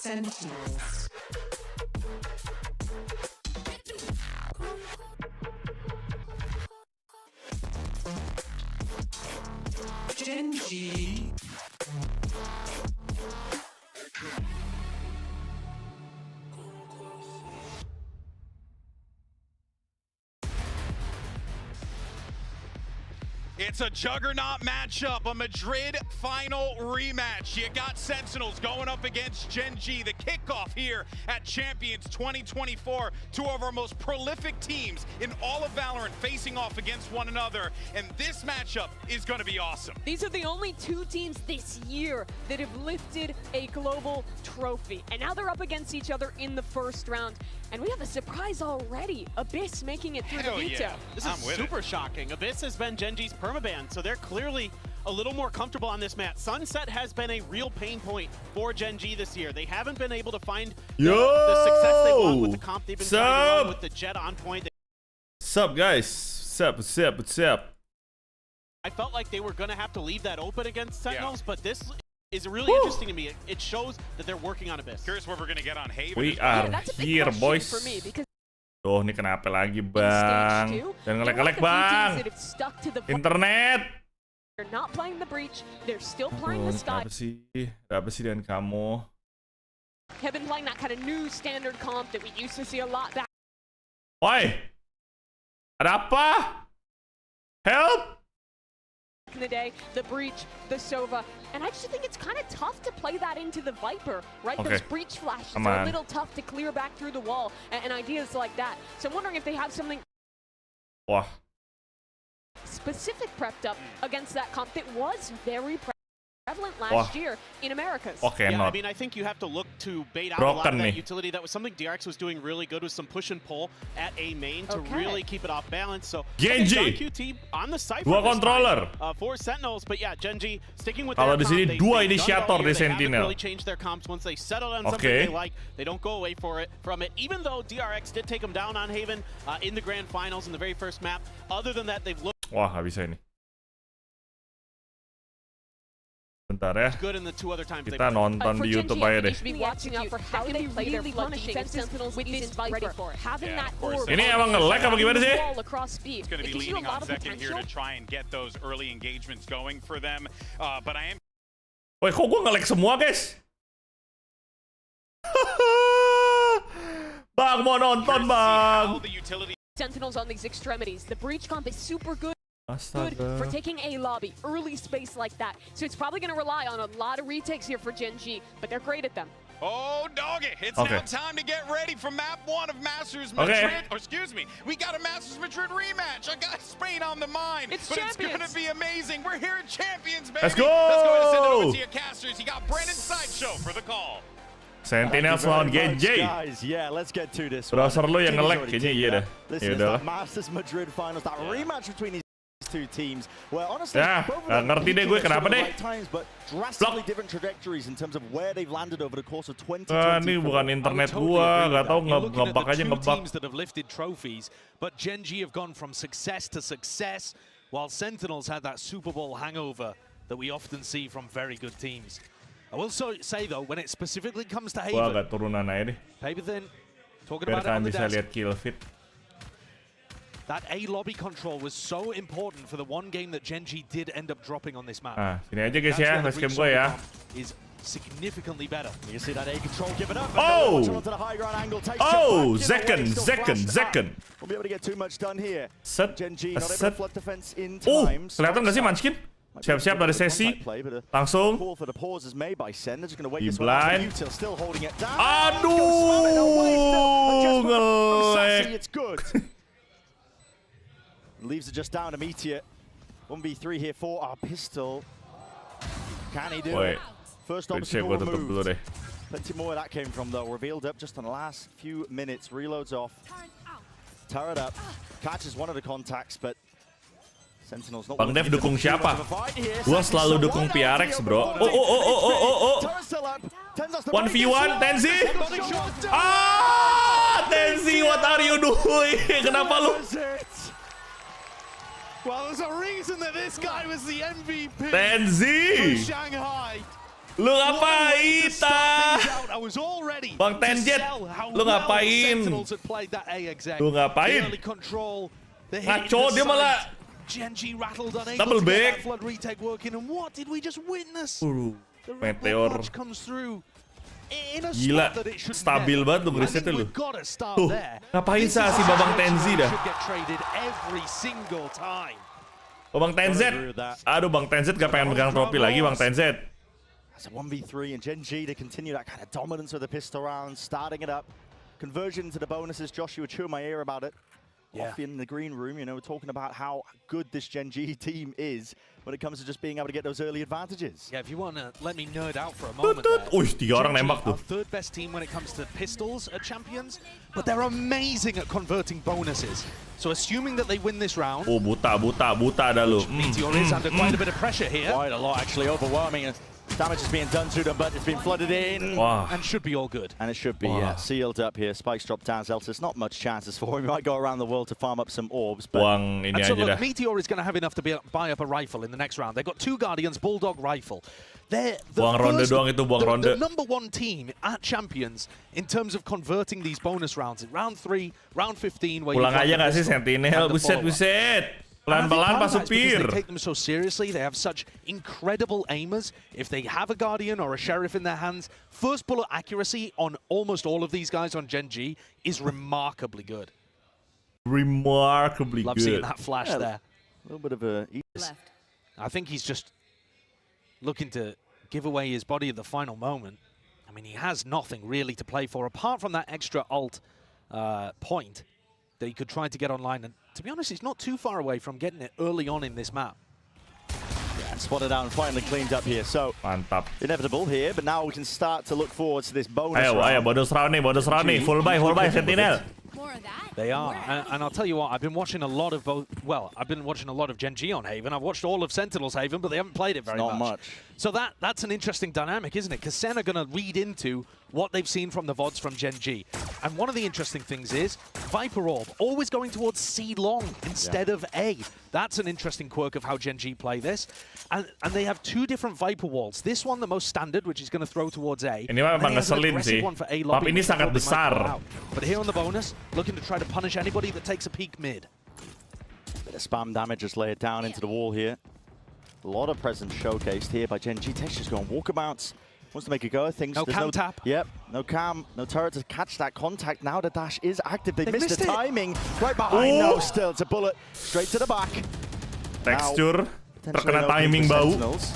Sentinels. GEN.G. It's a juggernaut matchup, a Madrid final rematch. You got Sentinels going up against GEN.G, the kickoff here at Champions 2024. Two of our most prolific teams in all of Valorant facing off against one another, and this matchup is going to be awesome. These are the only two teams this year that have lifted a global trophy, and now they're up against each other in the first round. And we have a surprise already. Abyss making it through the veto. Yeah. This is super shocking. Abyss has been GEN.G's permaban, so they're clearly a little more comfortable on this map. Sunset has been a real pain point for GEN.G this year. They haven't been able to find the success they want with the comp they've been trying to run with the Jet on point. Sup, guys? What's up? I felt like they were going to have to leave that open against Sentinels, but this is really interesting to me. It shows that they're working on Abyss. Curious what we're going to get on Haven. We are here, boys. Tuh, ini kenapa lagi, Bang? Jangan ngelek-ngelek, Bang. Internet. They're not playing the breach. They're still playing the sky. Apa sih dengan kamu? Have been playing that kind of new standard comp that we used to see a lot back. Oi. Ada apa? Help! In the day, the breach, the Sova, and I actually think it's kind of tough to play that into the Viper, right? Those breach flashes are a little tough to clear back through the wall, and ideas like that. So I'm wondering if they have something specific prepped up against that comp that was very prevalent last year in Americas. Yeah, I mean, I think you have to look to bait out a lot of that utility. That was something DRX was doing really good with some push and pull at A main to really keep it off balance. So GEN.G QT on the Cypher dua controller for Sentinels, but yeah, GEN.G sticking with kalau their di sini comp. dua inisiator di Sentinel. Really changed their comps once they settle on something they like. They don't go away from it. Even though DRX did take them down on Haven in the grand finals in the very first map. Other than that, they've looked. Wah, nggak bisa ini. Bentar ya, kita nonton di YouTube aja deh. Ini emang nge-lag apa gimana sih? Woi, kok gue nge-lag semua, guys? Bang, mau nonton, Bang. Sentinels on these extremities. The breach comp is super good. Good for taking a lobby, early space like that. So it's probably going to rely on a lot of retakes here for GEN.G, but they're great at them. Oh, doggy. It's now time to get ready for map 1 of Masters Madrid. Or excuse me, we got a Masters Madrid rematch. I got Spain on the mind. It's going to be amazing. We're here at Champions, baby. Let's go! Let's go ahead and send it over to your casters. You got Brandon Sideshow for the call. Sentinels lawan GEN.G. Yeah, let's get to this. Browser lo yang nge-lag kayaknya iya dah. This is the Masters Madrid finals, that rematch between these two teams, where honestly both of them ngerti deh gue kenapa deh. times, but drastically different trajectories in terms of where they've landed over the course of 2024. Ini bukan internet gua, nggak tahu ngebak aja ngebak. Teams that have lifted trophies, but GEN.G have gone from success to success, while Sentinels had that Super Bowl hangover that we often see from very good teams. I will say though, when it specifically comes to Haven, agak turunan aja deh. Haven, talking biar about it on the bisa desk. lihat kill feed. That A lobby control was so important for the one game that GEN.G did end up dropping on this map. Nah, sini aja guys ya, facecam gue ya. Is significally better. You see that A control give it up. Oh! To the high ground angle, takes Second. Won't be able to get too much done here. GEN.G not able to flood defense in Oh, time. kelihatan nggak sih Munchkin? Siap-siap dari sesi. Langsung. Di blind. Aduh, nge-lag. Leaves it just down immediate. 1v3 here for our pistol. Can he do it? First obstacle removed. Plenty more where that came from though. Revealed up just in the last few minutes. Reloads off. Turret up. Catches one of the contacts, but Sentinels not. Bang Dev dukung siapa? Gua selalu dukung PRX, bro. Oh. 1v1, Tenzi. Tenzi, what are you doing? Kenapa lu? Well, there's a reason that this guy was the MVP Tenzi. for Shanghai. Lu ngapain, Ta? Bang Tenjet, lu ngapain? Lu ngapain? Ngaco dia malah GEN.G rattled, double back. flood retake working, and what did we just witness? The Meteor. red comes through in a Gila, spot that it should stabil never. banget lu risetnya lu. We've got to start Tuh, there. ngapain This sah is si Babang how Tenzi dah? should get traded every single time. Bang Tenzet. Aduh, Bang Tenzet gak pengen megang trofi lagi, Bang Tenzet. It's a 1v3 and GEN.G to continue that kind of dominance with the pistol round, starting it up. Conversion to the bonuses. Josh, you were chewing my ear about it. Yeah. Off in the green room, you know, talking about how good this GEN.G team is when it comes to just being able to get those early advantages. Yeah, if you want to let me nerd out for a moment there. Wih, 3 orang GEN.G nembak tuh. are third best team when it comes to pistols at Champions, but they're amazing at converting bonuses. So assuming that they win this round, Oh, buta dah lu. Meteor is under quite a bit of pressure here. Quite a lot, actually, overwhelming. Damage is being done to them, but it's been flooded in. Wah. And should be all good. And it should be, yeah, sealed up here. Spikes drop down. Zeltis, not much chances for him. He might go around the world to farm up some orbs, but... Buang ini And so aja look, dah. Meteor is going to have enough to buy up a rifle in the next round. They've got 2 Guardians, Bulldog rifle. They're the Buang ronde first- doang itu, buang the ronde. number 1 team at Champions in terms of converting these bonus rounds. In round 3, round 15, where Pulang you've got aja the gak sih pistol Sentinel? and the Buset, follow-up. buset. And I think Pelan-pelan part Pak of that's because Supir. they take them so seriously. They have such incredible aimers. If they have a Guardian or a Sheriff in their hands, first bullet accuracy on almost all of these guys on GEN.G is remarkably good. Remarkably Love seeing good. that flash there. A little bit of a... I think he's just looking to give away his body at the final moment. I mean, he has nothing really to play for, apart from that extra ult point that he could try to get online. And to be honest, he's not too far away from getting it early on in this map. Yeah, spotted out and finally cleaned up here. So, Mantap. inevitable here, but now we can start to look forward to this bonus Ayo, round. bonus round nih. Full buy, Sentinel. More of that. They are, and I'll tell you what, I've been watching a lot of I've been watching a lot of GEN.G on Haven. I've watched all of Sentinel's Haven, but they haven't played it very Not much. So that's an interesting dynamic, isn't it? Because SEN are going to read into what they've seen from the VODs from GEN.G. And one of the interesting things is Viper Orb always going towards C long instead of A. That's an interesting quirk of how GEN.G play this. And they have 2 different Viper walls. This one, the most standard, which is going to throw towards A. Ini memang And then they have an ngeselin aggressive sih. one for A Map lobby, ini which I sangat thought they might besar. pull out. But here on the bonus, looking to try to punish anybody that takes a peek mid. Bit of spam damage just laid down into the wall here. A lot of presence showcased here by GEN.G. Texture's going walkabouts. Wants to make a go of things. No There's cam tap. Yep, no cam, no turret to catch that contact. Now the dash is active. They missed missed the it. timing. Right behind, no, still. It's a bullet straight to the back. Tekstur. Potentially Terkena no good timing for bau. Sentinels.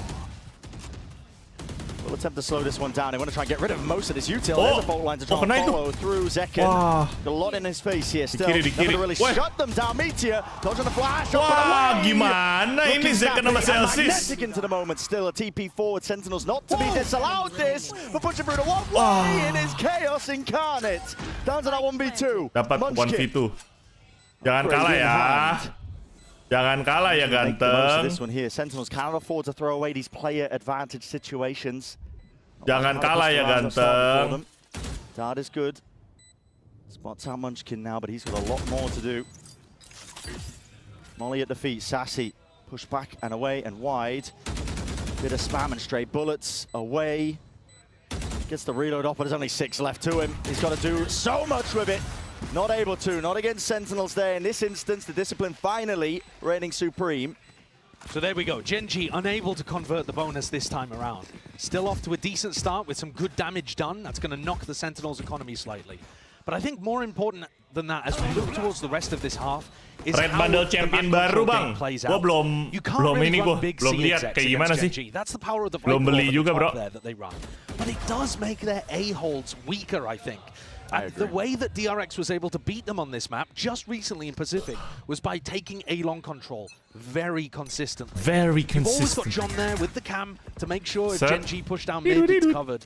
We'll attempt to slow this one down. They want to try and get rid of most of this util. Oh. There's a bolt line to try and kena itu. follow through Zekken. Wah. Got a lot in his face here still. Di kiri. Never really Wah. shut them down. Meteor dodging the flash. Wah, up and away. gimana ini Looking Zekken sama snappy and Celsius? magnetic into the moment. Still a TP forward. Sentinels not to be disallowed this. But pushing through the one way in his chaos incarnate. Down to that 1v2. Dapat Munchkin 1v2. Jangan kalah ya. Jangan kalah ya Make the most of ganteng. this one here. Sentinels cannot afford to throw away these player advantage situations. Jangan kalah ya ganteng. Dart is good. Spots out Munchkin now, but he's got a lot more to do. Molly at the feet. Sassy. Push back and away and wide. Bit of spam and straight bullets away. Gets the reload off, but there's only 6 left to him. He's got to do so much with it. Not able to. Not against Sentinels there. In this instance, the discipline finally reigning supreme. So there we go. GEN.G unable to convert the bonus this time around. Still off to a decent start with some good damage done. That's going to knock the Sentinels' economy slightly. But I think more important than that, as we look towards the rest of this half, is Red how Bundle the Champion map baru control bang. game plays Gua out. belum You can't really ini run gua big belum C lihat execs kayak gimana against sih. GEN.G. That's the power of the Belum Viper beli Orb juga, at the top bro. there that they run. But it does make their A-holds weaker, I think. And the way that DRX was able to beat them on this map just recently in Pacific was by taking A-long control very consistently. Very You've always got consistent. John there with the cam to make sure if Set. GEN.G push down mid, it's covered.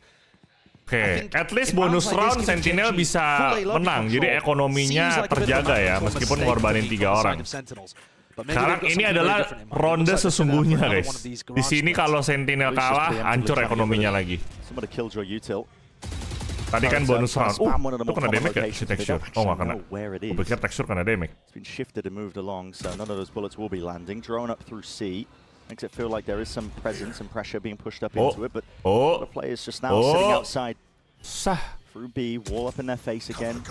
Oke, at least bonus round Sentinel bisa menang, jadi ekonominya terjaga ya, meskipun ngorbanin 3 orang. Sekarang ini adalah ronde sesungguhnya guys. Di sini kalau Sentinel kalah, hancur ekonominya lagi. Somebody killed your util. Tadi kan bonus round. Itu kena damage ya si tekstur? Oh nggak kena. Where it Gue is. pikir tekstur kena damage. It's been shifted and moved along, so none of those bullets will be landing. Drone up through C. Makes it feel like there is some presence and pressure being pushed up into it, but a lot of players just now sitting outside. Through B, wall up in their face again,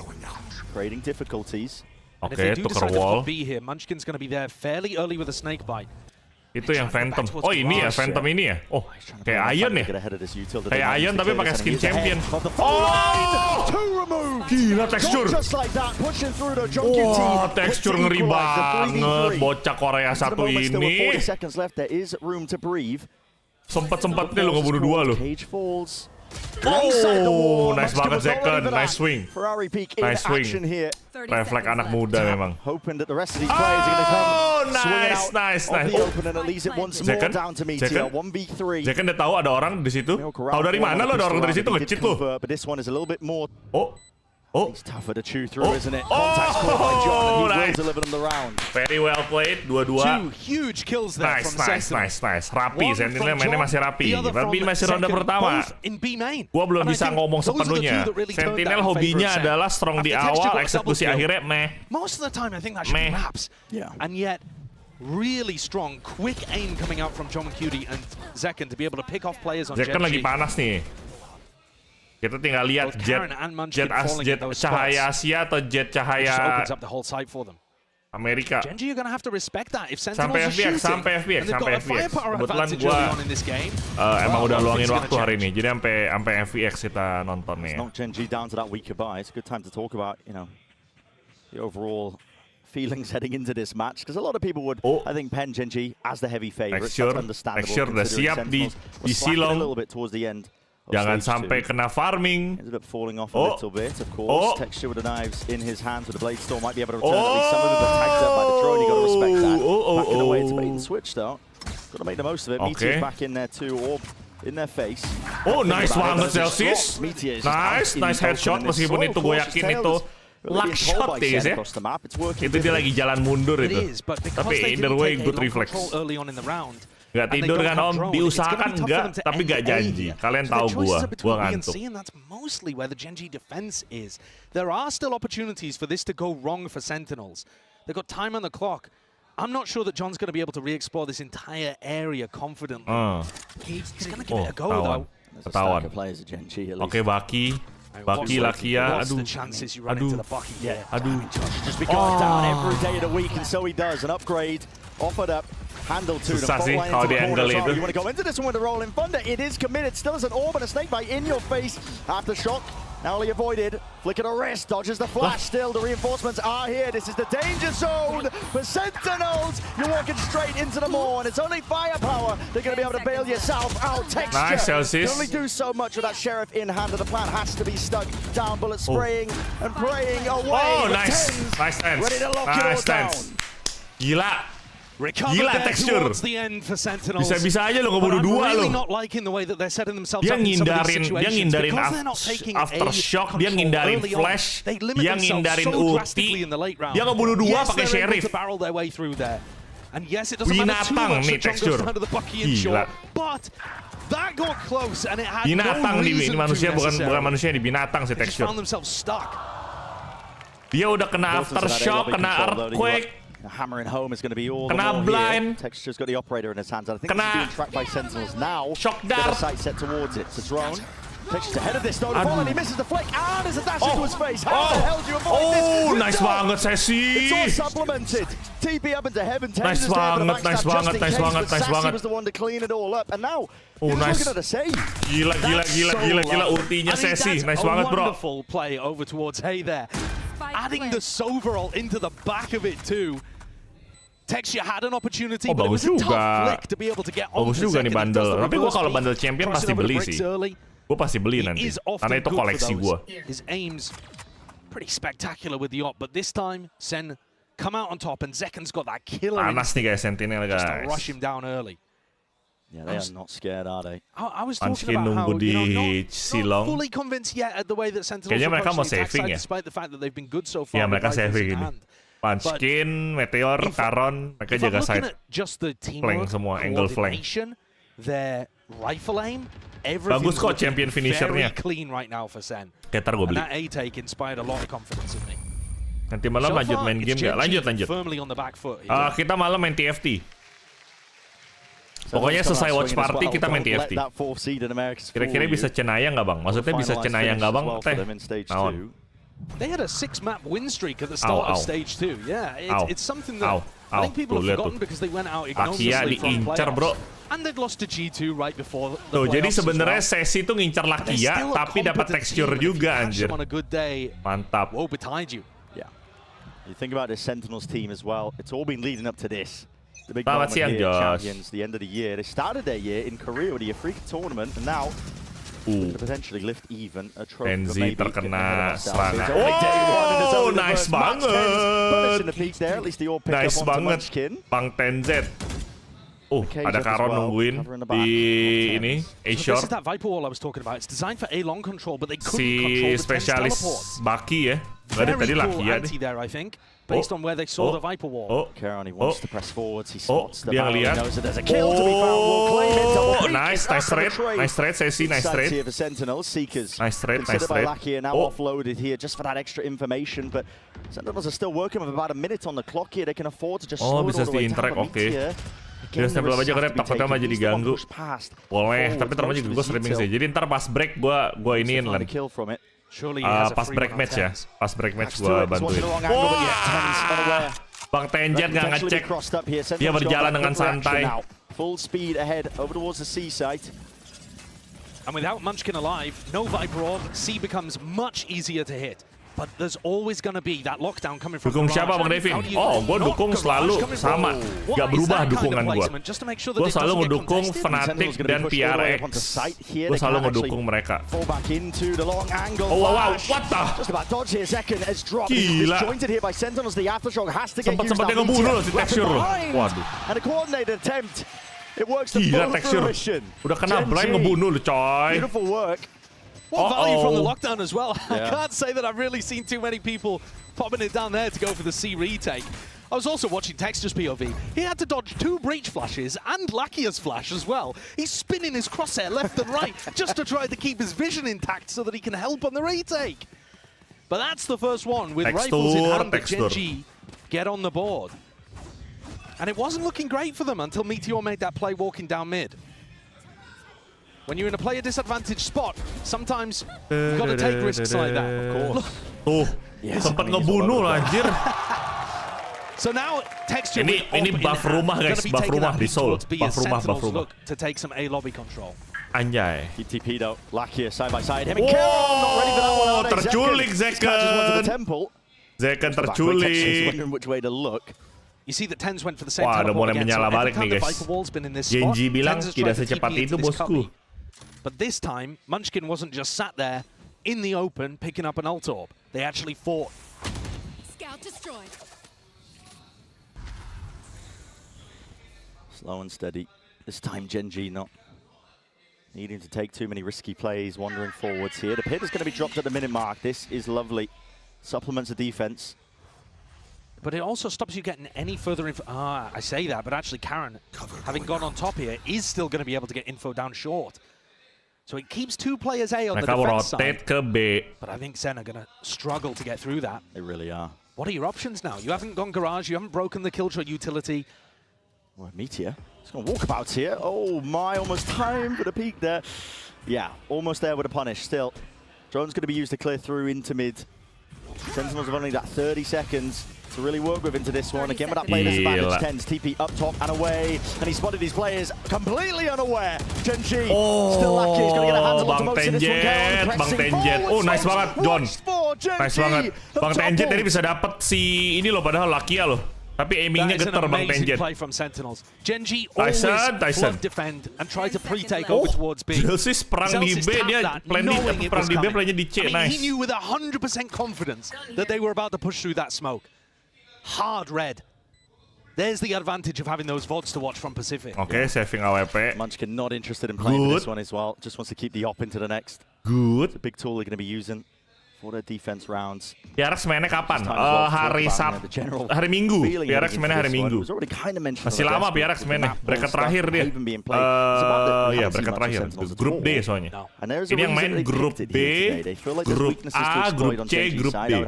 creating difficulties. Okay, tukar wall. B here, Munchkin's going to be there fairly early with a snake bite. Itu yang Phantom. Oh ini ya, Phantom ini ya. Oh, kayak Ion ya. Kayak Ion tapi pakai skin champion. Oh, gila tekstur. Wah, tekstur ngeri banget. Bocah Korea satu ini. Sempet-sempetnya lu ngebunuh dua lu. Oh, nice banget Zekken, nice swing. Nice swing. Refleks anak muda memang. Oh, nice. Zekken udah tahu ada orang di situ. Tahu dari mana lo ada orang dari situ, nge-cheat lo. Oh, nice. Very well played, dua-dua. Huge kills there from Nice. Rapi, Sentinel mainnya masih rapi. Tapi masih ronde pertama. Gua belum bisa ngomong sepenuhnya. Sentinel hobinya adalah strong di awal, eksekusi akhirnya meh. Most of the time I think that should be maps. And yet really strong, quick aim coming out from Jomcutie and Zekken to be able to pick off players on Zekken lagi panas nih. Kita tinggal lihat jet cahaya Asia atau jet cahaya Amerika. GEN.G are going to have to respect that if sampai FPX. Kebetulan gua emang udah luangin waktu hari ini, jadi sampai FPX kita nonton nih. GEN.G down to that weaker buy. It's a good time to talk about, the overall feelings heading into this match, because a lot of people would, I think, pen GEN.G as the heavy favorite. That's understandable. Texture udah siap di silong. A little bit towards the end. Jangan sampai kena farming. Ended up falling off a little bit, of course. Texture with the knives in his hands with the blade storm might be able to return at least some of them, but tagged up by the drone. You got to respect that. Backing away, it's a bait and switch though. Got to make the most of it. Meteor's back in there too, orb in their face. Oh, nice banget Celsius. Nice headshot, meskipun itu gue yakin itu luck shot ya guys ya. Itu dia lagi jalan mundur itu. Tapi either way good reflex. Gak tidur kan Om, diusahakan enggak, tapi gak janji. Kalian tahu gua ngantuk. That's mostly where the GEN.G defense is. There are still opportunities for this to go wrong for Sentinels. They've got time on the clock. I'm not sure that John's going to be able to re-explore this entire area confidently. He's going to give it a go though. Ketahuan. Oke, Baki Lakia. Aduh. Just be going down every day of the week, and so he does. An upgrade offered up. Handle to the sih kalau di angle itu. You want to go into this one with a rolling thunder. It is committed. Still as an orb and a snakebite in your face. Aftershock narrowly avoided. Flick of the wrist, dodges the flash. Still, the reinforcements are here. This is the danger zone for Sentinels. You're walking straight into the maw, and it's only firepower. They're going to be able to bail yourself out. Texture. Nice, Celsius. You can only do so much with that Sheriff in hand, and the plan has to be stuck down. Bullet spraying and praying away. Oh, nice stance. Ready to lock it all down. Gila. Gila tekstur. Bisa-bisa aja lo ngebunuh dua lo. Dia ngindarin aftershock, dia ngindarin flash, dia ngindarin ulti, dia ngebunuh dua pakai Sheriff. Binatang nih tekstur. Gila. Binatang nih, ini manusia bukan manusia, ini binatang sih tekstur. Dia udah kena aftershock, kena earthquake. Hammering home is going to be all the more blind. Texture's got the operator in his hands. I think he's being tracked by Sentinels now. Shock dart. Sight set towards it. It's a drone. Texture's ahead of this though. The ball and he misses the flick. And there's a dash into his face. How the hell do you avoid this? Oh, nice banget Sesi. It's all supplemented. TP up into heaven. Nice banget. Sassy was the one to clean it all up. And now, nice. Looking at a save. Gila. Ultinya Sesi. Nice banget bro. Wonderful play over towards Hey there. Adding the Soverall into the back of it too. Texture had an opportunity, but it was a tough flick to be able to get on. Bagus juga nih bundle. Tapi gua kalau bundle champion pasti beli sih. Gua pasti beli nanti. Karena itu koleksi gua. His aims pretty spectacular with the op, but this time SEN come out on top and Zekken's got that killer. Panas nih guys Sentinel guys. Just to rush him down early. Yeah, they are not scared, are they? I was talking about how, not fully convinced yet at the way that Sentinels mereka mau approach the saving attack side, despite the fact that they've been good so far. Ya mereka saving ini. Punchkin, Meteor, Karon, mereka jaga side flank semua, angle flank. Their rifle aim, bagus kok champion finishernya. Ketar gue beli. Nanti malam lanjut main game nggak? Lanjut. Kita malam main TFT. Pokoknya selesai watch party kita main TFT. Kira-kira bisa cenayang nggak bang? Maksudnya bisa cenayang nggak bang? Teh, naon? They had a 6-map win streak at the start of stage 2. Yeah, it's something that I think people have forgotten because they went out ignominiously from playoffs. And they'd lost to G2 right before the playoffs. Jadi sebenarnya sesi itu ngincar Lakia, tapi dapat tekstur juga anjir. Mantap. Woe betide you. Yeah. You think about this Sentinels team as well. It's all been leading up to this. The big Selamat siang, Josh. champions, the end of the year. They started their year in Korea with the Africa tournament, and now potentially lift even a trophy. Tenzi terkena serangan. Oh, nice banget. Nice banget, Bang Tenzet. Ada Karon nungguin di ini A-Shore. This is that Viper wall I was talking about. It's designed for A-long control, but they couldn't Si control the spesialis Baki ya. Gak ada tadi Lakia deh. there, I think, based on where they saw the Viper wall. Karon, he wants to press forwards. He spots the dia ngeliat. Nice trade sesi, nice trade. Nice trade. Now offloaded here just for that extra information, but Sentinels are still working with about a minute on the clock here. They can afford to just slow it bisa all the way di-interact, down. oke. Dia stable aja karena takutnya mah jadi ganggu. Boleh, tapi ntar aja gue streaming sih. Jadi ntar pas break gue iniin lah. Pas break match ya. Pas break match gue bantuin. Bang Tenjet nggak ngecek. Dia berjalan dengan santai. Full speed ahead over towards the C site. And without Munchkin alive, no Viper orb, C becomes much easier to hit. But there's always going to be that lockdown coming from Dukung siapa Bang Devin? Gue dukung selalu sama, gak berubah dukungan gue. Gue selalu ngedukung Fnatic dan PRX. Gue selalu ngedukung mereka. Wow, what the? Gila. Sempet-sempetnya ngebunuh si Texture loh. Waduh. Gila Texture. Udah kena blind ngebunuh loh coy. What value from the lockdown as well. I can't say that I've really seen too many people popping it down there to go for the C retake. I was also watching Texture's POV. He had to dodge 2 breach flashes and Lakia's flash as well. He's spinning his crosshair left and right just to try to keep his vision intact so that he can help on the retake. But that's the first one with rifles in hand that Gen.G get on the board. And it wasn't looking great for them until Meteor made that play walking down mid. When you're in a player disadvantaged spot, sometimes you've got to take risks like that. Tuh, sempet ngebunuh lah anjir. So now Texture ini buff rumah guys, buff rumah di Seoul. Buff rumah. To take some A lobby control. Anjay. TP though, Lakia side by side. Him and Karon not ready for that one. Terculik Zeken terculik. Which way to look. You see that Tens went for the same Wah, udah mulai again, menyala balik nih guys. GEN.G bilang tidak secepat itu bosku. But this time, Munchkin wasn't just sat there in the open picking up an ult orb. They actually fought. Scout destroyed. Slow and steady. This time Gen.G not needing to take too many risky plays, wandering forwards here. The pit is going to be dropped at the minute mark. This is lovely. Supplements the defense. But it also stops you getting any further info. I say that, but actually Karon, having gone on top here, is still going to be able to get info down short. So it keeps 2 players A on the defense side. Ke B. But I think SEN are going to struggle to get through that. They really are. What are your options now? You haven't gone garage, you haven't broken the Killjoy utility. Well, Meteor, he's going to walkabout here. Oh my, almost time for the peak there. Yeah, almost there with a punish still. Drone's going to be used to clear through into mid. Sentinels have only got 30 seconds to really work with into this one. Again with that player disadvantage, Tens TP up top and away. And he spotted his players completely unaware. Gen.G still lucky. He's going to get a hands on Bang Tenjet. Oh, nice banget, John. Nice banget. Bang Tenjet tadi bisa dapet si ini loh, padahal Lakia loh. Tapi aimingnya getar Bang Tenjet. Play from Sentinels. Gen.G always flood defend and try to pre-take over towards B. Jelsis perang di B, dia perang di B, plannya di C. Nice. He knew with 100% confidence that they were about to push through that smoke. Hard red. There's the advantage of having those VODs to watch from Pacific. Okay, saving AWP. Munchkin not interested in playing this one as well. Just wants to keep the op into the next. Good. It's a big tool they're going to be using for their defense rounds. PRX mainnya kapan? Hari Minggu. PRX mainnya hari Minggu. Masih lama PRX mainnya. Bracket terakhir dia. Ya, bracket terakhir. Grup D soalnya. Ini yang main grup B, grup A, grup C, grup D.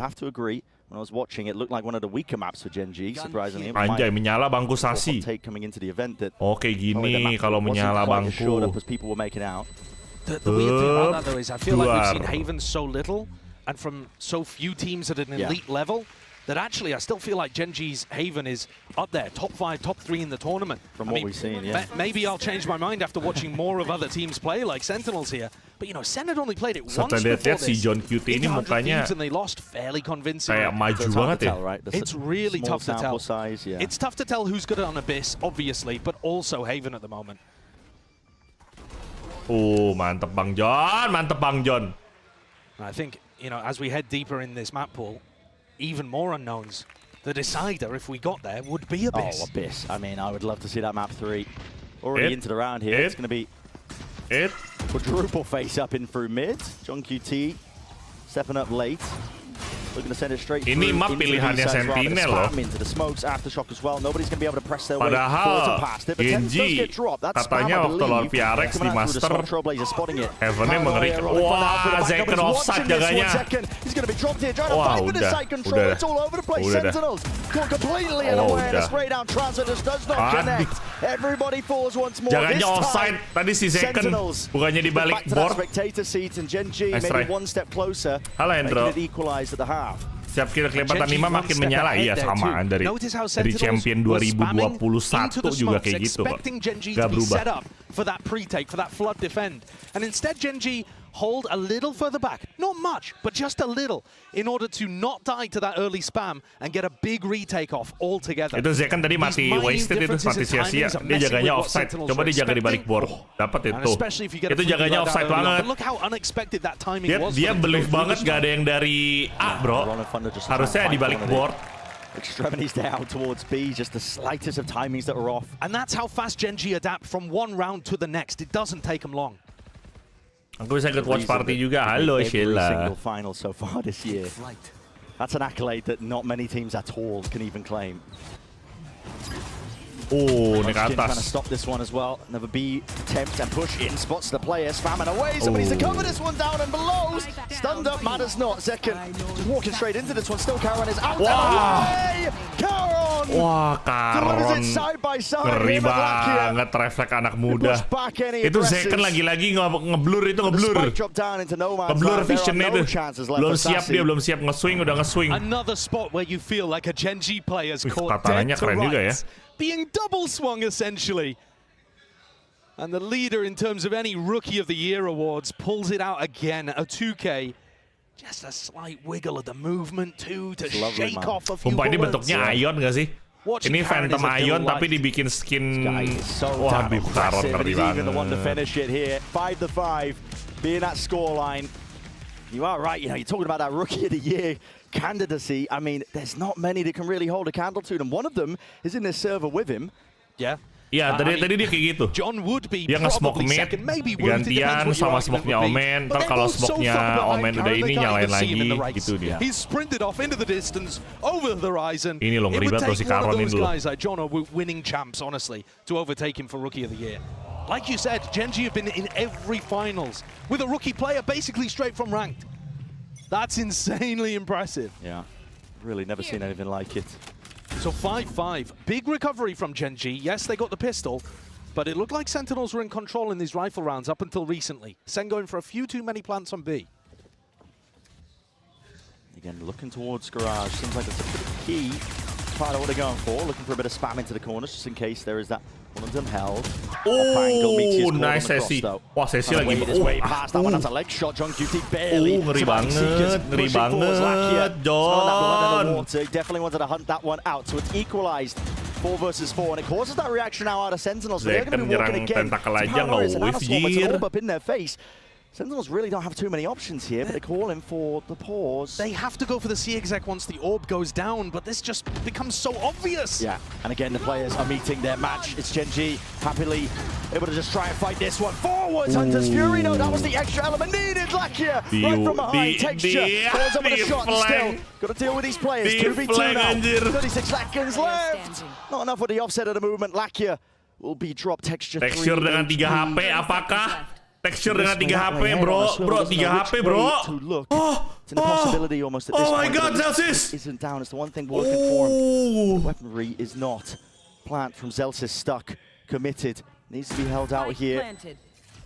When I was watching, it looked like one of the weaker maps for Gen.G, surprisingly. Anjay, menyala bangku Sasi. Coming into the event that Oke, gini kalau menyala bangku. as people were making out. The weird thing about that, though, is I feel like we've seen Haven so little and from so few teams at an elite level that actually I still feel like Gen.G's Haven is up there, top 5, top 3 in the tournament. From what we've seen, Maybe I'll change my mind after watching more of other teams play, like Sentinels here. But, you know, SEN had only played it once before this. Si John QT ini mukanya and they lost fairly convincing. kayak maju banget ya. It's really tough to tell. Size, It's tough to tell who's good on Abyss, obviously, but also Haven at the moment. Mantep Bang John, mantep Bang John. I think, you know, as we head deeper in this map pool, even more unknowns. The decider, if we got there, would be Abyss. Oh, Abyss. I mean, I would love to see that map 3. Already into the round here. It's going to be quadruple face up in through mid. John QT stepping up late. Looking to send it straight Ini map pilihannya Sentinel loh. Into the smokes, aftershock as well. Nobody's going to be able to press their way forward Padahal past it. But GEN.G katanya waktu lawan PRX di Master, Headphone-nya mengerikan. Wah, Zekken offside jaganya. Wah, udah. Jaganya offside tadi si Zekken, bukannya di balik board. Halo Hendro. Siap kira kelebatan 5 makin menyala. Iya, samaan dari champion 2021 juga kayak gitu kok. Gak berubah. For that pre-take, for that flood defend. And instead Gen.G hold a little further back. Not much, but just a little. In order to not die to that early spam and get a big retake off altogether. Itu Zekken tadi mati wasted, itu mati sia-sia. Dia jaganya offside. Coba dia jaga di balik board. Dapat itu. Itu jaganya offside banget. Dia believe banget gak ada yang dari A, bro. Harusnya di balik board. Extremities down towards B, just the slightest of timings that are off. And that's how fast Gen.G adapt from one round to the next. It doesn't take them long. Aku bisa ikut watch party juga. Halo Sheila. Single final so far this year. That's an accolade that not many teams at all can even claim. Naik atas. Trying to stop this one as well. Another B attempt and push in, spots the player, spamming away. Somebody's to cover this one down and below. Stunned up, matters not. Zekken just walking straight into this one. Still Caron is out and away. Caron! Wah, Caron ngeri banget refleks anak muda. Itu Zekken lagi-lagi ngeblur itu ngeblur. Ngeblur visionnya itu. Belum siap nge-swing, udah nge-swing. Another spot where you feel like a Gen.G player's caught katananya dead to keren juga ya. rights. Being double swung essentially. And the leader in terms of any Rookie of the Year awards pulls it out again, a 2K. Just a slight wiggle of the movement too to shake off a few bullets. Ini bentuknya Ion gak sih? Ini Phantom Ion tapi dibikin skin. Waduh, Caron ngeri banget. 5-5, being that scoreline. You are right, you know, you're talking about that Rookie of the Year candidacy. I mean, there's not many that can really hold a candle to them. One of them is in this server with him. Yeah. Iya, tadi dia kayak gitu. Dia nge-smoke mid, gantian sama smoke-nya Omen. Ntar kalau smoke-nya Omen udah ini, nyalain lagi, gitu dia. Ini loh, ngeri banget si Caron ini dulu. Like you said, Gen.G have been in every finals with a rookie player basically straight from ranked. That's insanely impressive. Yeah, really never seen anything like it. So 5-5, big recovery from Gen.G. Yes, they got the pistol, but it looked like Sentinels were in control in these rifle rounds up until recently. SEN going for a few too many plants on B. Again, looking towards Garage. Seems like that's a pretty key part of what they're going for. Looking for a bit of spam into the corners, just in case there is that one of them held. Nice sesi. Wah, sesi lagi. Ngeri banget, John. Definitely wanted to hunt that one out, so it's equalized. 4 versus 4, and it causes that reaction now out of Sentinels. They're going to be walking again. Up in their face. Sentinels really don't have too many options here, but they're calling for the pause. They have to go for the C-exec once the orb goes down, but this just becomes so obvious. Yeah, and again, the players are meeting their match. It's Gen.G happily able to just try and fight this one. Forwards, Hunter's Fury. No, that was the extra element needed. Lakia, right from behind, texture. Falls up with a shot and still. Got to deal with these players. 2v2 now. 36 seconds left. Not enough with the offset of the movement. Lakia will be drop texture 3. Texture dengan 3 HP, apakah? Texture dengan 3 HP, bro. 3 HP, bro. Oh my god, Zelsis! Isn't down. It's the one thing working for him. Weaponry is not. Plant from Zelsis stuck, committed. Needs to be held out here.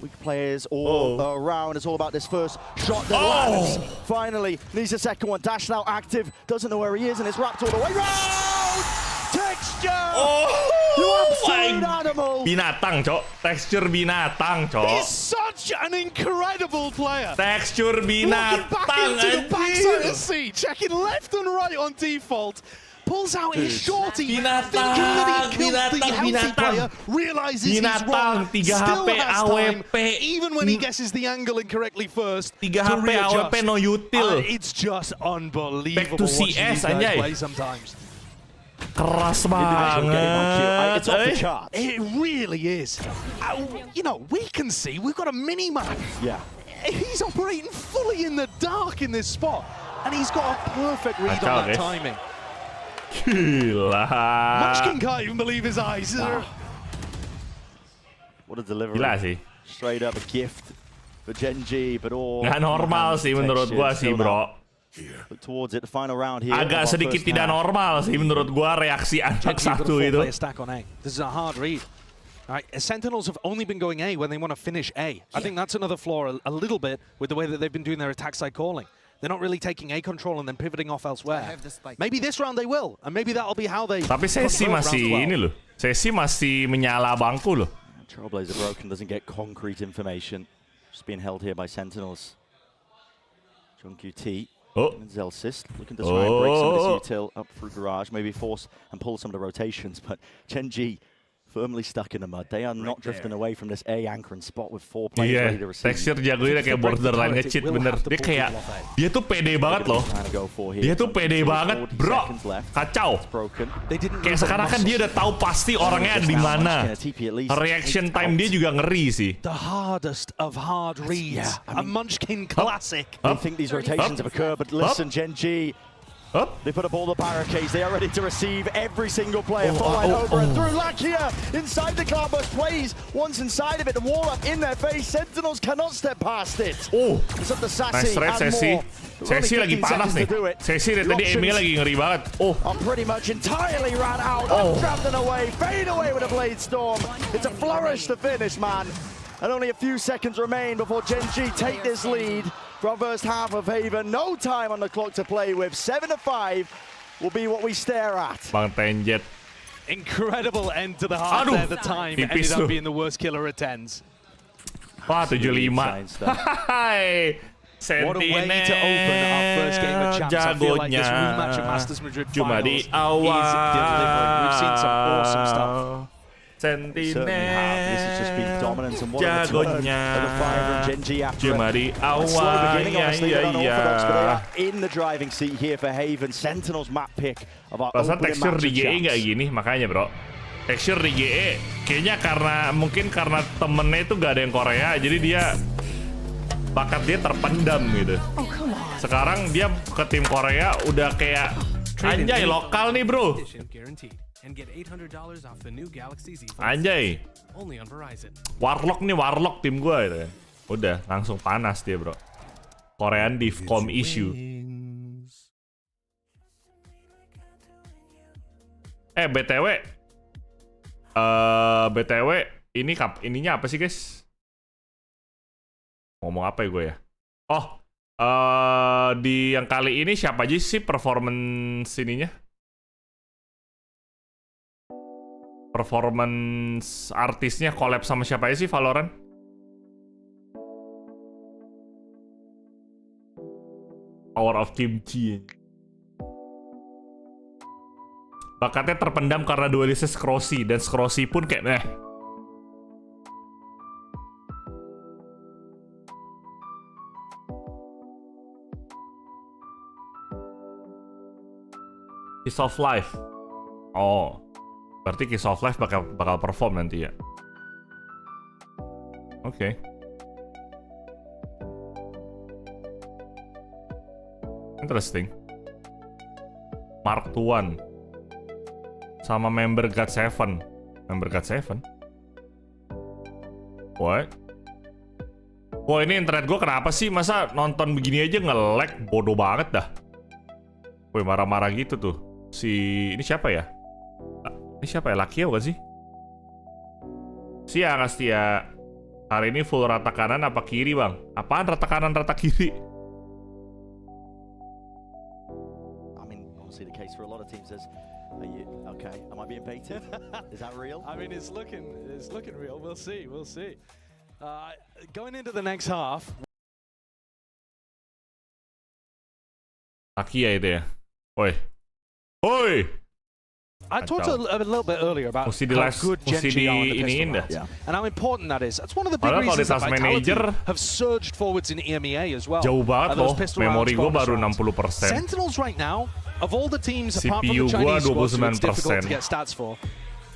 Weak players all around. It's all about this first shot that lands. Finally, needs a second one. Dash now active. Doesn't know where he is, and it's wrapped all the way round. Texture! You absolute animal! Binatang, Cok. Texture binatang, Cok. He's such an incredible player. Texture binatang, Looking back into the backside of C, checking left and right on default. Pulls out his shorty, thinking that he killed the healthy player, realizes he's wrong, still has time, even when he guesses the angle incorrectly first, 3 HP AWP no util. It's just unbelievable Back to watching CS, these guys anjay. play sometimes. Keras banget. It's off the chart. It really is. You know, we can see, we've got a mini-map. Yeah. He's operating fully in the dark in this spot, and he's got a perfect read on that timing. Gila. Munchkin can't even believe his eyes. What a delivery. Gila sih. Straight up a gift for Gen.G, but all Nggak normal sih menurut gua sih, bro. Look towards it, the final round here. Agak sedikit tidak normal sih menurut gua reaksi anak satu itu. This is a hard read. Right, Sentinels have only been going A when they want to finish A. I think that's another flaw a little bit with the way that they've been doing their attack side calling. They're not really taking A control and then pivoting off elsewhere. Maybe this round they will, and maybe that'll be how they. Tapi Sesi masih ini loh. Sesi masih menyala bangku loh. Trailblazer broken, doesn't get concrete information. Just being held here by Sentinels. GEN.G and Zelsis looking to try and break some of this util up through garage, maybe force and pull some of the rotations, but Gen.G firmly stuck in the mud. They are not drifting away from this A anchoring spot with 4 players ready to receive. Texture jagonya kayak borderline nge-cheat bener. Dia tuh pede banget loh. Dia tuh pede banget, bro. Kacau. Kayak sekarang kan dia udah tahu pasti orangnya ada di mana. Reaction time dia juga ngeri sih. The hardest of hard reads. A Munchkin classic. I think these rotations have occurred, but listen, Gen.G. They put up all the barricades. They are ready to receive every single player. Full line over and through. Lakia inside the Cloudburst plays. Once inside of it, the wall up in their face. Sentinels cannot step past it. It's up to Sassy and more. Sesi lagi panas nih. Sesi dari tadi Emil lagi ngeri banget. Are pretty much entirely ran out. Trapped and away. Fade away with a Blade Storm. It's a flourish to finish, man. And only a few seconds remain before Gen.G take this lead from first half of Haven. No time on the clock to play with. 7-5 will be what we stare at. Bang Tenjet. Incredible end to the half there. The time ended up being the worst killer at tens. Wah, 75. Hai. What a way to open our first game of champs. I feel like this rematch of Masters Madrid finals is delivering. We've seen some awesome stuff. Sentiment. This has just been dominant and what a return of the fire from Gen.G after a slow beginning. Obviously, they're unorthodox, but they are in the driving seat here for Haven. Sentinels map pick of our opening texture match di GE nggak gini, makanya bro. Texture di GE kayaknya mungkin karena temennya itu nggak ada yang Korea, jadi dia bakat dia terpendam gitu. Sekarang dia ke tim Korea udah kayak anjay lokal nih bro. Anjay. Warlock nih, Warlock tim gue itu ya. Udah langsung panas dia bro. Korean Divcom issue. BTW ininya apa sih guys? Ngomong apa ya gue ya? Di yang kali ini siapa aja sih performance ininya? Performance artisnya collab sama siapa aja sih Valorant? Power of Kimchi. Bakatnya terpendam karena dualisnya Scrossy, dan Scrossy pun kayak Kiss of Life. Berarti Kiss of Life bakal perform nanti ya. Oke. Interesting. Mark Tuan sama member God7. Member God7? What? Wah, ini internet gue kenapa sih? Masa nonton begini aja nge-lag? Bodoh banget dah. Woi, marah-marah gitu tuh. Ini siapa ya? Ini siapa ya? Lakio gak sih? Sia, Kastia. Hari ini full rata kanan apa kiri, Bang? Apaan rata kanan, rata kiri? I mean, obviously the case for a lot of teams is, okay, am I being baited? Is that real? I mean, it's looking real. We'll see. Going into the next half. Aki ya itu ya. Oi. Oi. I talked a little bit earlier about how good Gen.G are on the pistol rounds, and how important that is. That's one of the big reasons that Vitality have surged forwards in EMEA as well. Jauh banget loh, memori gue baru 60%. Sentinels right now, of all the teams apart from CPU the Chinese squads, who it's 29%. difficult to get stats for,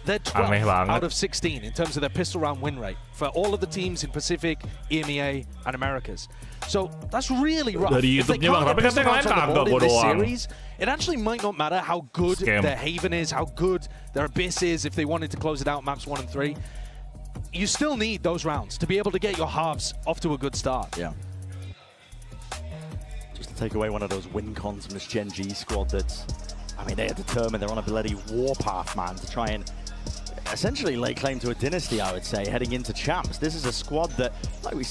they're 12 out of 16 in terms of their pistol round win rate for all of the teams in Pacific, EMEA, and Americas. So that's really rough. Dari YouTube-nya Bang, tapi katanya lain kagak gue doang. It actually might not matter how good their Haven is, how good their Abyss is, if they wanted to close it out maps 1 and 3. You still need those rounds to be able to get your halves off to a good start. Yeah. Just to take away one of those win cons from this Gen.G squad that's, I mean, they are determined, they're on a bloody warpath, man, to try and essentially lay claim to a dynasty, I would say, heading into champs. This is a squad that, like we're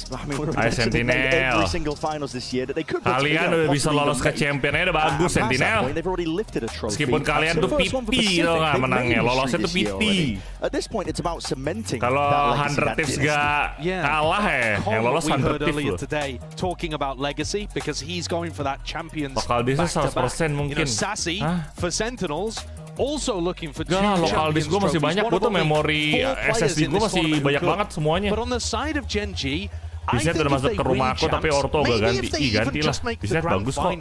every single finals this year that they could. Kalian udah bisa lolos ke championnya udah bagus, Sentinel. Meskipun kalian tuh pipi loh nggak menangnya, lolosnya tuh pipi. At this point, it's about cementing. Kalau 100 tips gak kalah yang lolos 100 tips loh. Today talking about legacy because he's going for that champions. Bakal bisa 100% mungkin. Sassy for Sentinels. Also looking for lokal disk gue masih banyak, gue tuh memori SSD gue masih banyak banget semuanya. But on the side of Gen.G, Vincent udah masuk ke rumah aku tapi orto gak ganti. Ganti lah. Vincent bagus kok.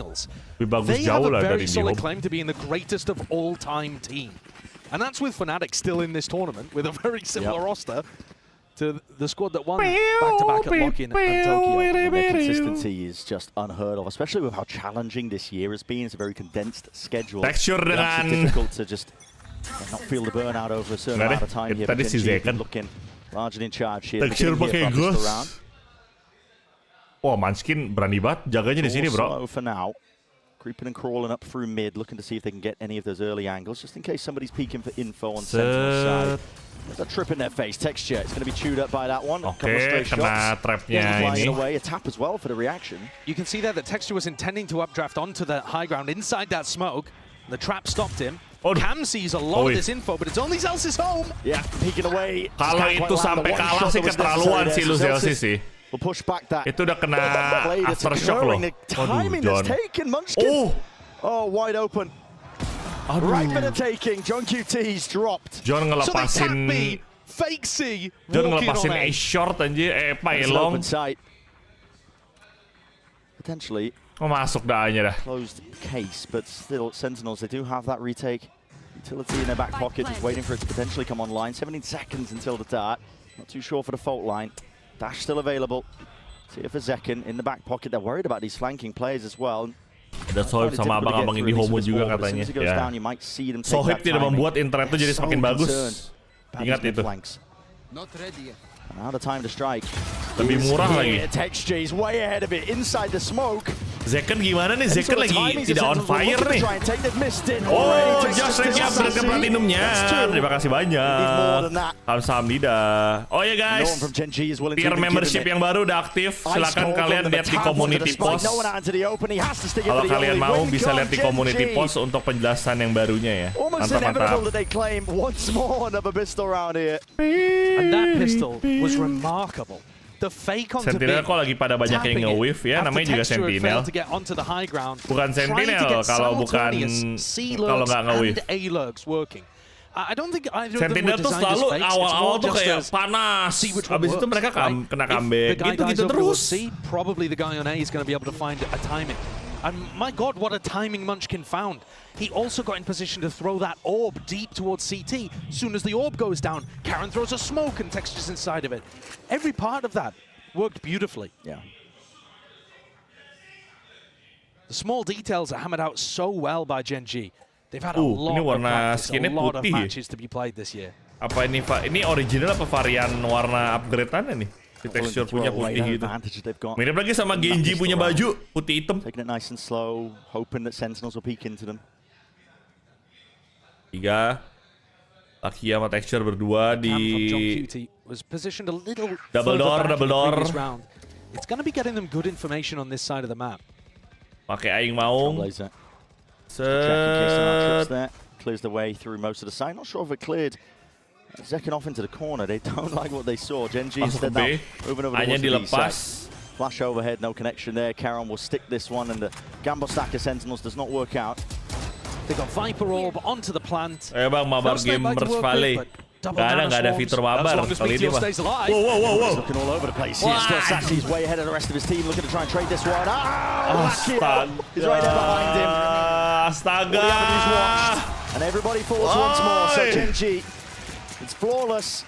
Lebih bagus jauh lah dari di home. claim to be in the greatest of all time team. And that's with Fnatic still in this tournament with a very similar roster to the squad that won back-to-back at Lock-in and Tokyo. Their consistency is just unheard of, especially with how challenging this year has been. It's a very condensed schedule. Texture dengan difficult to just not feel the burnout over a certain amount of time here. Tadi si Zekan looking largely in charge here. Texture pakai ghost. Wah, Manskin berani banget jaganya di sini, bro. For now, creeping and crawling up through mid, looking to see if they can get any of those early angles, just in case somebody's peeking for info on Sentinel's side. There's a trip in their face. Texture, it's going to be chewed up by that one. Oke, kena trapnya ini. Away, a tap as well for the reaction. You can see there that Texture was intending to updraft onto the high ground inside that smoke. The trap stopped him. Cam sees a lot of this info, but it's only Zelsis home. Yeah, peeking away. Kalau itu sampai kalah sih keterlaluan sih lu Zelsis sih. We'll push back that. Itu udah kena aftershock loh. Timing that's taken, Munchkin. Oh, wide open. Right for the taking. John QT's dropped. John ngelepasin fake C. John ngelepasin A short anjir, pylon. Potentially. Masuk dah. Closed case, but still Sentinels, they do have that retake utility in their back pocket, just waiting for it to potentially come online. 17 seconds until the dart. Not too sure for the fault line. Dash still available. See if for Zekan in the back pocket. They're worried about these flanking players as well. Ada Sohib sama abang-abang ini homo juga katanya. Ya. Sohib tidak membuat internet itu jadi semakin bagus. Ingat itu. Now the time to strike. Lebih murah lagi. Texture is way ahead of it inside the smoke. Zekan gimana nih? Zekan lagi tidak on fire nih. Oh, Josh lagi upgrade ke platinumnya. Terima kasih banyak. Kamsahamnida. Oh ya guys, tier membership yang baru udah aktif. Silakan kalian lihat di community post. Kalau kalian mau bisa lihat di community post untuk penjelasan yang barunya ya. Mantap. And that pistol was remarkable. The fake on Sentinel kok lagi pada banyak yang nge-whiff ya, namanya juga Sentinel. Bukan Sentinel kalau nggak nge-whiff. Sentinel tuh selalu awal-awal tuh kayak panas, habis itu mereka kena comeback, gitu terus. Probably the guy on A is going to be able to find a timing. And my God, what a timing Munchkin found. He also got in position to throw that orb deep towards CT. As soon as the orb goes down, Karen throws a smoke and Texture's inside of it. Every part of that worked beautifully. Yeah. The small details are hammered out so well by Gen.G. They've had a lot of matches to be played this year. Apa ini original apa varian warna upgrade-annya nih? Si texture punya putih gitu. Mirip lagi sama GEN.G punya baju putih hitam. Taking it nice and slow, hoping that Sentinels will peek into them. 3. Lucky sama texture berdua di double door. It's going to be getting them good information on this side of the map. Pakai aing maung. Set. Clears the way through most of the side. Not sure if it cleared Zekken off into the corner. They don't like what they saw. GEN.G instead now moving over towards the B side. Flash overhead, no connection there. Karon will stick this one, and the gamble stack of Sentinels does not work out. They got Viper Orb onto the plant. Bang, mabar Gamers Valley. Nggak ada fitur mabar kali ini, Bang. Whoa. Looking all over the place here. Still Sassy's way ahead of the rest of his team, looking to try and trade this one. Astaga. He's right there behind him. Astaga. And everybody falls once more, so GEN.G, it's flawless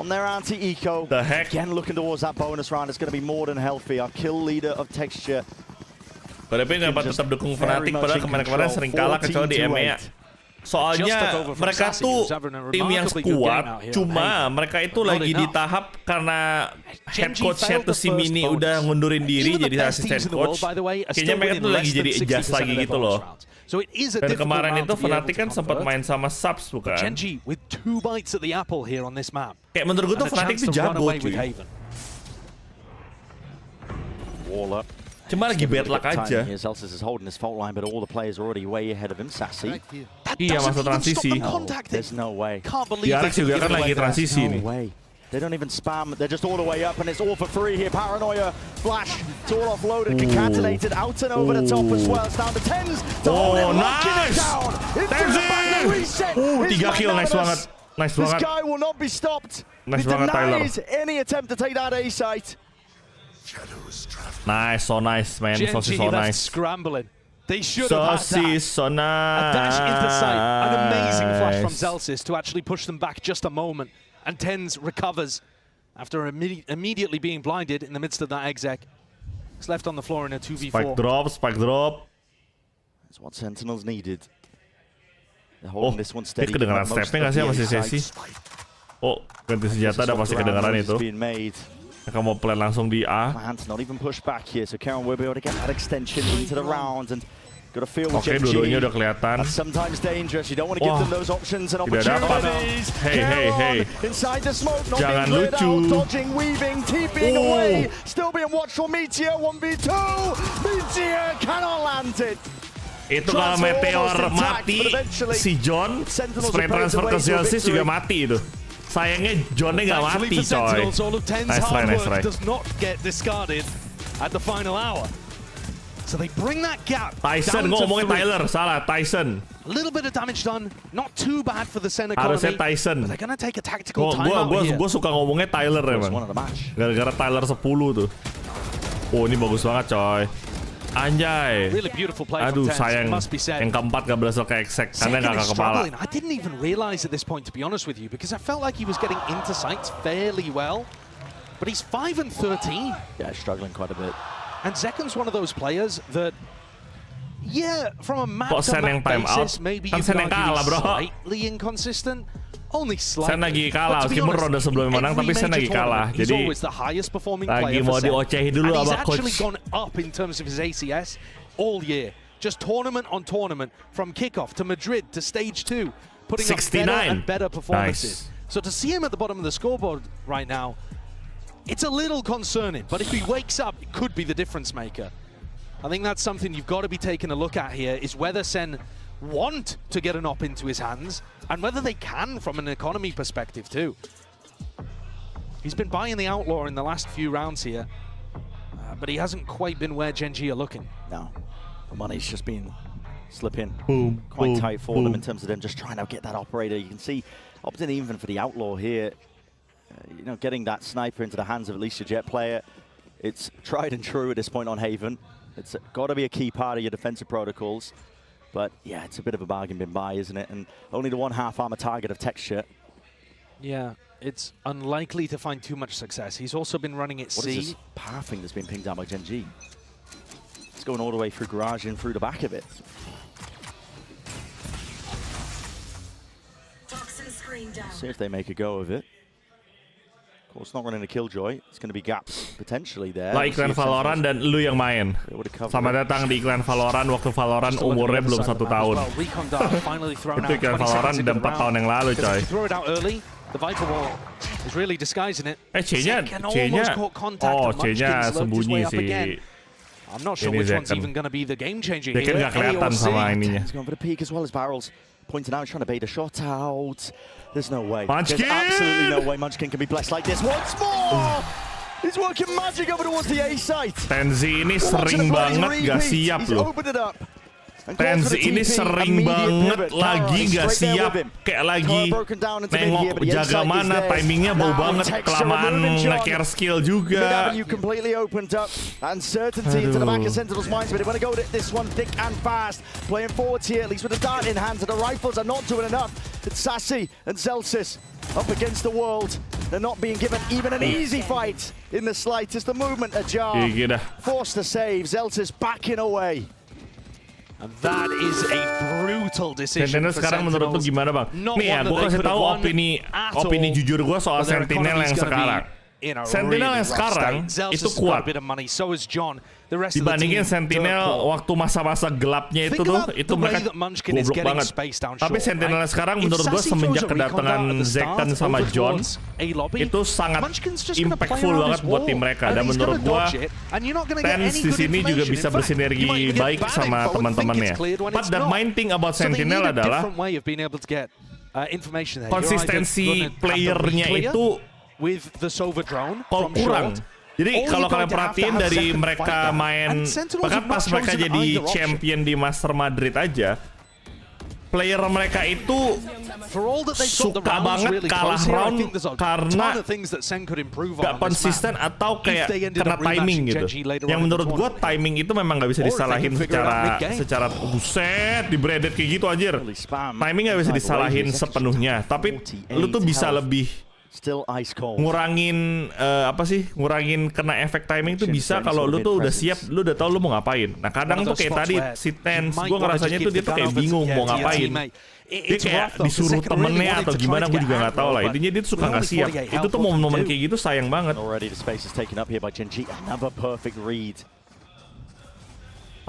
on their anti-eco. The heck? Again, looking towards that bonus round. It's going to be more than healthy. Our kill leader of texture. Tapi nggak tetap dukung Fnatic, padahal kemarin-kemarin sering kalah kecuali di EMEA. Soalnya mereka tuh tim yang kuat, cuma mereka itu lagi di tahap karena head coach-nya tuh si Mini udah ngundurin diri jadi asisten coach. Kayaknya mereka tuh lagi jadi adjust lagi gitu loh. Dan kemarin itu Fnatic kan sempat main sama subs bukan? Kayak menurut gue tuh Fnatic tuh jago cuy. Wall up. Cuma lagi bad luck aja. Zelsis is holding his fault line, but all the players are already way ahead of him. Sassy. Iya, masuk transisi. There's no way. Diarex juga kan lagi transisi nih. They don't even spam. They're just all the way up, and it's all for free here. Paranoia flash. It's all offloaded, concatenated out and over the top as well. It's down to tens. Oh, nice. Tenzi. 3 kill, nice banget. Nice banget. This guy will not be stopped. Nice banget, Tyler. Any attempt to take that A site. Nice, so nice, man. GEN.G, so that's nice. Scrambling. They should have had that. So nice. A dash into sight. An amazing flash from Zelsis to actually push them back just a moment. And Tens recovers after immediately being blinded in the midst of that exec. He's left on the floor in a 2v4. Spike drop. That's what Sentinels needed. They're holding this one steady. Kedengaran stepnya nggak sih masih sesi? Oh, ganti senjata ada pasti kedengaran itu. Mereka mau plan langsung di A. Not even push back here, so Karon will be able to get that extension into the round and got a feel with GEN.G. Dua-duanya udah kelihatan. That's sometimes dangerous. You don't want to give them those options and Tidak opportunities. Hey. Inside the smoke, not Jangan being lucu. out, dodging, weaving, TPing away. Still being watched for Meteor 1v2. Meteor cannot land it. Itu kalau Meteor mati, si John spray transfer ke Zelsis juga mati itu. Sayangnya John-nya nggak mati, coy. Nice try. Does not get discarded at the final hour. So they bring that gap. Tyson, ngomongin Tyler, salah. Tyson. A little bit of damage done, not too bad for the SEN economy. Harusnya Tyson. They're gonna take a tactical timeout here. Gue suka ngomongnya Tyler emang. Gara-gara Tyler 10 tuh. Oh, ini bagus banget, coy. Anjay. Really beautiful play. Aduh, sayang. Yang keempat gak berhasil ke exec karena gak ke kepala. I didn't even realize at this point, to be honest with you, because I felt like he was getting into sights fairly well. But he's 5 and 13. Yeah, struggling quite a bit. And Zekken's one of those players that, yeah, from a Sen map-to-map basis, maybe you Sen can yang kalah, bro. slightly inconsistent. Only slightly. Sen lagi kalah, meskipun ronde sebelumnya menang, tapi Sen lagi kalah. Jadi lagi mau diocehi dulu sama coach. And he's actually gone up in terms of his ACS all year. Just tournament on tournament, from kickoff to Madrid to stage 2, putting 69. up better and better performances. Nice. So to see him at the bottom of the scoreboard right now, it's a little concerning, but if he wakes up, it could be the difference maker. I think that's something you've got to be taking a look at here, is whether SEN want to get an op into his hands, and whether they can from an economy perspective too. He's been buying the Outlaw in the last few rounds here, but he hasn't quite been where GEN.G are looking. No, the money's just been slipping quite tight for them in terms of them just trying to get that operator. You can see opting even for the Outlaw here. You know, getting that sniper into the hands of at least a Jet player, it's tried and true at this point on Haven. It's got to be a key part of your defensive protocols. But yeah, it's a bit of a bargain bin buy, isn't it? And only the 1/2 armor target of texture. Yeah, it's unlikely to find too much success. He's also been running at What C. is this power thing that's been pinged out by GEN.G? It's going all the way through garage and through the back of it. Toxin screen down. See if they make a go of it. Of course, not running a Killjoy. It's going to be gaps potentially there. Lah iklan Valorant dan lu yang main. Selamat datang di iklan Valorant waktu Valorant umurnya belum 1 tahun. Itu iklan Valorant udah 4 tahun yang lalu, coy. C-nya sembunyi sih. I'm not sure which one's even going to be the game changing. Dia kan nggak kelihatan sama ininya. He's going for the peek as well as Barrels pointing out, trying to bait a shot out. There's no way. Munchkin! There's absolutely no way Munchkin can be blessed like this once more. He's working magic over towards the A site. Tenzi ini sering banget gak siap loh. Tenzi ini sering banget lagi gak siap. Kayak lagi nengok jaga mana, timingnya bau banget. Kelamaan nge-care skill juga. Uncertainty into the back of Sentinel's minds, but they want to go this one thick and fast. Playing forwards here, at least with the dart in hand, and the rifles are not doing enough. It's Sassy and Zelsis up against the world. They're not being given even an easy fight in the slightest. The movement ajar. Forced to save. Zelsis backing away. And that is a brutal decision. Sentinel sekarang menurut lu gimana bang? Nih ya, gue kasih tahu opini jujur gue soal Sentinel yang sekarang. Sentinel yang sekarang itu kuat dibandingin Sentinel waktu masa-masa gelapnya itu tuh, itu mereka goblok banget. Tapi Sentinel yang sekarang menurut gue semenjak kedatangan Zekten sama John itu sangat impactful banget buat tim mereka. Dan menurut gue Tens di sini juga bisa bersinergi baik sama teman-temannya. But the main thing about Sentinel adalah konsistensi playernya itu kurang. Jadi kalau kalian perhatiin dari mereka main, bahkan pas mereka jadi champion di Master Madrid aja, player mereka itu suka banget kalah round karena gak konsisten atau kayak kena timing gitu. Yang menurut gua timing itu memang gak bisa disalahin secara buset di breaded kayak gitu anjir. Timing gak bisa disalahin sepenuhnya, tapi lu tuh bisa lebih ngurangin ngurangin kena efek timing itu bisa kalau lu tuh udah siap, lu udah tahu lu mau ngapain. Nah kadang tuh kayak tadi si Tens, gue ngerasanya tuh dia tuh kayak bingung mau ngapain. Dia kayak disuruh temennya atau gimana, gue juga nggak tahu lah. Intinya dia tuh suka nggak siap. Itu tuh momen-momen kayak gitu sayang banget.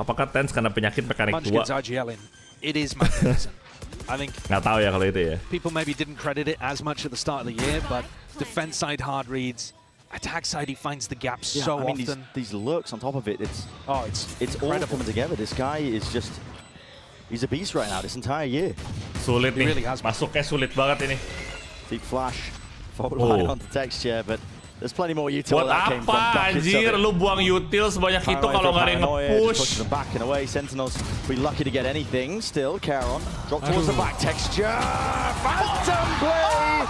Apakah Tens karena penyakit mekanik tua? I think nggak tahu ya kalau itu ya. People maybe didn't credit it as much at the start of the year, but defense side hard reads, attack side he finds the gaps so often. These lurks on top of it, it's all coming together. This guy is he's a beast right now this entire year. Sulit nih, really masuknya sulit banget ini. Deep flash, forward line onto texture, but there's plenty more util. Buat apa anjir lu buang util sebanyak itu kalau nggak ada yang nge-push? Back and away, Sentinels be lucky to get anything. Still, Caron drop towards the back texture. Phantom play.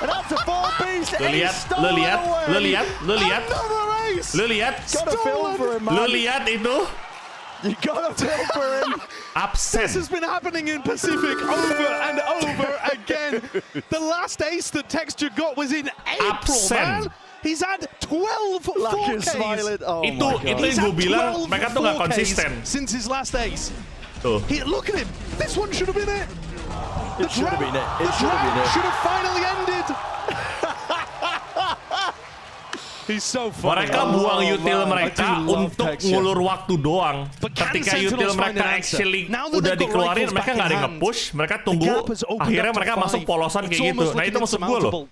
And after 4 beast, lu lihat itu. You gotta feel for him. Absent. This has been happening in Pacific over and over again. The last ace that Texture got was in April, man. He's had 12 4Ks. Oh itu yang gue bilang mereka tuh nggak konsisten. Since his last ace. Tuh. Look at him. This one should have been it. It should have been it. It should have finally ended. Mereka buang util mereka untuk ngulur waktu doang. Ketika util mereka actually udah dikeluarin, mereka nggak ada yang nge-push, mereka tunggu, akhirnya mereka masuk polosan kayak gitu. Nah itu maksud gue loh.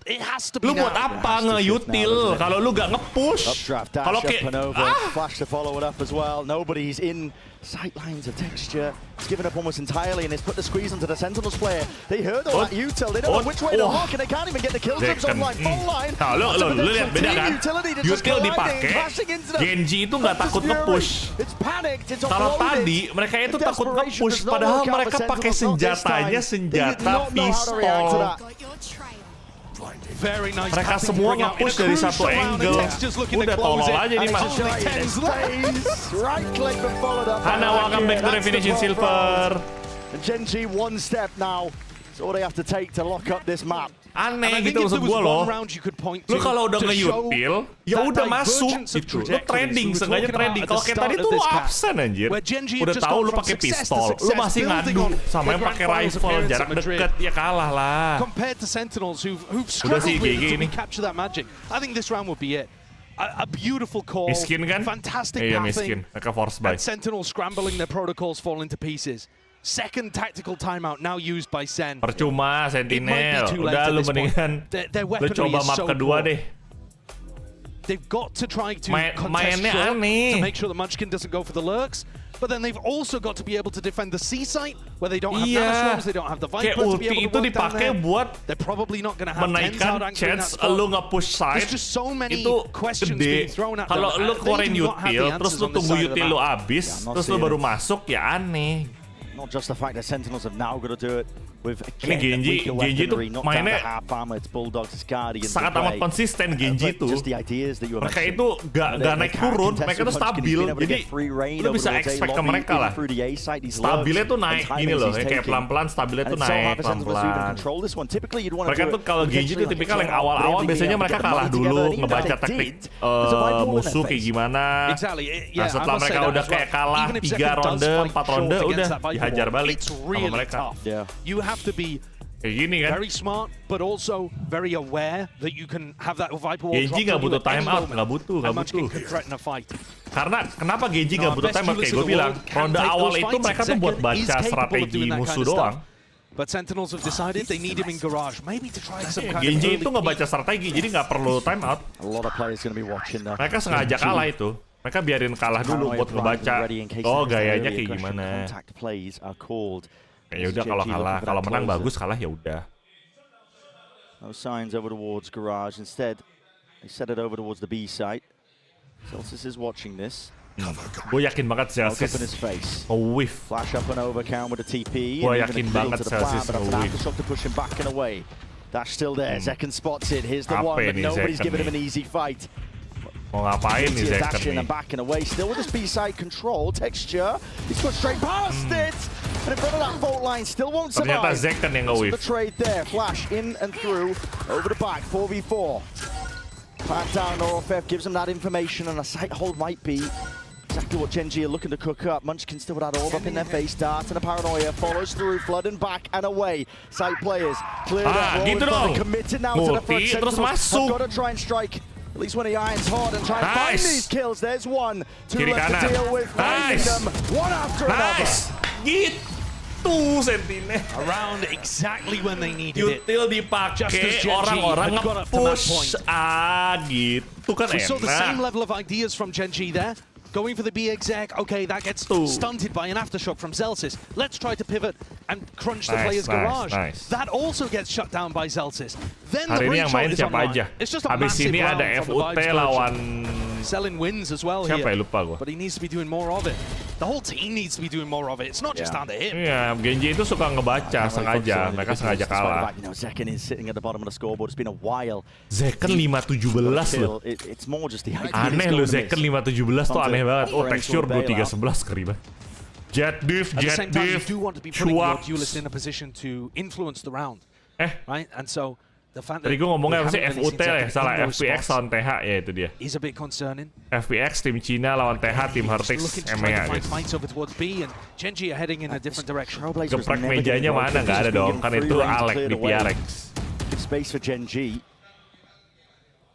Lu buat apa nge-util kalau lu nggak nge-push? Kalau kayak flash to follow it up as well. Nobody's in sight lines of texture. It's given up almost entirely and it's put the squeeze onto the Sentinels player. They heard all that util. They don't know which way to hawk and they can't even get the kill jumps online. Full line. Nah, lu lihat beda kan? Util dipakai, Gen.G itu nggak takut nge-push. Kalau tadi mereka itu takut nge-push, padahal mereka pakai senjatanya senjata pistol. Mereka semua nge-push dari satu angle. Udah tolol aja nih mas. Hana, welcome back to Definition Silver. GEN.G one step now. That's all they have to take to lock up this map. Aneh gitu maksud gue loh. Lu kalau udah nge-util, ya udah masuk gitu. Lu trading, sengaja trading. Kalau kayak tadi tuh lu absen anjir. Udah tahu lu pakai pistol, lu masih ngadu sama yang pakai rifle jarak deket, ya kalah lah. Udah sih GG ini. Miskin kan? Iya miskin, mereka force buy. Sentinel scrambling their protocols fall into pieces. Second tactical timeout now used by SEN. Percuma Sentinel, udah lu mendingan lu coba map kedua deh. They've got to try to mainnya aneh. to make sure that Munchkin doesn't go for the lurks. But then they've also got to be able to defend the C site where they don't have nanoswarms, they don't have the Viper to be able to work down there. Buat they're probably not going to have menaikkan chance lu nge-push side. Itu gede. Kalau lu keluarin util, terus lu tunggu util lu abis, terus lu baru masuk, ya aneh. Not just the fact that Sentinels have now got to do it with ini GEN.G tuh mainnya sangat amat konsisten. GEN.G tuh mereka itu gak naik turun, mereka tuh stabil, jadi lu bisa expect ke mereka lah. Stabilnya tuh naik gini loh, kayak pelan-pelan stabilnya tuh naik pelan-pelan. Mereka tuh kalau GEN.G tuh tipikal yang awal-awal biasanya mereka kalah dulu, ngebaca taktik musuh kayak gimana. Nah setelah mereka udah kayak kalah 3 ronde, 4 ronde, udah dihajar balik sama mereka. You have to be very smart, but also very aware that you can have that Viper wall. GEN.G nggak butuh time out, nggak butuh. Karena kenapa GEN.G nggak butuh time out kayak gue bilang, ronde awal itu mereka tuh buat baca strategi musuh doang. But Sentinels have decided they need him in garage, maybe to try some kind of GEN.G itu ngebaca strategi, jadi nggak perlu time out. Mereka sengaja kalah itu. Mereka biarin kalah dulu buat ngebaca. Oh gayanya kayak gimana. Ya udah kalau kalah, kalau menang bagus, kalah ya udah. No signs over towards garage. Instead, they set it over towards the B site. Celsius is watching this. Gue yakin banget Celsius nge-whiff. Flash up and overcount with a TP. Gue yakin banget Celsius nge-whiff. Dash still there. Second spots it. Here's the one, but nobody's giving him an easy fight. Mau ngapain nih Zekken nih? Backing away, still with this B-side control texture. He's got straight past it, and in front of that fault line, still won't survive. Ternyata Zekken yang nge-whiff. The trade there, flash in and through, over the back, 4v4. Pat down, Auraflow gives him that information, and a sight hold might be exactly what GEN.G are looking to cook up. Munchkin still with that orb up in their face, Dart and a paranoia follows through, flooding back and away. Sight players clear that gitu dong. Committed now to the front. Terus masuk. Got to try and strike. At least when he irons hard and try and find these kills. There's one. Two left to deal with. Finding them one after another. Gitu Sentinel. Around exactly when they needed it. Util dipakai orang-orang nge-push. Gitu kan enak. We saw the same level of ideas from GEN.G there. Going for the B exec, okay, that gets stunted by an aftershock from Celsius. Let's try to pivot and crunch the player's garage. That also gets shut down by Celsius. Then the breach is online. It's just a massive round from the vibes lawan Selin wins as well siapa here, ya, lupa gua. but he needs to be doing more of it. The whole team needs to be doing more of it. It's not just down to him. Iya, GEN.G itu suka ngebaca sengaja. Mereka sengaja kalah. Zekken is sitting at the bottom of the scoreboard. It's been a while. Zekken 5-17 loh. It's more just the aneh loh, Zekken 5-17 tuh aneh banget. Oh, texture 2-3-11 keren banget. Jet diff, you want to be putting your duelist in a position to influence the round. Right? And so tadi gue ngomongnya apa sih? FUT ya, salah. FPX lawan TH ya itu dia. Is a bit concerning. FPX tim Cina lawan TH tim Hertix EMEA guys. GEN.G are heading in a different direction. Geprek mejanya mana? Nggak ada dong, kan itu Alek di PRX. Space for GEN.G.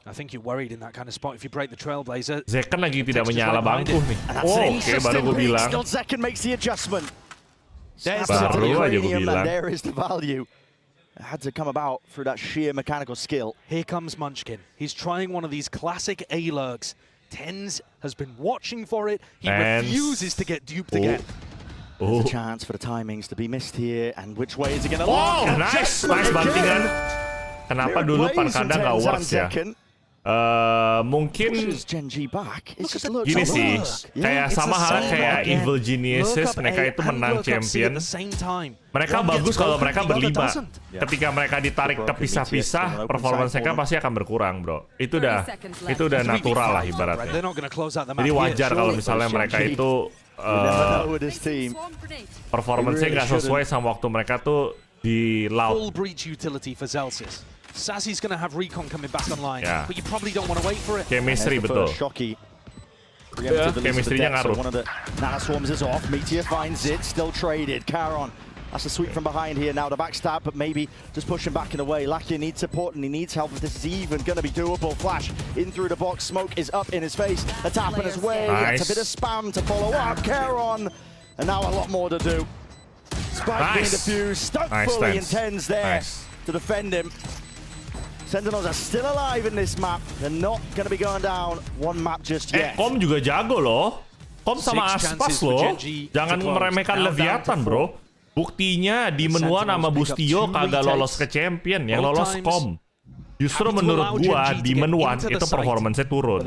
I think you're worried in that kind of spot if you break the Trailblazer. Zekken lagi tidak menyala bangku nih. Oke, baru gue bilang. Zekken makes the adjustment. Baru aja gue bilang. There is the value. It had to come about through that sheer mechanical skill. Here comes Munchkin. He's trying one of these classic A-lurks. Tens has been watching for it. He refuses to get duped again. There's a chance for the timings to be missed here. And which way is he going to land? Nice bantingan. Kenapa dulu Pankada nggak works ya? Mungkin gini sih, kayak sama halnya kayak Evil Geniuses, mereka itu menang champion. Mereka bagus kalau mereka berlima. Ketika mereka ditarik kepisah-pisah, performance mereka pasti akan berkurang, bro. Itu udah natural lah ibaratnya. Jadi wajar kalau misalnya mereka itu performance-nya nggak sesuai sama waktu mereka tuh di laut. Sassy's going to have Recon coming back online, but you probably don't want to wait for it. Chemistry betul. Shocky. Chemistry-nya ngaruh. One of the Nanoswarms is off. Meteor finds it. Still traded. Charon. That's a sweep from behind here now. The backstab, but maybe just pushing back in a way. Lakia needs support and he needs help if this is even going to be doable. Flash in through the box. Smoke is up in his face. A tap in his way. Nice. It's a bit of spam to follow up. Charon. And now a lot more to do. Spike being defused. Stuck fully in tens there to defend him. Sentinels are still alive in this map. They're not going to be going down one map just yet. Kom juga jago loh. Kom sama Aspas loh. Jangan meremehkan Leviathan, bro. Buktinya di Menuan sama Bustio kagak lolos ke champion, yang lolos Kom. Justru menurut gua di Menuan itu performance-nya turun.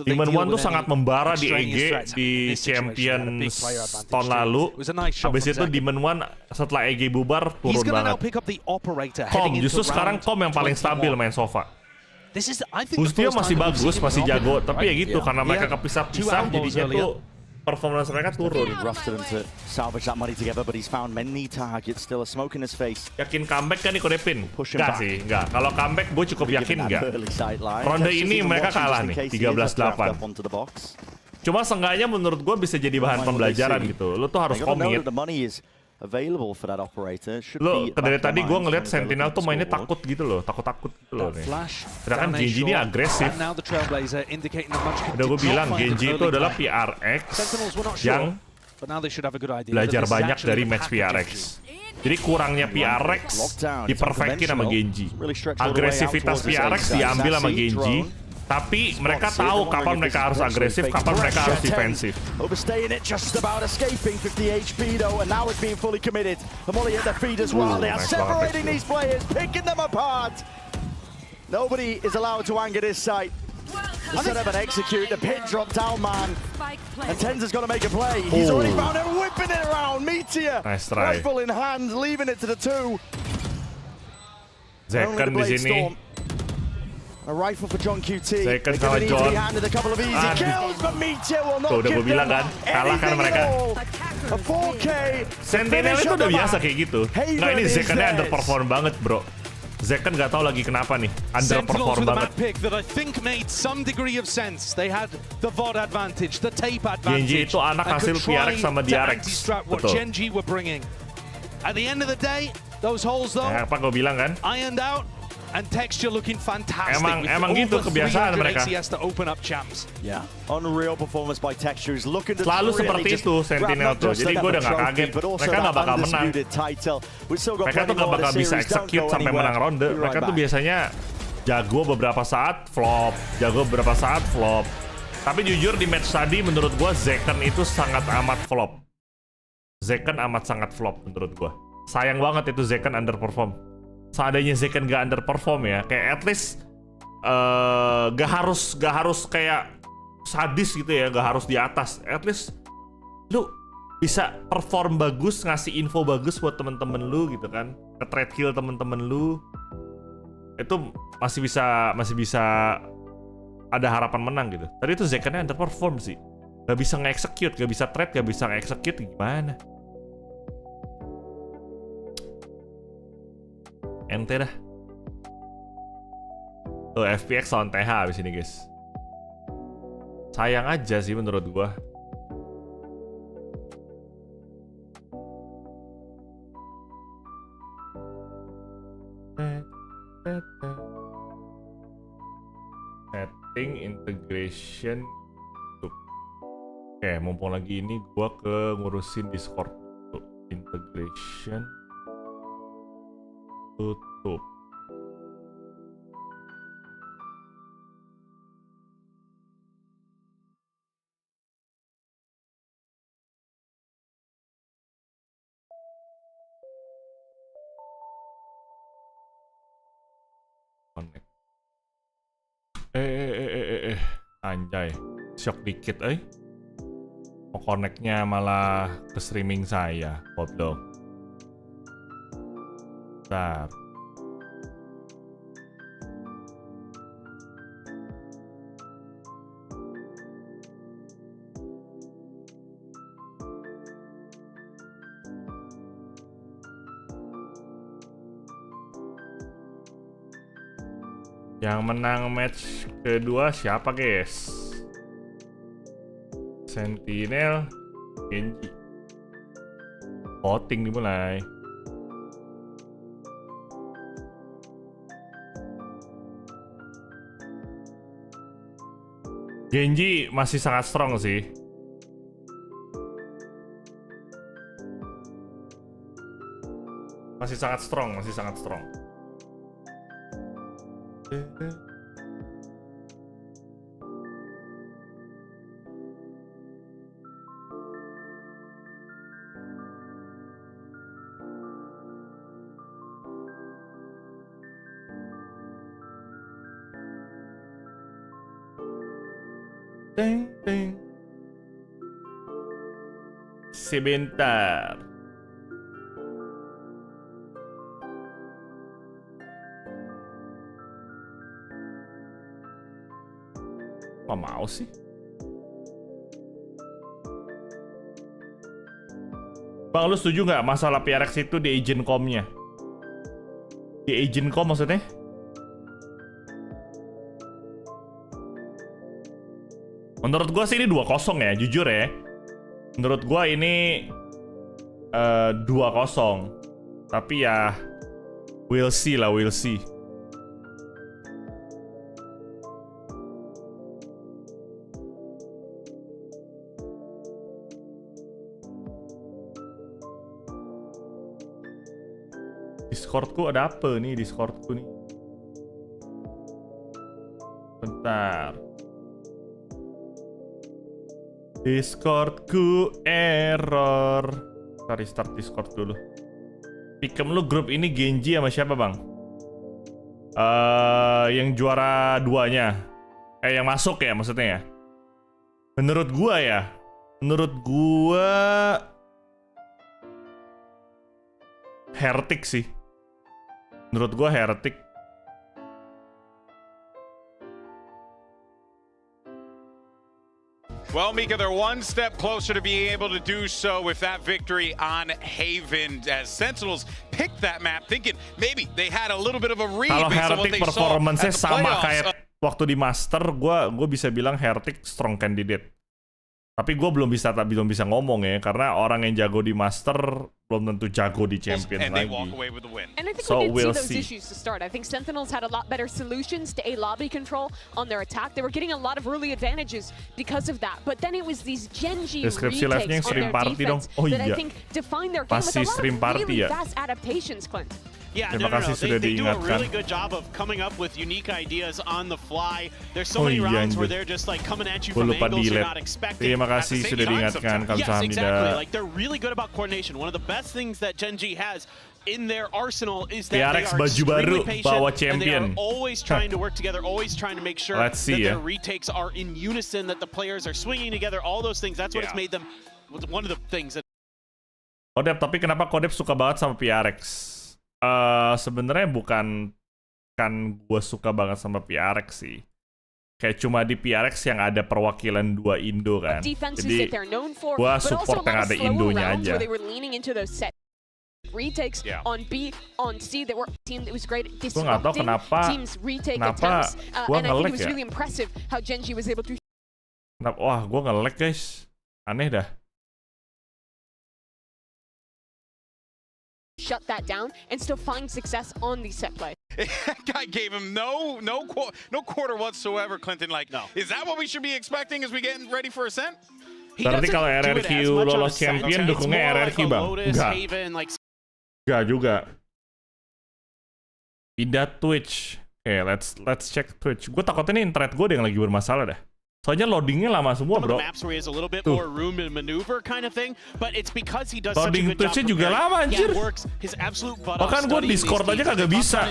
Di Menuan tuh sangat membara di EG di champion tahun lalu. Habis itu di Menuan setelah EG bubar turun banget. Kom justru sekarang Kom yang paling stabil main sofa. Bustio masih bagus, masih jago, tapi ya gitu karena mereka kepisah-pisah jadinya tuh performance mereka turun. Rough to them to salvage that money together, but he's found many targets. Still a smoke in his face. Yakin comeback kan Niko Devin? Enggak sih, enggak. Kalau comeback gue cukup yakin enggak. Ronde ini mereka kalah nih, 13-8. Cuma seenggaknya menurut gue bisa jadi bahan pembelajaran gitu. Lu tuh harus komit. Available for that operator. Lo dari tadi gue ngeliat Sentinel tuh mainnya takut gitu loh, takut gitu loh nih. Sedangkan GEN.G ini agresif. Udah gue bilang GEN.G itu adalah PRX yang belajar banyak dari match PRX. Jadi kurangnya PRX diperfectin sama GEN.G. Agresivitas PRX diambil sama GEN.G. Tapi mereka tahu kapan mereka harus agresif, kapan mereka harus defensif. Overstaying it, just about escaping 50 HP though, and now it's being fully committed. The molly at the feed as well. They are separating these players, picking them apart. Nobody is allowed to anger this site. The setup and execute, the pin drop down man. And Tenzer's got to make a play. He's already found it, whipping it around. Meteor, nice try. Rifle in hand, leaving it to the two. Zekan di sini. A rifle for John QT. Second sama John. A couple of easy kills, but Meteor will not udah gue bilang kan, kalah kan mereka. A 4K. Sentinel itu udah biasa kayak gitu. Nah ini Zekannya underperform banget, bro. Zekan nggak tahu lagi kenapa nih, underperform banget. GEN.G itu anak hasil PRX sama DRX. Betul. Nah, apa gue bilang kan? And texture looking fantastic. Emang gitu kebiasaan mereka. Yeah, unreal performance by Texture. Looking selalu seperti itu Sentinel tuh. Jadi gue udah gak kaget. Mereka gak bakal menang. Mereka tuh gak bakal bisa execute sampai menang ronde. Mereka tuh biasanya jago beberapa saat flop, jago beberapa saat flop. Tapi jujur di match tadi menurut gue Zekan itu sangat amat flop. Zekan amat sangat flop menurut gue. Sayang banget itu Zekan underperform. Seandainya Zekan gak underperform ya, kayak at least gak harus kayak sadis gitu ya, gak harus di atas. At least lu bisa perform bagus, ngasih info bagus buat temen-temen lu gitu kan, ke trade kill temen-temen lu, itu masih bisa ada harapan menang gitu. Tadi itu Zekannya underperform sih, gak bisa nge-execute, gak bisa trade, gak bisa nge-execute, gimana? Ente dah. Tuh FPX lawan TH abis ini guys. Sayang aja sih menurut gua. Setting integration. Oke, mumpung lagi ini gua ke ngurusin Discord. Tuh, integration. Tutup. Connect. Anjay, shock dikit mau connect-nya malah ke streaming saya, goblok. Bentar. Yang menang match kedua siapa, guys? Sentinel, GEN.G. Voting dimulai. GEN.G masih sangat strong sih. Masih sangat strong. Ding, ding. Sebentar. Nggak mau sih. Bang, lu setuju nggak masalah PRX itu di agent com-nya? Di agent com maksudnya? Menurut gua sih ini 2-0 ya, jujur ya. Menurut gua ini 2-0. Tapi ya we'll see lah, we'll see. Discordku ada apa nih, Discordku nih? Bentar. Discordku error. Kita restart Discord dulu. Pikem lu grup ini GEN.G sama siapa, Bang? Yang juara 2-nya. Yang masuk ya maksudnya ya. Menurut gua ya. Menurut gua Heretic sih. Menurut gua Heretic. Well, Mika, they're one step closer to being able to do so with that victory on Haven as Sentinels picked that map thinking maybe they had a little bit of a read based on what they saw at the sama playoffs. kayak waktu di Master, gue bisa bilang Heretic strong candidate. Tapi gue belum bisa ngomong ya, karena orang yang jago di Master belum tentu jago di Champion lagi. And I think So we we'll did see those see. issues to start. I think Sentinels had a lot better solutions to A lobby control on their attack. They were getting a lot of early advantages because of that. But then it was these GEN.G Deskripsi live-nya yang retakes on stream their party dong. defense Oh that I iya. think defined their game with Masih a lot stream of party really ya? fast adaptations, Clint. Yeah, Terima no. kasih sudah They do a diingatkan. really good job of coming up with unique ideas on the fly. There's so Oh many iya, rounds anjir. where they're just like coming at you Gue from lupa angles you're delete. not expecting. Terima At kasih the same sudah time, diingatkan. Yes, Kamsahamnida. exactly. Like they're really good about coordination. One of the best things that GEN.G has in their arsenal is that PRX they are baju baru, extremely patient bawa and they champion. are always trying to work together, always trying to make sure Let's see, that their ya. retakes are in unison, that the players are swinging together, all those things. That's what it's made them one of the things that Kodep, tapi kenapa Kodep suka banget sama PRX? Sebenarnya bukan gue suka banget sama PRX sih. Kayak cuma di PRX yang ada perwakilan 2 Indo kan. Jadi gue support yang ada Indonya aja. Retakes on B, on C, that were team that was great at Gue nggak tahu disrupting teams' retake attempts. gue And I think nge-lag it was ya. really impressive how GEN.G was able to Wah, gue nge-lag guys. Aneh dah. shut that down and still find success on these set plays. That guy gave him no quarter whatsoever, Clinton. Like, no. Is that what we should be expecting as we get ready for Ascent? Berarti kalau RRQ lolos champion, dukungnya RRQ bang? Enggak juga. Pindah Twitch. Oke, let's check Twitch. Gue takutnya nih internet gue yang lagi bermasalah dah. Soalnya loadingnya lama semua, bro. Loading Twitch-nya juga lama, anjir. Bahkan gue Discord aja kagak bisa.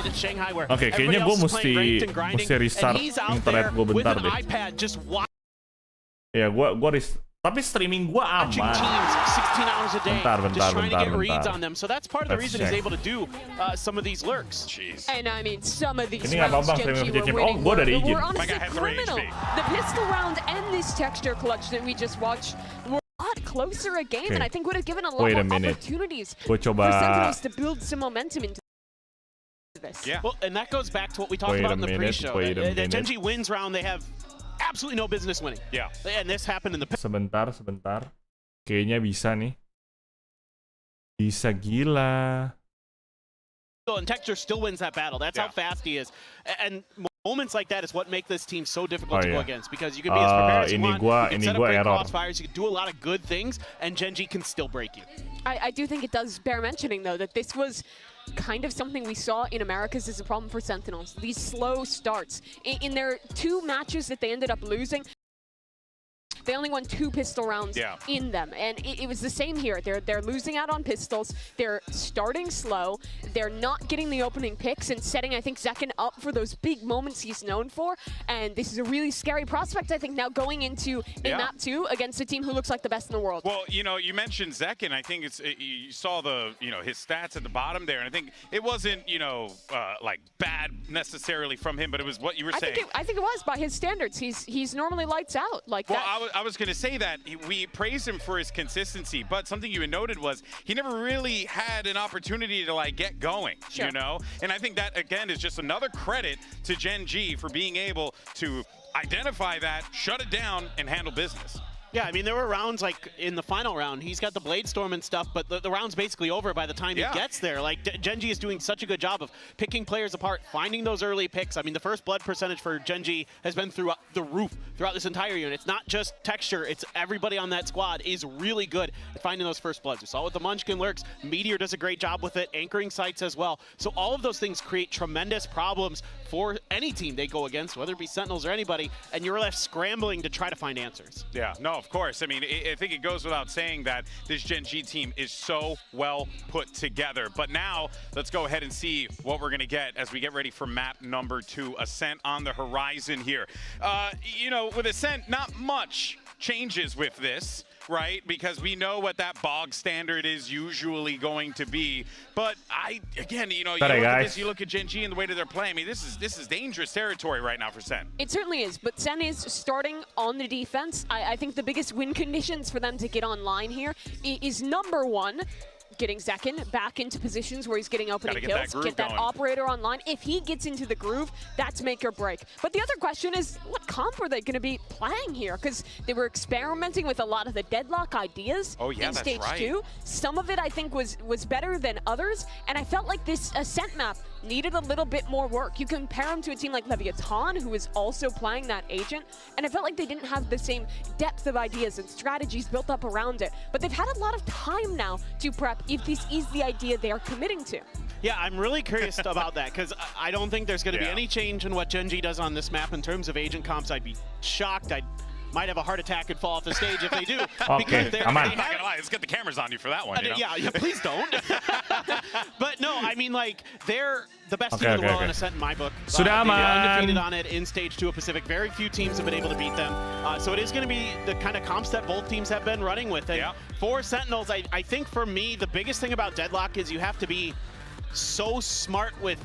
Oke, kayaknya gue mesti restart internet gue bentar deh. Ya, gue restart. Tapi streaming gue aman. Bentar. Ini nggak apa-apa streaming VCT. Oh, gue dari izin. The pistol round and this texture clutch that we just watched were a lot closer a game, and I think would have given a lot more opportunities for Sentinels to build some momentum into this. Yeah. Well, and that goes back to what we talked about in the pre-show. That Gen.G wins round, they have absolutely no business winning. Yeah. And this happened in the... Sebentar. Kayaknya bisa nih. Bisa gila. And Texture still wins that battle. That's how fast he is. And moments like that is what make this team so difficult to go against, because you can be as prepared as you want, you can set up great crossfires, you can do a lot of good things, and Gen.G can still break you. I do think it does bear mentioning, though, that this was kind of something we saw in Americas as a problem for Sentinels. These slow starts. In their 2 matches that they ended up losing, they only won 2 pistol rounds in them, and it was the same here. They're losing out on pistols. They're starting slow. They're not getting the opening picks and setting, I think, Zekken up for those big moments he's known for. And this is a really scary prospect, I think, now going into a map 2 against a team who looks like the best in the world. Well, you know, you mentioned Zekken. I think you saw the, his stats at the bottom there, and I think it wasn't, like bad necessarily from him, but it was what you were saying. I think it was by his standards. He's normally lights out like that. I was going to say that we praised him for his consistency, but something you had noted was he never really had an opportunity to like get going, And I think that, again, is just another credit to Gen.G for being able to identify that, shut it down, and handle business. Yeah, I mean, there were rounds like in the final round. He's got the Blade Storm and stuff, but the round's basically over by the time he gets there. Like, Gen.G is doing such a good job of picking players apart, finding those early picks. I mean, the first blood percentage for Gen.G has been through the roof throughout this entire unit. It's not just Texture, it's everybody on that squad is really good at finding those first bloods. We saw with the Munchkin Lurks, Meteor does a great job with it, anchoring sites as well. So all of those things create tremendous problems for any team they go against, whether it be Sentinels or anybody, and you're left scrambling to try to find answers. Yeah, no, of course. I mean, I think it goes without saying that this Gen.G team is so well put together. But now, let's go ahead and see what we're going to get as we get ready for map number 2, Ascent on the horizon here. With Ascent, not much changes with this, right? Because we know what that bog standard is usually going to be. But you look at Gen.G and the way that they're playing. I mean, this is dangerous territory right now for Sen. It certainly is, but Sen is starting on the defense. I think the biggest win conditions for them to get online here is number 1, getting Zekken back into positions where he's getting opening kills, get that operator online. If he gets into the groove, that's make or break. But the other question is, what comp are they going to be playing here? Because they were experimenting with a lot of the deadlock ideas in Stage 2. Some of it, I think, was better than others, and I felt like this Ascent map needed a little bit more work. You compare him to a team like Leviathan, who is also playing that agent, and I felt like they didn't have the same depth of ideas and strategies built up around it. But they've had a lot of time now to prep if this is the idea they are committing to. Yeah, I'm really curious about that, because I don't think there's going to be any change in what Gen.G does on this map in terms of agent comps. I'd be shocked. I might have a heart attack and fall off the stage if they do. Okay, I'm not gonna lie, let's get the cameras on you for that one. Yeah, please don't. But no, I mean, like, they're the best team in the world in Ascent in my book. Sudah They're aman. undefeated on it in Stage 2 of Pacific. Very few teams have been able to beat them. So it is going to be the kind of comps that both teams have been running with. And for Sentinels, I think for me, the biggest thing about Deadlock is you have to be so smart with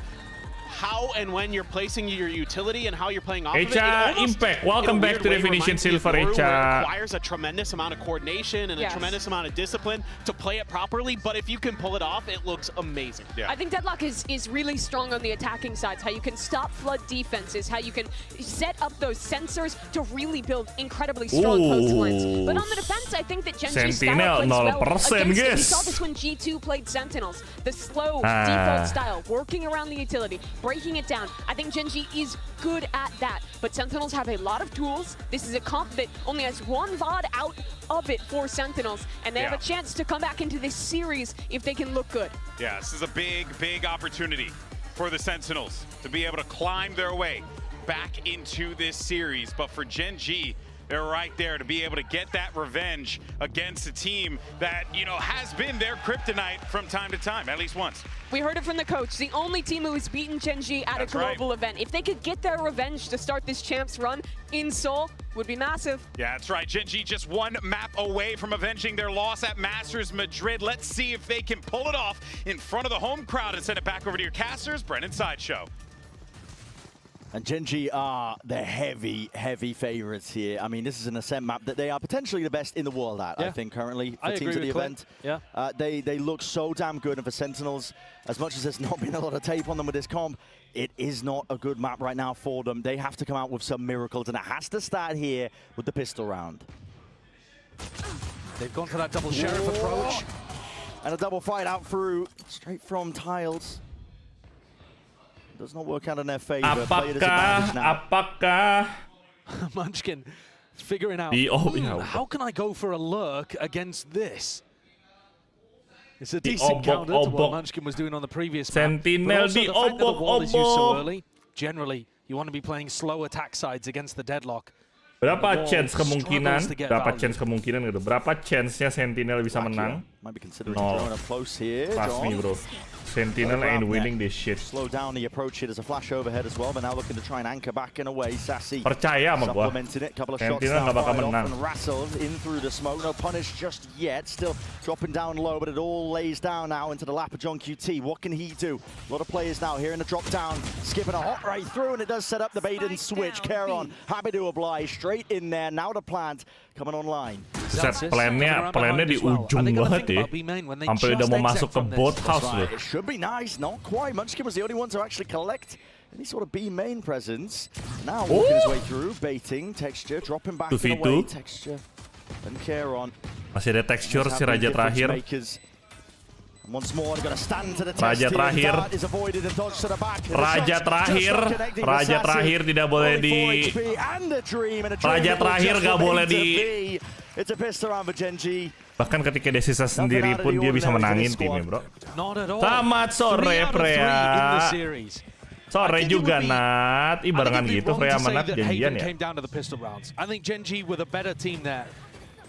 how and when you're placing your utility and how you're playing off of it. Impact, welcome back to Definition Silver, It requires a tremendous amount of coordination and a tremendous amount of discipline to play it properly, but if you can pull it off, it looks amazing. I think Deadlock is really strong on the attacking sides, how you can stop flood defenses, how you can set up those sensors to really build incredibly strong coastlines. But on the defense, I think that Gen.G style plays well against it. We saw this when G2 played Sentinels. The slow default style, working around the utility, breaking it down. I think Gen.G is good at that, but Sentinels have a lot of tools. This is a comp that only has 1 VOD out of it for Sentinels, and they have a chance to come back into this series if they can look good. Yeah, this is a big opportunity for the Sentinels to be able to climb their way back into this series, but for Gen.G, they're right there to be able to get that revenge against a team that, has been their kryptonite from time to time, at least once. We heard it from the coach, the only team who has beaten Gen.G at a global event. If they could get their revenge to start this champs run in Seoul, would be massive. Yeah, that's right. Gen.G just 1 map away from avenging their loss at Masters Madrid. Let's see if they can pull it off in front of the home crowd and send it back over to your casters. Brennan Sideshow. And Gen.G are the heavy favorites here. I mean, this is an Ascent map that they are potentially the best in the world at, I think, currently, for teams at the event. Yeah. They look so damn good, and for Sentinels, as much as there's not been a lot of tape on them with this comp, it is not a good map right now for them. They have to come out with some miracles, and it has to start here with the pistol round. They've gone for that double sheriff approach. And a double fight out through, straight from tiles. Does not work out in their favor. Apakah Munchkin figuring out, how can I go for a lurk against this? It's a decent counter to what Munchkin was doing on the previous map. Sentinel But also the fact that the wall is used so early, generally, you want to be playing slow attack sides against the deadlock. Berapa chance kemungkinan gitu? Berapa chance-nya Sentinel bisa menang? Nol. Trust me, bro. Sentinel ain't winning this shit. Slow down the approach here. There's a flash overhead as well, but now looking to try and anchor back in a way. Sassy percaya sama gua. Sentinel nggak bakal menang. Rassled in through the smoke. No punish just yet. Still dropping down low, but it all lays down now into the lap of John QT. What can he do? A lot of players now here in the drop down, skipping a hot right through, and it does set up the bait and switch. Caron happy to oblige. Straight in there. Now the plant coming online. Set plannya di ujung banget ya. Sampai udah mau masuk ke bot house loh. It should be nice, not quite. Munchkin was the only one to actually collect any sort of B main presence. Now walking his way through, baiting, texture, dropping back in away, texture, and Caron. Masih ada texture si Raja terakhir. Once more, they're gonna stand to the test. Raja terakhir. Raja terakhir tidak boleh di. Raja terakhir nggak boleh di. It's a pistol round for Gen.G. Bahkan ketika dia sisa sendiri pun dia bisa menangin timnya, bro. Selamat sore, Freya. Sore juga, Nat. Barengan gitu, Freya sama Nat janjian ya. I think Gen.G were the better team there.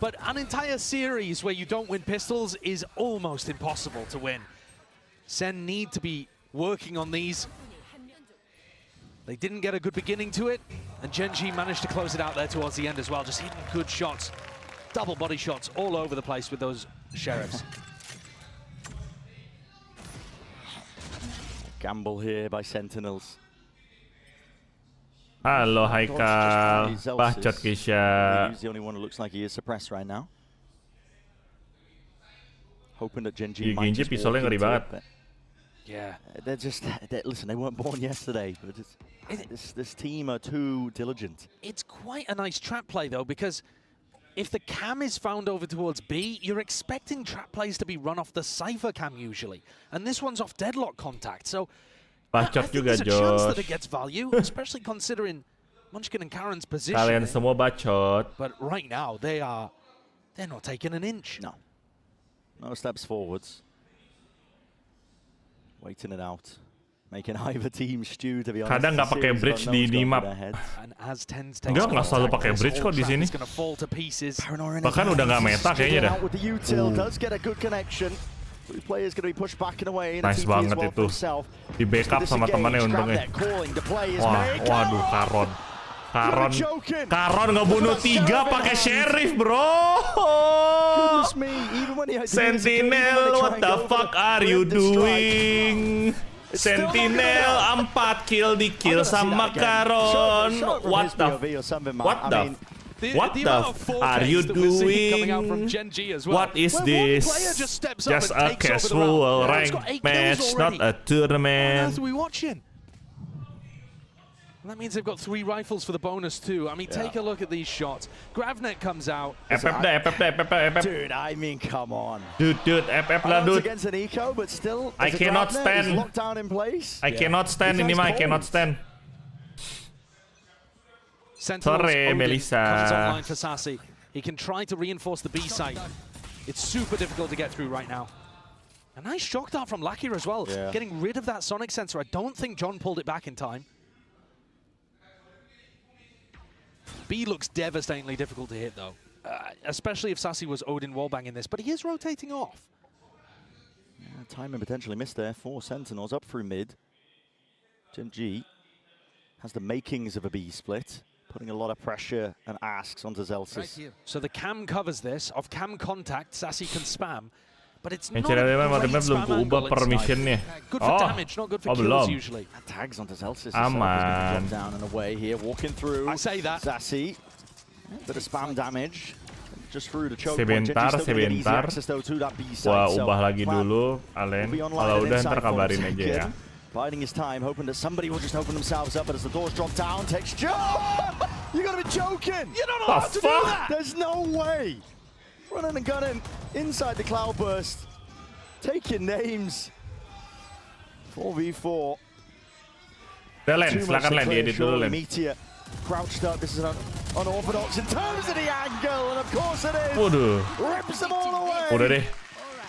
But an entire series where you don't win pistols is almost impossible to win. SEN need to be working on these. They didn't get a good beginning to it, and Gen.G managed to close it out there towards the end as well. Just hitting good shots. Double body shots all over the place with those sheriffs. Gamble here by Sentinels. Halo Haikal, bacot Kisha. He's the only one who looks like he is suppressed right now. Hoping that Gen.G might just pistolnya ngeri banget. Yeah, listen, they weren't born yesterday, but this team are too diligent. It's quite a nice trap play though, because if the cam is found over towards B, you're expecting trap plays to be run off the Cypher cam usually. And this one's off deadlock contact, so I think there's a chance that it gets value, especially considering Munchkin and Karen's position. Kalian semua bacot. But right now, they're not taking an inch. No steps forwards. Waiting it out. Making either team stew, to be honest. Kadang nggak pakai bridge di map. Nggak selalu pakai bridge kok di sini. Bahkan udah nggak meta kayaknya dah. Nice banget itu. Di backup sama temannya untungnya. Waduh, Karon ngebunuh 3 pakai sheriff, bro. Sentinel, what the fuck are you doing? Sentinel 4 kill di kill sama Karon. What the are you doing? What is this? Just a casual ranked match, not a tournament. That means they've got 3 rifles for the bonus too. I mean, take a look at these shots. Gravnet comes out. FF. Dude, I mean, come on. Dude, FF lah, dude. Against an eco, but still, I cannot stand. Locked down in place. I cannot stand ini mah, I cannot stand. Sorry, Melissa. Comes online for Sassy. He can try to reinforce the B site. It's super difficult to get through right now. A nice shock dart from Lackey as well. Getting rid of that sonic sensor. I don't think John pulled it back in time. B looks devastatingly difficult to hit, though, especially if Sassy was Odin wallbanging this, but he is rotating off. Timing potentially missed there for Sentinels up through mid. Gen.G has the makings of a B split, putting a lot of pressure and asks onto Zelsis. So the cam covers this. Off cam contact, Sassy can spam, but it's Yang not a cewek great belum spam keubah angle inside. permissionnya. Good for damage, not good for kills belum. usually. Tags onto Zelsis. Aman. Drop down and away here, walking through. I say that. Zassy. Bit of spam damage. Just through the choke Sebentar. point. Gua ubah lagi dulu, Alen. Kalau udah ntar kabarin aja ya. Biding his time, hoping that somebody will just open themselves up, but as the doors drop down, Texture! You gotta be joking! You're not allowed to do that! There's no way! Running and gunning inside the cloudburst. Taking names. 4v4. Udah Len, silakan Len, diedit dulu Len. Meteor crouched up. This is unorthodox in terms of the angle, and of course it is. Waduh. Rips them all away. Udah deh.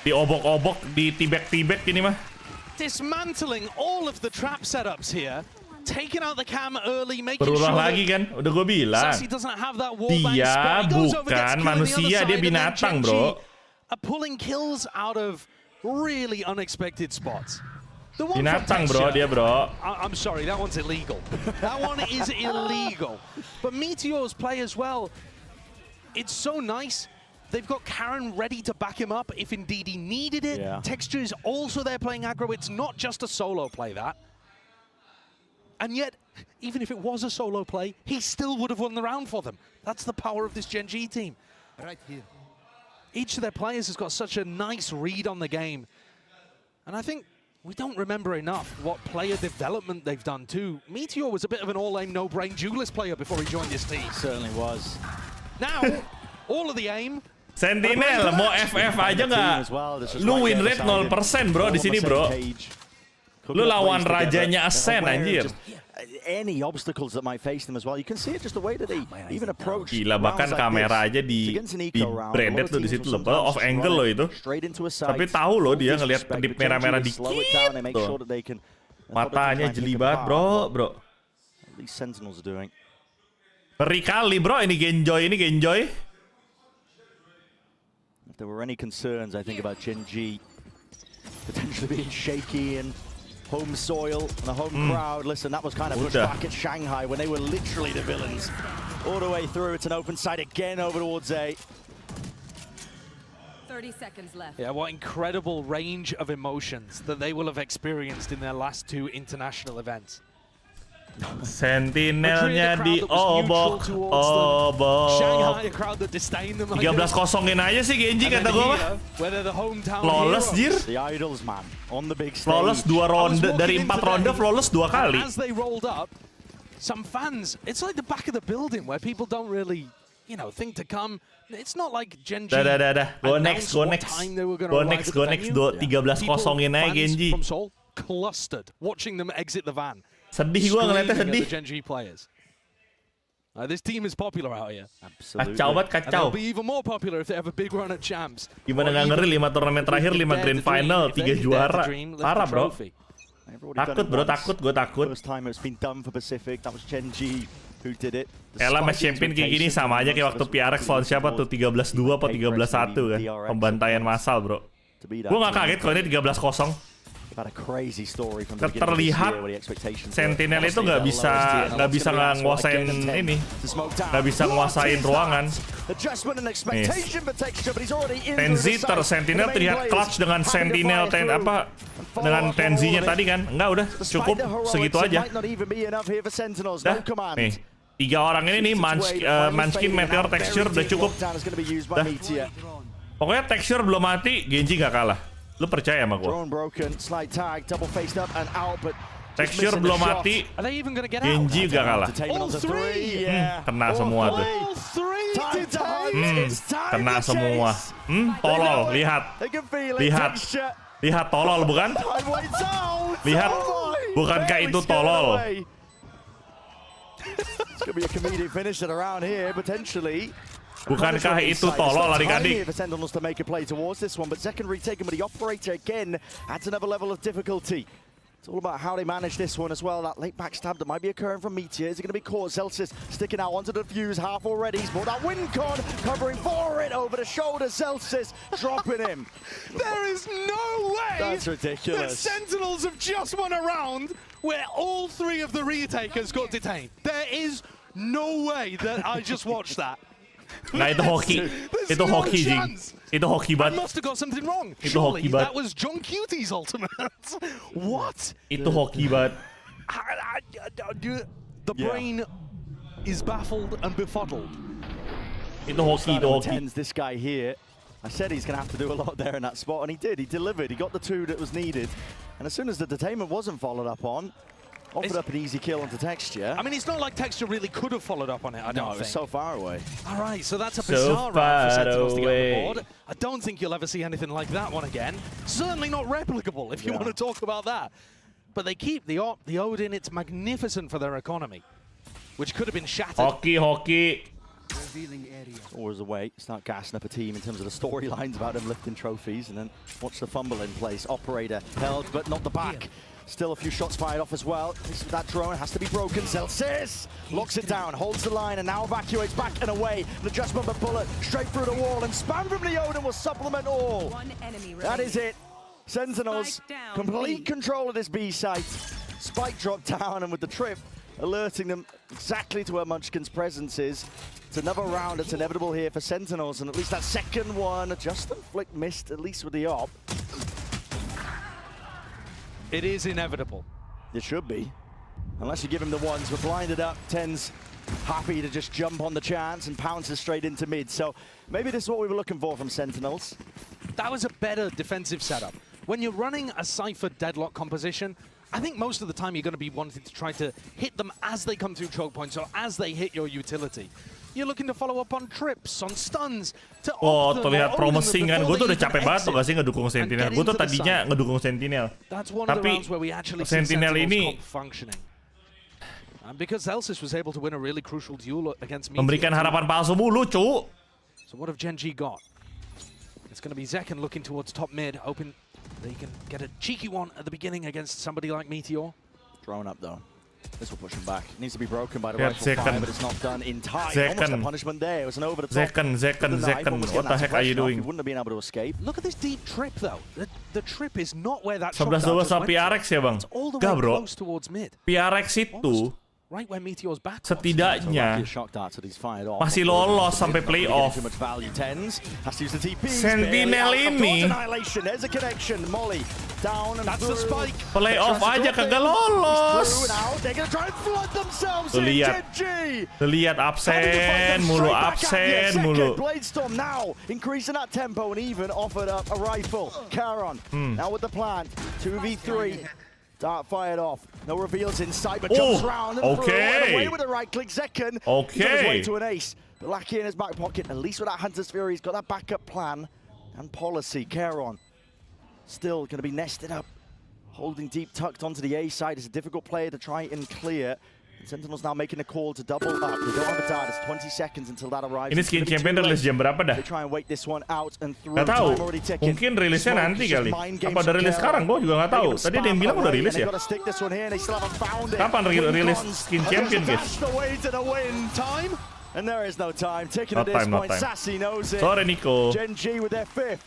Diobok-obok, ditibek-tibek ini mah. Dismantling all of the trap setups here. Taking out the cam early, making Berulang sure lagi kan, udah gue bilang. Sassy doesn't have that wallbang Dia spot. He goes over, gets bukan killed on the manusia, other dia side, and then binatang, GEN.G bro. are pulling kills out of really unexpected spots. The one Binatang, from bro, Texture, dia, bro. I'm sorry, that one's illegal. That one is illegal. But Meteor's play as well, it's so nice. They've got Karen ready to back him up if indeed he needed it. Yeah. Texture is also there playing aggro. It's not just a solo play, that. And yet, even if it was a solo play, he still would have won the round for them. That's the power of this Gen.G team. Right here. Each of their players has got such a nice read on the game. And I think we don't remember enough what player development they've done too. Meteor was a bit of an all-aim, no-brain duelist player before he joined this team. Certainly was. Now, all of the aim. Sentinel mau FF aja nggak? Lu win rate 0% bro di sini bro. Lu lawan rajanya SEN anjir. Any obstacles that might face them as well. You can see it just the way that they even approach. Gila, bahkan kamera aja di branded tuh di situ loh. Off angle loh itu. Tapi tahu loh dia ngelihat kedip merah-merah dikit tuh. Matanya jeli banget bro. Ngeri kali bro ini Genjoy. If there were any concerns, I think, about Gen.G potentially being shaky and home soil and a home crowd. Listen, that was kind of pushed back at Shanghai when they were literally the villains. All the way through, it's an open side again over towards A. 30 seconds left. Yeah, what incredible range of emotions that they will have experienced in their last two international events. Sentinelnya diobok. Shanghai, a crowd that disdain them. 13-0-in aja sih Gen.G kata gue mah. Flawless jir. Flawless 2 ronde dari 4 ronde, flawless 2 kali. As they rolled up, some fans, it's like the back of the building where people don't really, you know, think to come. It's not like Gen.G. Dah. Go next. 13-0-in aja Gen.G. From Seoul clustered watching them exit the van. Sedih gue ngeliatnya, sedih. Gen.G players. This team is popular out here. Kacau banget, And they'll be even more popular if they have a big run at champs. Gimana nggak ngeri 5 turnamen terakhir, 5 grand final, 3 juara. Parah bro. Takut. First time it's been done for Pacific. That was Gen.G who did it. Elah match champion kayak gini sama aja kayak waktu PRX lawan siapa tuh 13-2 atau 13-1 kan. Pembantaian massal bro. Gue nggak kaget kalau ini 13-0. Terlihat Sentinel itu nggak bisa nguasain ini, nggak bisa nguasain ruangan. Nih. Tenzi Sentinel terlihat clutch dengan Sentinel dengan Tenzinya tadi kan, enggak udah cukup segitu aja. Dah, nih 3 orang ini nih Munchkin, Meteor, Texture udah cukup. Dah. Pokoknya Texture belum mati, Gen.G nggak kalah. Lu percaya sama gua? Texture belum mati, Gen.G gak kalah. Kena semua tuh. Kena semua. Tolol, lihat tolol bukan? Lihat, bukankah itu tolol? Bukankah itu tolol adik-adik? It's all about how they manage this one as well. That late backstab that might be occurring from Meteor. Is it going to be caught? Zelsis sticking out onto the fuse, half already. He's brought that win con, covering for it over the shoulder. Zelsis dropping him. There is no way That's ridiculous. that Sentinels have just won a round where all 3 of the retakers got detained. There is no way that I just watched that. Nah, itu hoki. Itu hoki, Jing. Itu hoki I banget. must have got something wrong. Itu Surely hoki banget. that was John Cutie's ultimate. What? Itu hoki banget. The brain is baffled and befuddled. Itu hoki, itu hoki. Tens, this guy here. I said he's going to have to do a lot there in that spot, and he did. He delivered. He got the 2 that was needed. And as soon as the detainment wasn't followed up on, offered up an easy kill onto Texture. I mean, it's not like Texture really could have followed up on it, I don't think. No, it was so far away. All right, so that's a So bizarre round for far Sentinels to get on away. the board. I don't think you'll ever see anything like that one again. Certainly not replicable, if you want to talk about that. But they keep the Odin. It's magnificent for their economy, which could have been shattered. Hoki, hoki. Always a way, start gassing up a team in terms of the storylines about them lifting trophies, and then watch the fumble in place. Operator held, but not the back. Still a few shots fired off as well. That drone has to be broken. Celsius locks it down, holds the line, and now evacuates back and away. The adjustment of bullet straight through the wall, and spam from the Odin will supplement all. That is it. Sentinels, complete control of this B site. Spike drop down, and with the trip, alerting them exactly to where Munchkin's presence is. It's another round that's inevitable here for Sentinels, and at least that second one, Justin Flick missed, at least with the op. It is inevitable. It should be. Unless you give him the ones, we're blinded up. Ten's happy to just jump on the chance and pounces straight into mid. So maybe this is what we were looking for from Sentinels. That was a better defensive setup. When you're running a Cypher deadlock composition, I think most of the time you're going to be wanting to try to hit them as they come through choke points or as they hit your utility. You're looking to follow up on trips, on stuns. Oh, terlihat promising kan. Gue tuh udah capek banget tuh gak sih ngedukung Sentinel. Gue tuh tadinya ngedukung Sentinel. Tapi Sentinel ini memberikan harapan palsu mulu, cu. So what have GEN.G got? It's going to be Zekken looking towards top mid, hoping they can get a cheeky one at the beginning against somebody like Meteor. Drone up though. This will push him back. It needs to be broken by the rifle fire, but it's not done in time. Almost a punishment there. It was an over the top. Zekken. What the heck are you doing? He wouldn't have been able to escape. Look at this deep trip though. The trip is not where that 11-12 sama PRX ya bang? Gak bro, PRX itu setidaknya masih lolos sampai playoff. Sentinel ini playoff aja kagak lolos. Tuh lihat absen mulu. Bladestorm now increasing that tempo and even offered up a rifle. Caron now with the plant. 2v3. Dart fired off. No reveals in sight, but jumps around and away with a right click. Zekken on his way to an ace. But Lackey in his back pocket, at least with that Hunter's Fury, he's got that backup plan and policy. Caron still going to be nested up, holding deep tucked onto the A side. It's a difficult player to try and clear. And Sentinels now making a call to double up. They don't have a dart. It's 20 seconds until that arrives. Ini skin champion rilis jam berapa dah? They try and wait this one out and through. Gak tahu. Mungkin rilisnya nanti kali. Apa udah rilis sekarang? Gue juga gak tahu. Tadi ada yang bilang udah rilis ya. Kapan rilis skin champion guys? And there is no time. Ticking at this point. Sassy knows it. Sorry Nico. GEN.G with their 5th.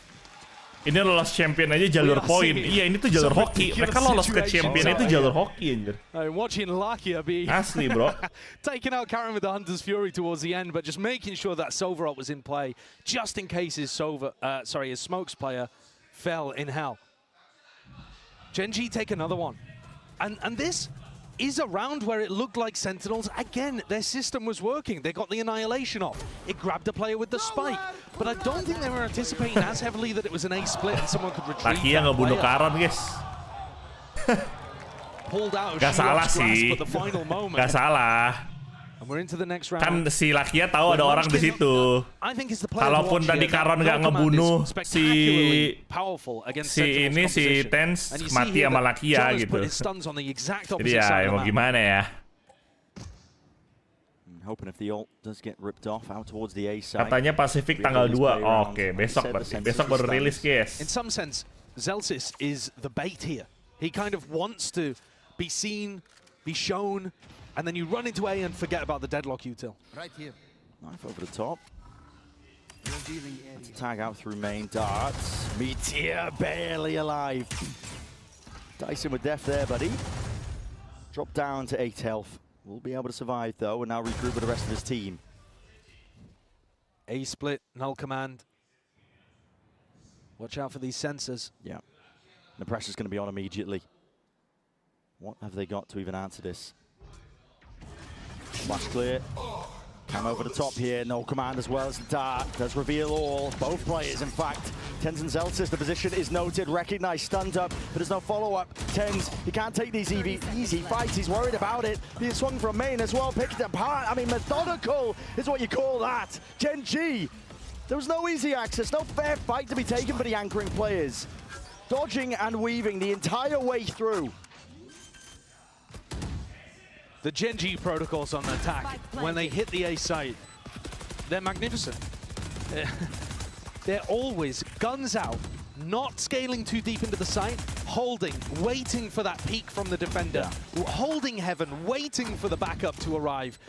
Ini lolos champion aja jalur poin. Iya ini tuh jalur hoki. Mereka lolos ke champion itu jalur hoki anjir. Watching Lakia be asli bro. Taking out Caron with the Hunter's Fury towards the end, but just making sure that Sova was in play, just in case his his Smokes player fell in hell. GEN.G take another one, and this is a round where it looked like Sentinels, again, their system was working. They got the Annihilation off. It grabbed a player with the spike. But I don't think they were anticipating as heavily that it was an A split and someone could retrieve Laki yang ngebunuh Caron, guys. Pulled out of Gak salah sih. the final moment. Gak salah. And we're into the next round. Kan si Lakia tahu ada orang di situ. Kalaupun tadi Caron nggak ngebunuh si Tens mati sama Lakia gitu. Jadi ya mau gimana ya? Katanya Pacific tanggal 2. Oke, besok berarti. Besok baru rilis, guys. In some sense, Celsius is the bait here. He kind of wants to be seen, be shown, and then you run into A and forget about the deadlock util. Right here. Knife over the top. Tag out through main darts. Meteor barely alive. Dyson with death there, buddy. Drop down to 8 health. Will be able to survive though, and now regroup with the rest of his team. A split, null command. Watch out for these sensors. Yeah. The pressure's going to be on immediately. What have they got to even answer this? Flash clear. Cam over the top here. No command as well as the dart. Does reveal all. Both players, in fact. Tens and Zeltis, the position is noted, recognized, stunned up, but there's no follow-up. Tens, he can't take these easy fights. He's worried about it. He swung from main as well, picked it apart. I mean, methodical is what you call that. GEN.G. There was no easy access, no fair fight to be taken for the anchoring players. Dodging and weaving the entire way through. The GEN.G protocols on the attack, when they hit the A site, they're magnificent. They're always guns out, not scaling too deep into the site, holding, waiting for that peek from the defender, holding heaven, waiting for the backup to arrive.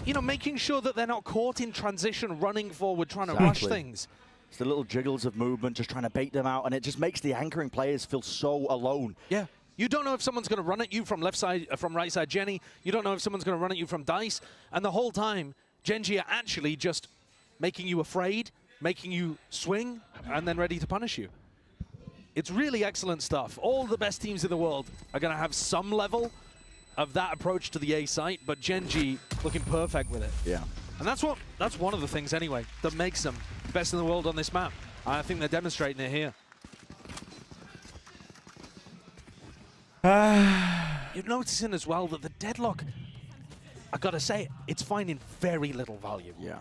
You know, making sure that they're not caught in transition, running forward, trying to rush things. It's the little jiggles of movement, just trying to bait them out, and it just makes the anchoring players feel so alone. Yeah. You don't know if someone's going to run at you from left side, from right side Jenny. You don't know if someone's going to run at you from Dice. And the whole time, GEN.G are actually just making you afraid, making you swing, and then ready to punish you. It's really excellent stuff. All the best teams in the world are going to have some level of that approach to the A site, but GEN.G looking perfect with it. Yeah. And that's one of the things anyway that makes them best in the world on this map. I think they're demonstrating it here. You're noticing as well that the deadlock, I gotta say, it's finding very little value. Yeah.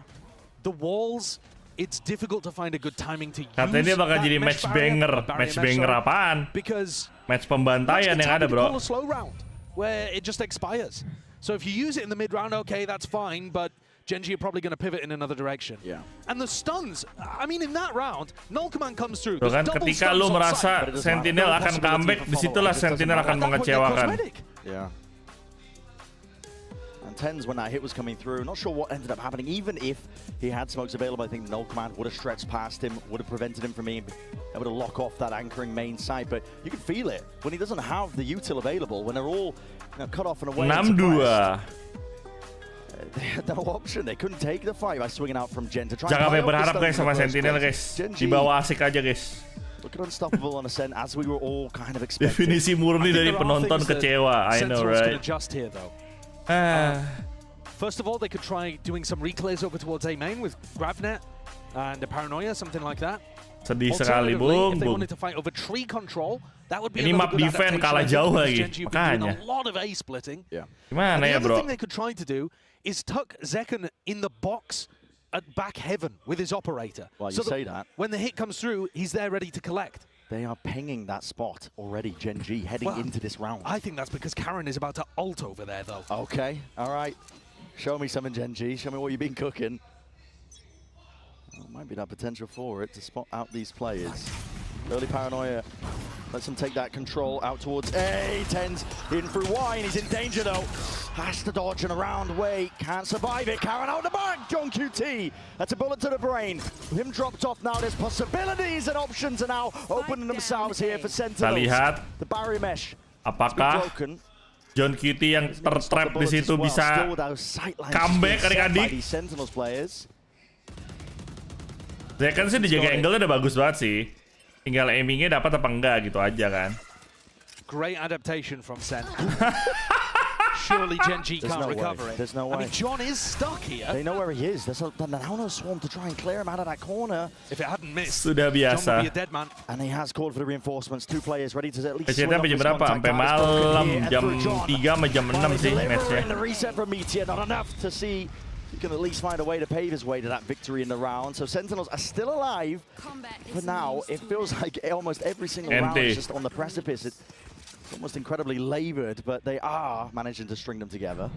The walls, it's difficult to find a good timing to use. Katanya dia bakal jadi match banger apaan? Because match pembantaian yang ada, bro. A slow round where it just expires. So if you use it in the mid round, okay, that's fine, but GEN.G are probably going to pivot in another direction. Yeah. And the stuns, I mean, in that round, null command comes through. Kan ketika lu merasa Sentinel akan comeback, disitulah Sentinel akan mengecewakan. Yeah. And Tens, when that hit was coming through, not sure what ended up happening. Even if he had smokes available, I think null command would have stretched past him, would have prevented him from being able to lock off that anchoring main site. But you can feel it when he doesn't have the util available, when they're all cut off and away. 6-2. They had no option. They couldn't take the fight by swinging out from Gen to try. Jangan sampai berharap guys sama Sentinel guys. Di bawah asik aja guys. Look at unstoppable on a SEN as we were all kind of expecting. Definisi murni dari penonton kecewa. I know, right? Adjust here though. First of all, they could try doing some reclays over towards A main with Gravnet and a Paranoia, something like that. Sedih sekali, Bung. If they wanted to fight over tree control, that would be ini map defense kalah jauh lagi. Makanya. A lot of A splitting. Yeah. Gimana ya, bro? The other thing they could try to do is tuck Zekken in the box at back heaven with his operator. Well, you say that. When the hit comes through, he's there ready to collect. They are pinging that spot already, GEN.G, heading into this round. I think that's because Karen is about to ult over there, though. Okay, all right. Show me something, GEN.G. Show me what you've been cooking. Well, might be that potential for it to spot out these players. Early Paranoia lets him take that control out towards A. Tens in through Y, and he's in danger though. Has to dodge and around way, can't survive it. Karen out the back, John QT. That's a bullet to the brain. With him dropped off now, there's possibilities and options are now opening themselves here for Sentinels. Kita lihat the barrier mesh. Apakah John QT yang tertrap di situ bisa comeback adik-adik? Zekken sih dijaga angle-nya udah bagus banget sih. Tinggal aimingnya dapat apa enggak gitu aja kan. Great adaptation from SEN. Surely GEN.G can't recover it. There's no way. I mean, John is stuck here. They know where he is. There's a Nano swarm to try and clear him out of that corner. If it hadn't missed, sudah biasa. John would be a dead man. And he has called for the reinforcements. 2 players ready to at least swing off this berapa? Sampai malam jam 3 sama jam 6 sih matchnya. The reset from Meteor, not enough to see. He can at least find a way to pave his way to that victory in the round. So Sentinels are still alive. For now, it feels like almost every single round is just on the precipice. It's almost incredibly labored, but they are managing to string them together.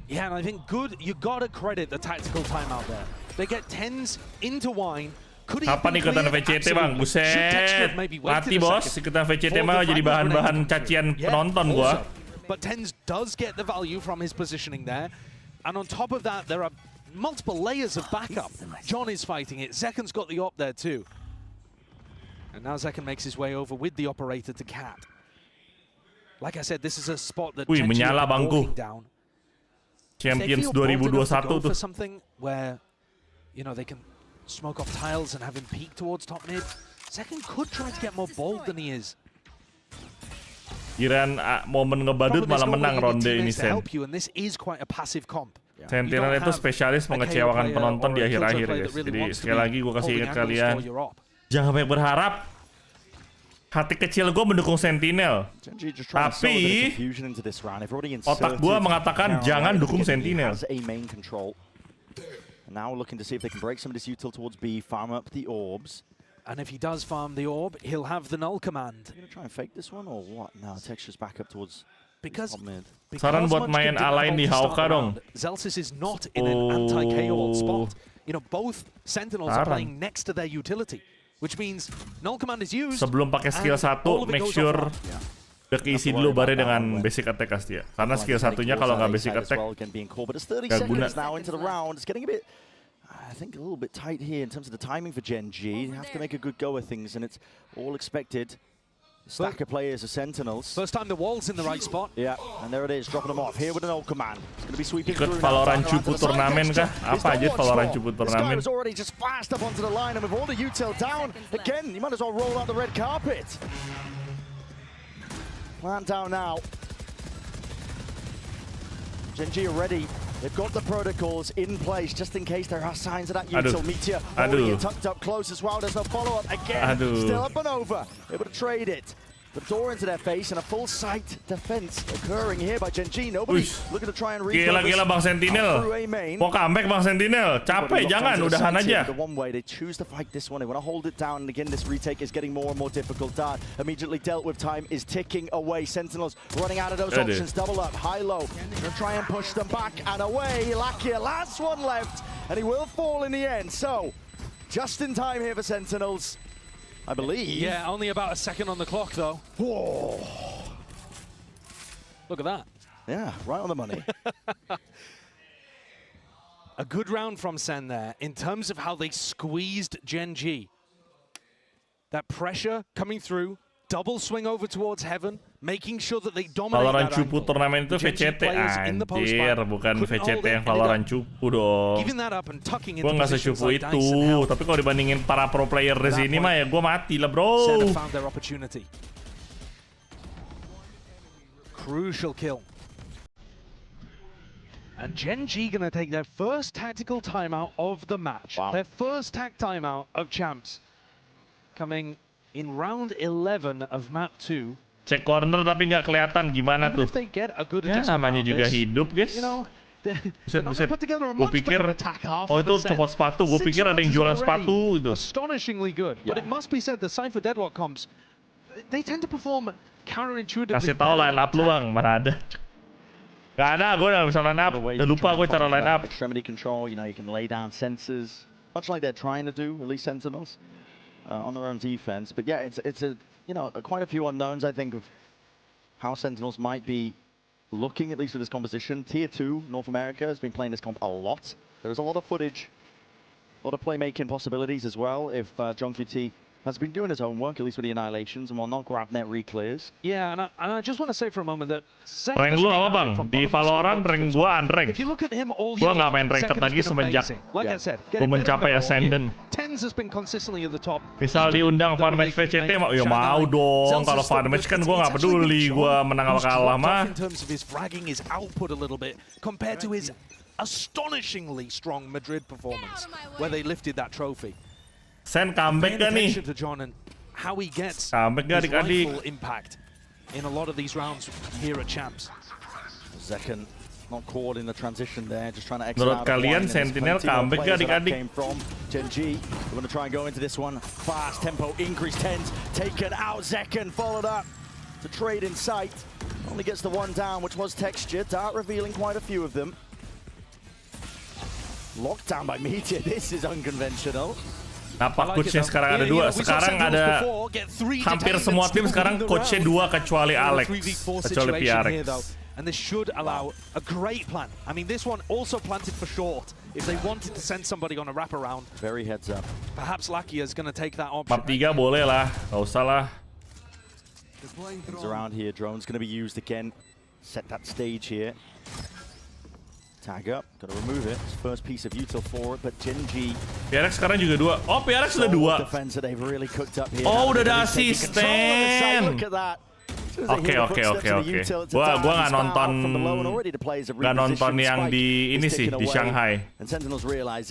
Yeah, and I think good, you gotta credit the tactical timeout there. They get Tens into wine. Kapan ikutan VCT bang? Buset, mati bos, ikutan VCT mah jadi bahan-bahan cacian penonton gua. But Tens does get the value from his positioning there. And on top of that, there are multiple layers of backup. John is fighting it. Zekken's got the op there too. And now Zekken makes his way over with the operator to Cat. Like I said, this is a spot that GEN.G menyala bangku. Down. Champions 2021 tuh. For something where, you know, they can smoke off tiles and have him peek towards top mid. Second could try to get more bold than he is. Kirain momen ngebadut malah menang ronde ini Sen. Sentinel itu spesialis mengecewakan penonton di akhir-akhir guys. Jadi sekali lagi gue kasih ingat kalian, jangan banyak berharap. Hati kecil gue mendukung Sentinel, tapi otak gue mengatakan jangan dukung Sentinel. Now looking to see if they can break some of this util towards B, farm up the orbs. And if he does farm the orb, he'll have the null command. Are you gonna try and fake this one or what? No, texture's back up towards top mid. Saran buat main alain di Hauka dong. Zelsis is not in an anti-KO spot. You know, both Sentinels are playing next to their utility, which means null command is used. Sebelum pakai skill 1, make sure udah keisi dulu baru dengan basic attack pasti ya. Karena skill satunya kalau nggak basic attack nggak guna. I think a little bit tight here in terms of the timing for Gen.G. You have to make a good go of things, and it's all expected. Stack of players are Sentinels. First time the wall's in the right spot. Yeah, and there it is, dropping them off here with an old command. It's going to be sweeping Ikut Valorant Cupu turnamen kah? Apa aja Valorant Cupu turnamen? This guy was already just fast up onto the line, and with all the util down, again, you might as well roll out the red carpet. Plant down now. Gen.G are ready. They've got the protocols in place just in case there are signs of that util. Meteor already tucked up close as well. There's no follow-up again. Still up and over. Able to trade it. The door into their face and a full sight defense occurring here by Gen.G. Nobody looking to try and Gila Bang Sentinel. Mau comeback Bang Sentinel. Capek jangan, udahan aja. The one way they choose to fight this one. They want to hold it down, and again this retake is getting more and more difficult. Dart immediately dealt with. Time is ticking away. Sentinels running out of those options. Double up, high-low. Gonna try and push them back and away. Lakia, last one left, and he will fall in the end. So, just in time here for Sentinels, I believe. Yeah, only about a second on the clock, though. Whoa. Look at that. Yeah, right on the money. A good round from Sen there in terms of how they squeezed Gen.G. That pressure coming through, double swing over towards Heaven, making sure that they dominate Valorant that Cupu turnamen itu VCT anjir, bukan VCT yang Valorant Cupu dong. Gue nggak secupu itu, tapi kalau dibandingin para pro player di sini mah ya gue mati lah bro. Crucial kill. And Gen.G gonna take their first tactical timeout of the match. Wow. Their first tac timeout of champs. Coming in round 11 of map 2. Cek corner tapi nggak kelihatan gimana tuh. Ya namanya juga hidup guys. Buset. Gue pikir, oh itu copot sepatu. Gue pikir ada yang jualan sepatu gitu. Astonishingly good. But it must be said the Cypher Deadlock comps, they tend to perform counterintuitively. Kasih tau line up lu bang, mana ada. Gak ada, gue gak bisa line up. Udah lupa gue cara line up. Extremity control, you know, you can lay down sensors, much like they're trying to do, at least Sentinels, on their own defense. But yeah, it's a, you know, quite a few unknowns, I think, of how Sentinels might be looking, at least with this composition. Tier 2, North America, has been playing this comp a lot. There's a lot of footage, a lot of playmaking possibilities as well, if JEN.G has been doing his homework, at least with the annihilations, and will not grab net reclears. Yeah, and I just want to say for a moment that... Rank lu apa bang? Di Valorant rank gua unranked. Gua nggak main ranked lagi semenjak gua mencapai Ascendant. Misal diundang Farmatch VCT, ya mau dong. Kalau Farmatch kan gua nggak peduli gua menang apa kalah mah. In terms of his fragging, his output a little bit, compared to his astonishingly strong Madrid performance, where they lifted that trophy. Sen comeback gak nih? Comeback gak adik-adik? In a lot of these rounds here at champs. Zekan not caught in the transition there, just trying to exit Menurut out kalian Sentinel comeback gak adik-adik? Gen.G, they want to try and go into this one fast, tempo increase 10s, taken out. Zekan followed up to trade in sight. Only gets the one down, which was texture. Dart revealing quite a few of them. Locked down by Meteor. This is unconventional. Napak coachnya sekarang ada dua. Sekarang ada hampir semua tim sekarang coachnya dua kecuali Alex, kecuali PRX. And this should allow a great plan. I mean, this one also planted for short. If they wanted to send somebody on a wraparound, very heads up. Perhaps Lakia is going to take that option. Map 3 boleh lah, nggak usah lah. It's around here. Drone's going to be used again. Set that stage here. Tag up, gotta remove it. It's first piece of util for it, but GEN.G. PRX sekarang juga 2. Oh, PRX sudah 2. Oh, udah ada asisten. Oke. Gua nggak nonton yang di ini sih, di Shanghai.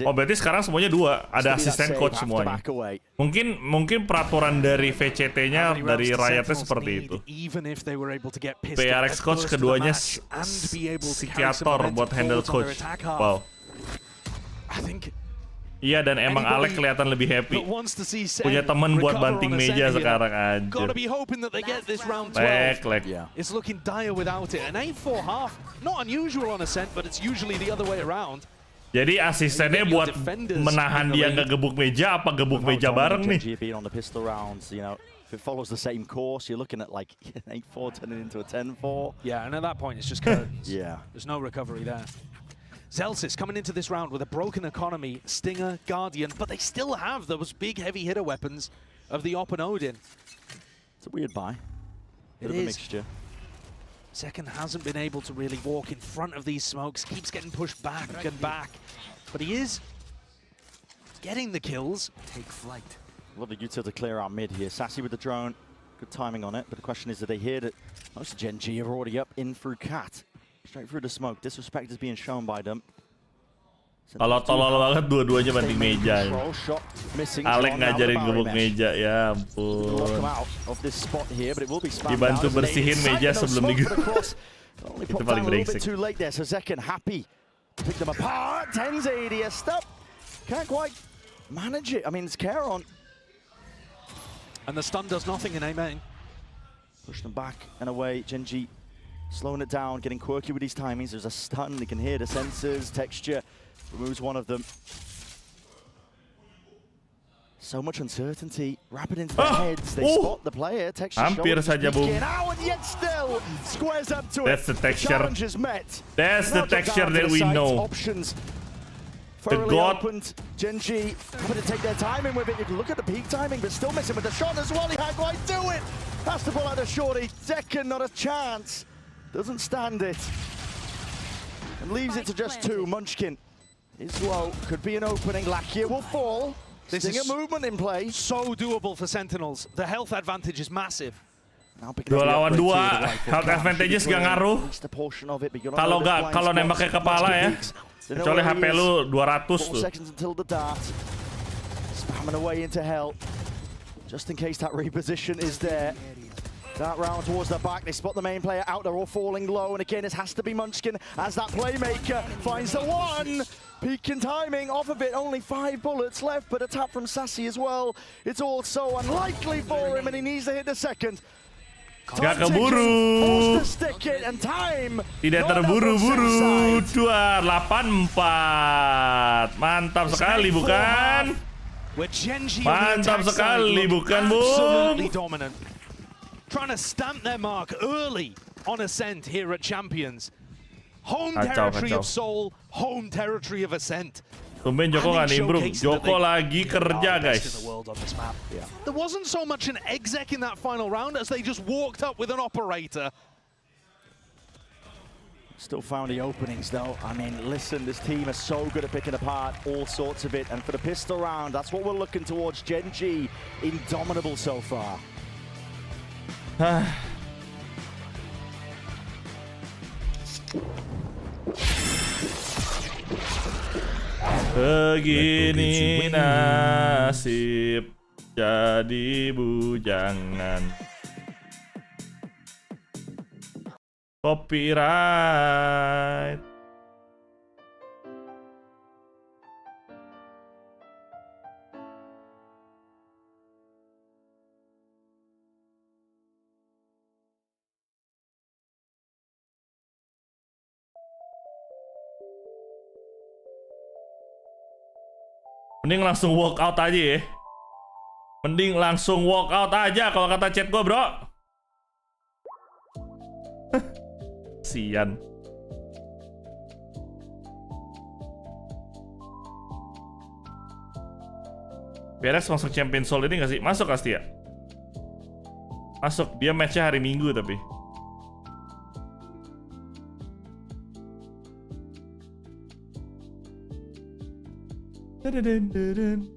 Oh, berarti sekarang semuanya 2. Ada asisten coach semuanya. Mungkin peraturan dari VCT-nya dari Riotnya seperti itu. PRX coach keduanya psikiater buat handle coach. Wow. Iya, dan emang Alec kelihatan lebih happy. Punya temen buat banting meja sekarang aja. Leg. It's looking dire without it. An 8-4 half, not unusual on a SEN, but it's usually the other way around. Jadi asistennya buat menahan dia nggak gebuk meja, apa gebuk meja bareng nih? If it follows the same course, you're looking at like an 8-4 turning into a 10-4. Yeah, and at that point, it's just curtains. Yeah. There's no recovery there. Zellsis coming into this round with a broken economy, Stinger, Guardian, but they still have those big heavy hitter weapons of the Op and Odin. It's a weird buy. It Bit of a is. mixture. Second hasn't been able to really walk in front of these smokes, keeps getting pushed back and back, but he is getting the kills. Take flight. Lovely util to clear out mid here. Sassy with the drone, good timing on it, but the question is, did they hear that most of GEN.G are already up in through Cat? Straight through the smoke. Disrespect is being shown by them. Kalau tolol banget dua-duanya banting meja. Alec ngajarin gebuk meja, ya ampun. Dibantu bersihin meja sebelum digebuk. Itu paling brengsek. Pick them apart. 1080 stop. Can't quite manage it. I mean, it's Caron. And the stun does nothing in A main. Push them back and away. GEN.G slowing it down, getting quirky with these timings. There's a stun, they can hear the sensors, texture, removes one of them. So much uncertainty, rapid into their heads, they spot the player, texture hampir saja boom. And yet still squares up to That's it. the texture. Challenge is met. That's the texture that we know. Options. The god. Opened. GEN.G having to take their timing with it. You can look at the peak timing, but still missing with the shot as well. He can't quite do it. Has to pull out the shorty. Second, not a chance. Doesn't stand it. And leaves it to just 2. Munchkin is low. Could be an opening. Lakia will fall. This Stinger is movement in play. So doable for Sentinels. The health advantage is massive. 2 lawan 2, health advantages gak ngaruh. Kalau nembaknya kepala ya. Kecuali HP lu 200 tuh. Spamming away into hell. Just in case that reposition is there. That round towards the back, they spot the main player out, they're all falling low, and again it has to be Munchkin as that playmaker finds the one. Peak in timing, off of it, only 5 bullets left, but a tap from Sassy as well. It's all so unlikely for him, and he needs to hit the second. Gak keburu. Tidak terburu-buru. 2-8-4. Mantap sekali bukan? Mantap sekali bukan, Bung? Trying to stamp their mark early on Ascent here at Champions. Home territory of Seoul, home territory of Ascent. Tumben Joko nggak nimbrung. Joko lagi kerja, guys. There wasn't so much an exec in that final round as they just walked up with an operator. Still found the openings though. I mean, listen, this team is so good at picking apart all sorts of it. And for the pistol round, that's what we're looking towards. GEN.G, indomitable so far. Begini nasib jadi bujangan. Copyright. Mending langsung walk out aja ya. Mending langsung walk out aja kalau kata chat gue, bro. Sian. Beres masuk Champion Seoul ini gak sih? Masuk pasti ya? Masuk, dia matchnya hari Minggu tapi. 48.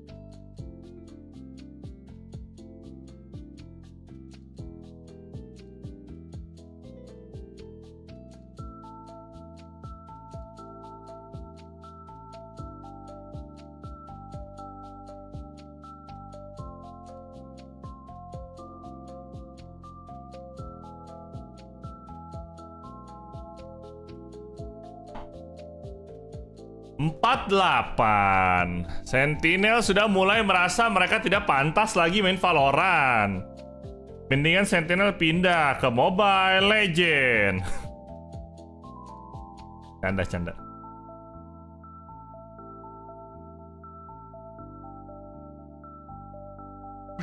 Sentinel sudah mulai merasa mereka tidak pantas lagi main Valorant. Mendingan Sentinel pindah ke Mobile Legend. Canda.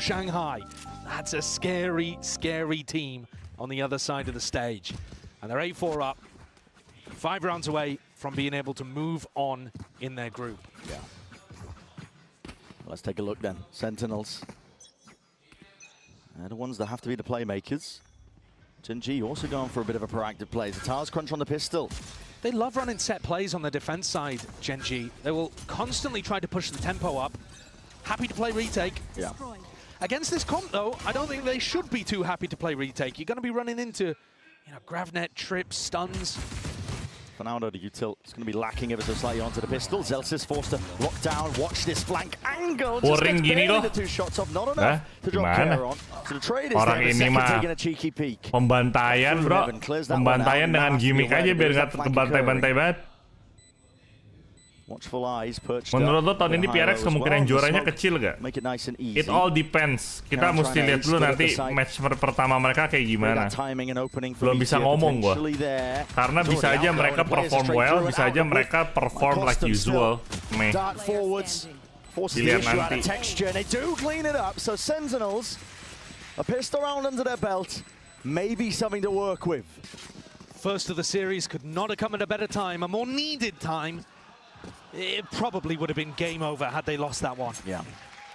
Shanghai, that's a scary, scary team on the other side of the stage. And they're 8-4 up, 5 rounds away from being able to move on in their group. Yeah. Let's take a look then. Sentinels. They're the ones that have to be the playmakers. Gen.G also going for a bit of a proactive play. The Tars crunch on the pistol. They love running set plays on the defense side, Gen.G. They will constantly try to push the tempo up. Happy to play retake. Yeah. Against this comp, though, I don't think they should be too happy to play retake. You're going to be running into, gravnet, trips, stuns. For now, though, the util is going to be lacking ever so slightly onto the pistol. Zelsis forced to lock down. Watch this flank angle. Just gets barely the 2 shots off. Not enough to drop care on. So the trade is Orang there. ini mah taking a cheeky peek. Pembantaian, bro. Pembantaian dengan gimmick aja biar nggak kebantai-bantai banget. Watchful eyes perched Menurut lo up. tahun ini PRX kemungkinan juaranya kecil gak? Make it nice and easy. It all depends. Kita mesti lihat dulu nanti match pertama mereka kayak gimana. Belum bisa ngomong gua. Karena bisa aja mereka perform well, bisa aja mereka perform like usual. Dart forwards. Forces the issue out of texture, and they do clean it up. So Sentinels, a pistol round under their belt, maybe something to work with. First of the series could not have come at a better time, a more needed time. It probably would have been game over had they lost that one. Yeah.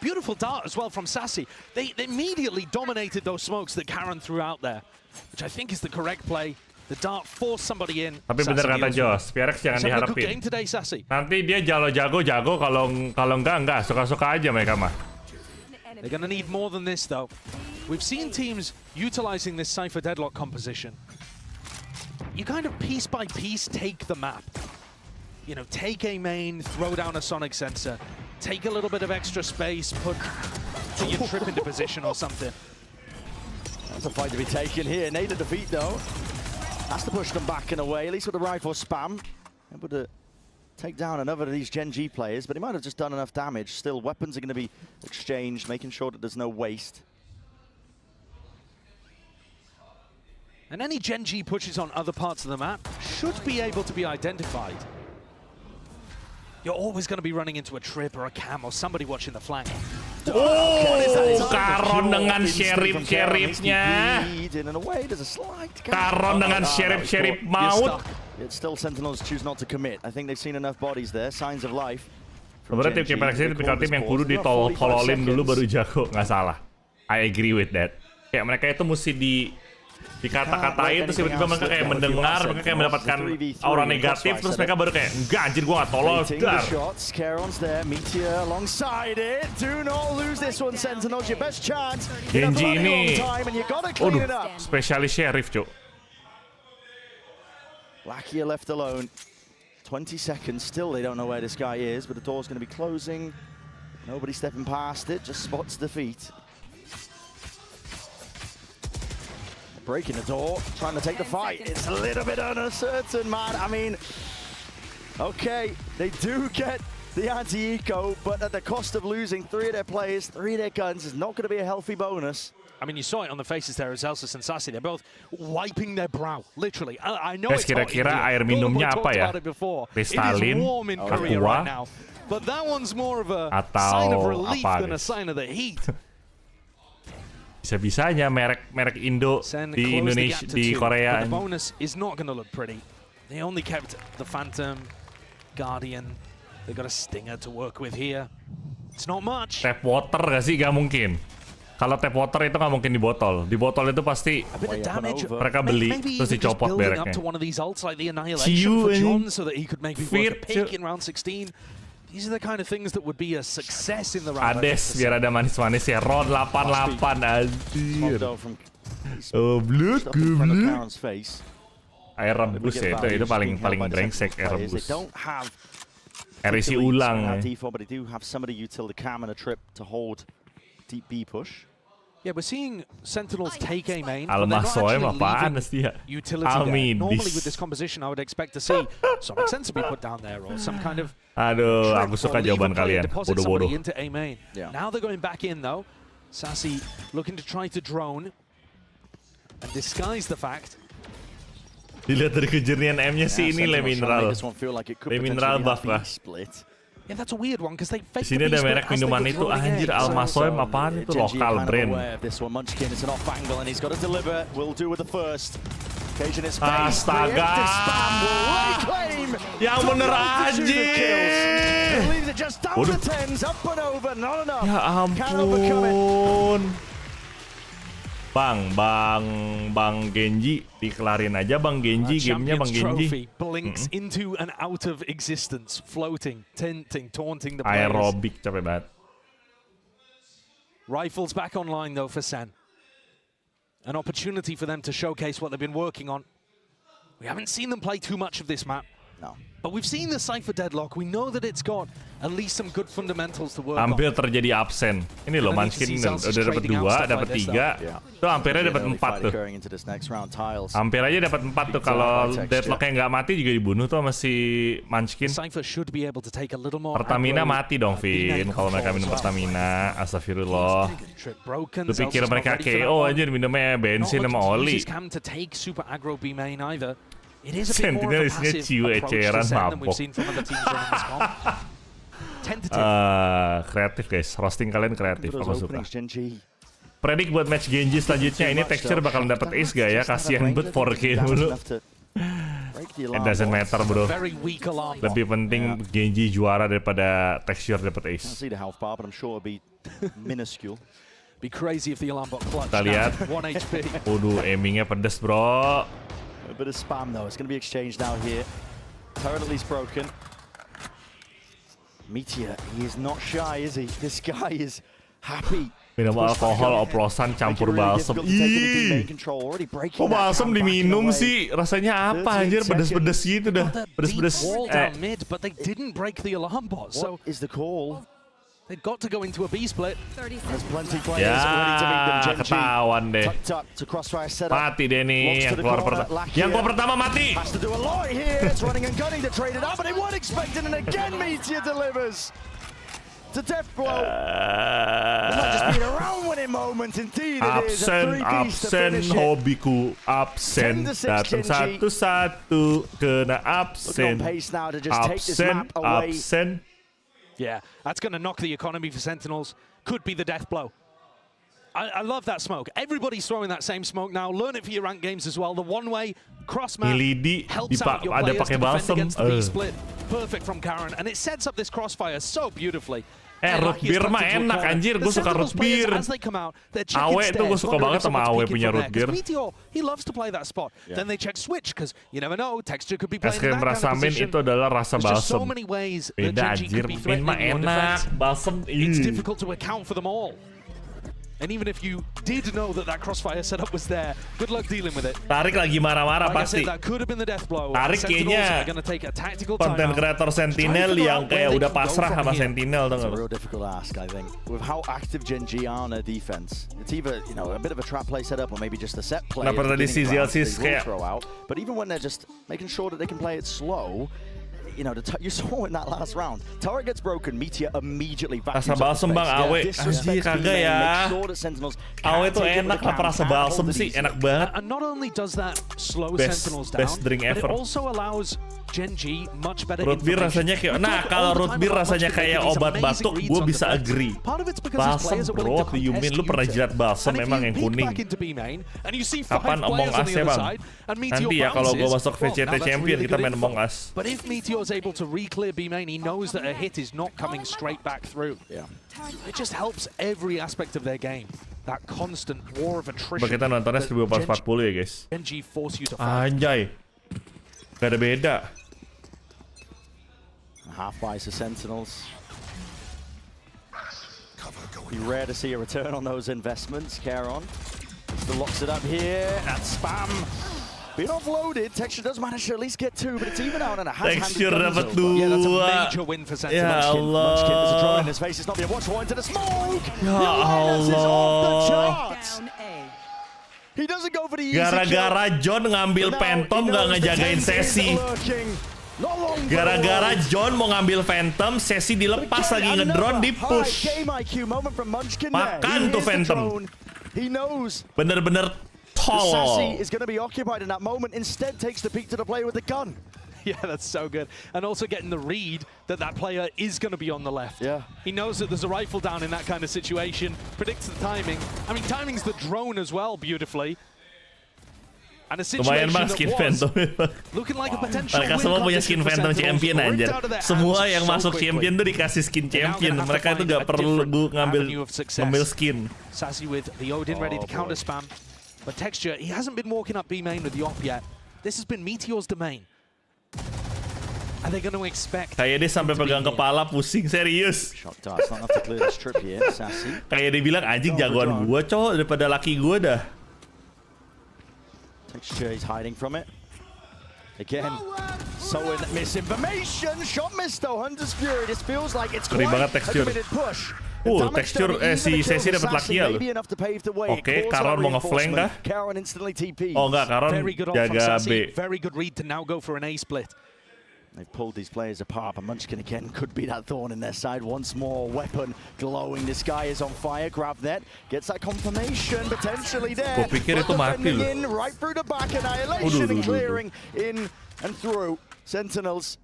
Beautiful dart as well from Sassy. They immediately dominated those smokes that Karen threw out there, which I think is the correct play. The dart forced somebody in. Tapi bener kata Jos, PRX jangan diharapin. Today, Sassy. Nanti dia jago-jago, kalau enggak, suka-suka aja mereka mah. They're going to need more than this, though. We've seen teams utilizing this Cypher Deadlock composition. You kind of piece by piece take the map. Take a main, throw down a sonic sensor, take a little bit of extra space, put your trip into position or something. That's a fight to be taken here. Nader defeat, though. Has to push them back in a way, at least with the rifle spam. Able to take down another of these Gen.G players, but he might have just done enough damage. Still, weapons are going to be exchanged, making sure that there's no waste. And any Gen.G pushes on other parts of the map should be able to be identified. You're always going to be running into a trip or a cam or somebody watching the flank. Karon dengan sheriff-sheriffnya. Karon dengan sheriff maut. It's still Sentinels choose not to commit. I think they've seen enough bodies there, signs of life. Sebenarnya tim PRX ini tipikal tim yang kudu ditololin dulu baru jago, nggak salah. I agree with that. Kayak mereka itu mesti dikata-katain terus tiba-tiba mereka kayak mendengar, mereka kayak mendapatkan aura negatif terus mereka baru kayak enggak anjir gua nggak tolol. Gen.G ini spesialis sheriff, cuk. Lakia left alone. 20 seconds still, they don't know where this guy is, but the door's going to be closing. Nobody stepping past it, just spots defeat. Breaking the door, trying to take the fight. It's a little bit uncertain, man. I mean, okay, they do get the anti-eco, but at the cost of losing 3 of their players, 3 of their guns is not going to be a healthy bonus. I mean, you saw it on the faces there as Zelsis and Sassy. They're both wiping their brow, literally. I know it's kira-kira air minumnya apa ya? Kristalin, aqua, now, but that one's more of a atau sign of relief apa than a sign of the heat. Bisa-bisanya merek Indo di Indonesia, di Korea. The bonus is not going to look pretty. They only kept the Phantom, Guardian. They got a Stinger to work with here. It's not much. Tap water gak sih? Gak mungkin. Kalau tap water itu nggak mungkin di botol. Di botol itu pasti mereka beli terus dicopot bereknya. Ciu, fit. These are the kind of things that would be a success in the round. Ades biar ada manis-manis ya. Ron 88 anjir. Goblok. Air rebus ya itu paling brengsek air rebus. Isi ulang ya. Yeah, we're seeing Sentinels take A main. Almasoem apaan sih ya? Normally with this composition, I would expect to see Sonic Sensor be put down there or some kind of. Aduh, aku suka jawaban kalian. Bodoh-bodoh. Into A main. Now they're going back in though. Sassy looking to try to drone and disguise the fact. Dilihat dari kejernihan M-nya sih ini Le Mineral. Le Mineral buff lah. Yeah, that's a weird one because they Di sini ada merek minuman itu anjir Almasoem apaan itu lokal brand. Astaga. Yang bener anjir. Ya ampun. Bang Gen.G dikelarin aja Bang Gen.G gamenya Bang Gen.G. Blinks into and out of existence, floating, taunting the players. Aerobik capek banget. Rifles back online though for SEN. An opportunity for them to showcase what they've been working on. We haven't seen them play too much of this map. No. But we've seen the Cypher Deadlock. We know that it's got at least some good fundamentals to work on. Hampir terjadi absen. Ini loh Munchkin udah dapat 2, dapat 3. Tuh hampirnya dapat 4 tuh. Hampir aja dapat 4 tuh kalau Deadlock-nya nggak mati juga dibunuh tuh sama si Munchkin. Pertamina mati dong Vin kalau mereka minum Pertamina. Astagfirullah. Lu pikir mereka KO aja minumnya bensin sama oli. Sentinel isinya ciu eceran mabok. Kreatif guys, roasting kalian kreatif, aku suka. Predik buat match Gen.G selanjutnya, ini texture bakal dapat ace gak ya? Kasian buat 4K dulu. It doesn't matter bro. Lebih penting Gen.G juara daripada texture dapat ace. Kita lihat. Waduh, aimingnya pedes bro. A bit of spam though. It's going to be exchanged now here. Turret at least broken. Meteor, he is not shy, is he? This guy is happy. Minum alkohol oplosan campur balsem. Ih, kok balsem diminum sih? Rasanya apa anjir? Pedes-pedes gitu dah. Pedes-pedes. But they didn't break the alarm bot. What is the call? They've got to go into a B split. There's plenty players ready to meet them. Gen.G ketahuan deh. Mati deh nih yang keluar pertama mati. Has to do a lot here. It's running and gunning to trade it up, but they weren't expecting, and again Meteor delivers. To death blow. Not just being around winning moment, indeed it is. Absen hobiku, absen. Datang satu-satu, kena absen. Absen. Yeah, that's going to knock the economy for Sentinels. Could be the death blow. I love that smoke. Everybody's throwing that same smoke now. Learn it for your ranked games as well. The one-way cross-map helps out your players to defend against the B-split. Perfect from Karen. And it sets up this crossfire so beautifully. Root beer mah enak anjir, gue suka root beer. Awe tuh gue suka banget sama Awe punya root beer. He loves to play that spot. Then they check switch because you never know, texture could be playing in that kind of position. Itu adalah rasa balsem. Beda anjir, min mah enak, balsem. It's difficult to account for them all. And even if you did know that that crossfire setup was there, good luck dealing with it. Tarik lagi marah-marah pasti. Tarik kayaknya konten kreator Sentinel yang kayak udah pasrah sama Sentinel tuh. It's a real difficult ask, I think. With how active Gen.G are on their defense, it's either a bit of a trap play setup or maybe just a set play. Kenapa tadi si Zilsis kayak? But even when they're just making sure that they can play it slow. You saw in that last round, turret gets broken, Meteor immediately vacuums rasa balsem bang Awe, anjir kagak ya. Awe tuh enak apa rasa balsem sih, enak banget. And not only does that slow Sentinels down, best drink ever. But it also allows Gen.G much better root beer rasanya kayak, nah kalau root beer rasanya kayak obat batuk, gue bisa agree. Balsem bro, what do you mean? Lu pernah jilat balsem memang yang kuning. Kapan Among Us-nya bang? Nanti ya kalau gue masuk VCT Champion kita main Among Us. But if Meteor's able to re-clear B main, he knows that a hit is not coming straight back through. Yeah. It just helps every aspect of their game. That constant war of attrition. Kita nontonnya 1440 ya guys. Gen.G force you to fight. Anjay. Gak ada beda. Half buys the Sentinels. Be rare to see a return on those investments. Caron still locks it up here. That spam being offloaded. Texture does manage to at least get 2, but it's even out and it has Texture dapat Yeah, that's a 2. major win for Sentinel. Ya Munchkin, there's a drone Allah. in his face. It's not being watched. Into the smoke. Ya This is off the Allah. charts. Down A. He doesn't go for the easy Gara-gara John ngambil Phantom nggak ngejagain sesi. Gara-gara John mau ngambil Phantom, sesi dilepas lagi ngedrone di push. Makan tuh Phantom. Bener-bener tolol. Sassy is going to be occupied in that moment. Instead, takes the peek to the player with the gun. Yeah, that's so good. And also getting the read that that player is going to be on the left. Yeah. He knows that there's a rifle down in that kind of situation, predicts the timing. I mean, timing's the drone as well, beautifully. And a situation Lumayan bang skin Phantom. looking like a potential Mereka semua punya skin Phantom champion anjir. Semua yang masuk champion tuh dikasih skin champion. Mereka itu gak perlu ngambil skin. Sassy with the Odin ready to counter spam. But Texture, he hasn't been walking up B main with the op yet. This has been Meteor's domain. And they're going to expect. Kayak dia sampai pegang kepala pusing serius. Shock darts, not enough to clear the strip here. Sassy. Kayak dia bilang anjing jagoan gua cowok daripada laki gua dah. Texture, he's hiding from it. Again, so in misinformation. Shot missed though. Hunter's Fury. This feels like it's quite a committed push. Texture si Sesi dapat lakinya loh. Oke, Caron mau nge-flank kah? Oh enggak, Caron jaga B. Very good read to now go for an A split. They've pulled these players apart, but Munchkin again could be that thorn in their side once more. Weapon glowing, this guy is on fire. Grab that, gets that confirmation, potentially there. Gua pikir itu mati loh. In, right through the back, annihilation and clearing in and through. Sentinels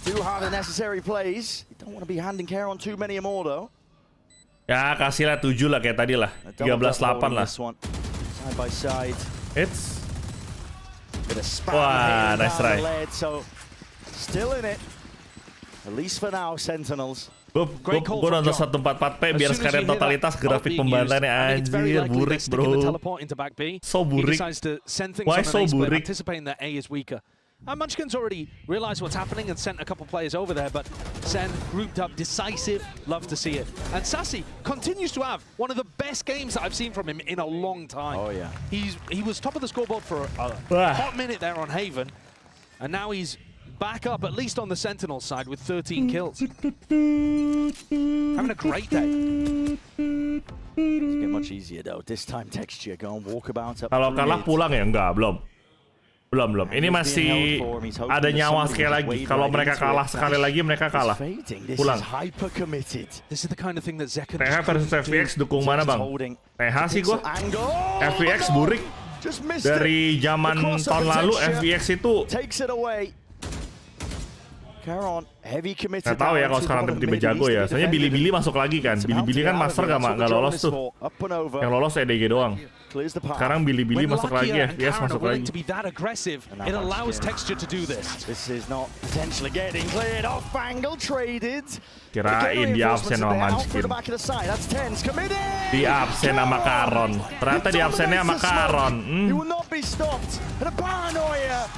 do have the necessary plays. You don't want to be handing care on too many more though. Ya kasihlah 7 lah kayak tadi lah. 13-8 lah. Side by side. It's Wah, nice try. So still in it. At least for now, Sentinels. Gue nonton 144p biar sekalian totalitas grafik pembantannya anjir, burik bro. So burik. Why so burik? Munchkin's already realized what's happening and sent a couple players over there, but SEN grouped up, decisive, love to see it. And Sassy continues to have one of the best games that I've seen from him in a long time. Oh yeah. He was top of the scoreboard for a hot minute there on Haven, and now he's back up, at least on the Sentinel side, with 13 kills. Having a great day. It's get much easier though. This time Texture go and walk about up. Kalau kalah pulang ya enggak, belum. Ini masih ada nyawa sekali lagi. Kalau mereka kalah sekali lagi, mereka kalah. Pulang. TH versus FPX dukung mana bang? TH sih gua. FPX burik. Dari zaman tahun lalu FPX itu nggak tahu ya kalau sekarang tiba-tiba jago ya. Soalnya Billy masuk lagi kan. Billy kan master nggak lolos tuh. Yang lolos EDG doang. Sekarang Billy masuk lagi, FPS masuk lagi. It allows Texture to do this. This is not potentially getting cleared off. Angle traded. Kirain di absen sama Munchkin. Di absen sama Caron. Ternyata di absennya sama Caron. He will not be stopped. And a paranoia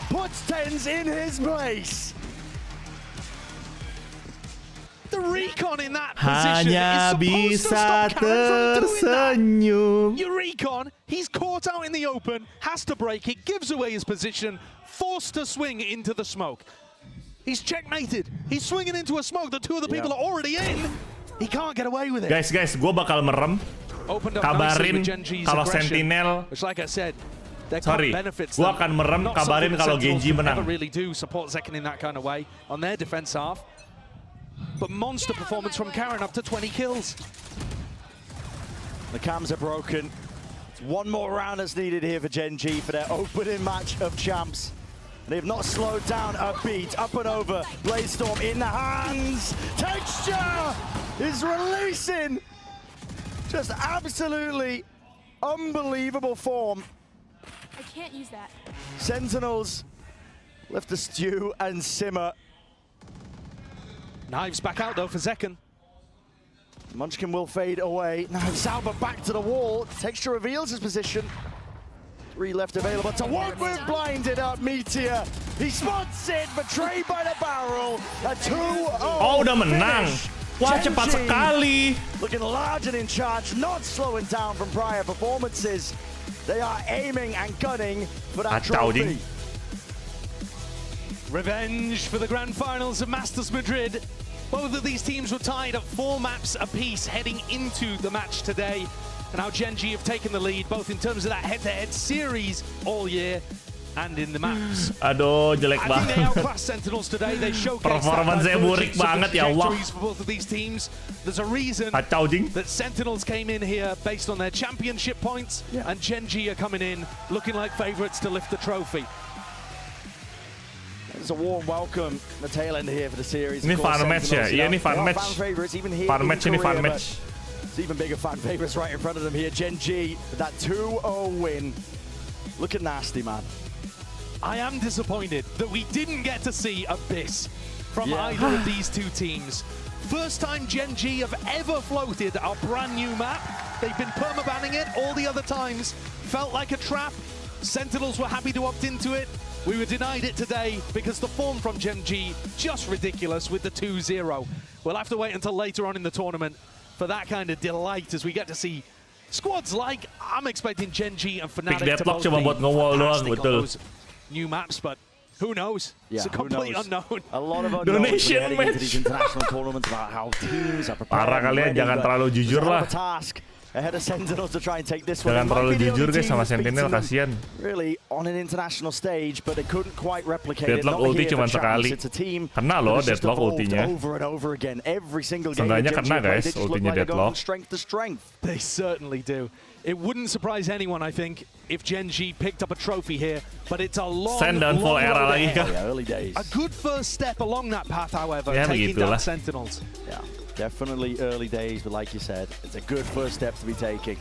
puts TENS in his place. The recon in that position Hanya is supposed to bisa stop Caron from doing that. tersenyum. Your recon, he's caught out in the open, has to break it, gives away his position, forced to swing into the smoke. He's checkmated. He's swinging into a smoke. The two of the people are already in. He can't get away with it. Guys, gue bakal merem. Kabarin kalau Sentinel. Like I said, sorry, gue akan merem. Kabarin kalau GEN.G menang. Really do support Zekken in that kind of way on their defense half. But monster performance from Caron, up to 20 kills. The cams are broken. One more round that's needed here for GEN.G for their opening match of champs. They've not slowed down a beat. Up and over. Bladestorm in the hands. Texture is releasing. Just absolutely unbelievable form. I can't use that. Sentinels left to stew and simmer. Knives back out though for Zekken. Munchkin will fade away. Knives out, but back to the wall. Texture reveals his position. 3 left available to work with. Blinded up. Meteor He spots it, betrayed by the barrel. A 2-0 Oh, udah menang. Wah, cepat Gen.G sekali. looking large and in charge, not slowing down from prior performances. They are aiming and gunning for that trophy. Revenge for the grand finals of Masters Madrid. Both of these teams were tied at 4 maps apiece heading into the match today. And now Gen.G have taken the lead, both in terms of that head-to-head series all year and in the maps. Aduh, jelek I think they banget. outclassed Sentinels today. They showcased Performance-nya burik banget, ya Allah. for both of these teams. There's a reason Kacau, Jing. that Sentinels came in here based on their championship points, and Gen.G are coming in looking like favorites to lift the trophy. It's a warm welcome, the tail end here for the series. Ini fan match ya? Iya, ini fan match. Fan match ini fan match. It's even bigger fan favorites right in front of them here. Gen.G with that 2-0 win. Looking nasty, man. I am disappointed that we didn't get to see Abyss from either of these two teams. First time Gen.G have ever floated a brand new map. They've been permabanning it all the other times. Felt like a trap. Sentinels were happy to opt into it. We were denied it today because the form from Gen.G just ridiculous with the 2-0. We'll have to wait until later on in the tournament for that kind of delight as we get to see squads like, I'm expecting Gen.G and Fnatic to both cuma buat ngewall doang, fantastic on betul. those new maps, but who knows? Yeah, it's a complete unknown. A lot of unknowns Donation heading match. into these international tournaments about how teams are prepared. Parah kalian, jangan terlalu jujur lah. Task ahead of Sentinels to try and take this one. Jangan terlalu jujur guys sama Sentinel, kasihan. Really on an international stage, but they couldn't quite replicate Deadlock it. Not ulti here cuma for sekali. It's a team Kena loh that has just Deadlock evolved ultinya. over and over again. Every single game Seenggaknya that Gen.G kena, played, guys, they just look ultinya like they're going Deadlock. from strength to strength. They certainly do. It wouldn't surprise anyone, I think, if Gen.G picked up a trophy here, but it's a long, Sen dan full long era road lagi ahead. kah? Yeah, early days. A good first step along that path, however, Ya, taking down begitulah. Sentinels. Yeah, definitely early days, but like you said, it's a good first step to be taking.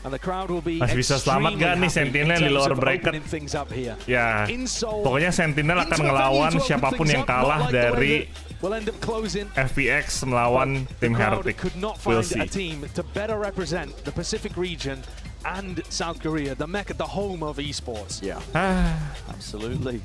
And the crowd will be Masih bisa selamat extremely gak nih happy Sentinel in di terms lower of bracket? opening things up here. Ya, In Seoul, pokoknya Sentinel akan into a ngelawan venue to open siapapun things yang up, not kalah like the way dari that we'll end up closing. FPX melawan The tim crowd Heretics. could not We'll find a see. team to better represent the Pacific region and South Korea, the mecca, the home of esports. Yeah, Ah, absolutely.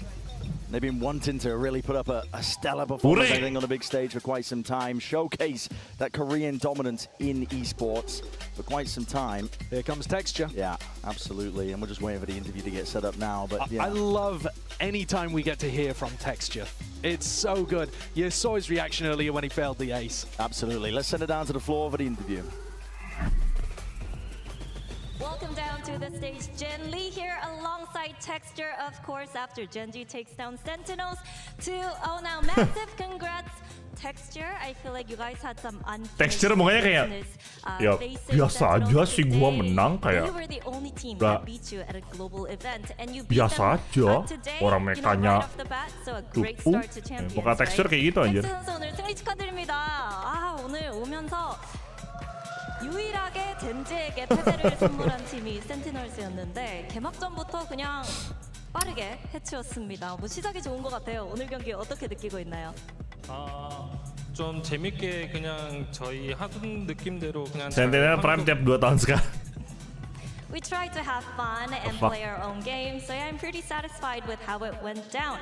They've been wanting to really put up a stellar performance, I think, on a big stage for quite some time. Showcase that Korean dominance in esports for quite some time. Here comes Texture. Yeah, absolutely. And we're just waiting for the interview to get set up now. But yeah, I love any time we get to hear from Texture. It's so good. You saw his reaction earlier when he failed the ace. absolutely. Let's send it down to the floor for the interview. Welcome down to the stage, Jen Lee here alongside Texture, of course, after Gen.G takes down Sentinels. 2-0 now, massive congrats. Texture, I feel like you guys had some unfinished Texture mukanya kayak, business, ya facing biasa aja Sentinels sih gua today. menang kayak. You were the only team Lah, that beat you at a global event, and you beat biasa them, aja. today, Orang you know, mekanya right off the bat, so a great tupu. start to champions, Pokoknya Texture right? kayak gitu anjir. 텍스 선수 오늘 승리 축하드립니다. 아, 오늘 오면서 유일하게 젠지에게 패배를 선물한 팀이 센티널스였는데 개막전부터 그냥 빠르게 해치웠습니다. 뭐 시작이 좋은 것 같아요. 오늘 경기 어떻게 느끼고 있나요? 좀 재밌게 그냥 저희 하던 느낌대로 그냥 Sentinel Prime tiap 2 tahun sekali. We tried to have fun and play our own game, so yeah, I'm pretty satisfied with how it went down.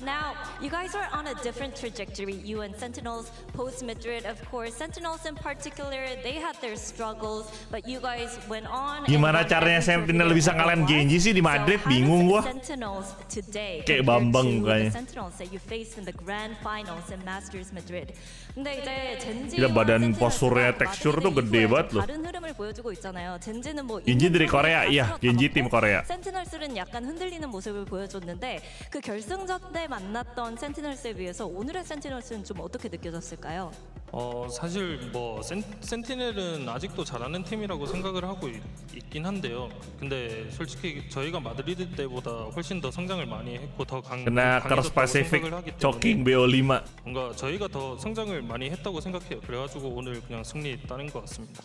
Now, you guys are on a different trajectory, you and Sentinels, post-Madrid, of course. Sentinels in particular, they had their struggles, but you guys went on. Gimana caranya Sentinel bisa ngalahin Gen.G sih di Madrid? Bingung gua. Sentinels today Kayak compared Bambang to mukanya. the Sentinels that you faced in the grand finals in Masters Madrid. 근데 이제 Gila, badan posturnya Texture tuh gede banget loh. 다른 흐름을 보여주고 있잖아요. 젠지는 뭐 Gen.G dari Korea, iya, Gen.G tim Korea. 센티널스는 약간 흔들리는 모습을 보여줬는데 그 결승전 때 만났던 센티널스에 비해서 오늘의 센티널스는 좀 어떻게 느껴졌을까요? 사실 뭐 센티넬은 아직도 잘하는 팀이라고 생각을 하고 있긴 한데요. 근데 솔직히 저희가 마드리드 때보다 훨씬 더 성장을 많이 했고 더 Kena Curse 강해졌다고 Pacific 생각을 하기 때문에 Choking BO5. 뭔가 저희가 더 성장을 많이 했다고 생각해요. 그래가지고 오늘 그냥 승리 따낸 것 같습니다.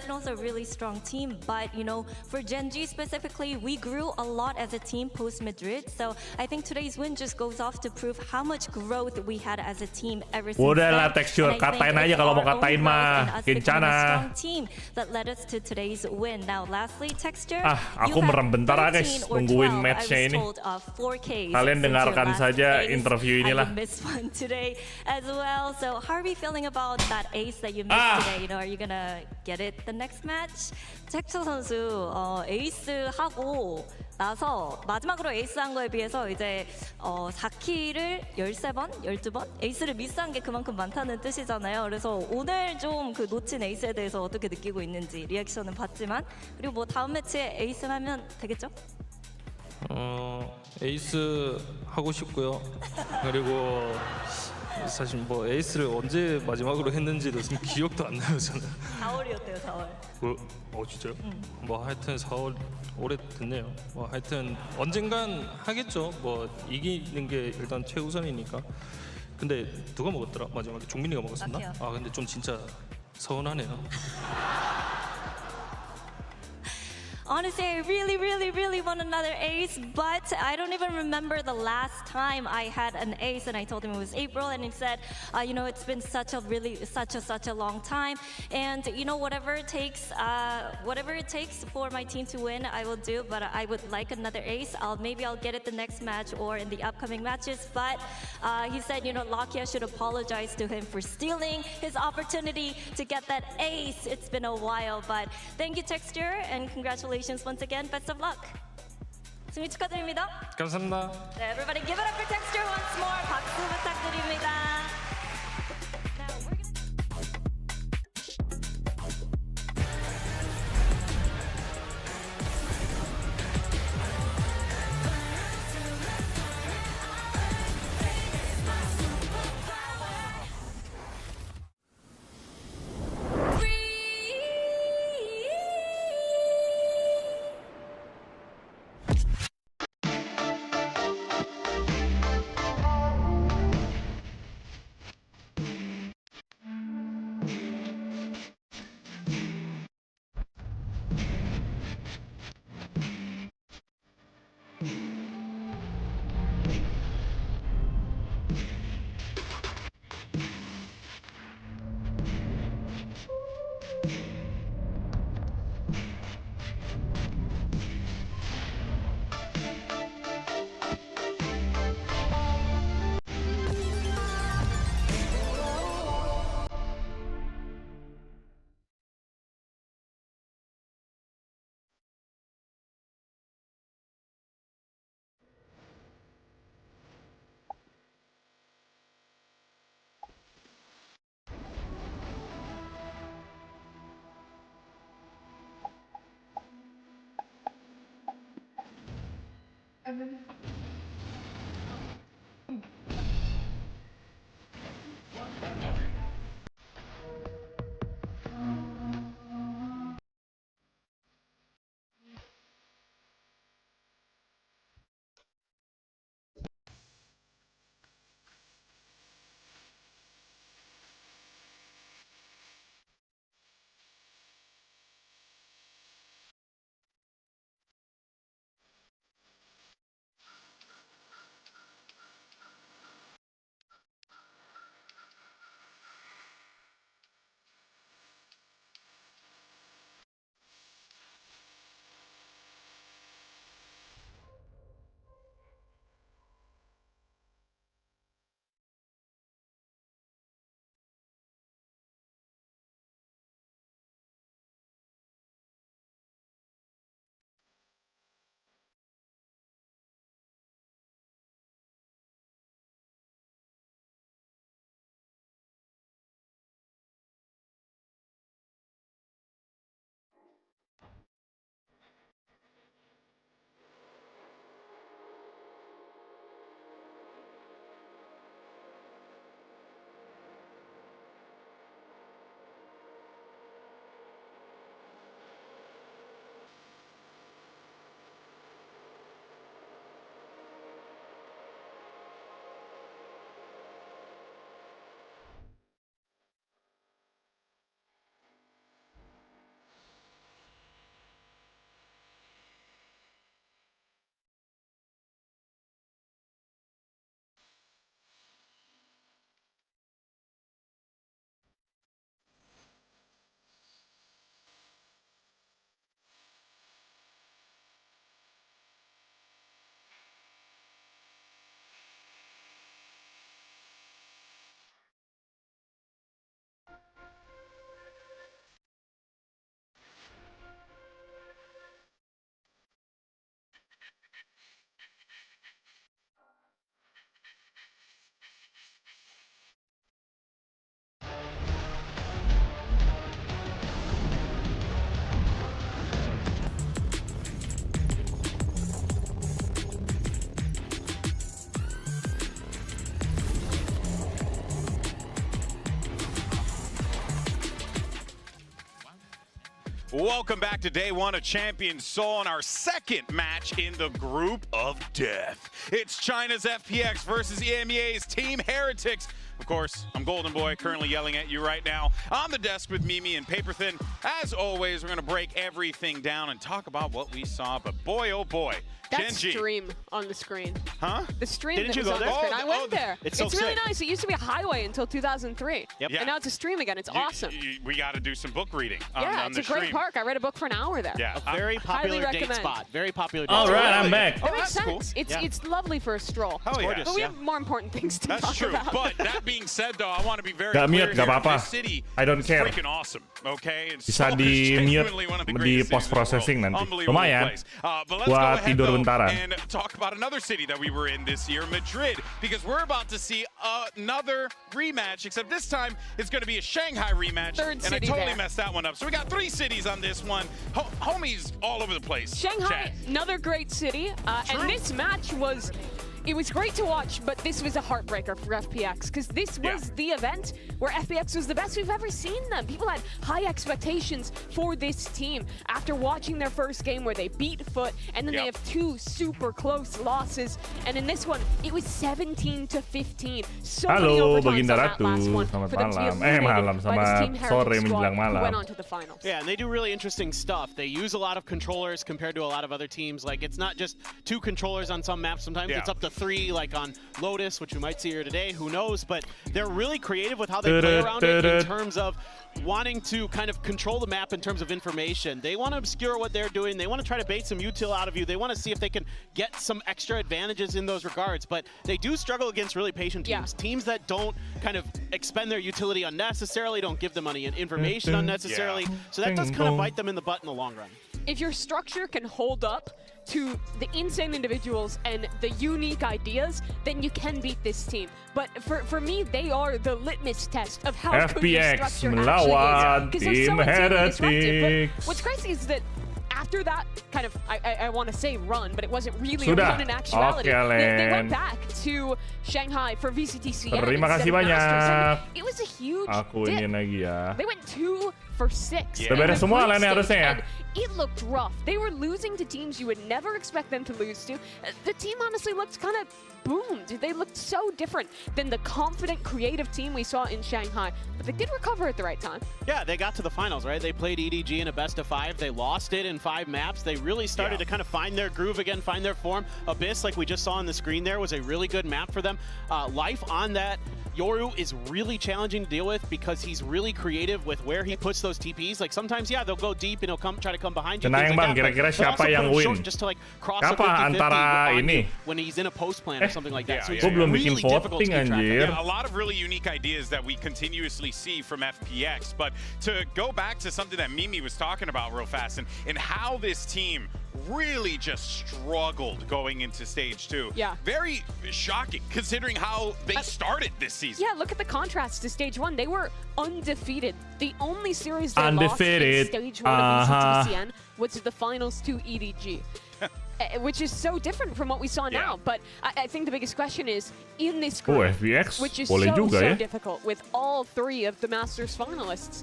Sentinels are a really strong team, but you know, for Gen.G specifically, we grew a lot as a team post Madrid. So I think today's win just goes off to prove how much growth we had as a team ever since. Udahlah Texture, katain aja kalau mau katain mah. Kencana. Team that led us to today's win. Now, lastly, Texture. Aku merem bentar guys, nungguin matchnya ini. Kalian dengarkan saja interview inilah. Missed one today as well. So how are we feeling about that ace that you missed today? You know, are you gonna get it the next match? 텍처 선수 에이스 하고 나서 마지막으로 에이스 한 거에 비해서 이제 4킬을 13번, 12번 에이스를 미스한 게 그만큼 많다는 뜻이잖아요. 그래서 오늘 좀 그 놓친 에이스에 대해서 어떻게 느끼고 있는지 리액션은 봤지만 그리고 뭐 다음 매치에 에이스 하면 되겠죠? 에이스 하고 싶고요. 그리고 사실 뭐 에이스를 언제 마지막으로 했는지도 지금 기억도 안 나요 저는. 4월이었대요 4월. 진짜요? 뭐 하여튼 4월 오래됐네요. 뭐 하여튼 언젠간 하겠죠. 뭐 이기는 게 일단 최우선이니까. 근데 누가 먹었더라 마지막에? 종민이가 먹었었나? 마피아. 근데 좀 진짜 서운하네요. Honestly, I really want another ace, but I don't even remember the last time I had an ace and I told him it was April and he said, you know, it's been such a long time and you know, whatever it takes for my team to win, I will do, but I would like another ace. Maybe I'll get it the next match or in the upcoming matches, but he said, you know, Lakia should apologize to him for stealing his opportunity to get that ace. It's been a while, but thank you, Texture, and congratulations once again. Best of luck. 승리 축하드립니다. 감사합니다. 네, everybody give it up for Texture once more. 박수 부탁드립니다. Welcome back to day one of Champions Seoul and our second match in the group of death. It's China's FPX versus EMEA's Team Heretics. Of course, I'm Golden Boy, currently yelling at you right now on the desk with Mimi and Paperthin. As always, we're going to break everything down and talk about what we saw. But boy, oh boy, That's Gen.G. Xtreem on the screen. Huh? The stream Didn't that you was go on there? the screen. I went there. It's It's so really sick. nice. It used to be a highway until 2003. Yep. Yeah. And now it's a stream again. It's awesome. We got to do some book reading on, Yeah, on it's the a great stream. park. I read a book for an hour there. Yeah. A very popular date recommend. spot. Very popular date All spot. right, I'm back. It Oh, makes that's cool. sense. Yeah. It's lovely for a stroll. Oh, yeah. gorgeous. But we Yeah. have more important things to That's talk true. about. But that being said, though, I want to be very Gak clear mute, gak here. apa-apa. This city I don't is care. freaking awesome, okay? And Bisa Seoul is di genuinely mute one of the di greatest cities in the post processing world. nanti. Unbelievable Lumayan. place. But let's go Buat ahead, tidur though, bentaran. and talk about another city that we were in this year, Madrid, because we're about to see another rematch, except this time it's going to be a Shanghai rematch. Third and I city totally there. messed that one up. So we got 3 cities on this one. Homies all over the place. Shanghai, Chat. another great city. And this match was, it was great to watch, but this was a heartbreaker for FPX because this was the event where FPX was the best we've ever seen them. People had high expectations for this team after watching their first game where they beat Foot, and then they have 2 super close losses. And in this one, it was 17-15. So many Halo, overtimes Baginda on that last Ratu. one Selamat for them to be malam. eliminated Malam. by this Selamat Team sore Heritage squad menjelang who malam. went on to the finals. Yeah, and they do really interesting stuff. They use a lot of controllers compared to a lot of other teams. Like, it's not just 2 controllers on some maps. Sometimes it's up to 3, like on Lotus, which we might see here today. Who knows? But they're really creative with how they play around it in terms of wanting to kind of control the map in terms of information. They want to obscure what they're doing. They want to try to bait some util out of you. They want to see if they can get some extra advantages in those regards. But they do struggle against really patient teams. Teams that don't kind of expend their utility unnecessarily, don't give them any information unnecessarily. So that does kind of bite them in the butt in the long run. If your structure can hold up to the insane individuals and the unique ideas, then you can beat this team. But for me, they are the litmus test of how good your FPX structure melawan actually is. Tim Heretics. But what's crazy is that after that kind of, I want to say run, but it wasn't really Sudah. a run in actuality. Oke, They Len. went back to Shanghai for VCT CN Terima instead kasih of Masters, banyak. and it was a huge Aku dip. ini lagi ya. They went 2 for 6. Udah beres semua in the Len group harusnya ya. stage, and it looked rough. They were losing to teams you would never expect them to lose to. The team honestly looked kind of boomed. They looked so different than the confident, creative team we saw in Shanghai. But they did recover at the right time. Yeah, they got to the finals, right? They played EDG in a best of 5. They lost it in 5 maps. They really started to kind of find their groove again, find their form. Abyss, like we just saw on the screen there, was a really good map for them. Life on that Yoru is really challenging to deal with because he's really creative with where he puts those TPs. Like sometimes, yeah, they'll go deep and he'll come try to come behind you. Tenang, Bang, kira-kira siapa yang win? Just to like cross Siapa a 50-50 antara on ini? you when he's in a post plan or something like that. So it's Gua belum really bikin difficult to voting, keep track of. anjir. Yeah, a lot of really unique ideas that we continuously see from FPX. But to go back to something that Mimi was talking about real fast and how this team really just struggled going into stage 2. Yeah. Very shocking considering how they started this season. Yeah, look at the contrast to stage 1. They were undefeated. The only series they Undefeated. lost in stage 1 of VCT was the finals to EDG. Which is so different from what we saw now. But I think the biggest question is, in this group, FPX which is boleh so juga ya. difficult with all 3 of the Masters finalists,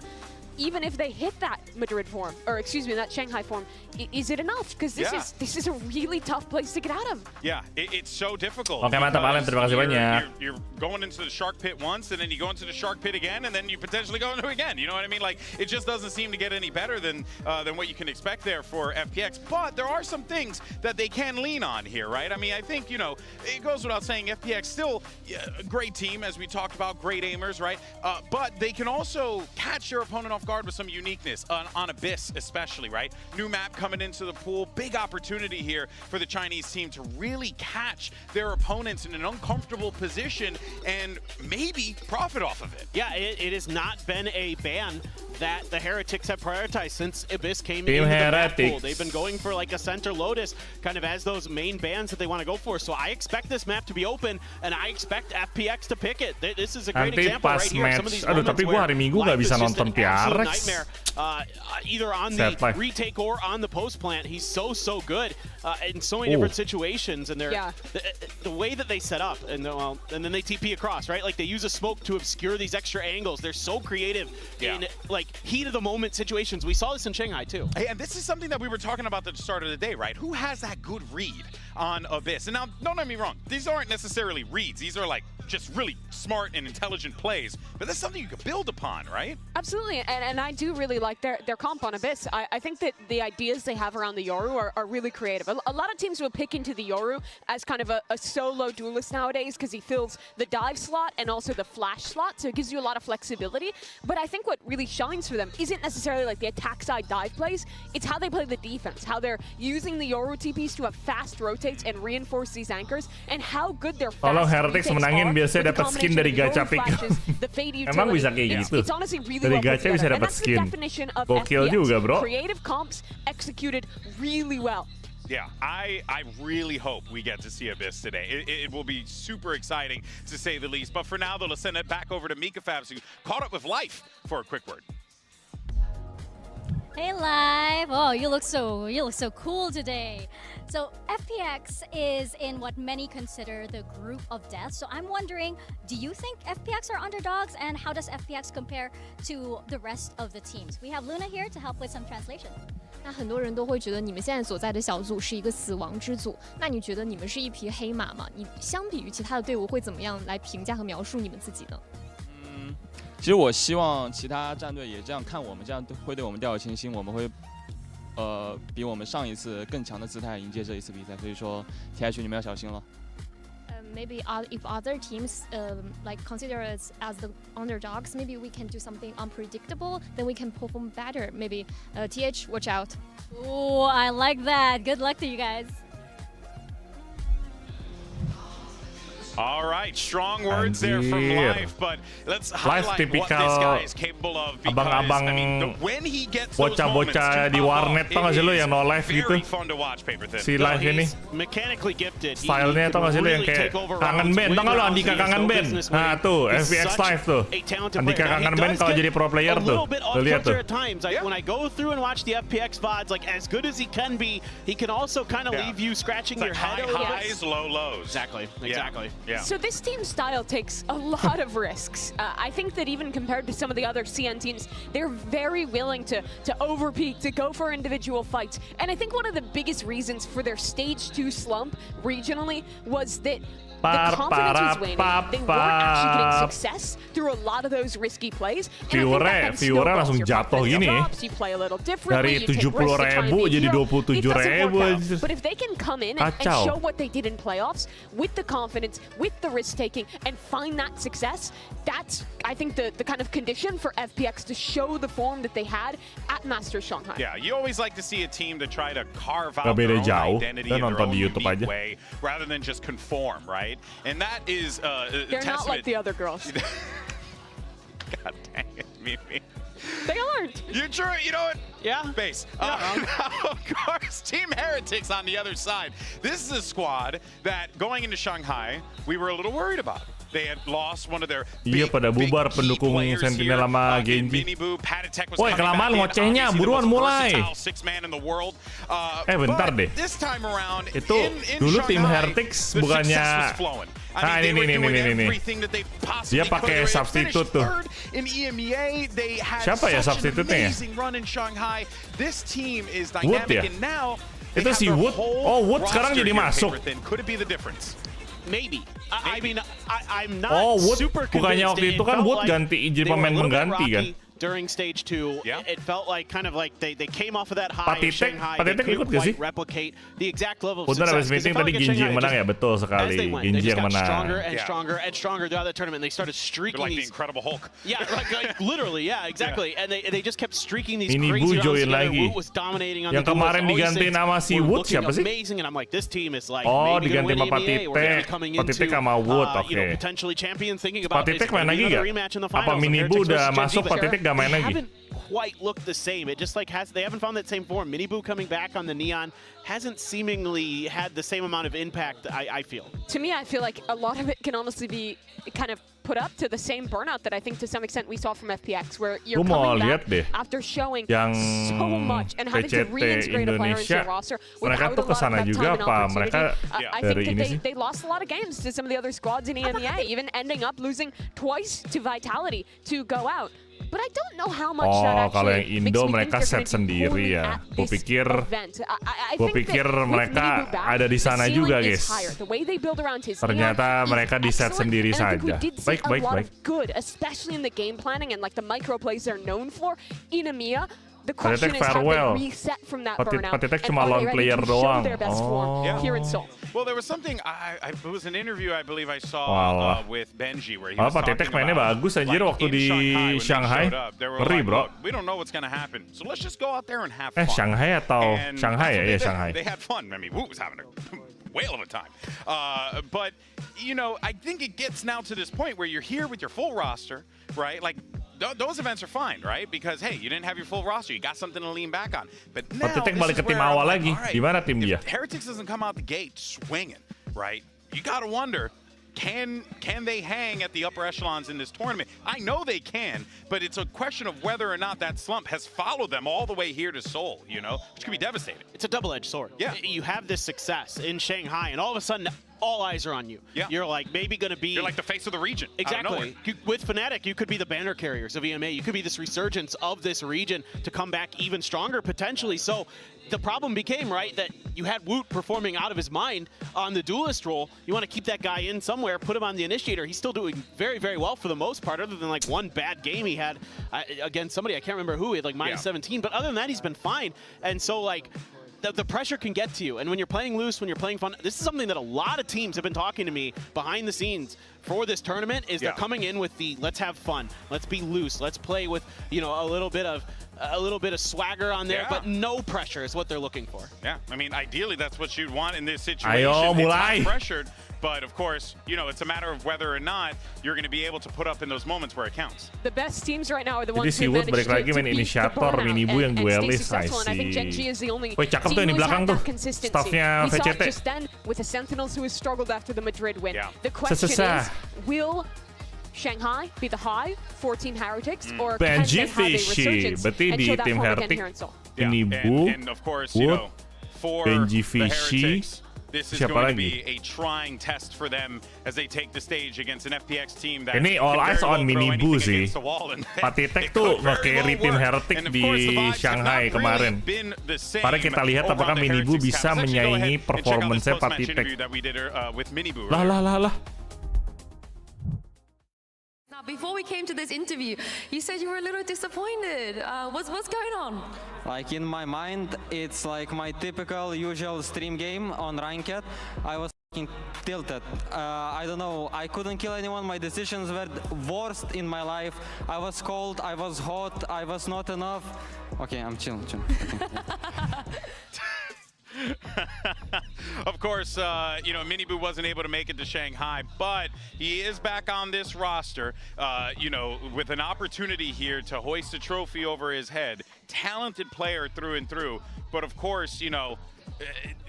even if they hit that Madrid form, or excuse me, that Shanghai form, is it enough? Because this is a really tough place to get out of. Yeah, it's so difficult. Oke, mantap, Alen. Terima kasih banyak. You're going into the shark pit once, and then you go into the shark pit again, and then you potentially go into it again. You know what I mean? Like, it just doesn't seem to get any better than what you can expect there for FPX. But there are some things that they can lean on here, right? I mean, I think, you know, it goes without saying, FPX still a great team, as we talked about, great aimers, right? But they can also catch your opponent off guard with some uniqueness on Abyss, especially, right? New map coming into the pool, big opportunity here for the Chinese team to really catch their opponents in an uncomfortable position and maybe profit off of it. Yeah, it has not been a ban that the Heretics have prioritized since Abyss came Team into the map pool. Heretics. They've been going for like a center Lotus kind of as those main bans that they want to go for. So I expect this map to be open, and I expect FPX to pick it. This is a great Nanti example pas right here. Some of match, these aduh moments tapi gua where hari Minggu life gak is bisa just nonton an absolute PRX. nightmare. Either on Sad the life. retake or on the post plant. He's so good in so many different situations, and they're the way that they set up, and then they TP across, right? Like they use a smoke to obscure these extra angles. They're so creative in like like heat of the moment situations. We saw this in Shanghai too. Hey, and this is something that we were talking about at the start of the day, right? Who has that good read on Abyss? And now, don't get me wrong, these aren't necessarily reads. These are like just really smart and intelligent plays, but that's something you could build upon, right? Absolutely, and I do really like their comp on Abyss. I think that the ideas they have around the Yoru are really creative. A lot of teams will pick into the Yoru as kind of a solo duelist nowadays because he fills the dive slot and also the flash slot, so it gives you a lot of flexibility. But I think what really shines for them isn't necessarily like the attack side dive plays, it's how they play the defense, how they're using the Yoru TPs to have fast rotates and reinforce these anchors, and how good their fast Heretics menangin biasanya dapat skin dari gacha pick. Emang bisa kayak gitu? Dari gacha bisa dapat skin. Gokil juga, bro. Creative comps executed really well. Yeah, I really hope we get to see Abyss today. It will be super exciting, to say the least. But for now, though, let's send it back over to Mika Fabs, who caught up with Life for a quick word. Hey Live! Oh, you look so cool today. So FPX is in what many consider the group of death. So I'm wondering, do you think FPX are underdogs, and how does FPX compare to the rest of the teams? We have Luna here to help with some translation. 那很多人都会觉得你们现在所在的小组是一个死亡之组，那你觉得你们是一匹黑马吗？你相比于其他的队伍会怎么样来评价和描述你们自己呢？其实我希望其他战队也这样看我们，这样会对我们掉以轻心，我们会比我们上一次更强的姿态迎接这一次比赛，所以说 TH 你们要小心了。Maybe if other teams like consider us as the underdogs, maybe we can do something unpredictable, then we can perform better. Maybe TH, watch out. Oh, I like that. Good luck to you guys. All right, strong words there from Life, but let's highlight what this guy is capable of, because I mean, when he gets those moments, di warnet tau gak sih lo yang no life gitu? very fun to watch, Paper Thin. Si Life ini Mechanically gifted. stylenya tau gak sih lo yang kayak kangen band, tau gak lo Andika kangen band? Nah tuh, FPX Live tuh, Andika kangen band kalau jadi pro player tuh, lo lihat tuh. When I go through and watch the FPX VODs, like as good as he can be, he can also kind of leave you scratching your head. High highs, low lows. Exactly. Yeah. So this team style takes a lot of risks. I think that even compared to some of the other CN teams, they're very willing to overpeak, to go for individual fights. And I think one of the biggest reasons for their stage 2 slump regionally was that the confidence was waning. They weren't actually getting success through a lot of those risky plays. Viewernya langsung jatuh gini. Dari 70.000 jadi 27.000. But if they can come in and show what they did in playoffs with the confidence, with the risk taking, and find that success, that's, I think, the kind of condition for FPX to show the form that they had at Masters Shanghai. Yeah, you always like to see a team to try to carve out their own identity in their own unique way, rather than just conform, right? And that is they're not like the other girls. God dang it, Mimi. They aren't. You're true. You know what? Yeah. Base. Of course, Team Heretics on the other side. This is a squad that, going into Shanghai, we were a little worried about. They had lost one of their big, pada bubar pendukung Sentinel sama GEN.G. Woi, kelamaan ngocehnya, buruan mulai. Bentar deh. Itu dulu tim Heretics bukannya ini. Dia pakai substitute tuh. Siapa ya substitute-nya? Wood ya? Itu si Wood. Oh, Wood sekarang jadi masuk. Maybe. I mean, I'm not Wood, super bukannya waktu itu kan Wood ganti jadi pemain mengganti kan? During stage 2, it felt like kind of like they came off of that high in Shanghai. They couldn't quite replicate the exact level of success. Habis meeting tadi GEN.G yang menang ya, betul sekali. GEN.G yang menang. Stronger and stronger and stronger throughout that tournament. They started streaking like these. the Incredible Hulk. Yeah, like literally, yeah, exactly. And they just kept streaking these Mini crazy join rounds together. lagi. Wood was dominating on yang the kemarin diganti nama si Wood siapa sih? Amazing, and I'm like, this team is like maybe diganti sama Patitek sama Wood. Oke. Potentially champion, thinking about Patitek main lagi nggak? Apa Minibu udah masuk, Patitek nggak main lagi? Quite look the same. It just like they haven't found that same form. Miniboo coming back on the Neon hasn't seemingly had the same amount of impact, I feel. To me, I feel like a lot of it can honestly be kind of put up to the same burnout that I think to some extent we saw from FPX, where you're coming back after showing so much and having to reintegrate a player into your roster without a lot of time and opportunity. I think that they lost a lot of games to some of the other squads in EMEA, even ending up losing twice to Vitality to go out. But I don't know how much that kalau yang actually Indo makes me mereka think set they're gonna do sendiri poorly ya. at Gue this pikir event. I think that mereka with Minibu back, ada di sana the juga, ceiling is guys. higher. The way they build around his Ternyata neon is mereka di set excellent, sendiri and I think we saja. did see Baik. of good, especially in the game planning and like the micro plays they're known for in EMEA. The question is how they reset from that burnout Patitek and cuma are lone they player ready to show doang. their best form here in Seoul. Well, there was something, it was an interview I believe I saw with Benji where he was Patitek talking mainnya about bagus anjir waktu di Shanghai. Ngeri, bro. We don't know what's going to happen. So let's just go out there and have fun. Shanghai atau Shanghai ya? Shanghai. They had fun. I mean, Wu was having a whale of a time. But, you know, I think it gets now to this point where you're here with your full roster, right? Like, those events are fine, right? Because, hey, you didn't have your full roster. You got something to lean back on. But now, Patitek balik ke tim awal lagi. Gimana tim dia? If Heretics doesn't come out the gate swinging, right? You got to wonder, can they hang at the upper echelons in this tournament? I know they can, but it's a question of whether or not that slump has followed them all the way here to Seoul, you know? Which could be devastating. It's a double-edged sword. Yeah. You have this success in Shanghai, and all of a sudden, all eyes are on you. Yeah. You're like maybe going to be... You're like the face of the region. Exactly. With Fnatic, you could be the banner carriers of EMA. You could be this resurgence of this region to come back even stronger, potentially. So the problem became, right, that you had Woot performing out of his mind on the duelist role. You want to keep that guy in somewhere, put him on the initiator. He's still doing very, very well for the most part, other than like one bad game he had against somebody. I can't remember who. He had like minus 17. But other than that, he's been fine. And so, like, the pressure can get to you. And when you're playing loose, when you're playing fun, this is something that a lot of teams have been talking to me behind the scenes for this tournament, is they're coming in with the let's have fun, let's be loose, let's play with, you know, a little bit of swagger on there, but no pressure is what they're looking for. Yeah, I mean, ideally that's what you'd want in this situation. Ayo, mulai. It's not pressured, but of course, you know, it's a matter of whether or not you're going to be able to put up in those moments where it counts. The best teams right now are the Jadi ones si who Wood managed balik lagi to main beat the inisiator, burnout Minibu yang and stay duelis. I successful. And I think see. Gen.G is the only Wih, cakep team tuh yang di who's belakang had tuh. that consistency. Staffnya We saw VCT. it just then with the Sentinels who has struggled after the Madrid win. Yeah. The question Sesah. is, will Shanghai be the high for Team Heretics, or can they have a resurgence berarti and di show that tim form again Heretic here in Seoul? Minibu, and of course, you know, for Gen.G, the Heretics, this is siapa going to lagi? be a trying test for them as they take the stage against an FPX team that Ini all eyes on Minibu sih. Patitek tuh nge-carry tim Heretic di Shanghai kemarin. Mari kita lihat apakah Minibu bisa menyaingi performance-nya Patitek. Lah. Now, before we came to this interview, you said you were a little disappointed. What's going on? Like, in my mind, it's like my typical usual stream game on Ranked. I was fucking tilted. I don't know, I couldn't kill anyone. My decisions were worst in my life. I was cold, I was hot, I was not enough. Okay, I'm chill. Okay. Of course, you know, Minibu wasn't able to make it to Shanghai, but he is back on this roster, you know, with an opportunity here to hoist a trophy over his head. Talented player through and through, but of course, you know,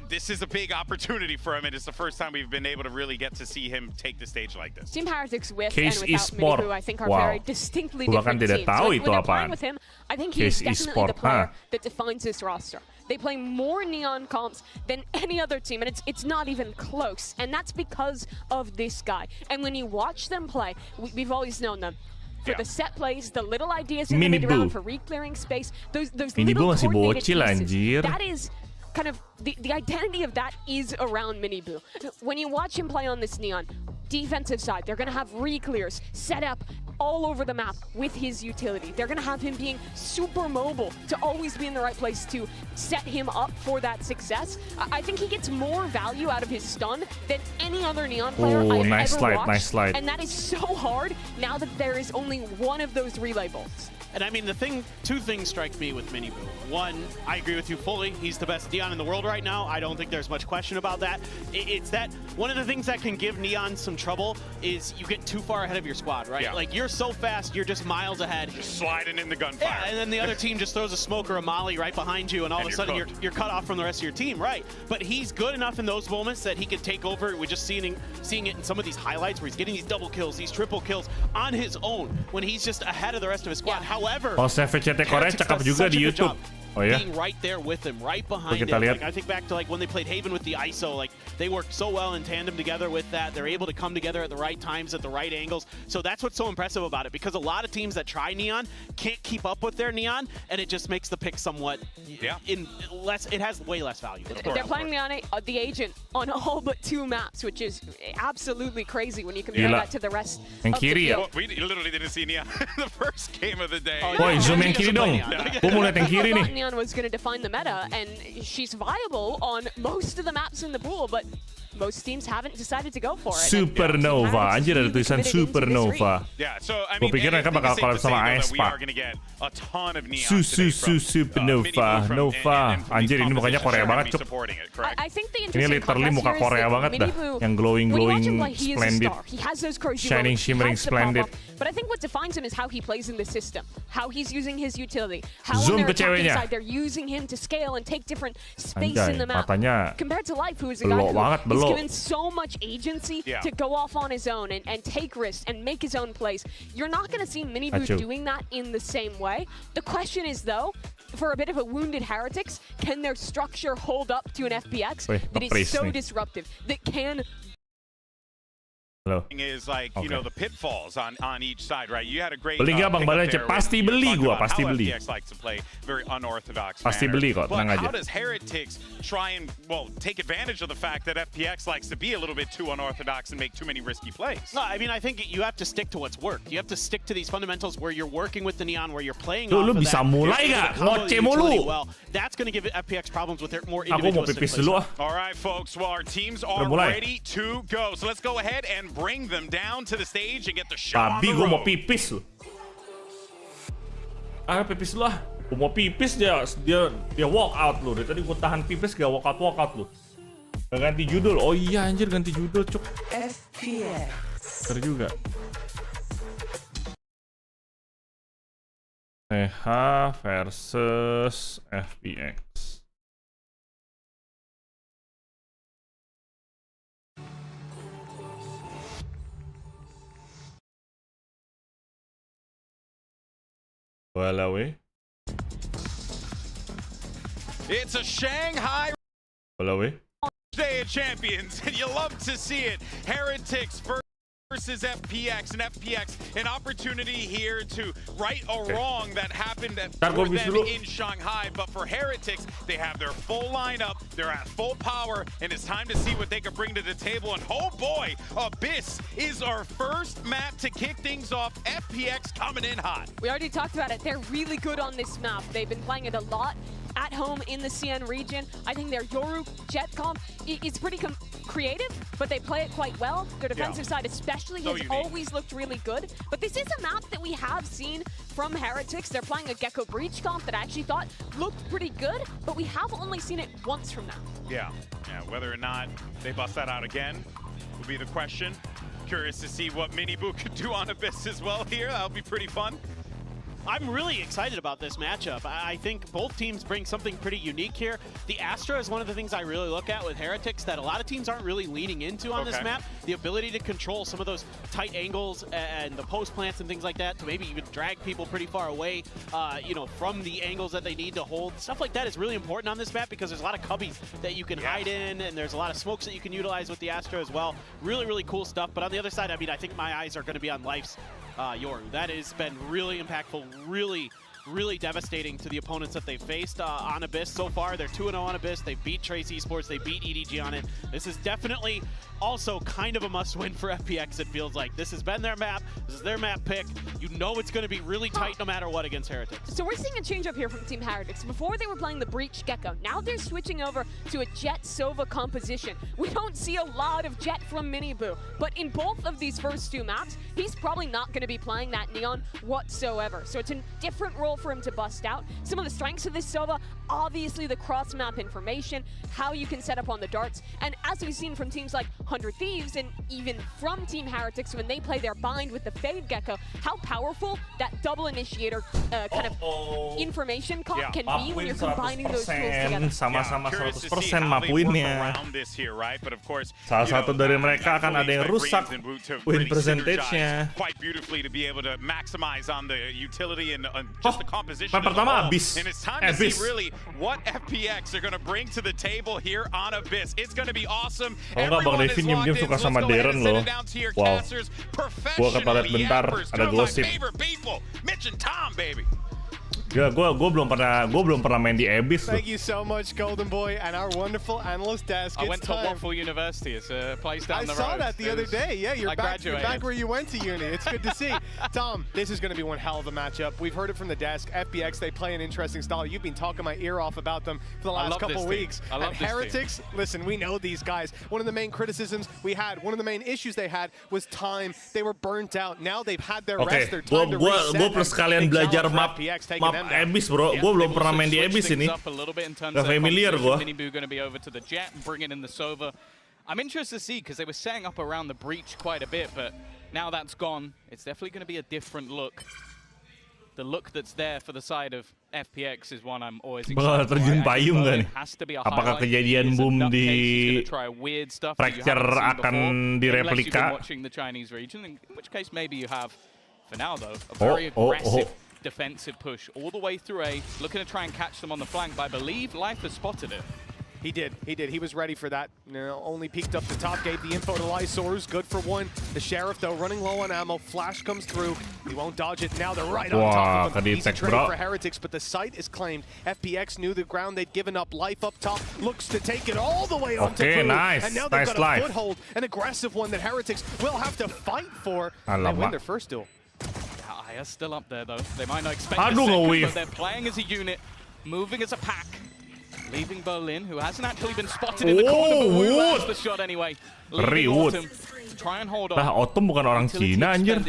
this is a big opportunity for him, and it's the first time we've been able to really get to see him take the stage like this. Team Heretics with Case and without e-sport. Minibu, I think, are Wow. very distinctly Gua kan different tidak teams. tahu When itu they're apaan. playing with him, I think he Case is definitely e-sport, the player that defines this roster. They play more neon comps than any other team, and it's not even close. And that's because of this guy. And when you watch them play, we've always known them. For the set plays, the little ideas in the mid-round for re-clearing space, those Minibu little masih coordinated bocil, pieces, anjir. that is kind of the identity of that is around Minibu. When you watch him play on this neon, defensive side, they're going to have re-clears set up all over the map with his utility. They're going to have him being super mobile to always be in the right place to set him up for that success. I think he gets more value out of his stun than any other Neon player I've nice ever slide, watched. nice slide. And that is so hard now that there is only one of those relay bolts. And I mean, two things strike me with Minibu. One, I agree with you fully. He's the best Neon in the world right now. I don't think there's much question about that. It's that one of the things that can give Neon some trouble is you get too far ahead of your squad, right? Yeah. Like, you're so fast, you're just miles ahead. Just sliding in the gunfire. Yeah, and then the other team just throws a smoke or a molly right behind you, and all of a sudden you're cut off from the rest of your team, right? But he's good enough in those moments that he can take over. We're just seeing it in some of these highlights where he's getting these double kills, these triple kills on his own when he's just ahead of the rest of his squad. However, VCT Korea cakep juga di YouTube. being right there with him, right behind him. Like, I think back to like when they played Haven with the ISO, like they worked so well in tandem together with that. They're able to come together at the right times, at the right angles. So that's what's so impressive about it, because a lot of teams that try Neon can't keep up with their Neon, and it just makes the pick somewhat it has way less value. They're playing the Agent on all but 2 maps, which is absolutely crazy when you compare that to the rest of the field. Well, we literally didn't see Neon the first game of the day. Woi, zoom yang kiri dong. Gua mau lihat yang kiri nih. Neon was going to define the meta, and she's viable on most of the maps in the pool, but most teams haven't decided to go for it. Supernova, anjir ada tulisan Supernova. Yeah, so I mean, Gua pikir mereka bakal collab sama Aespa. Supernova, Nova. Anjir ini mukanya Korea banget, Cuk. Ini literally muka Korea banget dah, yang glowing, splendid, shining, shimmering, splendid. But I think what defines him is how he plays in the system, how he's using his utility, how Zoom on their ke ceweknya. attacking side they're using him to scale and take different space Anjay, in the map. matanya Compared to Life, who is a guy belok who's banget, given so much agency to go off on his own and take risks and make his own plays. You're not going to see Miniboo doing that in the same way. The question is, though, for a bit of a wounded Heretics, can their structure hold up to an FPX that is so disruptive, that can... Is like you know the pitfalls on each side, right? You had a great beli nggak Bang Balance? Pasti beli gua, pasti beli. FPX likes to play very unorthodox pasti beli kok, tenang aja. How does Heretics try and take advantage of the fact that FPX likes to be a little bit too unorthodox and make too many risky plays? No, I mean I think you have to stick to what's worked. You have to stick to these fundamentals where you're working with the Neon, where you're playing Lu off of bisa that. mulai nggak? Ngoceh mulu. Well, that's going to give FPX problems with their more Aku mau individualistic pipis dulu. All right, folks. Well, our teams are ready to go. So let's go ahead and bring them down to the stage and get the show on the road. Gue mau pipis lu. Pipis lu ah. Gue mau pipis dia walk out lu. Dari tadi gue tahan pipis gak walk out lu. Gak ganti judul. Oh iya anjir ganti judul, Cuk. FPX. Bener juga. EH versus FPX. Well, it's a Shanghai Day of Champions, and you love to see it. Heretics versus FPX, and FPX an opportunity here to right a wrong that happened for them in Shanghai. But for Heretics, they have their full lineup, they're at full power, and it's time to see what they can bring to the table. And oh boy, Abyss is our first map to kick things off. FPX coming in hot. We already talked about it. They're really good on this map. They've been playing it a lot at home in the SEN region. I think their Yoru Jet comp is pretty creative, but they play it quite well. Their defensive side especially has always looked really good. But this is a map that we have seen from Heretics. They're playing a Gecko Breach comp that I actually thought looked pretty good, but we have only seen it once from now. Yeah, whether or not they bust that out again will be the question. Curious to see what Miniboo could do on Abyss as well here. That'll be pretty fun. I'm really excited about this matchup. I think both teams bring something pretty unique here. The Astra is one of the things I really look at with Heretics that a lot of teams aren't really leaning into on this map. The ability to control some of those tight angles and the post plants and things like that to maybe even drag people pretty far away, you know, from the angles that they need to hold. Stuff like that is really important on this map because there's a lot of cubbies that you can hide in, and there's a lot of smokes that you can utilize with the Astra as well. Really, really cool stuff. But on the other side, I mean, I think my eyes are going to be on Life's Yoru. That has been really impactful, really devastating to the opponents that they've faced on Abyss so far. They're 2-0 on Abyss. They beat Trace Esports. They beat EDG on it. This is definitely also kind of a must-win for FPX, it feels like. This has been their map. This is their map pick. You know it's going to be really tight no matter what against Heretics. So we're seeing a change up here from Team Heretics. Before they were playing the Breach Gecko. Now they're switching over to a Jet Sova composition. We don't see a lot of Jet from Miniboo, but in both of these first 2 maps, he's probably not going to be playing that Neon whatsoever. So it's a different role for him to bust out. Some of the strengths of this Sova, obviously the cross-map information, how you can set up on the darts, and as we've seen from teams like 100 Thieves and even from Team Heretics when they play their bind with the Fade Gecko, how powerful that double initiator kind of information can be when you're combining those tools together. Sama-sama 100% mapuinnya. Salah satu dari mereka akan ada yang rusak win percentage-nya. Quite beautifully to be able to maximize on the utility and just the composition. Pertama Abyss. And it's time to see really what FPX are going to bring to the table here on Abyss. It's going to be awesome. Kalau nggak Bang Devin diam-diam suka sama Darren loh. Wow. Gua ke toilet bentar, ada gosip. Mitch and Tom, baby. Ya, gue belum pernah main di Abyss. Thank you so much, Golden Boy, and our wonderful analyst desk. I went to Waffle University. It's a place down the road. I saw that the other day. Yeah, you're back where you went to uni. It's good to see. Tom, this is going to be one hell of a matchup. We've heard it from the desk. FPX, they play an interesting style. You've been talking my ear off about them for the last couple weeks. I love this Heretics, listen, we know these guys. One of the main criticisms we had, one of the main issues they had was time. They were burnt out. Now they've had their rest. Their time to reset. Gue plus kalian belajar map Abyss, bro. Gue belum pernah main di Abyss ini. Gak familiar gue. I'm interested to see because they were setting up around the breach quite a bit, but now that's gone. It's definitely going to be a different look. The look that's there for the side of FPX is one I'm always excited for. Terjun payung gak nih? Apakah kejadian boom di fracture akan direplika? Watching the Chinese region, in which case maybe you have, for now though, a very aggressive defensive push all the way through A, looking to try and catch them on the flank, but I believe Life has spotted it. He did. He was ready for that. Only peeked up the top, gave the info to Lysaurus. Good for one. The Sheriff, though, running low on ammo. Flash comes through. He won't dodge it. Now they're right on top of him. Easy trade for Heretics, but the site is claimed. FPX knew the ground they'd given up. Life up top looks to take it all the way onto Crew. Nice. And now they've got a foothold, an aggressive one that Heretics will have to fight for. They win their first duel. Aya still up there, though. They might not expect a second, but they're playing as a unit, moving as a pack. Leaving Berlin, who hasn't actually been spotted in the corner, but Wu lands the shot anyway. Leaving Autumn to try and hold on. Nah, Autumn bukan orang Cina, anjir.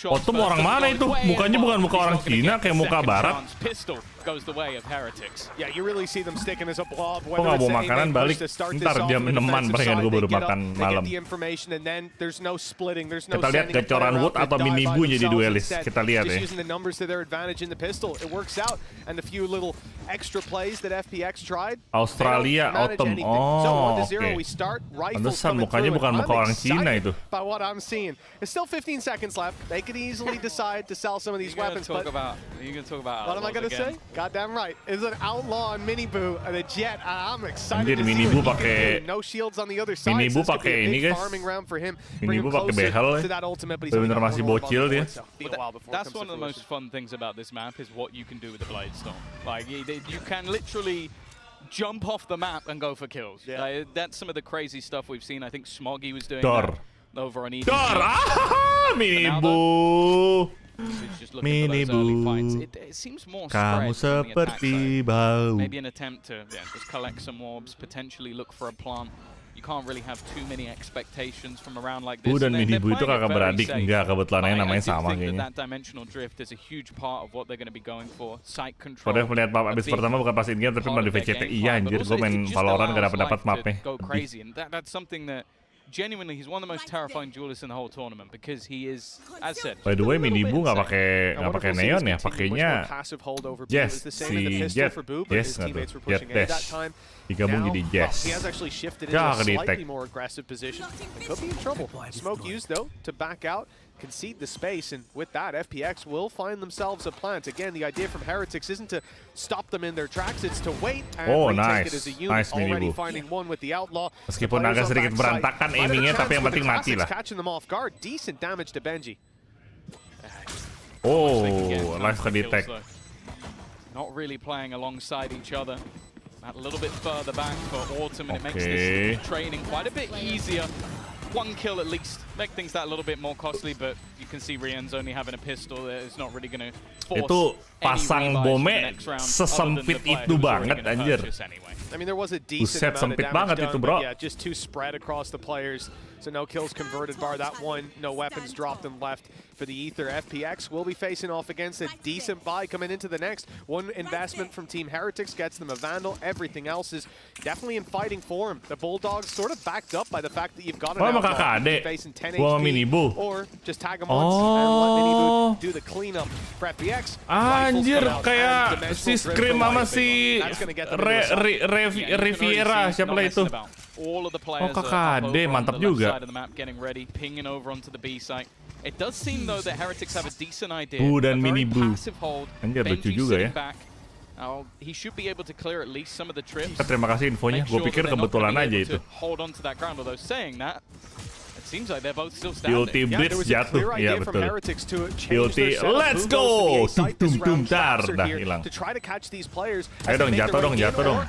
Autumn orang mana itu? Mukanya bukan muka orang Cina, kayak muka barat. Pistol goes the way of Heretics. Yeah, you really see them sticking as a blob. Kok nggak mau makanan balik? Ntar jam 6-an palingan gue baru makan malam. Kita lihat gacoran Wood atau Mini Bu jadi duelis. Kita lihat ya. Using the numbers to their advantage in the pistol, it works out. And the few little extra plays that FPX tried. Australia, Autumn. Oh, oke. Pantesan mukanya bukan muka orang Cina itu. By what I'm seeing, there's still 15 seconds left. They could easily decide to sell some of these weapons. What am I gonna say? Goddamn right. It's an outlaw on Mini Bu, the Jet. I'm excited to see Mini Bu pakai no shields on the other side. Mini Bu pakai ini guys. Mini Bu pakai behel ya. Bener masih bocil dia. That's one of the most fun things about this map is what you can do with the Bladestorm. Like you can literally jump off the map and go for kills. Yeah. That's some of the crazy stuff we've seen. I think Smoggy was doing that over on EDC. Mini Bu. Mini Bu, kamu seperti bau. Maybe an attempt to just collect some orbs, potentially look for a plant. You can't really have too many expectations from around like this. Bu dan Mini Bu itu kakak beradik, enggak kebetulannya namanya sama kayaknya. That dimensional drift is a huge part of what they're going to be going for. Sight control. Padahal melihat map abis pertama bukan pas in-game tapi malah di VCT. Iya anjir, gue main Valorant gak dapat mapnya. Go crazy, and that's something that genuinely, he's one of the most terrifying duelists in the whole tournament because he is, as said. By the way, Mini Bu nggak pakai neon ya, pakainya Jess, si Jet, Jess nggak tuh, Jet Dash, digabung jadi Jess. Ya kedetek. Could be in trouble. Smoke used though to back out, concede the space, and with that, FPX will find themselves a plant. Again, the idea from Heretics isn't to stop them in their tracks, it's to wait and retake it as a unit. Already finding one with the outlaw. Meskipun agak sedikit berantakan aimingnya, tapi yang penting mati lah. Catching them off guard, decent damage to Benji. Oh, live kedetek. Not really playing alongside each other. A little bit further back for Autumn, and it makes this training quite a bit easier. One kill at least, make things that a little bit more costly, but you can see Rian's only having a pistol. It's not really going to force itu pasang bomnya sesempit itu banget anjir. I mean, there was a decent amount of damage done, but yeah, just too spread across the players. So no kills converted bar that one. No weapons dropped and left for the Ether. FPX will be facing off against a decent buy coming into the next. One investment from Team Heretics gets them a Vandal. Everything else is definitely in fighting form. The Bulldogs sort of backed up by the fact that you've got an outlaw facing 10 HP. Or just tag them once and let Minibu do the cleanup for FPX. Anjir, kayak si Xtreem sama si Riviera, siapa lah itu? All of the Oh, players KKD, mantap juga. of the map getting ready, pinging over onto the B site. It does seem though that Heretics have a decent idea. Boo dan Mini Boo. Passive hold. Anjir, lucu Benji juga ya. sitting back. He should be able to clear at least some of the trips. Terima kasih infonya. Gue pikir kebetulan aja itu. Hold on to that ground, although saying that, it seems like they're both still standing. Ulti Blitz jatuh, iya betul. Ulti, let's go! Tum tar, dah hilang. Ayo dong, jatuh dong.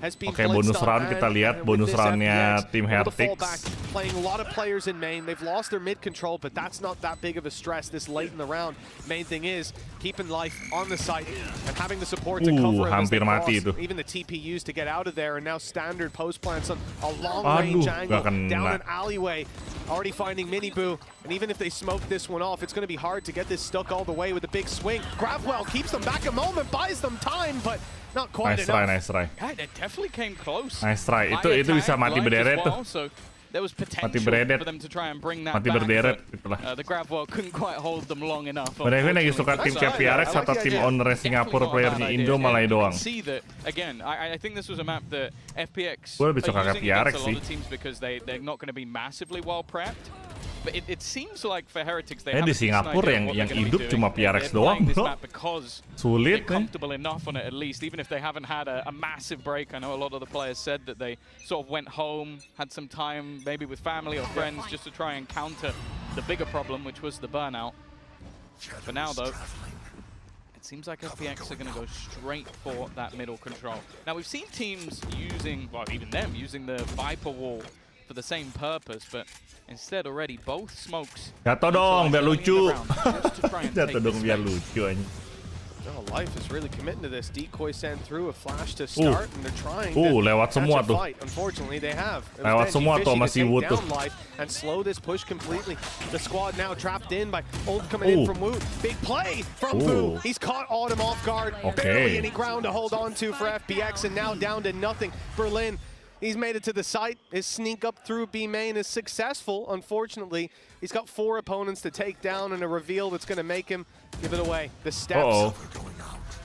Oke, bonus round kita lihat bonus roundnya tim Heretics. Playing a lot of players in main. They've lost their mid control, but that's not that big of a stress this late in the round. Main thing is keeping life on the site and having the support to cover hampir mati itu. even the TPUs to get out of there, and now standard post plants on a long range angle down an alleyway. Already finding Minibu, and even if they smoke this one off, it's going to be hard to get this stuck all the way with a big swing. Gravwell keeps them back a moment, buys them time, but not quite enough. Nice try. God, it definitely came close. Nice try. Itu bisa mati berderet tuh. There was potential for them to try and bring that mati back, berderet but, itulah. the Gravwell couldn't quite hold them long enough. Devin lagi suka tim kayak PRX atau tim owner Singapura playernya Indo malah doang. See that again. I think this was a map that FPX Gue lebih suka kayak PRX sih. because they're not going to be massively well prepped. But it seems like for Heretics they di Singapura yang hidup cuma PRX doang, bro. Sulit they're comfortable enough on it at least, even if they haven't had a massive break. I know a lot of the players said that they sort of went home, had some time maybe with family or friends just to try and counter the bigger problem, which was the burnout. For now though, it seems like FPX are going to go straight for that middle control. Now we've seen teams using, well even them, using the Viper wall for the same purpose, but instead already both smokes. Jatuh dong biar lucu. Jatuh dong biar lucu aja. Oh, Life is really committing to this. Decoy sent through a flash to start, and they're trying to lewat semua tuh. fight. Unfortunately, they have. Lewat semua tuh masih Wood tuh. And slow this push completely. The squad now trapped in by Old coming in from Wood. Big play from Boo. He's caught Autumn off guard. Barely any ground to hold on to for FPX, and now down to nothing. Berlin. He's made it to the site. His sneak up through B main is successful. Unfortunately, he's got 4 opponents to take down and a reveal that's going to make him give it away. The steps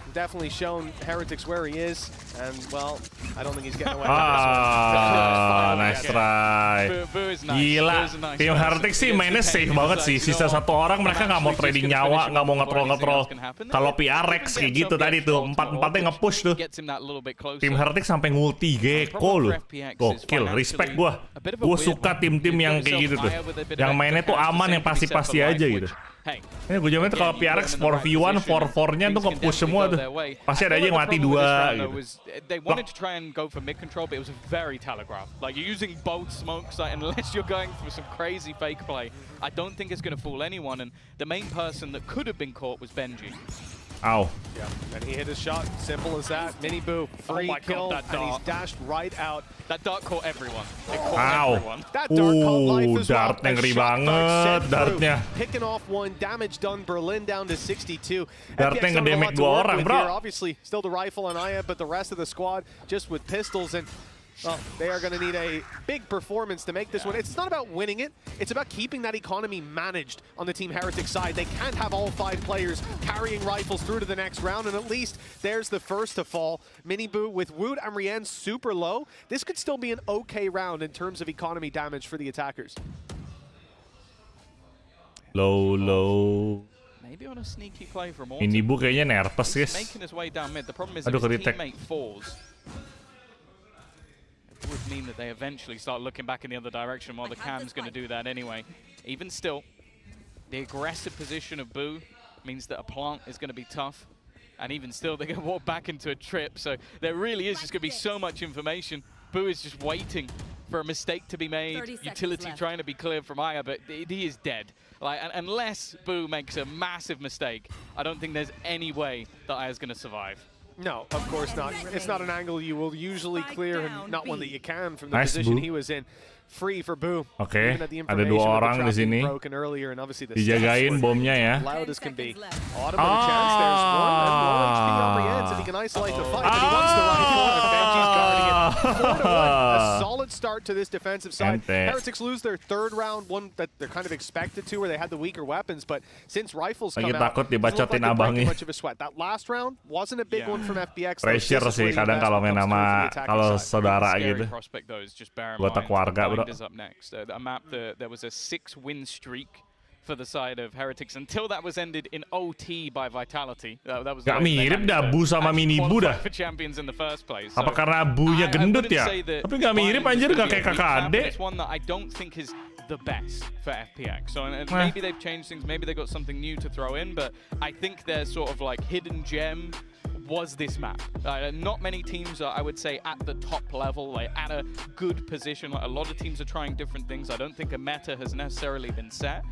definitely shown Heretics where he is, and well, I don't think he's getting away with this one. Nice try. Gila, tim Heretics sih mainnya safe banget sih. Sisa 1 orang mereka nggak mau trading nyawa, nggak mau ngetrol. Kalau PRX kayak gitu tadi tuh, 4-4-nya nge-push tuh. Tim Heretics sampai ngulti Gecko loh. Gokil, respect gua. Gua suka tim-tim yang kayak gitu tuh. Yang mainnya tuh aman, yang pasti-pasti aja gitu. Ini gue jamin tuh kalau PRX 4v1, 4-4-nya tuh nge-push semua tuh. Pasti ada aja yang mati 2 gitu. They wanted to try and go for mid control, but it was very telegraphed. Like you're using both smokes, like, unless you're going for some crazy fake play. I don't think it's going to fool anyone, and the main person that could have been caught was Benji. Ow. Yeah, and he hit his shot. Simple as that. Mini Boo, free kill, and he's dashed right out. That dart caught everyone. It caught everyone. That dart caught life as well. Dartnya ngeri banget, dartnya. Picking off one, damage done. Berlin down to 62. Dartnya ngedamage 2 orang, bro. Obviously, still the rifle on Aya, but the rest of the squad just with pistols, and well, they are going to need a big performance to make this one. It's not about winning it. It's about keeping that economy managed on the Team Heretics side. They can't have all 5 players carrying rifles through to the next round, and at least there's the first to fall. Miniboo with Wood and Rien super low. This could still be an okay round in terms of economy damage for the attackers. Low. Maybe on a sneaky play from Autumn. Miniboo kayaknya nervous, guys. Making his way down mid. The problem is if his teammate falls, would mean that they eventually start looking back in the other direction, while the cam's going to do that anyway. Even still, the aggressive position of Boo means that a plant is going to be tough. And even still, they're going to walk back into a trip. So there really is just going to be so much information. Boo is just waiting for a mistake to be made, utility trying to be cleared from Aya, but he is dead. Like, unless Boo makes a massive mistake, I don't think there's any way that Aya's going to survive. No, of course not. It's not an angle you will usually clear, and not one that you can from the position he was in. Free for Boo. Oke, ada 2 orang di sini. Dijagain bomnya ya. Loud as can be. Automatic chance. There's one, and more HP on the ends if he can isolate the fight, but he wants the rifle, and Benji's guarding it. 4-1. A solid start to this defensive side. Heretics lose their 3rd round, one that they're kind of expected to, where they had the weaker weapons, but since rifles come out, takut dibacotin abangnya. much of a sweat. That last round wasn't a big one from FPX. Pressure sih kadang kalau main sama kalau saudara gitu. Gota keluarga bro. Is up next. A map there was a 6-win streak for the side of Heretics until that was ended in OT by Vitality. That was gak mirip dah Bu sama Mini Bu dah. For champions in the first place. Apa karena Bunya gendut ya? Tapi gak mirip anjir, gak kayak kakak adek. It's one that I don't think is the best for FPX. So and maybe they've changed things, maybe they got something new to throw in, but I think their sort of like hidden gem was this map. Not many teams are, I would say, at the top level, like at a good position. Like a lot of teams are trying different things. I don't think a meta has necessarily been set.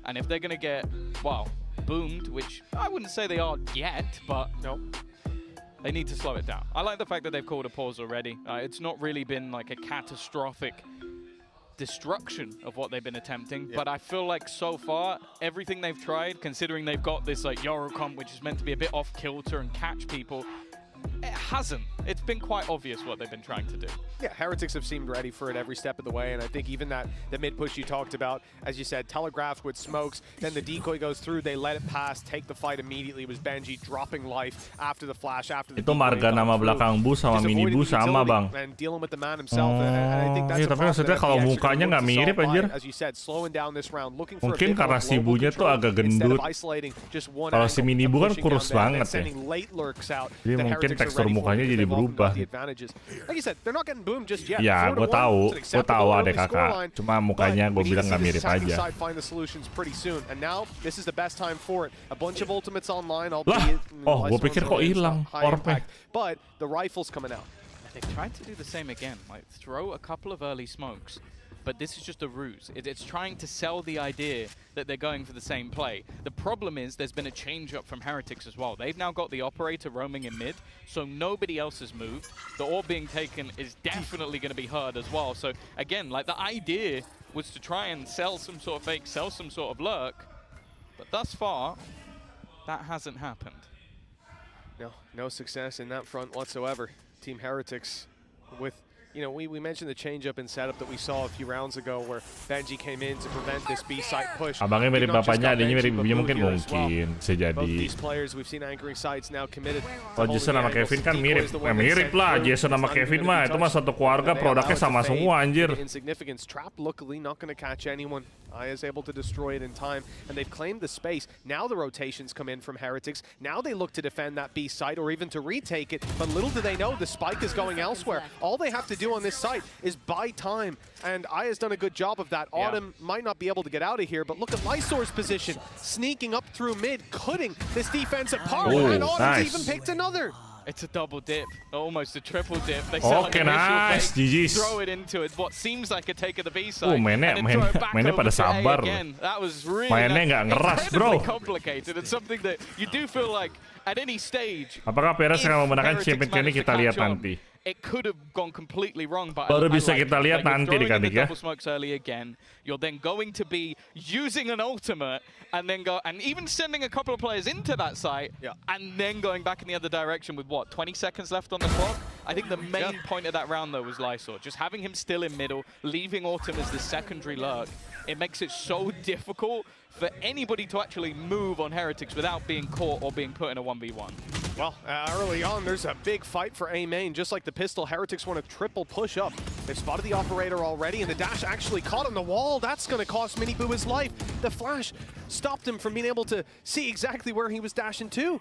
And if they're going to get, well, boomed, which I wouldn't say they are yet, but no, they need to slow it down. I like the fact that they've called a pause already. It's not really been like a catastrophic destruction of what they've been attempting, but I feel like so far everything they've tried, considering they've got this like Euro comp which is meant to be a bit off kilter and catch people, it hasn't. It's been quite obvious what they've been trying to do. Yeah, Heretics have seemed ready for it every step of the way, and I think even the mid push you talked about, as you said, telegraphed with smokes, then the decoy goes through, they let it pass, take the fight immediately. It was Gen.G dropping life after the flash, after the itu marga nama belakang Bu sama Mini Bu sama bang. And dealing with the man himself, and I think that's tapi maksudnya kalau mukanya nggak mirip anjir. As you said, slowing down this round, looking for mungkin karena si Bunya tuh agak gendut. Kalau si Mini Bu kan kurus banget ya. Jadi mungkin tekstur mukanya jadi berubah. Like you said, they're not getting boomed just yet. Ya, gue tahu adek kakak. Cuma mukanya gue bilang nggak mirip aja. Find the solutions pretty soon, and now this is the best time for it. A bunch of ultimates online. Lah, oh, gue pikir kok hilang orpnya. But the rifles coming out. They've tried to do the same again, like throw a couple of early smokes. But this is just a ruse. It's trying to sell the idea that they're going for the same play. The problem is there's been a change-up from Heretics as well. They've now got the operator roaming in mid, so nobody else has moved. The orb being taken is definitely going to be heard as well. So again, like the idea was to try and sell some sort of fake, sell some sort of lurk. But thus far, that hasn't happened. No success in that front whatsoever. Team Heretics with... You know, we mentioned the change-up in setup that we saw a few rounds ago where Gen.G came in to prevent this B-site push. Abangnya mirip bapaknya, adanya mirip ibunya mungkin bisa jadi. Both these players, we've seen anchoring sites now committed. Oh, Jason sama Kevin kan mirip. Mirip lah, Jason sama Kevin mah itu mah satu keluarga, produknya sama semua anjir. Insignificance trap, luckily not going to catch anyone. Aya is able to destroy it in time, and they've claimed the space. Now the rotations come in from Heretics. Now they look to defend that B site or even to retake it, but little do they know the spike is going elsewhere. All they have to do on this site is buy time, and Aya's done a good job of that. Autumn might not be able to get out of here, but look at Lysor's position, sneaking up through mid, cutting this defense apart, and Autumn's even picked another. It's a double dip, almost a triple dip. They okay, nice, GG's. Throw it into it. What seems like a take of the B side. Mainnya pada sabar. That was really mainnya nggak ngeras, bro. Complicated. It's something that you do feel like at any stage. Apakah Peres akan memenangkan champion kali ini, kita lihat nanti. It could have gone completely wrong, but baru bisa kita lihat nanti di kandik ya. Double smokes early again. You're then going to be using an ultimate and then even sending a couple of players into that site, and then going back in the other direction with what, 20 seconds left on the clock? I think the main point of that round though was Lysor. Just having him still in middle, leaving Autumn as the secondary lurk. It makes it so difficult for anybody to actually move on Heretics without being caught or being put in a 1v1. Well, early on, there's a big fight for A main. Just like the pistol, Heretics want a triple push up. They've spotted the operator already, and the dash actually caught on the wall. That's going to cost Miniboo his life. The flash stopped him from being able to see exactly where he was dashing to.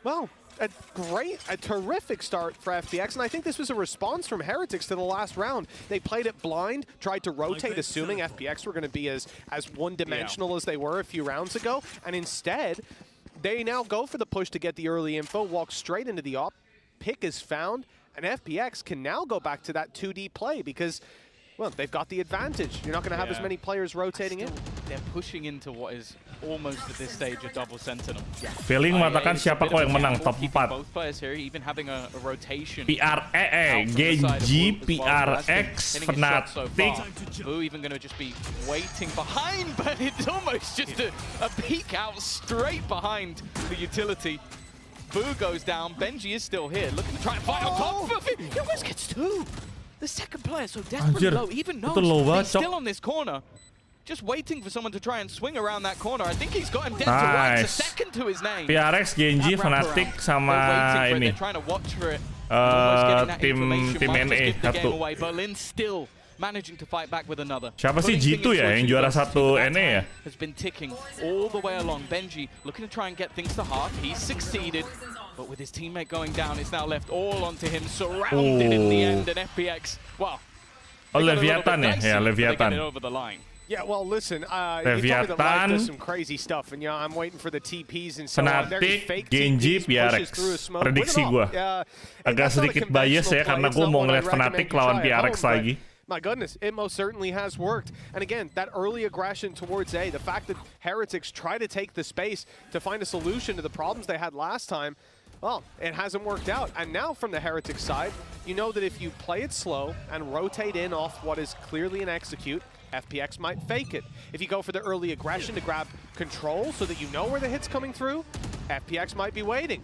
Well, a terrific start for FPX, and I think this was a response from Heretics to the last round. They played it blind, tried to rotate, assuming FPX were going to be as one-dimensional as they were a few rounds ago, and instead, they now go for the push to get the early info, walk straight into the op, pick is found, and FPX can now go back to that 2D play because, well, they've got the advantage. You're not going to have as many players rotating in. They're pushing into what is almost at this stage a double sentinel. Feeling mengatakan siapa kok yang menang top 4. Both players here, even having a rotation. Gen.G, PRX, Fnatic. Boo even going to just be waiting behind, but it's almost just a peek out straight behind the utility. Boo goes down. Gen.G is still here, looking to try and fight on top of it. He almost gets 2. The second player so desperately low, even knows he's still on this corner. Just waiting for someone to try and swing around that corner. I think he's got him dead to rights, a second to his name. PRX, Gen.G, Fnatic sama ini. They're trying to watch for it. Tim NE satu. Berlin still managing to fight back with another. Siapa sih G2 ya yang juara 1 NE ya? Has been ticking all the way along. Gen.G looking to try and get things to half. He's succeeded. But with his teammate going down, it's now left all onto him, surrounded in the end, and FPX, well, Leviathan ya, Leviathan. Yeah, well, listen, you told me that Live does some crazy stuff, and I'm waiting for the TPs and so on. Fnatic, Gen.G, PRX. Prediksi gue. Agak sedikit bias ya, karena gue mau ngeliat Fnatic lawan PRX lagi. My goodness, it most certainly has worked. And again, that early aggression towards A, the fact that Heretics try to take the space to find a solution to the problems they had last time, well, it hasn't worked out. And now from the Heretics side, you know that if you play it slow and rotate in off what is clearly an execute, FPX might fake it. If you go for the early aggression to grab control so that you know where the hit's coming through, FPX might be waiting.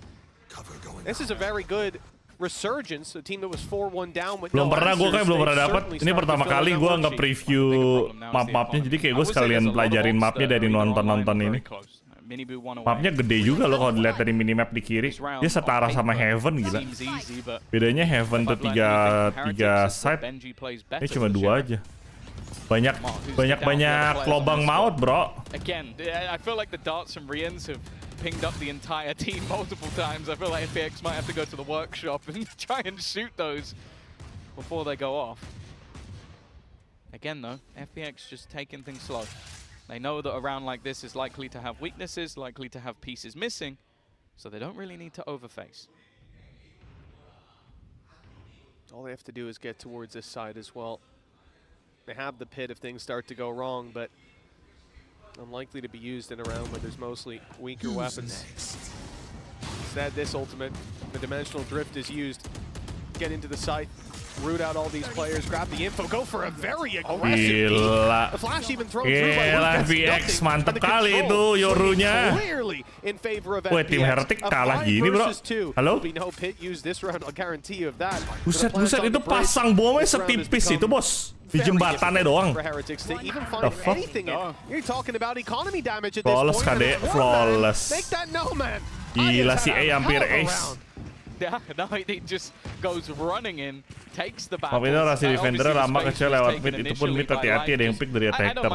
This is a very good resurgence, a team that was 4-1 down with belum pernah gue kayak belum pernah dapat. Ini pertama kali gue nggak preview map-mapnya, jadi kayak gue sekalian pelajarin mapnya dari nonton-nonton ini. Mapnya gede juga loh kalau dilihat dari minimap di kiri. Dia setara sama Heaven, gila. Bedanya Heaven tuh 3 side, ini cuma 2 aja. Banyak lobang maut, bro. Again, I feel like the darts from Rians have pinged up the entire team multiple times. I feel like FPX might have to go to the workshop and try and shoot those before they go off. Again though, FPX just taking things slow. They know that a round like this is likely to have weaknesses, likely to have pieces missing, so they don't really need to overface. All they have to do is get towards this side as well. They have the pit if things start to go wrong, but unlikely to be used in a round where there's mostly weaker weapons. Instead, this ultimate, the dimensional drift is used. Get into the site, root out all these players, grab the info, go for a very aggressive Gila. The flash even thrown through by FPX mantep kali itu Yorunya. Clearly in favor of Wah, tim Heretic kalah gini, bro. Halo? No pit used this round, I'll guarantee you of that. Buset itu pasang bomnya setipis itu, bos. Di jembatannya doang. The fuck? You're talking about economy damage at this Flawless point. KD, flawless. Make that no, man. Gila si A hampir ace. Yeah, no, he just goes running in, takes the battle. Tapi itu rasi defender lama kecil lewat mid, itu pun mid hati-hati ada yang pick dari attacker.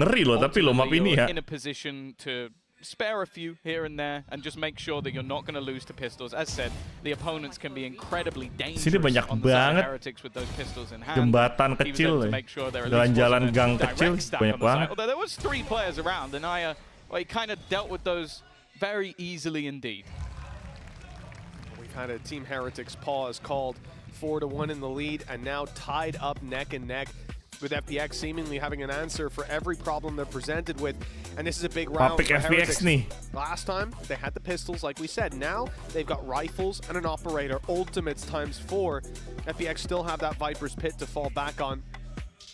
Ngeri loh, tapi lo map ini ya. In a position to spare a few here and there and just make sure that you're not going to lose to pistols. As said, the opponents can be incredibly dangerous. Sini banyak banget jembatan kecil, jalan-jalan gang kecil banyak banget. Although there was 3 players around, and he kind of dealt with those very easily indeed. We've had a Team Heretics pause called 4-1 in the lead, and now tied up neck and neck, with FPX seemingly having an answer for every problem they're presented with. And this is a big round for Heretics. Last time, they had the pistols, like we said. Now, they've got rifles and an operator. Ultimates ×4. FPX still have that Viper's Pit to fall back on.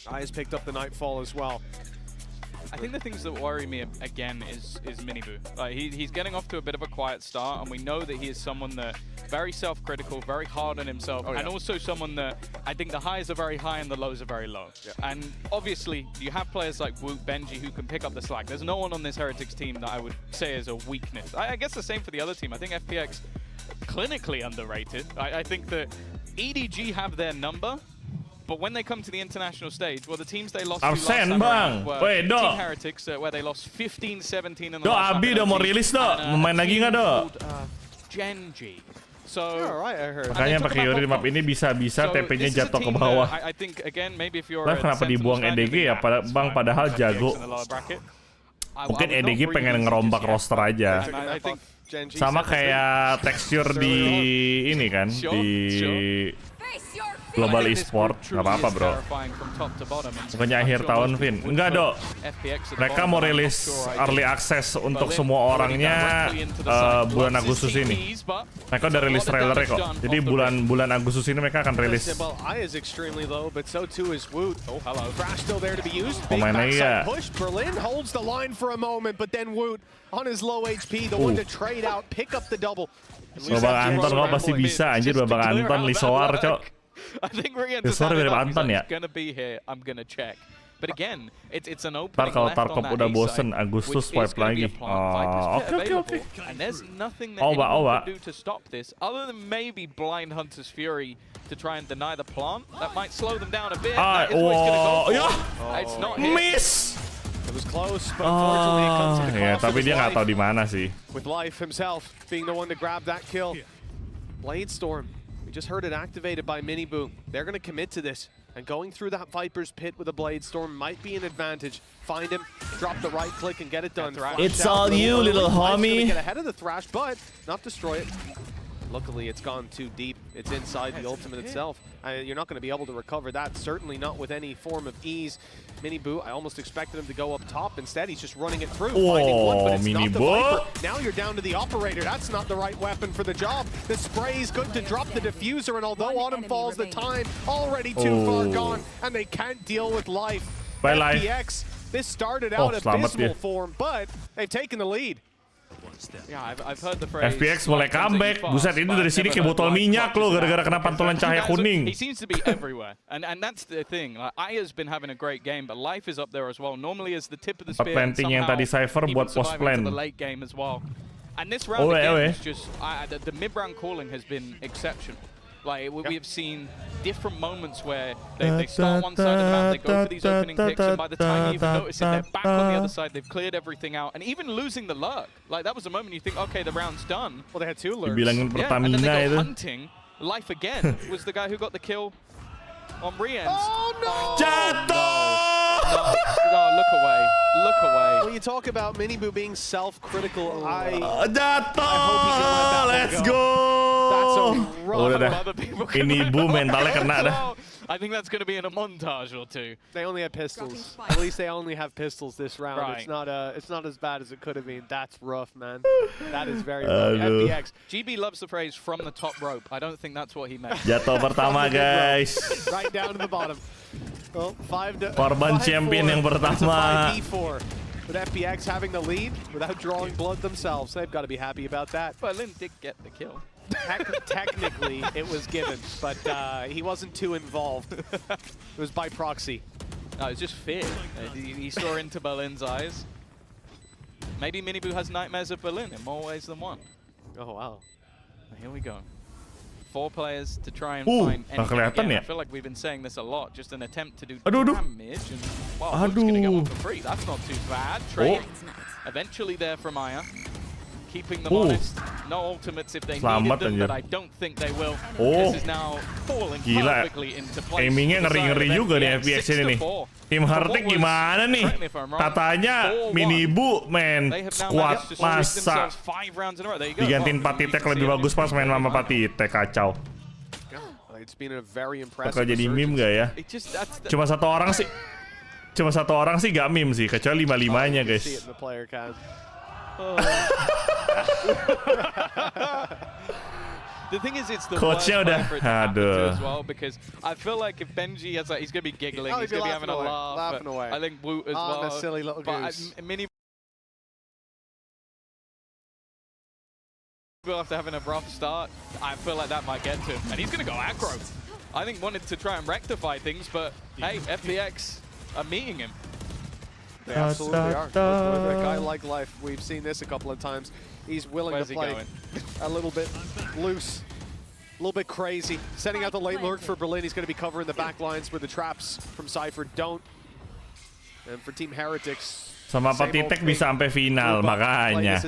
Eyes picked up the Nightfall as well. I think the things that worry me again is Miniboo. He's getting off to a bit of a quiet start, and we know that he is someone that very self-critical, very hard on himself, and also someone that I think the highs are very high and the lows are very low. And obviously, you have players like Woot, Gen.G who can pick up the slack. There's no one on this Heretics team that I would say is a weakness. I guess the same for the other team. I think FPX clinically underrated. I think that EDG have their number. But when they come to the international stage, well, the teams they lost to last time around were Team Heretics, where they lost 15-17 in the last Abi udah mau rilis, Dok. Main lagi nggak, Dok? GEN.G. So, makanya pakai Yori map ini bisa-bisa TP-nya jatuh ke bawah. Lah kenapa dibuang EDG ya, Bang, padahal jago. Mungkin EDG pengen ngerombak roster aja. Sama kayak tekstur di ini kan, di Global e-sport, nggak apa-apa bro. Bukannya akhir tahun, Vin. Enggak dok. Mereka mau rilis early access untuk semua orangnya bulan Agustus ini. Mereka udah rilis trailernya kok. Jadi bulan Agustus ini mereka akan rilis. Pemainnya ya. Babang Anton kok pasti bisa anjir, Babang Anton Lisoar cok. Lisoar mirip Anton ya. Ntar kalau Tarkop udah bosen Agustus swipe lagi. Oke. Oba. Miss. Ya, tapi dia nggak tahu di mana sih. With Life himself being the one to grab that kill. Blade Storm, we just heard it activated by Miniboo. They're going to commit to this, and going through that Viper's pit with a Blade Storm might be an advantage. Find him, drop the right click, and get it done. It's all you, little homie. Get ahead of the Thrash, but not destroy it. Luckily, it's gone too deep. It's inside the ultimate itself. You're not going to be able to recover that, certainly not with any form of ease. Miniboo, I almost expected him to go up top. Instead, he's just running it through, finding one, but it's not the Viper. Now you're down to the Operator. That's not the right weapon for the job. The spray is good to drop the diffuser, and although Autumn falls, the time already too far gone, and they can't deal with Life. FPX, this started out abysmal form, but they've taken the lead. FPX mulai comeback. Buset, itu dari sini kayak botol minyak loh gara-gara kena pantulan cahaya kuning. He seems to be everywhere, and that's the thing. Like, Aya's been having a great game, but Life is up there as well. Normally as the tip of the spear. Planting yang tadi Cypher buat post plan. The late game as well. And this round again is just the mid-round calling has been exceptional. Like we have seen different moments where they start one side of the map, they go for these opening picks, and by the time you even notice it, they're back on the other side, they've cleared everything out, and even losing the lurk. Like that was the moment you think, okay, the round's done. Well, they had 2 lurks. Dibilangin And then they go hunting. Life again was the guy who got the kill on Rien's. Oh no! Jatuh! No, look away. Look away. When you talk about Miniboo being self-critical, Jatuh! Let's go! That's a rough. Miniboo mentalnya kena dah. I think that's going to be in a montage or two. They only have pistols. At least they only have pistols this round. Right. It's not as bad as it could have been. That's rough, man. That is very rough. FPX. GB loves the phrase "from the top rope." I don't think that's what he meant. Jatuh pertama, guys. Right down to the bottom. Well, Korban champion yang pertama. 5v4. With FPX having the lead without drawing blood themselves, they've got to be happy about that. Berlin did get the kill. Technically, it was given, but he wasn't too involved. It was by proxy. No, it's just fear. He saw into Berlin's eyes. Maybe Miniboo has nightmares of Berlin in more ways than one. Oh, wow. Here we go. 4 players to try and find anything again. Ya? I feel like we've been saying this a lot. Just an attempt to do damage. And, wow, Luke's going to go for free. That's not too bad. Trade eventually there from Aya. Keeping them honest. No ultimates if they needed them, but I don't think they will. This is now falling perfectly into place. Aimingnya ngeri-ngeri juga nih FPX ini nih. Tim Heartic gimana nih? Katanya Miniboo main squad masa digantiin Patitek lebih bagus pas main sama Patitek, kacau. Bakal jadi meme gak ya? Cuma satu orang sih gak meme sih, kecuali 5-5-nya guys. The thing is, it's the Coachnya udah, aduh. as well, because I feel like if Benji has, he's gonna be giggling, he's gonna be having a laugh. Laughing away. I think Woot as well. The silly little goose. Mini after having a rough start, I feel like that might get to him, and he's gonna go aggro. I think wanted to try and rectify things, but hey, FPX are meeting him. They absolutely are. With a guy like Life, we've seen this a couple of times. He's willing to play a little bit loose, a little bit crazy. Setting out the late lurk for Berlin. He's going to be covering the back lines where the traps from Cypher don't. And for Team Heretics, sama Patitek bisa sampai final, makanya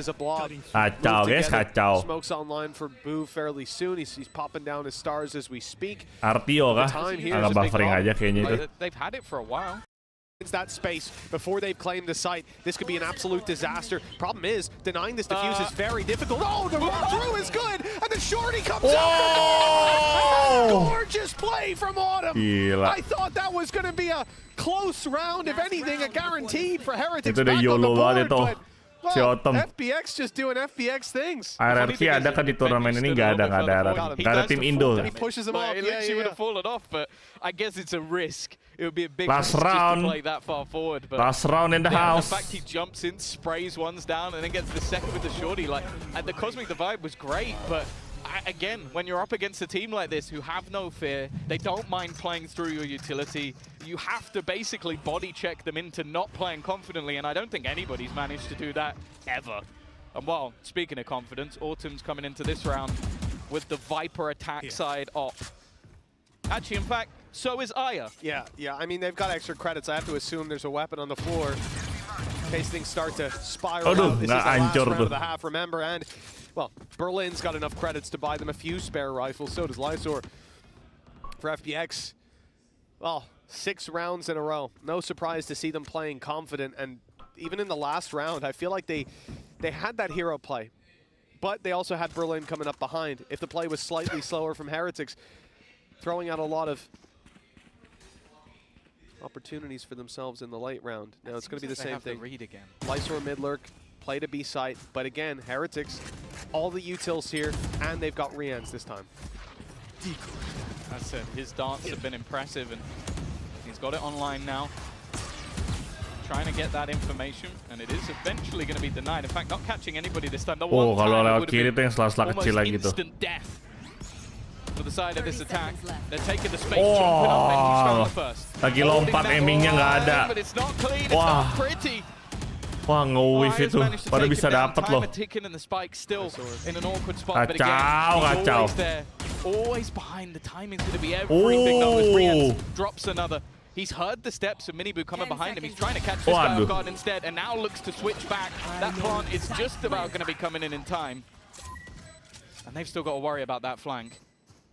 kacau guys, kacau. Smokes online for Boo fairly soon. He's popping down his stars as we speak. Artio kah? Agak buffering aja kayaknya itu. They've had it for a while. that space before they've claimed the site. This could be an absolute disaster. Problem is, denying this defuse is very difficult. Oh, the run through is good, and the shorty comes out. Gorgeous play from Autumn. I thought that was going to be a close round, if anything, a guaranteed for Heretics back on the board, but well, FPX just doing FPX things. ARGB ada kan di turnamen ini? Nggak ada tim Indo. He pushes him off. It literally would have fallen off, but I guess it's a risk. It would be a big last risk round. just to play that far forward. But last round in the house. The fact he jumps in, sprays ones down, and then gets the second with the shorty, like, and the Cosmic Divide was great, but again, when you're up against a team like this who have no fear, they don't mind playing through your utility, you have to basically body check them into not playing confidently, and I don't think anybody's managed to do that ever. And well, speaking of confidence, Autumn's coming into this round with the Viper attack side op. Actually, in fact, so is Aya. Yeah, I mean, they've got extra credits. I have to assume there's a weapon on the floor in case things start to spiral out. This is the last round of the half, remember, and well, Berlin's got enough credits to buy them a few spare rifles, so does Lysor. For FPX, well, 6 rounds in a row. No surprise to see them playing confident, and even in the last round, I feel like they had that hero play, but they also had Berlin coming up behind. If the play was slightly slower from Heretics, throwing out a lot of opportunities for themselves in the late round. Now it's going to be the same thing. Lysor mid lurk, play to B site, but again, Heretics, all the utils here, and they've got Rians this time. That's it. His darts have been impressive, and he's got it online now. Trying to get that information, and it is eventually going to be denied. In fact, not catching anybody this time. The kalau lewat kiri itu yang sela-sela kecil lagi tuh. Instant death for the side of this attack. They're taking the space, jumping up, and he's found the first. Lagi lompat, aimingnya nggak ada. But it's not clean, it's not pretty. Wah, nge-wave itu. Pada bisa dapat loh. Kacau. Always behind. The timing's going to be everything. Though, as Rian drops another. He's heard the steps of Minibu coming behind him. He's trying to catch this guy off guard instead, and now looks to switch back. That plant is just about going to be coming in time. And they've still got to worry about that flank.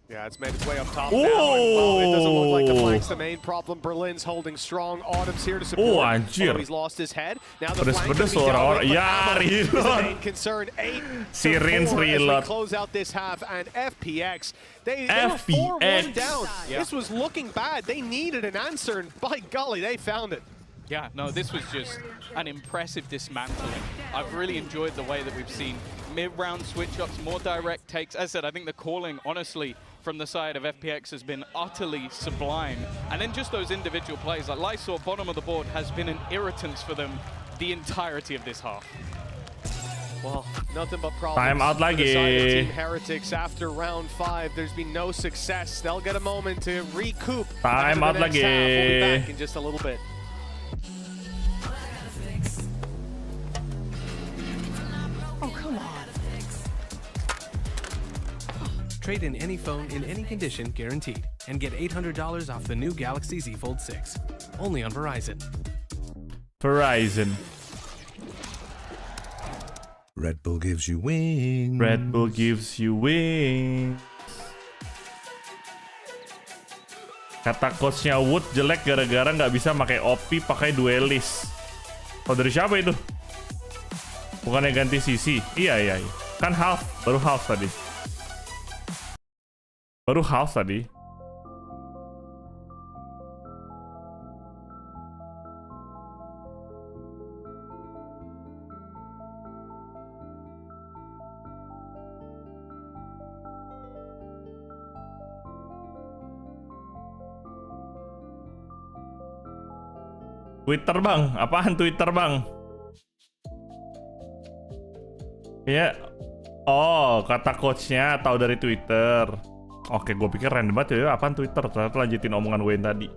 Yeah, it's made its way up top now, and well, it doesn't look like the flank's the main problem. Berlin's holding strong. Autumn's here to support. Anjir. He's lost his head. Now the flank is the main concern. 8-4 as we close out this half, and FPX, they were 4-1 down. Yeah. This was looking bad. They needed an answer, and by golly, they found it. Yeah, no, this was just an impressive dismantling. I've really enjoyed the way that we've seen mid-round switch-ups, more direct takes. As I said, I think the calling, honestly, from the side of FPX has been utterly sublime. And then just those individual plays, like Lysor, bottom of the board, has been an irritant for them the entirety of this half. Well, nothing but problems. Time out lagi. For the side of Team Heretics after round 5. There's been no success. They'll get a moment to recoup. Time out lagi. We'll be back in just a little bit. Oh, come on. Trade in any phone in any condition guaranteed and get $800 off the new Galaxy Z Fold 6. Only on Verizon. Verizon. Red Bull gives you wings. Red Bull gives you wings. Kata coachnya Wood jelek gara-gara nggak bisa pakai OP, pakai duelist. Oh, dari siapa itu? Bukannya ganti sisi? Iya. Kan half, baru half tadi. Twitter bang, apaan Twitter bang? Ya, oh kata coachnya tahu dari Twitter. Oke, gue pikir random banget ya, apaan Twitter? Ternyata lanjutin omongan Wayne tadi.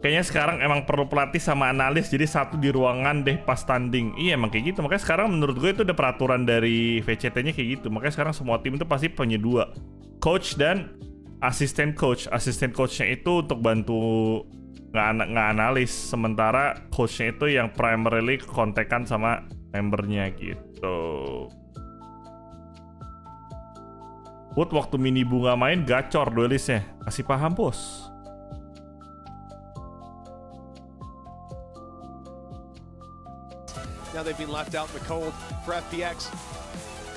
Kayaknya sekarang emang perlu pelatih sama analis, jadi satu di ruangan deh pas tanding. Iya emang kayak gitu, makanya sekarang menurut gue itu ada peraturan dari VCT-nya kayak gitu. Makanya sekarang semua tim itu pasti punya 2, coach dan asisten coach. Asisten coachnya itu untuk bantu nggak-analis, sementara coachnya itu yang primarily kontekan sama membernya gitu. Wood waktu mini bunga main gacor duelisnya, kasih paham bos. they've been left out in the cold. For FPX,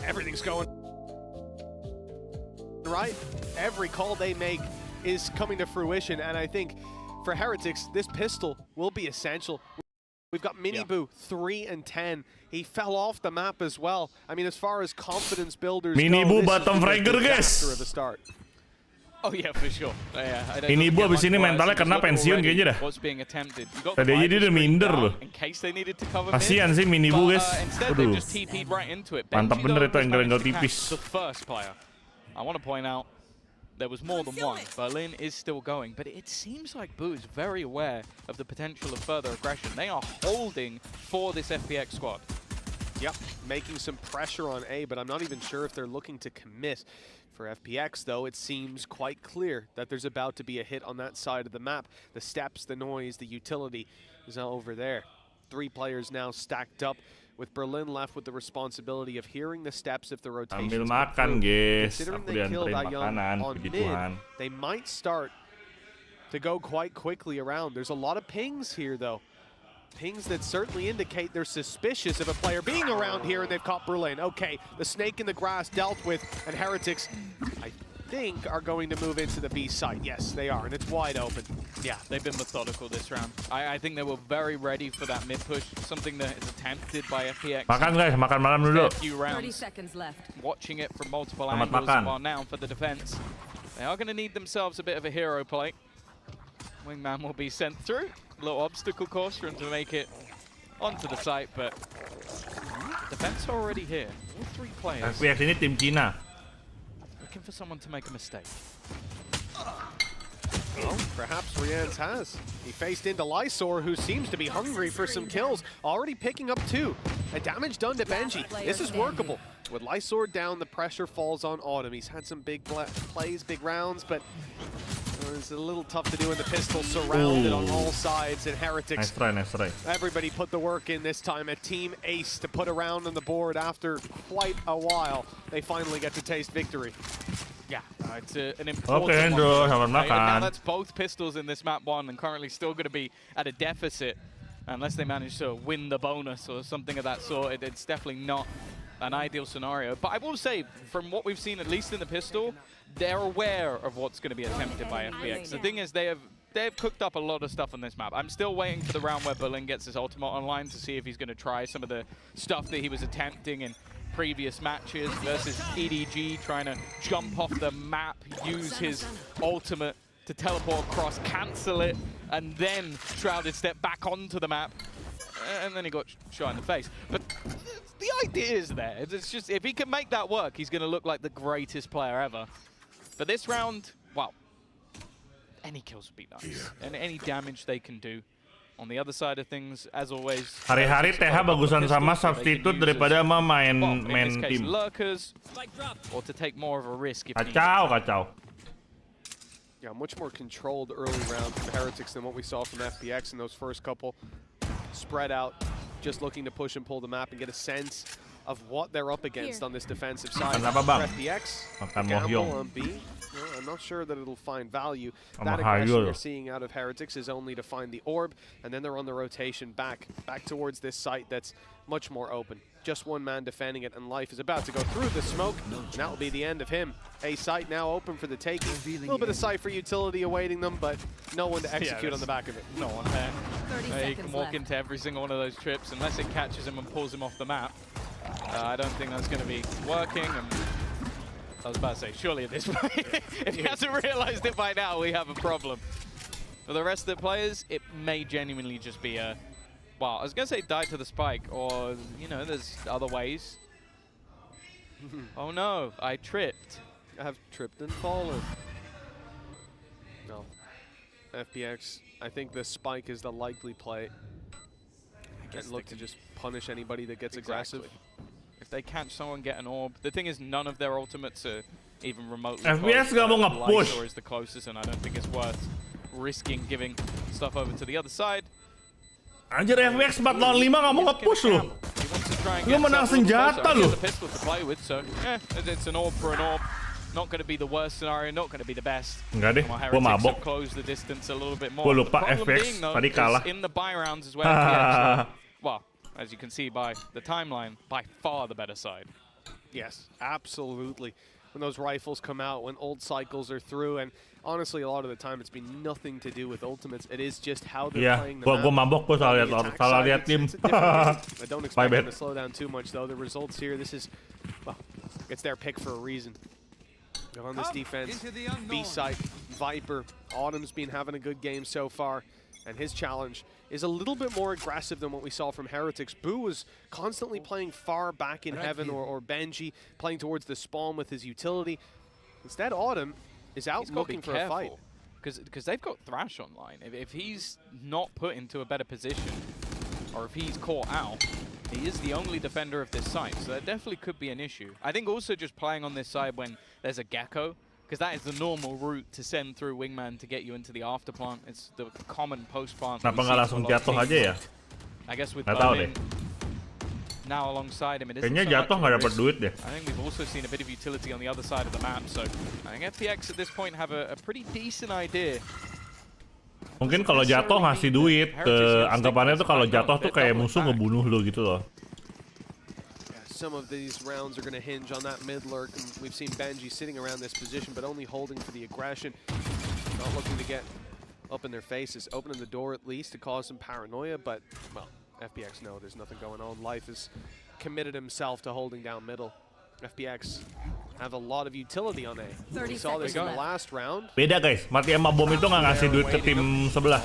everything's going right. Every call they make is coming to fruition, and I think for Heretics, this pistol will be essential. We've got Miniboo 3 and 10. He fell off the map as well. I mean, as far as confidence builders Miniboo bottom fragger, guys. Of the start. Oh yeah, for sure. Miniboo abis ini mentalnya kena pensiun kayaknya dah. Tadi aja dia udah minder loh. Kasian sih Miniboo, guys. Aduh. Mantap bener itu angle-angle tipis. I want to point out there was more than one. Berlin is still going, but it seems like Boo is very aware of the potential of further aggression. They are holding for this FPX squad. Yep, making some pressure on A, but I'm not even sure if they're looking to commit. For FPX, though, it seems quite clear that there's about to be a hit on that side of the map. The steps, the noise, the utility is now over there. 3 players now stacked up, with Berlin left with the responsibility of hearing the steps if the rotation. Ambil makan, guys. Considering Aku they killed dianterin Ayang makanan, on puji mid, Tuhan. they might start to go quite quickly around. There's a lot of pings here, though. Pings that certainly indicate they're suspicious of a player being around here, and they've caught Berlin. Okay, the snake in the grass dealt with, and Heretics, I think, are going to move into the B site. Yes, they are, and it's wide open. Yeah, they've been methodical this round. I think they were very ready for that mid push, something that is attempted by FPX. Makan guys, makan malam dulu. 30 seconds left. Watching it from multiple Selamat angles, makan. while now for the defense, they are going to need themselves a bit of a hero play. Wingman will be sent through. A little obstacle course for him to make it onto the site, but defense are already here. All 3 players. FPX ini tim Cina. Looking for someone to make a mistake. Well, perhaps Rian's has. He faced into Lysor, who seems to be hungry for some kills. Already picking up 2. A damage done to Benji. This is workable. With Lysor down, the pressure falls on Autumn. He's had some big plays, big rounds, but it's a little tough to do in the pistol, surrounded on all sides, and Heretics. Nice try. Everybody put the work in this time. A team ace to put a round on the board after quite a while. They finally get to taste victory. Yeah, it's an important one. Now that's both pistols in this map 1, and currently still going to be at a deficit unless they manage to win the bonus or something of that sort. It's definitely not an ideal scenario. But I will say, from what we've seen, at least in the pistol, they're aware of what's going to be attempted by FPX. The thing is, they've cooked up a lot of stuff on this map. I'm still waiting for the round where Berlin gets his ultimate online to see if he's going to try some of the stuff that he was attempting in previous matches versus EDG, trying to jump off the map, use his ultimate to teleport across, cancel it, and then Shrouded step back onto the map. And then he got shot in the face. But the idea is there. It's just, if he can make that work, he's going to look like the greatest player ever. But this round, well, any kills would be nice. And any damage they can do. On the other side of things, as always, hari-hari TH bagusan sama substitute daripada sama main tim. Lurkers, or to take more of a risk if Kacau. Yeah, much more controlled early round from Heretics than what we saw from FPX in those first couple. Spread out, just looking to push and pull the map and get a sense of what they're up against on this defensive side. For FPX, gamble on B. Well, I'm not sure that it'll find value. That aggression you're seeing out of Heretics is only to find the orb, and then they're on the rotation back towards this site that's much more open. Just one man defending it, and Life is about to go through the smoke, and that will be the end of him. A site now open for the taking. A little bit of Cypher utility awaiting them, but no one to execute on the back of it. No one there. He can walk into every single one of those trips unless it catches him and pulls him off the map. I don't think that's going to be working. I was about to say, surely at this point, if he hasn't realized it by now, we have a problem. For the rest of the players, it may genuinely just be a, well, I was going to say die to the spike, or, you know, there's other ways. Oh no, I tripped. I have tripped and fallen. No. FPX, I think the spike is the likely play. And look to just punish anybody that gets aggressive. If they catch someone, get an orb. The thing is, none of their ultimates are even remotely FPX gak mau nge-push. Or is the closest, and I don't think it's worth risking giving stuff over to the other side. Anjir, FPX 4 lawan 5 gak mau nge-push loh. Lu menang senjata loh. Pistol to play with, so it's an orb for an orb. Not going to be the worst scenario, not going to be the best. Enggak deh, gua mabok. Close the distance a little bit more. Gua lupa FPX tadi kalah. In the buy rounds is where FPX, well, as you can see by the timeline, by far the better side. Yes, absolutely. When those rifles come out, when old cycles are through, and honestly, a lot of the time it's been nothing to do with ultimates. It is just how they're playing the map. Gua mabok gua salah lihat tim. I don't expect them to slow down too much, though. The results here, this is, well, it's their pick for a reason. They're on this defense, B-side, Viper. Autumn's been having a good game so far, and his challenge is a little bit more aggressive than what we saw from Heretics. Boo was constantly playing far back in heaven, or Benji playing towards the spawn with his utility. Instead, Autumn is out looking for a fight. Because they've got Thrash online. If he's not put into a better position, or if he's caught out, he is the only defender of this site, so that definitely could be an issue. I think also just playing on this side when there's a Gecko, because that is the normal route to send through Wingman to get you into the after plant. It's the common post plant. Kenapa nggak langsung jatuh aja ya? I guess with Nggak tahu deh. now alongside him, it isn't Kayaknya so jatuh much nggak of a dapat risk. duit deh. I think we've also seen a bit of utility on the other side of the map, so I think FPX at this point have a pretty decent idea. Mungkin kalau jatuh ngasih duit, anggapannya tuh kalau jatuh tuh kayak musuh ngebunuh lu gitu loh. Some of these rounds are going to hinge on that mid lurk, and we've seen Benji sitting around this position, but only holding for the aggression. Not looking to get up in their faces, opening the door at least to cause some paranoia, but, well, FPX know there's nothing going on. Life has committed himself to holding down middle. FPX have a lot of utility on A. We saw this in the last round. Beda guys, mati Emma Bom itu nggak ngasih duit ke tim sebelah.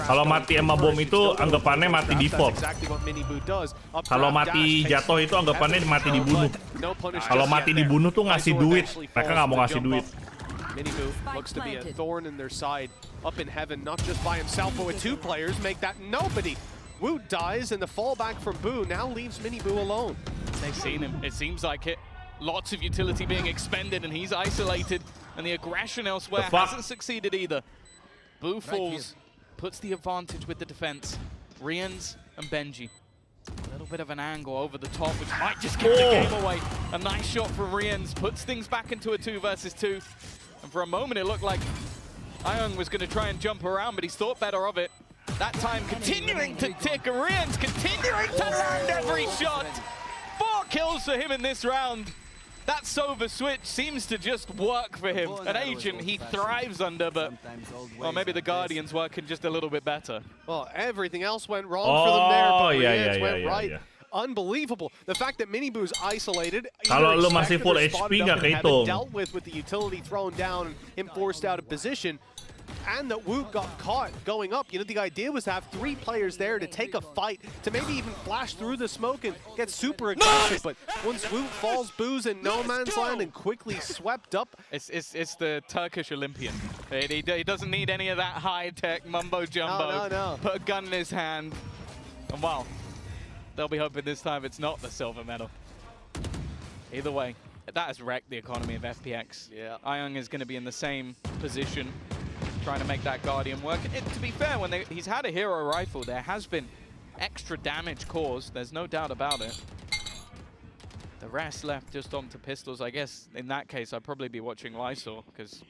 Kalau mati Emma Bom itu anggapannya mati default. Kalau mati jatuh itu anggapannya mati dibunuh. Kalau mati dibunuh tuh ngasih duit. Mereka nggak mau ngasih duit. Miniboo looks to be a thorn in their side, up in heaven, not just by himself, but with two players, make that nobody. Woot dies, and the fallback from Boo now leaves Miniboo alone. They've seen him. It seems like it. Lots of utility being expended, and he's isolated, and the aggression elsewhere hasn't succeeded either. Boo falls, puts the advantage with the defense. Rians and Benji. A little bit of an angle over the top, which might just give the game away. A nice shot from Rians, puts things back into a 2 versus 2. And for a moment, it looked like iRGB was going to try and jump around, but he's thought better of it. That time continuing to tick, Rians continuing to land every shot. 4 kills for him in this round. That Sova switch seems to just work for him. An agent he thrives under, but well, maybe the Guardian's working just a little bit better. Well, everything else went wrong for them there, but Rians went right. Unbelievable. The fact that Miniboo's isolated, kalau lu masih full HP nggak kehitung. Dealt with the utility thrown down and him forced out of position, and that Woot got caught going up. You know, the idea was to have 3 players there to take a fight, to maybe even flash through the smoke and get super aggressive. But once Woot falls, Boo's in no man's land and quickly swept up. It's the Turkish Olympian. He doesn't need any of that high-tech mumbo-jumbo. No. Put a gun in his hand, and well, they'll be hoping this time it's not the silver medal. Either way, that has wrecked the economy of FPX. Yeah. iRGB is going to be in the same position, trying to make that Guardian work. To be fair, when he's had a hero rifle, there has been extra damage caused. There's no doubt about it. The rest left just onto pistols. I guess in that case, I'd probably be watching Lysol, because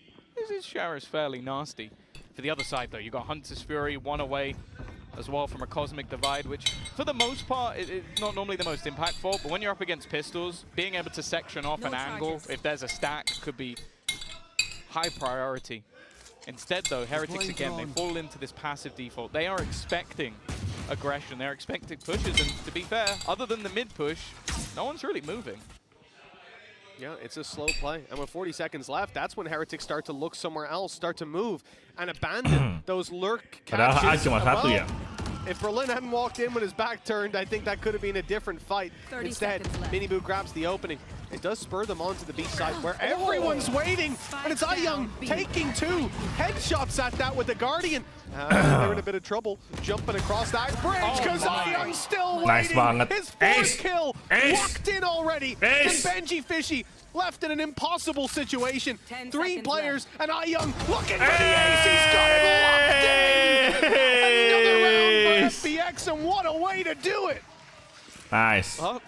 his share is fairly nasty. For the other side, though, you got Hunter's Fury, 1 away as well from a Cosmic Divide, which for the most part, it's not normally the most impactful, but when you're up against pistols, being able to section off an angle, if there's a stack, could be high priority. Instead, though, Heretics, again, they fall into this passive default. They are expecting aggression. They're expecting pushes, and to be fair, other than the mid push, no one's really moving. Yeah, it's a slow play. And with 40 seconds left, that's when Heretics start to look somewhere else, start to move, and abandon those lurk catches. If Berlin hadn't walked in with his back turned, I think that could have been a different fight. Instead, Miniboo grabs the opening. It does spur them onto the B side where everyone's waiting, and it's iRGB taking 2 headshots at that with the Guardian. They're in a bit of trouble jumping across that bridge because iRGB's still waiting. His 4th kill locked in already. And Benji Fishy left in an impossible situation. 3 players and iRGB looking for the ace. He's got it locked in. Another round for FPX, and what a way to do it. Nice. Well,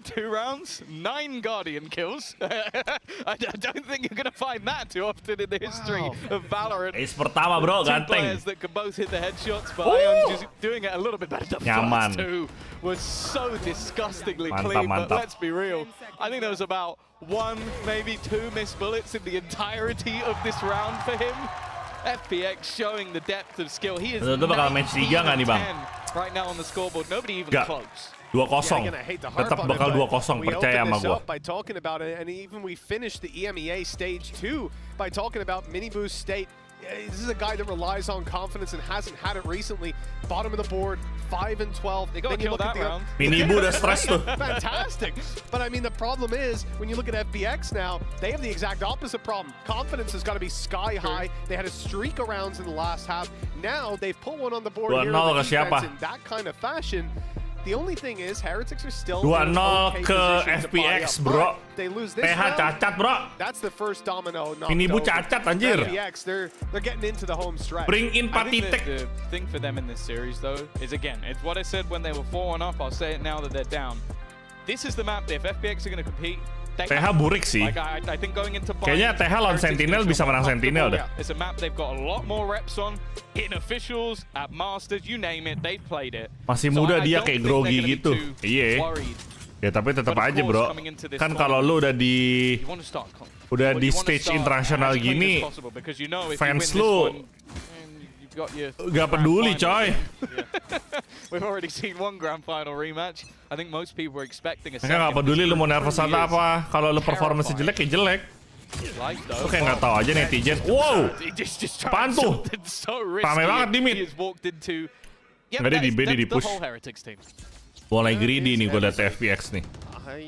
Two rounds, 9 Guardian kills. I don't think you're going to find that too often in the history of Valorant. Ace pertama bro, ganteng. Players that can both hit the headshots, but Ion just doing it a little bit better. The first two was so disgustingly clean, but let's be real. I think there was about 1, maybe 2 missed bullets in the entirety of this round for him. FPX showing the depth of skill. He is 19 right now on the scoreboard. Nobody even close. 2-0. Tetap bakal 2-0, percaya sama gua. By talking about it, and even we finished the EMEA stage 2 by talking about Mini Boost State. This is a guy that relies on confidence and hasn't had it recently. Bottom of the board, 5 and 12. They got to kill that round. Mini Boo udah stress tuh. Fantastic. But I mean, the problem is, when you look at FPX now, they have the exact opposite problem. Confidence has got to be sky high. They had a streak of rounds in the last half. Now they've put one on the board here in the defense in that kind of fashion. The only thing is, Heretics are still 2-0 ke FPX, bro. They lose this TH cacat, bro. That's the first domino. Ini Bu cacat, anjir. FPX, they're getting into the home stretch. Bring in Patitek. The thing for them in this series, though, is again, it's what I said when they were 4-1 up. I'll say it now that they're down. This is the map that if FPX are going to compete, TH burik sih. I think going into kayaknya TH lawan Sentinel bisa menang Sentinel dah. It's a map they've got a lot more reps on, in officials, at Masters, you name it, they've played it. Masih muda dia kayak grogi gitu. Iya. Ya tapi tetap aja bro. Kan kalau lu udah di stage internasional gini, fans lu gak peduli coy. We've already seen one grand final rematch. I think most people were expecting a second. Gak peduli lu mau nervous atau apa. Kalau lu performance jelek ya jelek. Lu kayak gak tau aja netizen. Wow, apaan tuh? Rame banget di mid. Gak ada di B, di push. Mulai greedy nih gue liat FPX nih.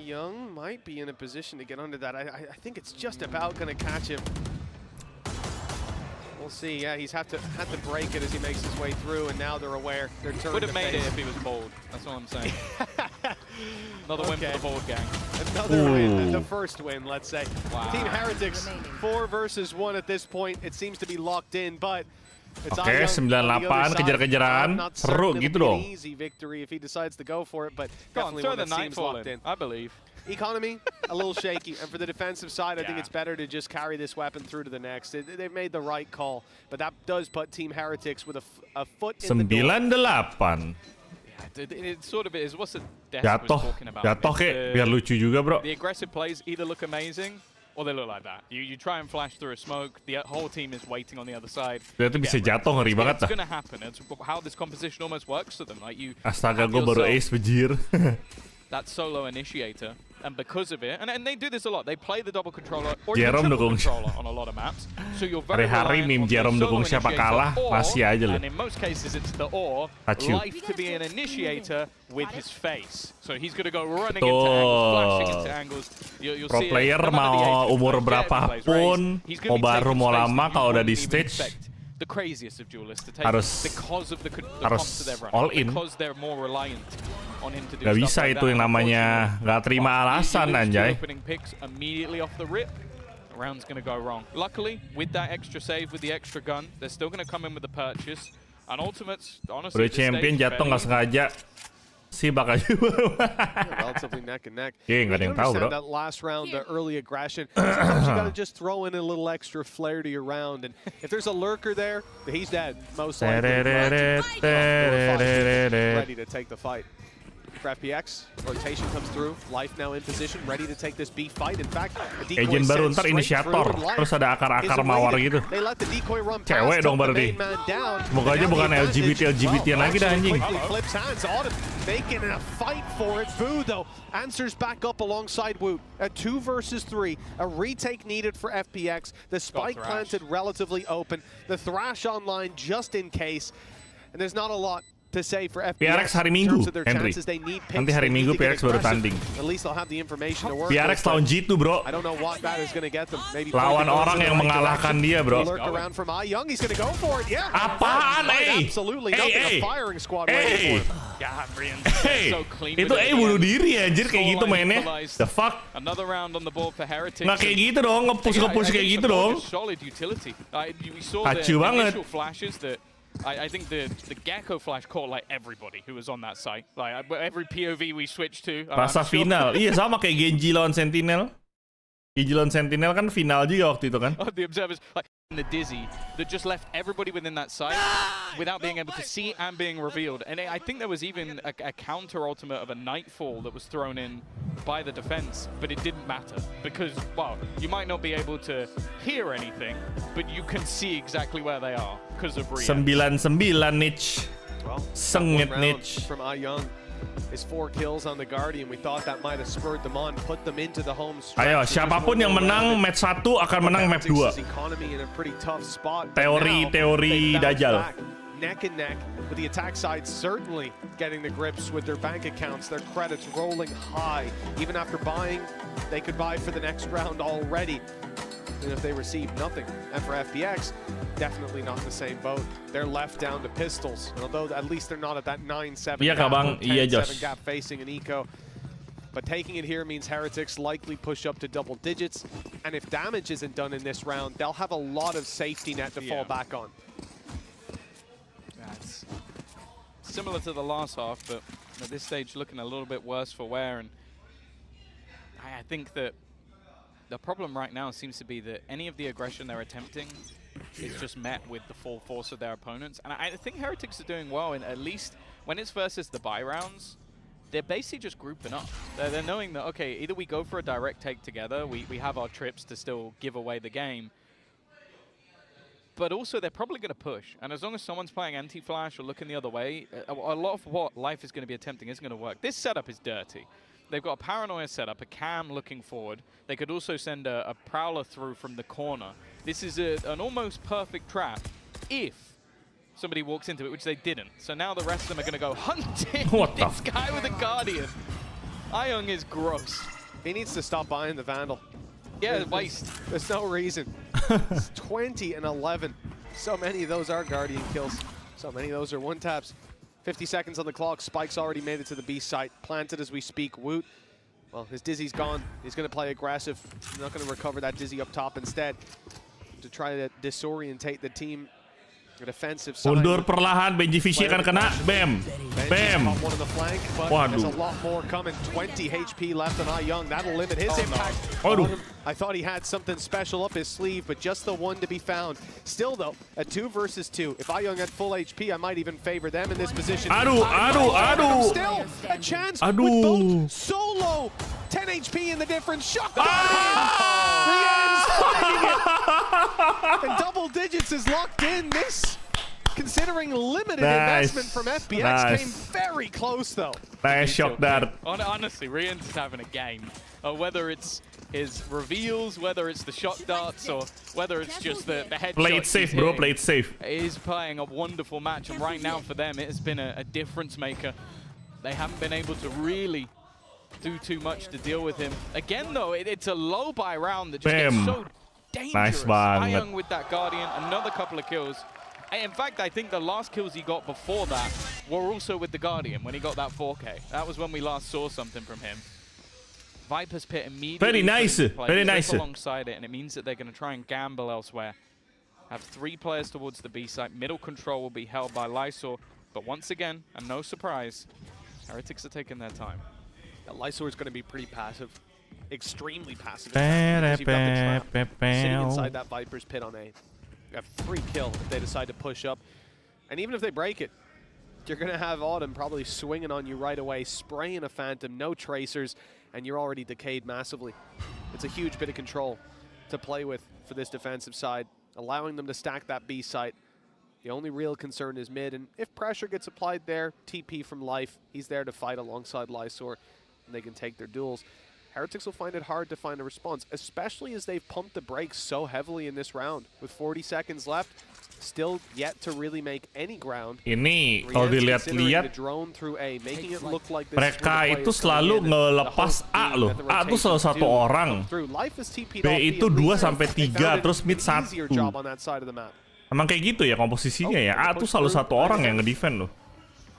Young might be in a position to get under that. I think it's just about gonna catch him. We'll see. Yeah, he's had to break it as he makes his way through, and now they're aware. They're turning. Would have made it if he was bold. That's all I'm saying. Another win for the bold gang. Another win, the first win, let's say. Wow. Team Heretics 4 versus 1 at this point. It seems to be locked in, but it's 98 kejar-kejaran, seru gitu dong. Easy victory if he decides to go for it, but definitely one that seems locked in. I believe. Economy, a little shaky, and for the defensive side, I think it's better to just carry this weapon through to the next. They've made the right call, but that does put Team Heretics with a foot in the door. 9-8. It sort of is. What's the Death was talking about? Jatuh kayak biar lucu juga bro. The aggressive plays either look amazing or they look like that. You try and flash through a smoke, the whole team is waiting on the other side. Itu bisa jatuh, ngeri banget dah. It's gonna happen. It's how this composition almost works to them. Like you. Astaga, gue baru ace bejir. That solo initiator, and because of it, and they do this a lot. They play the double controller or Jerome the triple controller on a lot of maps. So you're very hari-hari meme Jerome dukung siapa kalah masih aja loh. And in most cases, it's the life to be an initiator with his face. So he's gonna go running into angles, flashing into angles. You'll Pro see player mau umur berapapun, mau baru mau lama kalau udah di stage. The craziest of duelists to take because of the comps that they're all running, in. because they're more reliant on him to do gak stuff bisa like itu that. yang namanya gak terima alasan anjay. Opening picks immediately off the rip. The round's gonna go wrong. Luckily, with that extra save, with the extra gun, they're still gonna come in with the purchase. And Ultimates, honestly, udah champion jatuh nggak sengaja. Si bakal relatively neck and neck. Nggak ada yang tahu bro. That last round, the early aggression. Sometimes you gotta just throw in a little extra flair to your round, and if there's a lurker there, he's dead most likely. Ready to take the fight. For FPX, rotation comes through. Life now in position, ready to take this B fight. In fact, agent baru ntar inisiator, terus ada akar-akar mawar gitu. Cewek dong berarti. Semoga aja bukan LGBT lagi dah anjing. Making a fight for it. Vu though answers back up alongside Woot. A 2 versus 3. A retake needed for FPX. The spike planted relatively open. The thrash online just in case. And there's not a lot to say for FPX hari Minggu, Henry. Nanti hari Minggu PRX baru tanding. At least they'll have the information to work PRX lawan G2 bro. I don't know what that is going to get them. Maybe lawan orang yang mengalahkan dia bro. Lurk around from Young, he's going to go for it. Yeah. Apaan Absolutely nothing. A firing squad waiting for him. Itu bunuh diri anjir kayak gitu mainnya. The fuck? Another round on the board for Heretics. Nggak kayak gitu dong, nge-push kayak gitu dong. Solid utility. We saw Hacu the banget. initial flashes that I think the Gecko flash caught like everybody who was on that site. Like every POV we switched to. Rasa final. Iya sama kayak Gen.G lawan Sentinel. Gen.G lawan Sentinel kan final juga waktu itu kan. Oh, the observers like the Dizzy that just left everybody within that site without being able to see and being revealed. And I think there was even a counter ultimate of a Nightfall that was thrown in by the defense, but it didn't matter because, well, you might not be able to hear anything, but you can see exactly where they are because of Ria. 9-9 niche. Well, Sengit niche. From iYoung. His 4 kills on the Guardian. We thought that might have spurred them on, put them into the home stretch. Ayo, siapapun yang menang match 1 akan menang map 2. Teori Dajjal. Neck and neck, with the attack side certainly getting the grips with their bank accounts, their credits rolling high. Even after buying, they could buy for the next round already. And if they receive nothing. And for FPX, definitely not in the same boat. They're left down to pistols. And although at least they're not at that 9-7 gap, 10-7 gap facing an eco. But taking it here means Heretics likely push up to double digits. And if damage isn't done in this round, they'll have a lot of safety net to fall back on. That's similar to the last half, but at this stage looking a little bit worse for wear. And I think that the problem right now seems to be that any of the aggression they're attempting is just met with the full force of their opponents. And I think Heretics are doing well, in at least when it's versus the buy rounds, they're basically just grouping up. They're knowing that, okay, either we go for a direct take together, we have our trips to still give away the game, but also they're probably going to push. And as long as someone's playing anti-flash or looking the other way, a lot of what Life is going to be attempting isn't going to work. This setup is dirty. They've got a Paranoia setup, a cam looking forward. They could also send a Prowler through from the corner. This is an almost perfect trap if somebody walks into it, which they didn't. So now the rest of them are going to go hunting this guy with a Guardian. iYoung is gross. He needs to stop buying the Vandal. Yeah, waste. There's no reason. It's 20 and 11. So many of those are Guardian kills. So many of those are one taps. 50 seconds on the clock. Spike's already made it to the B site. Planted as we speak. Woot. Well, his Dizzy's gone. He's going to play aggressive. He's not going to recover that Dizzy up top instead to try to disorientate the team. Defensive side. Mundur perlahan, Benji Fishy akan kena. Bam. Bam. One on the flank, but there's a lot more coming. 20 HP left on iYoung. That'll limit his impact. I thought he had something special up his sleeve, but just the one to be found. Still, though, at 2 versus 2. If iYoung had full HP, I might even favor them in this position. Aduh. Still a chance with both solo. 10 HP in the difference. Shock and double digits is locked in. This, considering limited investment from FPX, came very close though. Nice shock dart. Honestly, Rian's is having a game. Whether it's his reveals, whether it's the shot darts, or whether it's just the headshots. Play it safe, bro. Play it safe. He's playing a wonderful match, and right now for them, it has been a difference maker. They haven't been able to really do too much to deal with him. Again, though, it's a low buy round that just gets so dangerous. Nice banget. iYoung with that Guardian, another couple of kills. In fact, I think the last kills he got before that were also with the Guardian when he got that 4K. That was when we last saw something from him. Viper's Pit immediately. Very nice. Very nice. Alongside it, and it means that they're going to try and gamble elsewhere. Have 3 players towards the B site. Middle control will be held by Lysor, but once again, and no surprise, Heretics are taking their time. Lysor is going to be pretty passive. Extremely passive. Because you've got the trap sitting inside that Viper's Pit on A. You have 3 kill if they decide to push up. And even if they break it, you're going to have Autumn probably swinging on you right away, spraying a Phantom, no tracers, and you're already decayed massively. It's a huge bit of control to play with for this defensive side, allowing them to stack that B site. The only real concern is mid, and if pressure gets applied there, TP from Life, he's there to fight alongside Lysor, and they can take their duels. Heretics will find it hard to find a response, especially as they've pumped the brakes so heavily in this round. With 40 seconds left, still yet to really make any ground. Ini kalau dilihat-lihat, mereka itu selalu ngelepas A loh. A itu selalu 1 orang. B itu 2-3, terus mid 1. Emang kayak gitu ya komposisinya ya. A itu selalu 1 orang yang ngedefend loh.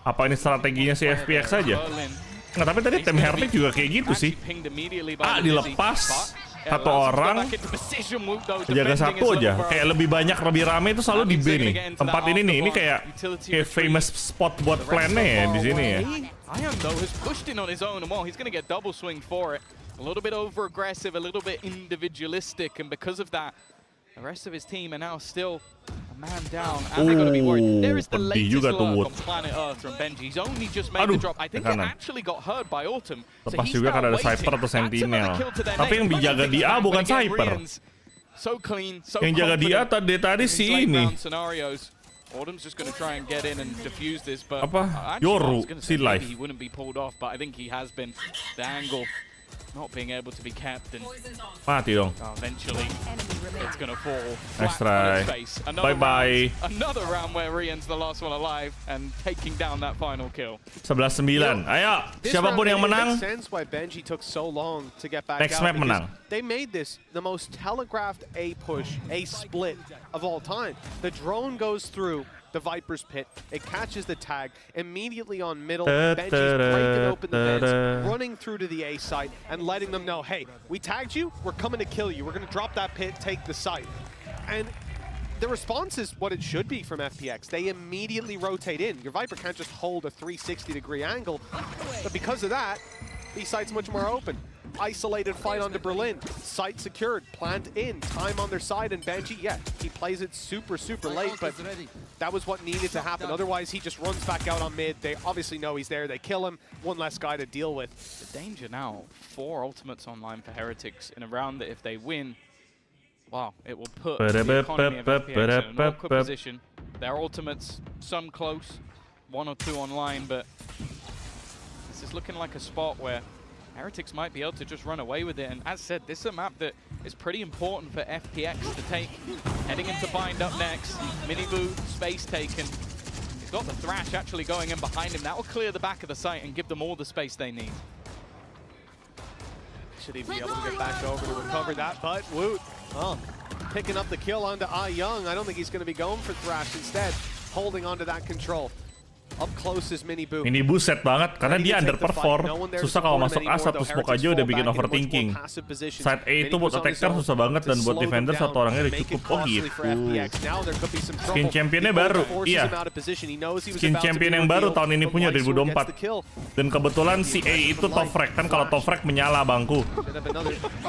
Apa ini strateginya si FPX saja? Nah, tapi tadi tim Heretics juga kayak gitu sih. A dilepas, satu orang jaga satu aja. Kayak lebih banyak, lebih rame itu selalu di B nih. Tempat ini nih, ini kayak famous spot buat plannya ya di sini ya. Iron though has pushed in on his own, and well, he's going to get double swing for it. A little bit over aggressive, a little bit individualistic, and because of that, the rest of his team are now still a man down, and they're going to be worried. There is the latest lurk on planet Earth from Ben.G. He's only just made the drop. I think it actually got heard by Autumn. Lepas juga kan ada Cypher atau Sentinel. Tapi yang dijaga di A bukan Cypher. So clean, so yang jaga di A tadi si ini. Autumn's just going to try and get in and diffuse this, but Yoru, see life. He wouldn't be pulled off, but I think he has been. The angle not being able to be kept, and mati dong. Eventually, it's going to fall. Nice try. Bye bye. Another round where Rian's the last one alive and taking down that final kill. 11-9. Ayo, siapapun yang menang. Sense why Ben.G took so long to get back next out, map menang. They made this the most telegraphed A push, A split of all time. The drone goes through the Viper's pit, it catches the tag, immediately on middle, Ben.G's breaking open the vents, running through to the A site, and letting them know, hey, we tagged you, we're coming to kill you, we're going to drop that pit, take the site. And the response is what it should be from FPX. They immediately rotate in. Your Viper can't just hold a 360-degree angle, but because of that, these sites much more open. Isolated fight onto Berlin, site secured, plant in, time on their side, and Ben.G, yeah, he plays it super late, but that was what needed to happen. Otherwise, he just runs back out on mid. They obviously know he's there. They kill him. One less guy to deal with. The danger now, 4 ultimates online for Heretics in a round that if they win, wow, it will put the economy of FPX in an awkward position. Their ultimates, some close, 1 or 2 online, but this is looking like a spot where Heretics might be able to just run away with it, and as said, this is a map that is pretty important for FPX to take. Heading into Bind up next, Miniboo, space taken. He's got the Thrash actually going in behind him. That will clear the back of the site and give them all the space they need. Should he be able to get back over to recover that, but Woot, picking up the kill onto iYoung. I don't think he's going to be going for Thrash, instead holding onto that control. Up close is Miniboo. Miniboo set banget karena dia underperform. Susah kalau masuk A satu smoke aja udah bikin overthinking. Side A itu buat attacker susah banget dan buat defender satu orangnya udah cukup. Oh gitu. Skin championnya baru. Iya. Skin champion yang baru tahun ini punya 2024. Dan kebetulan si A itu top frag kan, kalau top frag menyala bangku.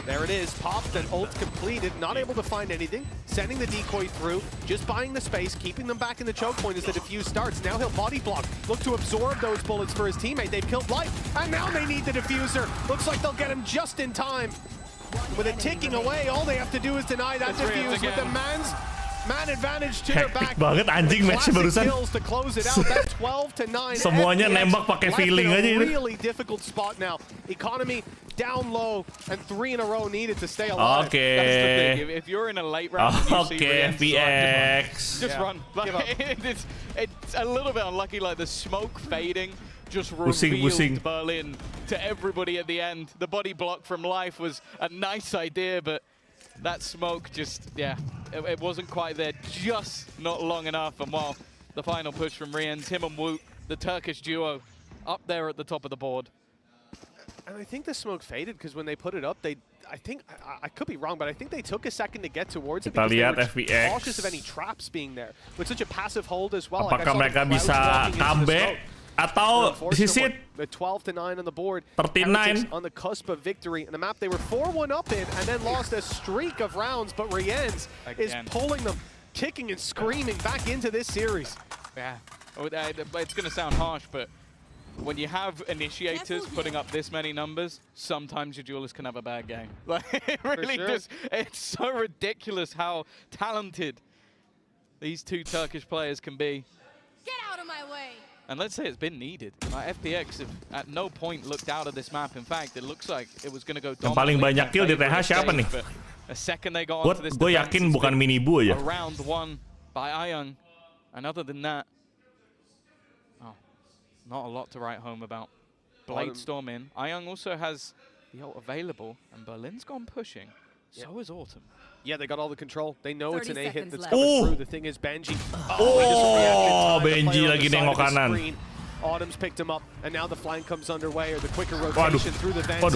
There it is. Popped and ult completed. Not able to find anything. Sending the decoy through. Just buying the space. Keeping them back in the choke point as the defuse starts. Now he'll body block. Look to absorb those bullets for his teammate. They've killed Light, and now they need the diffuser. Looks like they'll get him just in time. With it ticking away, all they have to do is deny that diffuse with the man advantage to their back. Banget anjing match barusan. To close it out. That's 12-9. Semuanya nembak pakai feeling aja itu. Really difficult spot now. Economy down low, and 3 in a row needed to stay alive. Okay. That's the thing. If you're in a late round, okay, FPX. Just run. Like, it's a little bit unlucky, like the smoke fading just revealed Berlin to everybody at the end. The body block from Life was a nice idea, but that smoke just, yeah, it wasn't quite there, just not long enough. And while the final push from Rians, him and Woot, the Turkish duo, up there at the top of the board. And I think the smoke faded because when they put it up, I could be wrong, but I think they took a second to get towards it because they were cautious of any traps being there. With such a passive hold as well. Apakah mereka bisa comeback atau sisit? The 12-9 on the board. 39 on the cusp of victory. In the map they were 4-1 up in and then lost a streak of rounds, but Riens is pulling them, kicking and screaming back into this series. Yeah, it's going to sound harsh, but when you have initiators putting up this many numbers, sometimes your duelist can have a bad game. Like, it really does. It's so ridiculous how talented these 2 Turkish players can be. Get out of my way. And let's say it's been needed. FPX have at no point looked out of this map. In fact, it looks like it was going to go dominant. Yang paling banyak kill di TH siapa nih? A second they got onto this gue yakin bukan Miniboo ya. Round 1 by iYoung. And other than that, not a lot to write home about. Blade Storm in. iYoung also has the ult available, and Berlin's gone pushing. So is Autumn. Yeah, they got all the control. They know it's an A hit that's coming through. The thing is, Ben.G. Ben.G lagi nengok kanan. Autumn's picked him up, and now the flank comes underway, or the quicker rotation through the vents.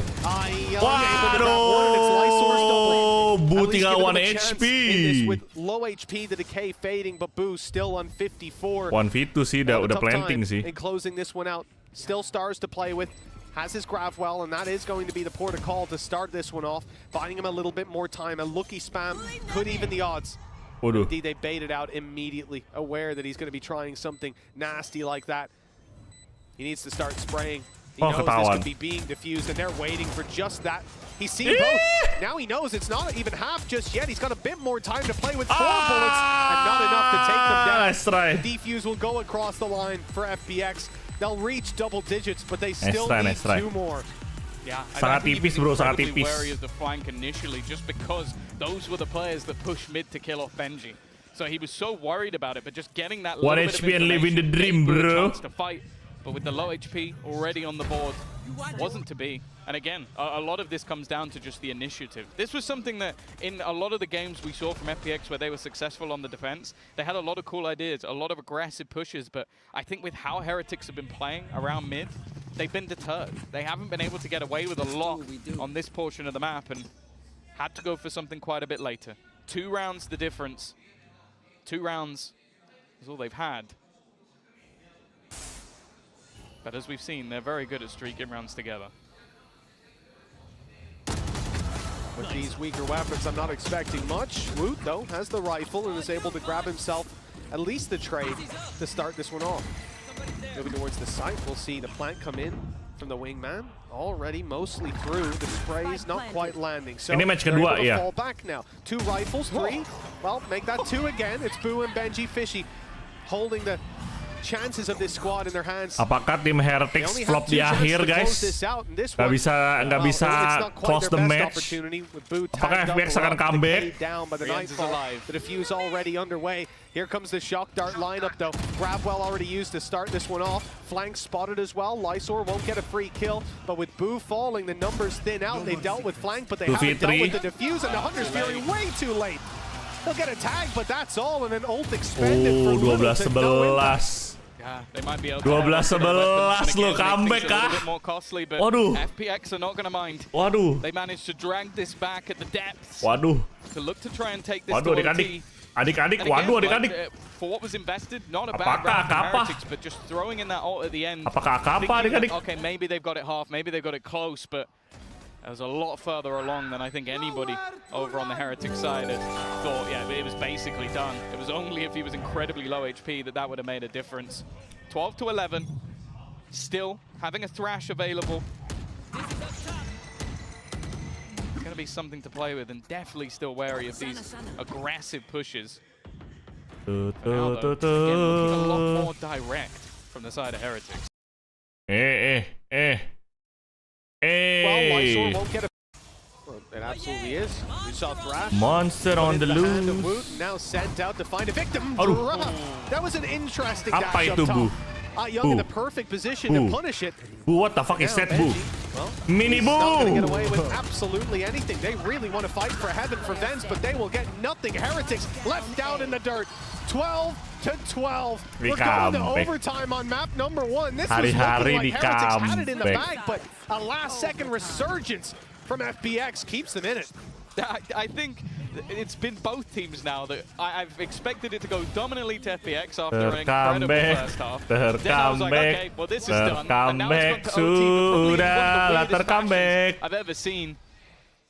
Boo tinggal 1 HP. With low HP, the decay fading, but Boo still on 54. 1v2 sih, udah planting sih. And closing this one out. Still stars to play with. Has his grab well, and that is going to be the port of call to start this one off, buying him a little bit more time. A looky spam could even the odds. Indeed, they baited out immediately, aware that he's going to be trying something nasty like that. He needs to start spraying. He knows this could be being diffused, and they're waiting for just that. He's seen both. Now he knows it's not even half just yet. He's got a bit more time to play with 4 bullets, and not enough to take them down. Nice try. The defuse will go across the line for FPX. They'll reach double digits, but they still need 2 more. Yeah, sangat tipis bro, sangat tipis. Wary of the flank initially, just because those were the players that pushed mid to kill off Benji. So he was so worried about it, but just getting that 1 HP and living the dream, bro. To fight, but with the low HP already on the board, wasn't to be. And again, a lot of this comes down to just the initiative. This was something that in a lot of the games we saw from FPX where they were successful on the defense, they had a lot of cool ideas, a lot of aggressive pushes, but I think with how Heretics have been playing around mid, they've been deterred. They haven't been able to get away with a lot on this portion of the map and had to go for something quite a bit later. 2 rounds the difference. 2 rounds is all they've had. But as we've seen, they're very good at streaking rounds together. With these weaker weapons, I'm not expecting much. Woot, though, has the rifle and is able to grab himself at least the trade to start this one off. Moving towards the site, we'll see the plant come in from the wingman. Already mostly through. The spray's not quite landing. So ini match kedua, ya. Fall back now. 2 rifles, 3. Well, make that 2 again. It's Boo and Benji Fishy holding the chances of this squad in their hands. Apakah tim Heretics flop di akhir, guys? Nggak bisa close the match. Apakah FPX akan comeback? The defuse already underway. Here comes the shock dart lineup, though. Grabwell already used to start this one off. Flank spotted as well. Lysor won't get a free kill, but with Boo falling, the numbers thin out. They dealt with flank, but they haven't dealt with the defuse, and the Hunter's Fury way too late. They'll get a tag, but that's all, and an ult expended for 12-11. Yeah, they might be able 12-11 lo comeback kah? Waduh. FPX are not going to mind. Waduh. They managed to drag this back at the depths. Waduh. To look to try and take this waduh, adik-adik. Adik-adik, waduh adik-adik. For what was invested, not a bad round for Heretics, but just throwing in that ult at the end. Apakah apa adik-adik? Okay, maybe they've got it half, maybe they've got it close, but it was a lot further along than I think anybody over on the Heretic side had thought. Yeah, it was basically done. It was only if he was incredibly low HP that would have made a difference. 12-11, still having a Thrash available. It's going to be something to play with, and definitely still wary of these aggressive pushes. For now, though, again, looking a lot more direct from the side of Heretics. Well, Lysor won't get a... Well, it absolutely is. We saw Thrash. Monster on the loose. Now sent out to find a victim. That was an interesting apa dash itu, up top. Bu? Young in the perfect position to punish it. Bu, what the fuck is that, Bu? Well, Mini he's not going to get Boo! away with absolutely anything. They really want to fight for heaven for Vents, but they will get nothing. Heretics left down in the dirt. 12-12. We're going to overtime on map number 1. This was looking like Heretics had it in the bag, but a last-second resurgence from FPX keeps them in it. I think it's been both teams now that I've expected it to go dominantly to FPX after an incredible first half. Then I was like, okay, well this is done. And now it's gone to OT, but probably the I've ever seen.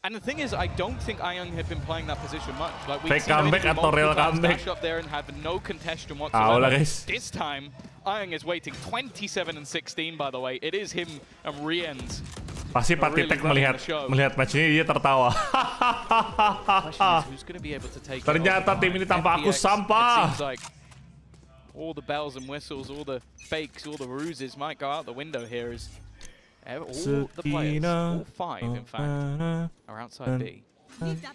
And the thing is, I don't think Ayung had been playing that position much. Like we've seen comeback atau real comeback up there and have no contention whatsoever. This time, Ayung is waiting 27-16. By the way, it is him and Rienz. Pasti Patitek melihat match ini dia tertawa. Ternyata tim ini tanpa aku sampah. All the bells and whistles, all the fakes, all the ruses might go out the window here. As all the players, all 5 in fact, are outside B. Well, Heretics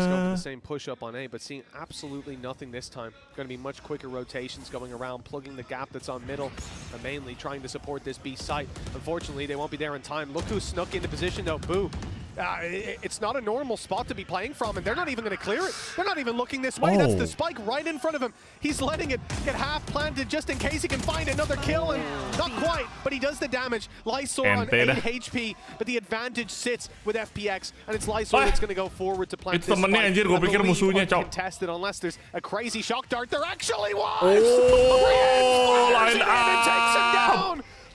going for the same push-up on A, but seeing absolutely nothing this time. Going to be much quicker rotations going around, plugging the gap that's on middle, and mainly trying to support this B site. Unfortunately, they won't be there in time. Look who snuck into position, though. Boo It's not a normal spot to be playing from, and they're not even going to clear it. They're not even looking this way. That's the spike right in front of him. He's letting it get half planted just in case he can find another kill, and not quite, but he does the damage. Lysor on 8 HP, but the advantage sits with FPX, and it's Lysor that's going to go forward to plant this spike. Anjir, gue pikir musuhnya, Cok. Contested unless there's a crazy shock dart. There actually was!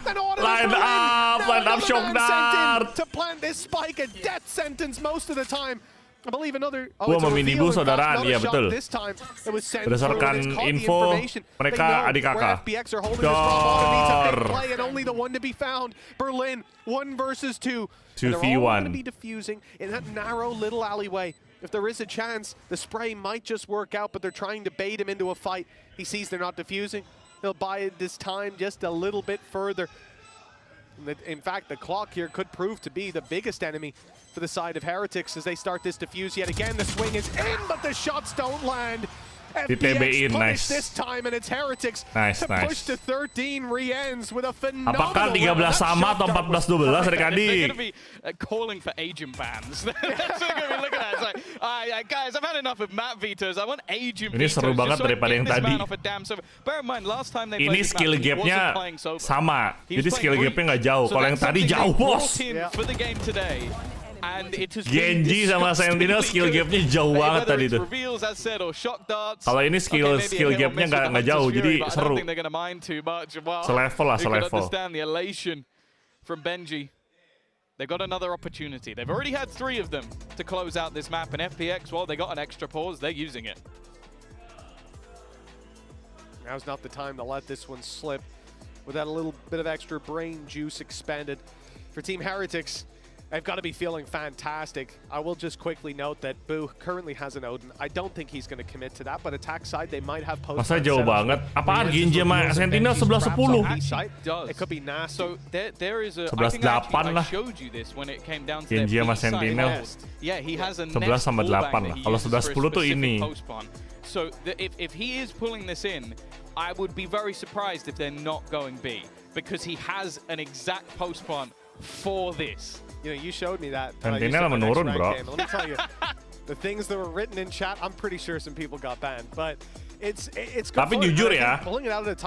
Line up! Line up, shock dart! To plant this spike, a death sentence most of the time. I believe another. Gua meminibu saudaraan, iya betul. Berdasarkan info mereka adik kakak. And only the one to be found. Berlin, 1 versus 2. 2v1. They're all going to be diffusing in that narrow little alleyway. If there is a chance, the spray might just work out, but they're trying to bait him into a fight. He sees they're not diffusing. He'll buy this time just a little bit further. In fact, the clock here could prove to be the biggest enemy for the side of Heretics as they start this diffuse yet again. The swing is in, but the shots don't land. FPX punished this time, and it's Heretics to push to 13. Re-ends with a phenomenal. Apakah 13 sama atau 14-12 adik-adik? They're going to be calling for agent bans. That's what they're going to be looking at. It's like, guys, I've had enough of map vetoes. I want agent vetoes. Ini seru banget daripada yang tadi. Bear in mind, last time they ini skill gapnya sama, jadi skill gapnya nggak jauh. Kalau yang tadi jauh, bos. For the game today. Gen.G sama Sentinel skill gapnya jauh banget tadi tuh. Kalau ini skill gapnya nggak jauh, jadi seru. Selevel lah, selevel. From Benji, they've got another opportunity. They've already had 3 of them to close out this map, and FPX, well, they got an extra pause. They're using it. Now's not the time to let this one slip. With that a little bit of extra brain juice expended for Team Heretics. They've got to be feeling fantastic. I will just quickly note that Boo currently has an Odin. I don't think he's going to commit to that, but attack side, they might have post. Masa jauh banget? Apaan GEN.G sama Sentinel 11-10? It could be nasty. So there is a 11-8 lah. GEN.G sama Sentinel. Yeah, he has a 11-8 lah. Kalau 11-10 tuh ini. So if he is pulling this in, I would be very surprised if they're not going B, because he has an exact post plant for this. You know, you showed me that. Sentinel menurun, bro. Let me tell you, the things that were written in chat, I'm pretty sure some people got banned, but it's good. Tapi jujur ya,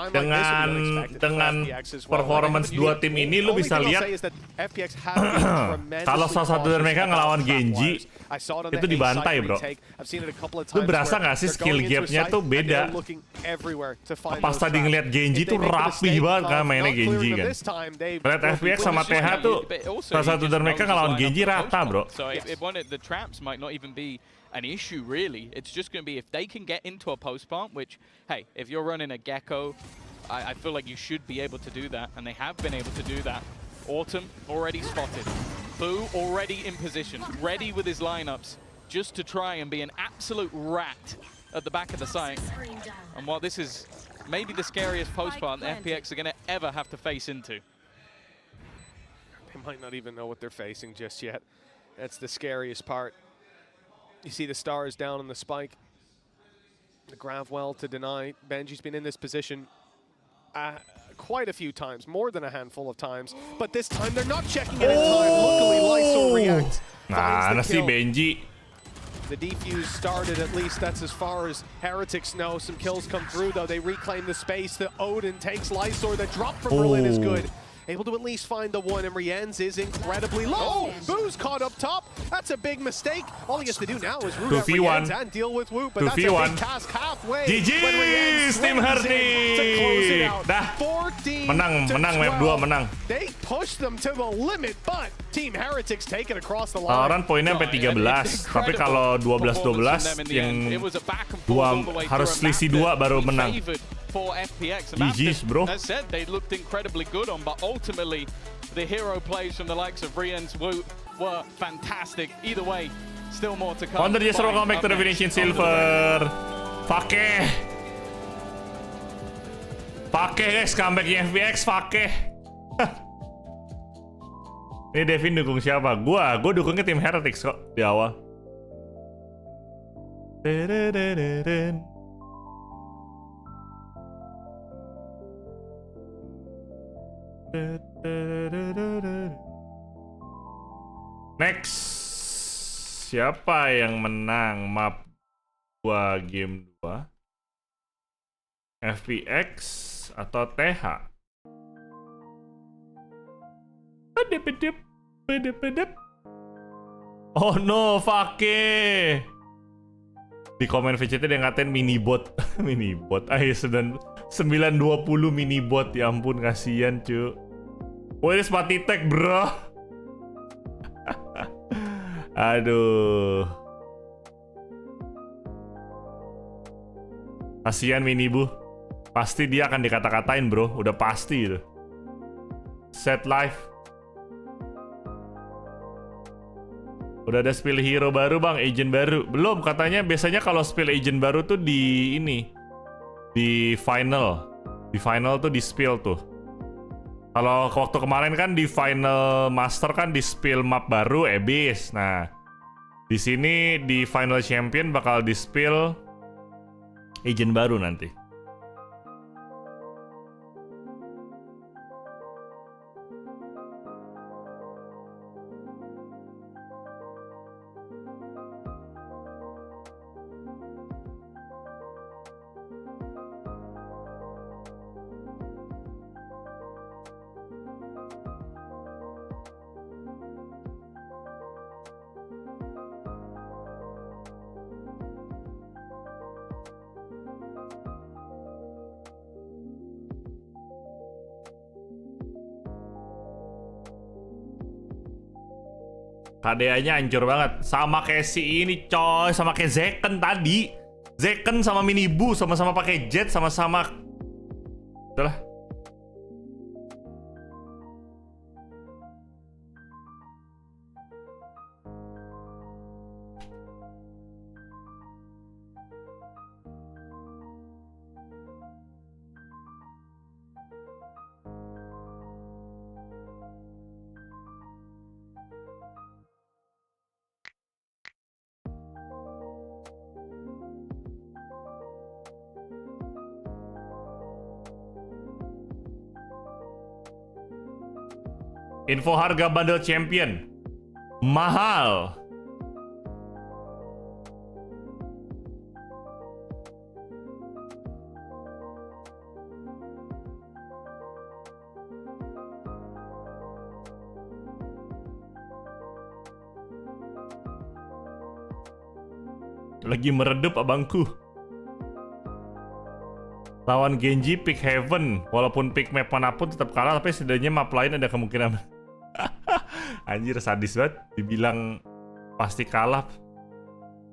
dengan performance 2 tim ini lu bisa lihat kalau salah satu dari mereka ngelawan Gen.G itu dibantai, bro. Lu berasa nggak sih skill gapnya tuh beda? Pas tadi ngeliat Gen.G tuh rapi banget kan mainnya Gen.G kan. Lihat FPX sama TH tuh salah satu dari mereka ngelawan Gen.G rata, bro. An issue really. It's just going to be if they can get into a post plant, which, hey, if you're running a Gecko, I feel like you should be able to do that, and they have been able to do that. Autumn already spotted. Boo already in position, ready with his lineups, just to try and be an absolute rat at the back of the site. And while this is maybe the scariest post plant FPX are going to ever have to face into. They might not even know what they're facing just yet. That's the scariest part. You see the stars down on the spike. The grav well to deny. Benji's been in this position quite a few times, more than a handful of times. But this time they're not checking it in time. Luckily, Lysor reacts. Nah, si Benji. The defuse started, at least that's as far as Heretics know. Some kills come through though. They reclaim the space. The Odin takes Lysor. The drop from Berlin is good. Able to at least find the one, and Rien's is incredibly low. Boo's caught up top. That's a big mistake. All he has to do now is root out Rien's and deal with Wu, but that's a big task halfway. GG, Team Heretics. Dah. Menang map 2, menang. They push them to the limit, but Team Heretics take it across the line. Tawaran poinnya sampai 13, tapi kalau 12-12 yang harus selisih 2 baru menang. For FPX, GG's, bro. As said, they looked incredibly good on, but ultimately the hero plays from the likes of Rien's Wu were fantastic. Either way, still more to come. Wonder just welcome back to the finishing silver. Pakai guys, comebacknya FPX pakai. Ini Devin dukung siapa? Gua dukungnya tim Heretics kok di awal. Next, siapa yang menang map 2 game 2? FPX atau TH? Oh no, Fake. Di komen VCT dia ngatain minibot. Minibot. Ayo 920 minibot. Ya ampun, kasihan cu. Wah, ini Logitech bro. Aduh. Kasihan Minibu. Pasti dia akan dikata-katain bro. Udah pasti itu. Set live. Udah ada spill hero baru bang, agent baru. Belum, katanya biasanya kalau spill agent baru tuh di ini. Di final. Di final tuh di spill tuh. Kalau waktu kemarin kan di final master kan di spill map baru ebis. Nah, di sini di final champion bakal di spill agent baru nanti. KDA-nya hancur banget. Sama kayak si ini coy, sama kayak Zeken tadi. Zeken sama Minibu sama-sama pakai jet, sama-sama. Udahlah. Info harga bundle champion mahal. Lagi meredup abangku. Lawan Gen.G pick Heaven, walaupun pick map manapun tetap kalah, tapi setidaknya map lain ada kemungkinan. Anjir, sadis banget. Dibilang pasti kalah.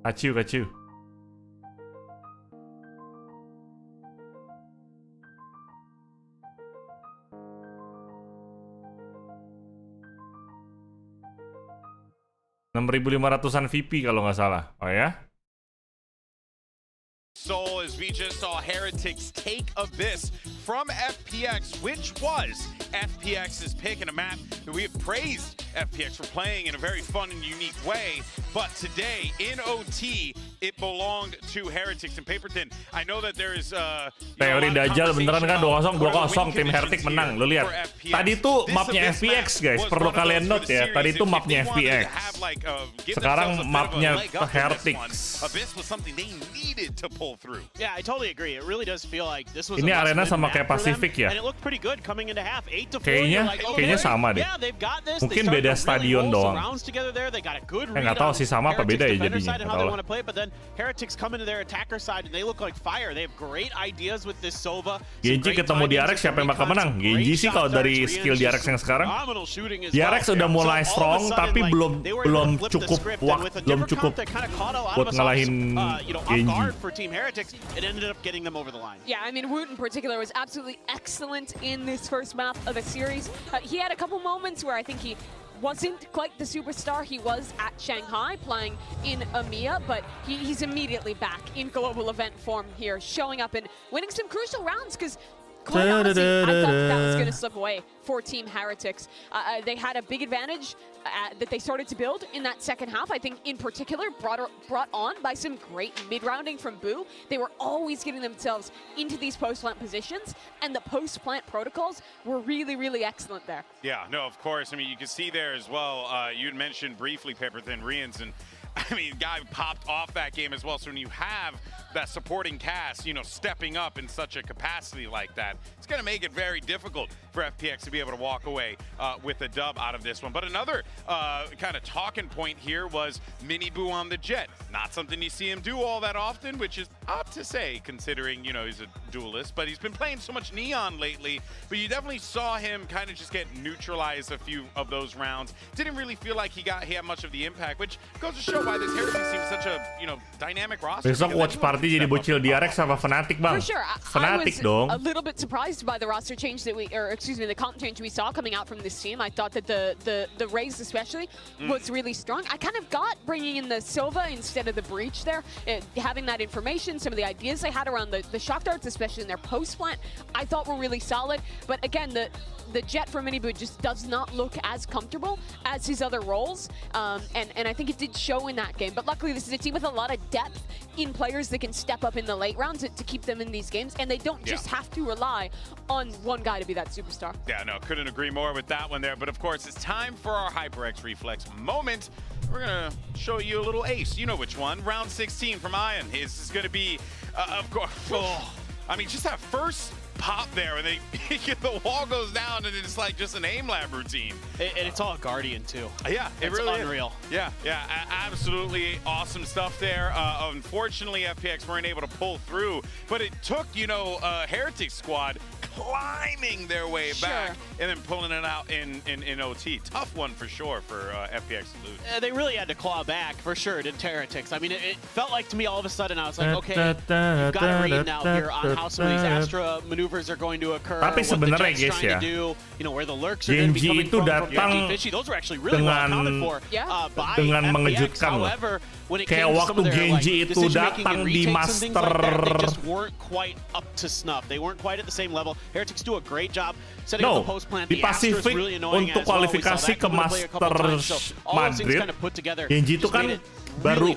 Kaciu. 6.500-an VP kalau nggak salah. Oh ya? Seoul, as we just saw Heretics take Abyss from FPX, which was FPX's pick in a map that we have praised FPX for playing in a very fun and unique way. But today, in OT, it belonged to Heretics and Paperton. I know that there is teori Dajjal beneran kan 2-0 tim Heretics menang. Lu lihat. Tadi tuh mapnya FPX guys, perlu kalian note ya. Tadi tuh mapnya FPX. Sekarang mapnya Heretics. Abyss was something they needed to pull through. Yeah, I totally agree. It really does feel like this was ini arena sama kayak Pacific ya. And it looked pretty good coming into half. 8-4. Kayaknya sama deh. Mungkin beda stadion doang. Nggak tahu sih sama apa beda ya jadinya. Heretics come into their attacker side and they look like fire. They have great ideas with this Sova. Gen.G ketemu di RX siapa yang bakal menang? Gen.G sih kalau dari skill di RX yang sekarang. Di RX udah mulai strong tapi belum cukup buat ngalahin Gen.G. Yeah, I mean Woot in particular was absolutely excellent in this first map of the series. He had a couple moments where I think he wasn't quite the superstar he was at Shanghai playing in EMEA, but he's immediately back in global event form here, showing up and winning some crucial rounds because Quite honestly, I thought that was going to slip away for Team Heretics. They had a big advantage that they started to build in that second half. I think in particular brought on by some great mid-rounding from Boo. They were always getting themselves into these post-plant positions, and the post-plant protocols were really, really excellent there. Yeah, no, of course. I mean, you can see there as well. You had mentioned briefly Paper Thin Rians, and I mean, guy popped off that game as well. So when you have that supporting cast, you know, stepping up in such a capacity like that, it's going to make it very difficult for FPX to be able to walk away with a dub out of this one. But another kind of talking point here was Mini Boo on the Jet. Not something you see him do all that often, which is odd to say considering, you know, he's a duelist. But he's been playing so much Neon lately. But you definitely saw him kind of just get neutralized a few of those rounds. Didn't really feel like he had much of the impact, which goes to show why this Heretics seems such a, you know, dynamic roster. Besok watch party jadi bocil di RX sama Fnatic, Bang. For sure. Fnatic I was dong. a little bit surprised by the roster change that the comp change we saw coming out from this team. I thought that the Raze especially was really strong. I kind of got bringing in the Sova instead of the Breach there, having that information, some of the ideas they had around the shock darts, especially in their post plant, I thought were really solid. But again, the Jet for Mini Boo just does not look as comfortable as his other roles, and I think it did show in that game. But luckily, this is a team with a lot of depth in players that can step up in the late rounds to keep them in these games, and they don't just have to rely on one guy to be that superstar. Yeah, no, couldn't agree more with that one there. But of course, it's time for our HyperX Reflex moment. We're gonna show you a little ace. You know which one. Round 16 from Ion. This is gonna be, of course, I mean, just that first pop there, and the wall goes down, and it's like just an aim lab routine. And it's all Guardian too. Yeah, it really unreal. Is. Yeah, absolutely awesome stuff there. Unfortunately, FPX weren't able to pull through, but it took, you know, Heretics squad climbing their way back and then pulling it out in OT. Tough one for sure for FPX to lose. They really had to claw back for sure to Heretics. I mean, it felt like to me all of a sudden I was like, okay, you've got to read now here on how some of these Astra maneuvers are going to occur. Tapi sebenarnya guys ya, GEN.G itu datang dengan mengejutkan loh. Kayak waktu GEN.G itu datang di Master, just weren't quite up to snuff. They weren't quite at the same level. Heretics do a great job setting up the post plant. Di Pasifik untuk kualifikasi ke Master Madrid, GEN.G itu kan baru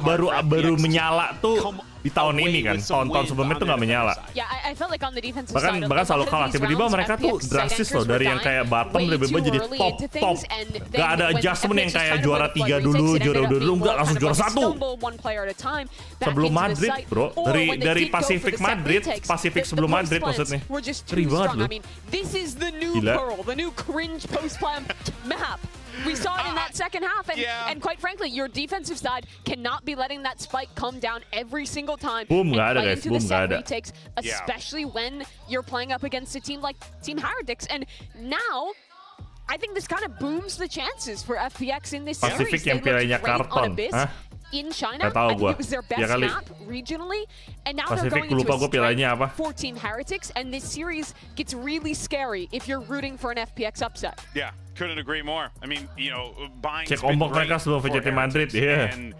menyala tuh di tahun ini kan, tahun-tahun sebelumnya tuh nggak menyala. Bahkan selalu kalah. Tiba-tiba mereka tuh drastis loh, dari yang kayak bottom tiba-tiba jadi top. Gak ada adjustment yang kayak juara 3 dulu, juara 2 dulu, nggak langsung juara 1. Sebelum Madrid bro, dari Pasifik Madrid, Pasifik sebelum Madrid maksudnya. Ngeri banget loh. Gila. We saw it in that second half, and quite frankly, your defensive side cannot be letting that spike come down every single time and play into the set retakes, especially when you're playing up against a team like Team Heretics. And now, I think this kind of booms the chances for FPX in this series. They looked great on Abyss in China. I think it was their best map regionally, and now they're going into a strength for Team Heretics, and this series gets really scary if you're rooting for an FPX upset. Yeah. Couldn't agree more. I mean, you know, buying cek ombak mereka sebelum VCT Madrid, and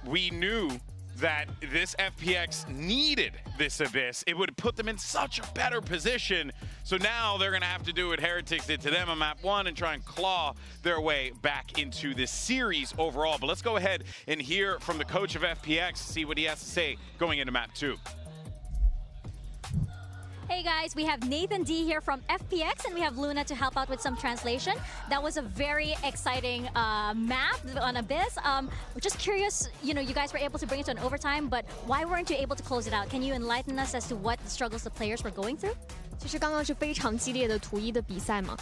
we knew that this FPX needed this Abyss. It would put them in such a better position. So now they're going to have to do what Heretics did to them on map 1 and try and claw their way back into this series overall. But let's go ahead and hear from the coach of FPX, see what he has to say going into map 2. Hey guys, we have Nathan D here from FPX, and we have Luna to help out with some translation. That was a very exciting map on Abyss. We're just curious, you know, you guys were able to bring it to an overtime, but why weren't you able to close it out? Can you enlighten us as to what the struggles the players were going through? 其实刚刚是非常激烈的图1的比赛嘛，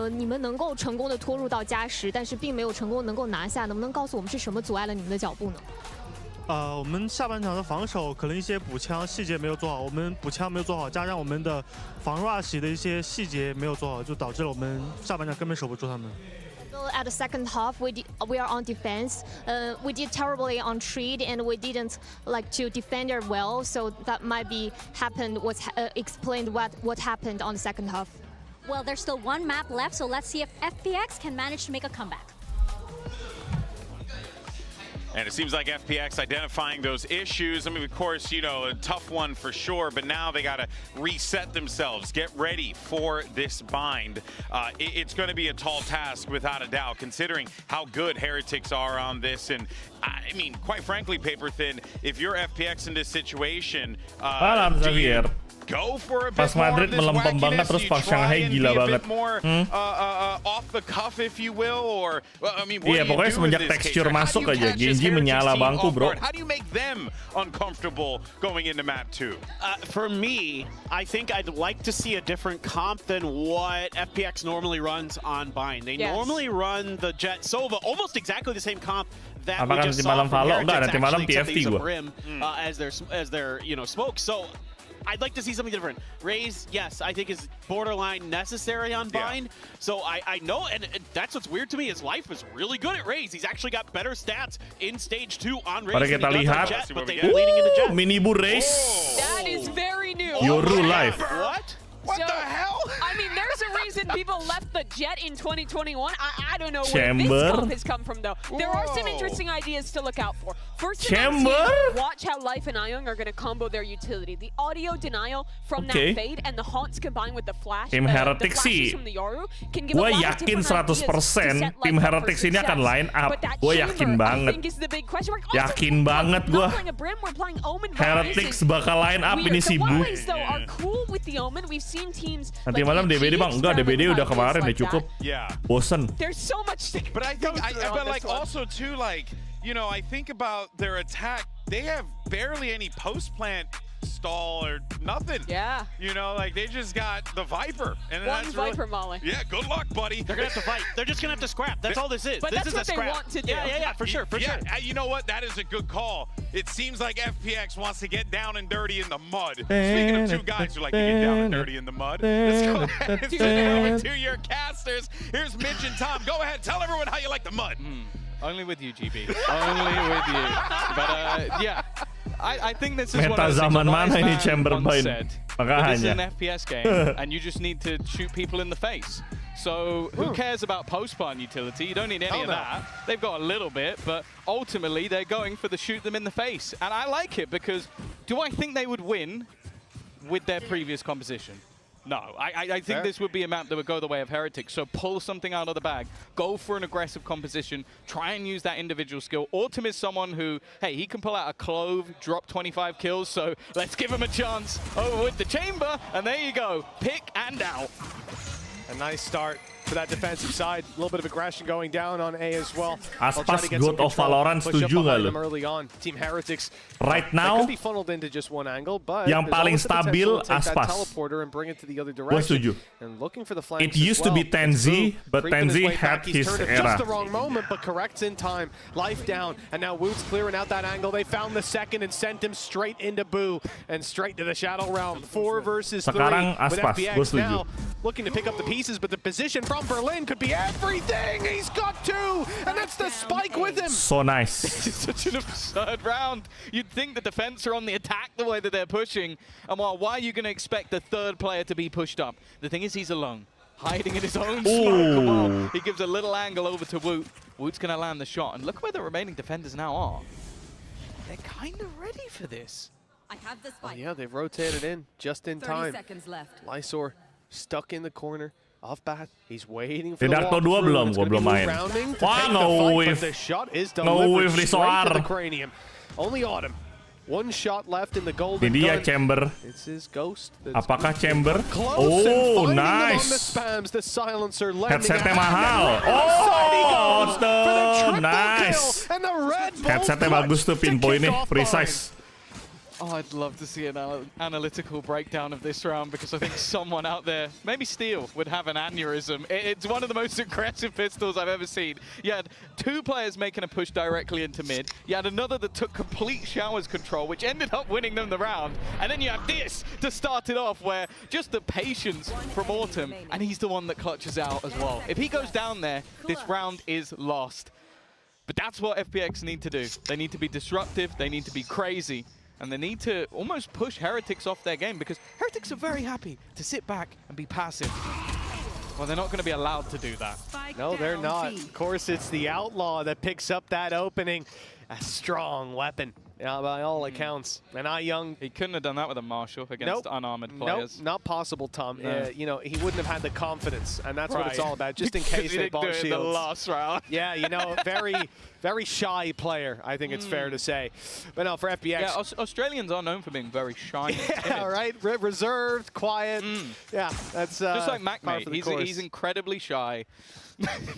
你们能够成功的拖入到加10，但是并没有成功能够拿下，能不能告诉我们是什么阻碍了你们的脚步呢？ 我们下半场的防守可能一些补枪细节没有做好，我们补枪没有做好，加上我们的防 rush 的一些细节没有做好，就导致了我们下半场根本守不住他们。 So at the second half, we are on defense. We did terribly on trade, and we didn't like to defend it well. So that might be explained what happened on the second half. Well, there's still one map left, so let's see if FPX can manage to make a comeback. And it seems like FPX identifying those issues. I mean, of course, you know, a tough one for sure, but now they got to reset themselves, get ready for this bind. It's going to be a tall task without a doubt, considering how good Heretics are on this. And I mean, quite frankly, Paper Thin, if you're FPX in this situation, do you go for a bit Pas Madrid melempem banget, terus pas Shanghai gila banget. Off the cuff, if you will, or I mean, iya, pokoknya semenjak tekstur masuk aja, Gen.G menyala bangku, bro. How do you make them uncomfortable going into map 2? For me, I think I'd like to see a different comp than what FPX normally runs on Bind. They normally run the Jet Sova, almost exactly the same comp that we just saw from Heretics actually to Suprim as their you know smoke. So I'd like to see something different. Raze, yes, I think is borderline necessary on Bind. So I know, and that's what's weird to me. His life is really good at Raze. He's actually got better stats in stage 2 on Raze. Mari kita lihat. Minibu Raze. That is very new. Yoru live. What? What the hell? I mean, there's a reason people left the Jet in 2021. I don't know Chamber. where this comp has come from, though. There are some interesting ideas to look out for. First thing I'm Chamber? seeing, watch how Life and Ion are going to combo their utility. The audio denial from that fade and the haunts combined with the flash. Tim Heretics sih, gue yakin 100% tim Heretics ini akan line up. Gue yakin banget. Yakin banget gue. Heretics bakal line up ini si Bu. Nanti malam DBD bang, enggak DBD udah kemarin udah cukup. Bosen. But I think, but like also too, like, you know, I think about their attack. They have barely any post-plant stall or nothing. Yeah. You know, like they just got the Viper. And One that's Viper molly. Yeah, good luck, buddy. They're going to have to fight. They're just going to have to scrap. That's all this is. But this that's is what a scrap. they want to do. Yeah, for sure, for sure. You know what? That is a good call. It seems like FPX wants to get down and dirty in the mud. Speaking of two guys who like to get down and dirty in the mud, let's go ahead and turn over to your casters. Here's Mitch and Tom. Go ahead, tell everyone how you like the mud. Only with you, GB. Only with you. But yeah, I think this is what I zaman mana ini Chamber said. This is an FPS game, and you just need to shoot people in the face. So who cares about post-plant utility? You don't need any of that. They've got a little bit, but ultimately they're going for the shoot them in the face. And I like it because do I think they would win with their previous composition? No, I think this would be a map that would go the way of Heretics. So pull something out of the bag, go for an aggressive composition, try and use that individual skill. Autumn is someone who, hey, he can pull out a Clove, drop 25 kills, so let's give him a chance over with the Chamber, and there you go, pick and out. A nice start for that defensive side. A little bit of aggression going down on A as well. Aspas God of Valorant setuju nggak lo? Early on, Team Heretics. Right now, could be funneled into just one angle, but yang paling stabil Aspas. Teleporter and bring it to the other Gue direction. setuju. And looking for the flanks. It used to be 10Z, but 10Z had his era. Just the wrong moment, but corrects in time. Life down, and now Woot's clearing out that angle. They found the second and sent him straight into Boo and straight to the Shadow Realm. 4 versus 3 Sekarang with Aspas, gue FPX setuju. now looking to pick up the pieces, but the position from Berlin could be everything. He's got 2, and that's the spike with him. So nice. This is such an absurd round. You'd think the defense are on the attack the way that they're pushing. And why are you going to expect the third player to be pushed up? The thing is, he's alone, hiding in his own smoke. Come on. He gives a little angle over to Woot. Woot's going to land the shot. And look where the remaining defenders now are. They're kind of ready for this. I have the spike. Yeah, they've rotated in just in 30 time. seconds left. Lysor stuck in the corner. Off bat, he's waiting for Darko 2 belum, gue belum main. Wah, no-wave. No-wave di Soar. Only Autumn. 1 shot left in the golden Ini dia gun. Chamber. It's his ghost. Apakah Chamber? Close Oh, and nice. on the spams, the silencer Headsetnya mahal. Oh, tuh, nice. And the Red Bull Headsetnya bagus tuh, pinpointnya precise. Oh, I'd love to see an analytical breakdown of this round because I think someone out there, maybe Steel, would have an aneurysm. It's one of the most aggressive pistols I've ever seen. You had 2 players making a push directly into mid. You had another that took complete showers control, which ended up winning them the round. And then you have this to start it off, where just the patience from Autumn, and he's the one that clutches out as well. If he goes down there, this round is lost. But that's what FPX need to do. They need to be disruptive. They need to be crazy. And they need to almost push Heretics off their game because Heretics are very happy to sit back and be passive. Well, they're not going to be allowed to do that. No, they're not. Of course, it's the Outlaw that picks up that opening. a strong weapon. Yeah, by all accounts. And iYoung... He couldn't have done that with a Marshall against unarmored players. Nope, not possible, Tom. No. You know, he wouldn't have had the confidence, and that's what it's all about, just in case they bought shields. The last round. Yeah, you know, very shy player, I think it's fair to say. But no, for FPX... Yeah, Australians are known for being very shy. Yeah, right? Reserved, quiet. Yeah, that's... just like MacMate, he's incredibly shy.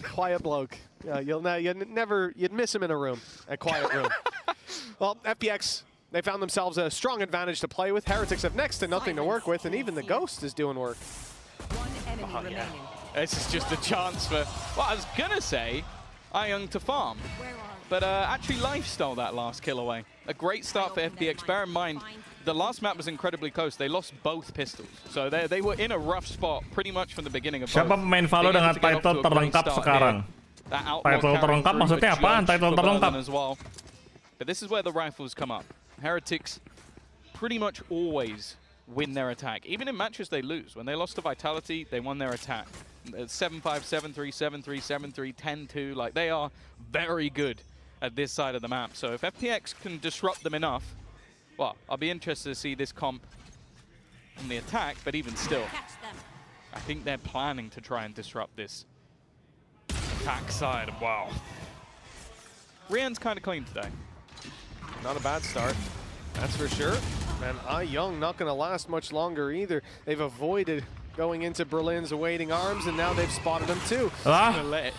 Quiet bloke. Yeah, you'd miss him in a room, a quiet room. Well, FPX, they found themselves a strong advantage to play with. Heretics have next to nothing to work with, and even the Ghost is doing work. Yeah. This is just a chance for, well, I was gonna say iYoung to farm, but actually Lifestyle that last kill away. A great start for FPX. Bear in mind, the last map was incredibly close. They lost both pistols, so they were in a rough spot pretty much from the beginning of both. Siapa pemain Valo dengan title terlengkap sekarang? Title terlengkap maksudnya apaan? Title terlengkap? As well. But this is where the rifles come up. Heretics pretty much always win their attack. Even in matches they lose. When they lost to Vitality, they won their attack. 7-5, 7-3, 7-3, 7-3, 10-2. Like, they are very good at this side of the map. So if FPX can disrupt them enough, well, I'll be interested to see this comp on the attack, but even still, I think they're planning to try and disrupt this attack side. Wow. Rian's kind of clean today. Not a bad start, that's for sure. And iYoung not going to last much longer either. They've avoided going into Berlin's awaiting arms, and now they've spotted him too. Nggak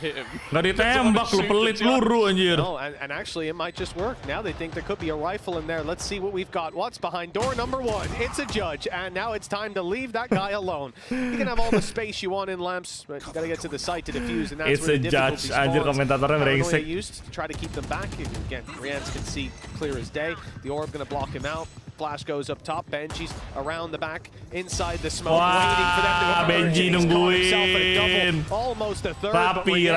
ditembak lu, pelit peluru anjir. No, and actually it might just work. Now they think there could be a rifle in there. Let's see what we've got. What's behind door number 1? It's a Judge, and now it's time to leave that guy alone. You can have all the space you want in lamps, but you gotta get to the site to defuse, and that's where the difficulty anjir, komentatornya brengsek. Used to try to keep them back. Again, Rians can see clear as day. The orb gonna block him out. Flash goes up top. Benji's around the back, inside the smoke, waiting for them to Benji nungguin. Almost a third, rapi.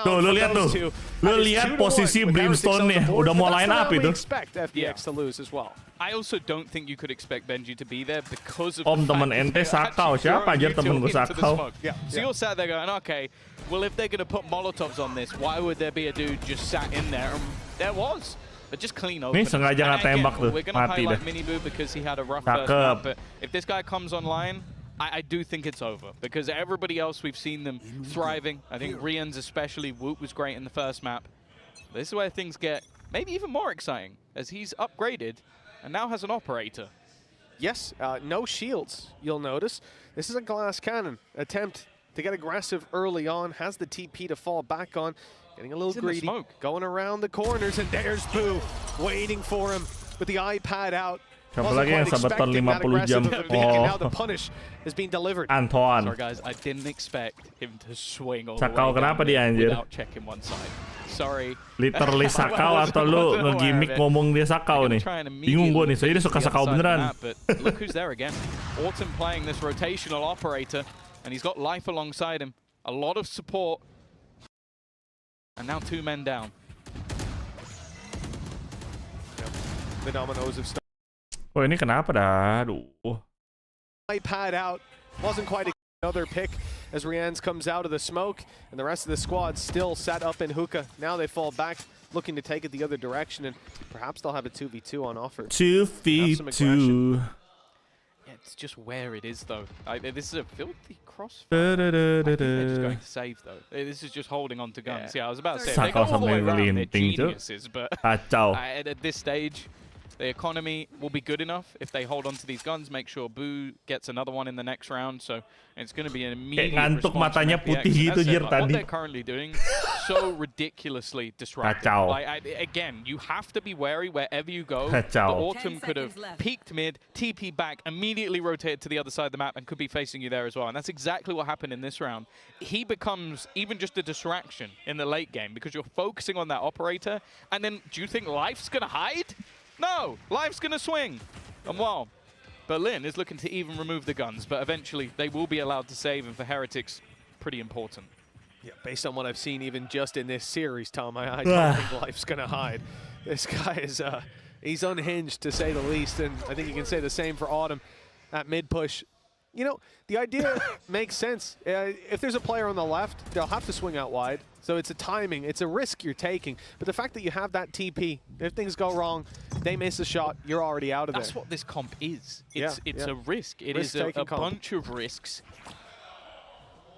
Tuh, lu lihat tuh. Lu lihat posisi Brimstone-nya. Udah mau line up itu. Expect FPX to lose as well. I also don't think you could expect Benji to be there because of Om temen ente Sakau. Siapa aja temen gue Sakau? So you're sat there going, okay, well if they're going to put Molotovs on this, why would there be a dude just sat in there? And there was. But just clean open. Nih sengaja nggak tembak tuh, we're gonna mati dah. highlight Miniboo because he had a rough first map, but if this guy comes online, I do think it's over because everybody else we've seen them thriving. I think Rian's especially, Woot was great in the first map. This is where things get maybe even more exciting as he's upgraded and now has an operator. Yes, no shields, you'll notice. This is a glass cannon attempt to get aggressive early on, has the TP to fall back on. Getting a little greedy, going around the corners, and there's Boo waiting for him with the iPad out. Siapa lagi yang sabaton 50 jam? Now the punish is being delivered. Antoine. Sorry guys, I didn't expect him to swing all Sakau, the way kenapa dia anjir? without checking one side. Sorry. Literally Sakau atau lu nge-gimmick ngomong dia Sakau nih? Bingung gue nih, soalnya dia suka Sakau beneran. But look who's there again. Autumn playing this rotational operator, and he's got life alongside him. A lot of support. And now 2 men down. The dominoes have started. Oh, ini kenapa dah? Aduh. iPad out. Wasn't quite another pick as Rians comes out of the smoke, and the rest of the squad still sat up in hookah. Now they fall back, looking to take it the other direction, and perhaps they'll have a 2v2 on offer. 2v2. Yeah, it's just where it is, though. This is a filthy crossfire. I think they're just going to save, though. This is just holding on to guns. Yeah, I was about to say, they go all the way around, they're geniuses, but at this stage, the economy will be good enough if they hold on to these guns, make sure Boo gets another one in the next round, so it's going to be an immediate ngantuk matanya putih gitu jir tadi. What they're currently doing, so ridiculously disruptive. Like, again, you have to be wary wherever you go. The Autumn could have peeked mid, TP back, immediately rotated to the other side of the map, and could be facing you there as well. And that's exactly what happened in this round. He becomes even just a distraction in the late game because you're focusing on that operator, and then do you think Life's going to hide? No, Life's going to swing. And well, Berlin is looking to even remove the guns, but eventually they will be allowed to save, and for Heretics, pretty important. Yeah, based on what I've seen even just in this series, Tom, I don't think Life's going to hide. This guy is, he's unhinged to say the least, and I think you can say the same for Autumn. That mid push you know, the idea makes sense. If there's a player on the left, they'll have to swing out wide. So it's a timing, it's a risk you're taking. But the fact that you have that TP, if things go wrong, they miss a shot, you're already out of there. That's what this comp is. It's a risk. It Risk is a comp. bunch of risks.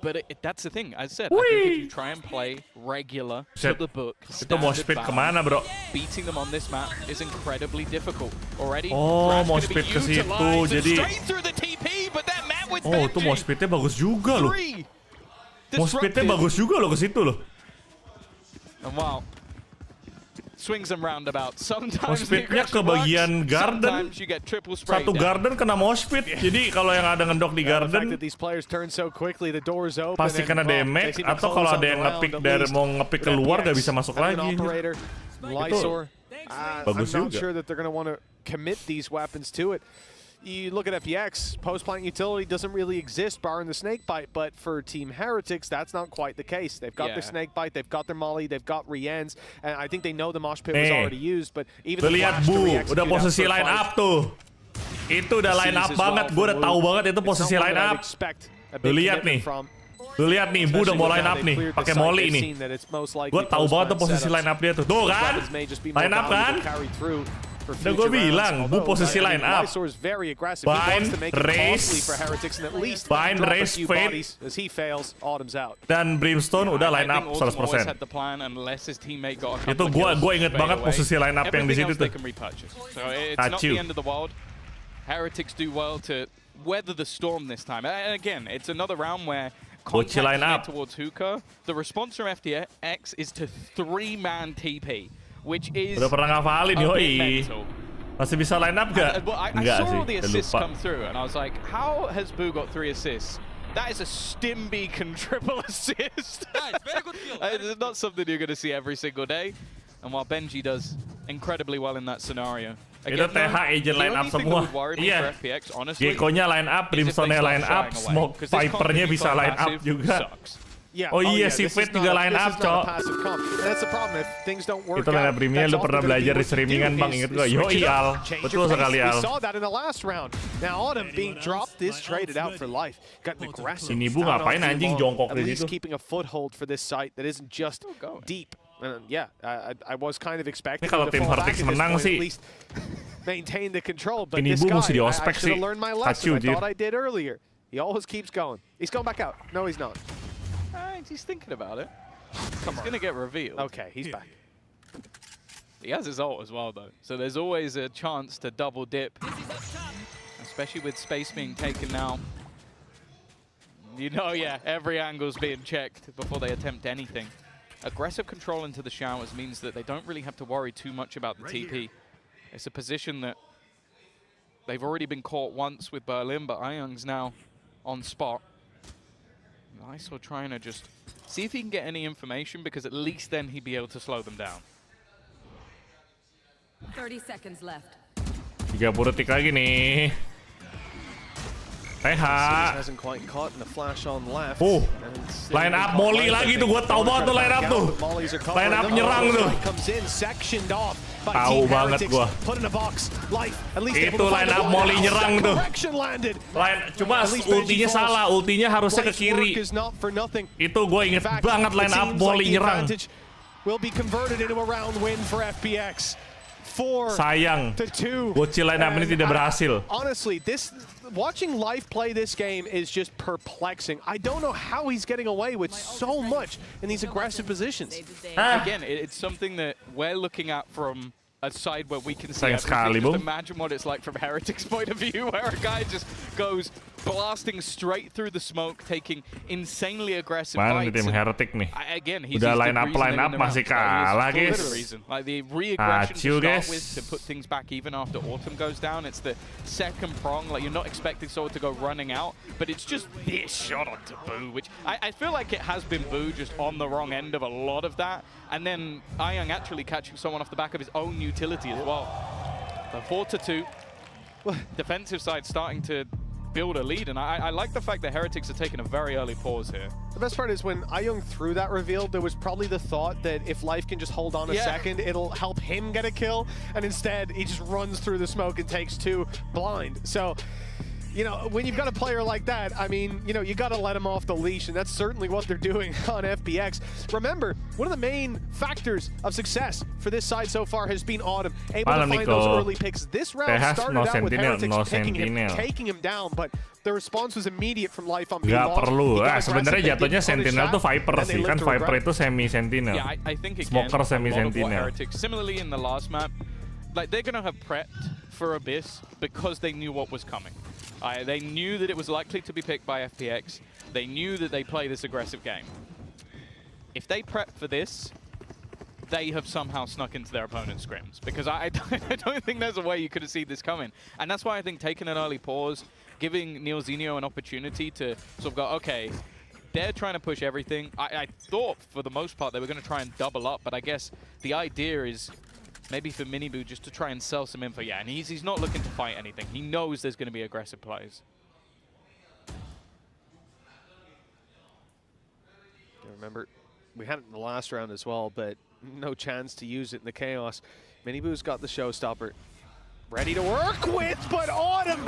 But that's the thing. As I said, I think if you try and play regular to the book, itu mau speed kemana, bro? beating them on this map is incredibly difficult. Already, Oh, mau speed ke situ, jadi. Oh, itu mau speednya bagus juga loh. Mau speednya bagus juga loh ke situ loh. And wow, swings and roundabouts. Mau speednya ke bagian garden. Satu garden kena mau speed. Jadi kalau yang ada ngedok di garden pasti kena damage. Atau kalau ada yang ngepick dari mau ngepick keluar gak bisa masuk lagi. Itu bagus juga. You look at FPX, post-plant utility doesn't really exist barring the snake bite, but for Team Heretics, that's not quite the case. They've got their snake bite, they've got their molly, they've got Rien's, and I think they know the mosh pit was already used, but even lihat Bu, udah posisi line up tuh. Itu udah line up banget, gue udah tahu banget itu posisi line up. Lu lihat nih. Lu lihat nih, Bu udah mau line up nih, pakai molly nih. Gue tahu banget tuh posisi line up dia tuh. Tuh kan? Line up kan? Udah gue bilang, Bu posisi line up. Bind, race, fade, dan Brimstone udah line up 100%. Itu gue inget banget posisi line up yang di situ tuh. Kacau. Heretics do well to weather the storm this time. And again, it's another round where line up towards Hookah. The response from FPX is to 3-man TP. Which is udah pernah ngafalin, yoi. Masih bisa line up gak? Enggak sih, the assists come through and I was like, how has Boo got 3 assists? That is a Stim Beacon triple assist. Nice, very good kill. It's not something you're going to see every single day. And while Gen.G does incredibly well in that scenario. Itu TH agent line up semua. Iya. Gecko-nya line up, Brimstone-nya line up, Smoke Viper-nya bisa line up juga. Oh iya, si Fit juga line up, cok. Itu line up Brimnya lu pernah belajar di streamingan, Bang, inget gak? Yoi, Al. Betul sekali, Al. Ini Bu ngapain anjing jongkok di situ? Ini kalau tim Heretics menang sih, ini Bu mesti di ospek sih. Kacau, jir. He always keeps going. He's going back out. No, he's not. He's thinking about it. He's going to get revealed. Okay, he's back. He has his ult as well, though. So there's always a chance to double dip. Especially with space being taken now. You know, yeah, every angle's being checked before they attempt anything. Aggressive control into the showers means that they don't really have to worry too much about the TP. It's a position that they've already been caught once with Berlin, but iYoung's now on spot. Iso trying to just see if he can get any information, because at least then he'd be able to slow them down. 30 seconds left. 30 detik lagi nih. TH. Line up molly lagi tuh, gue tau banget tuh line up tuh. Line up nyerang tuh. Tahu banget gue. Itu line up molly nyerang tuh. Cuma ultinya salah, ultinya harusnya ke kiri. Itu gue inget banget line up molly nyerang. Sayang, bocil line up ini tidak berhasil. Honestly, watching Life play this game is just perplexing. I don't know how he's getting away with so much in these aggressive positions. Again, it's something that we're looking at from a side where we can see everything. Just imagine what it's like from Heretic's point of view, where a guy just goes blasting straight through the smoke, taking insanely aggressive Mana fights. tim Heretic nih? Again, he's udah line up masih kalah, guys. Like the re-aggression to start with to put things back even after Autumn goes down. It's the second prong. Like, you're not expecting someone to go running out, but it's just this shot onto Boo, which I feel like it has been Boo just on the wrong end of a lot of that. And then iYoung actually catching someone off the back of his own utility as well. So 4-2. Defensive side starting to build a lead, and I like the fact that Heretics are taking a very early pause here. The best part is when iYoung threw that reveal, there was probably the thought that if Life can just hold on a second, it'll help him get a kill, and instead he just runs through the smoke and takes 2 blind. So you know, when you've got a player like that, I mean, you know, you got to let him off the leash, and that's certainly what they're doing on FPX. Remember, one of the main factors of success for this side so far has been Autumn, able to find those early picks. This round started out with Heretics taking him down, but the response was immediate from Life on being lost. Gak perlu. Sebenarnya jatuhnya Sentinel tuh Viper sih, kan Viper itu semi Sentinel. Yeah, I think again, Smoker semi Sentinel. Similarly in the last map, like they're gonna have prepped for Abyss because they knew what was coming. They knew that it was likely to be picked by FPX. They knew that they play this aggressive game. If they prep for this, they have somehow snuck into their opponent's scrims, because I don't think there's a way you could have seen this coming. And that's why I think taking an early pause, giving Neilzinho an opportunity to sort of go, okay, they're trying to push everything. I thought for the most part they were going to try and double up, but I guess the idea is maybe for Miniboo just to try and sell some info. Yeah, and he's not looking to fight anything. He knows there's going to be aggressive plays. Remember, we had it in the last round as well, but no chance to use it in the chaos. Miniboo's got the showstopper ready to work with, but Autumn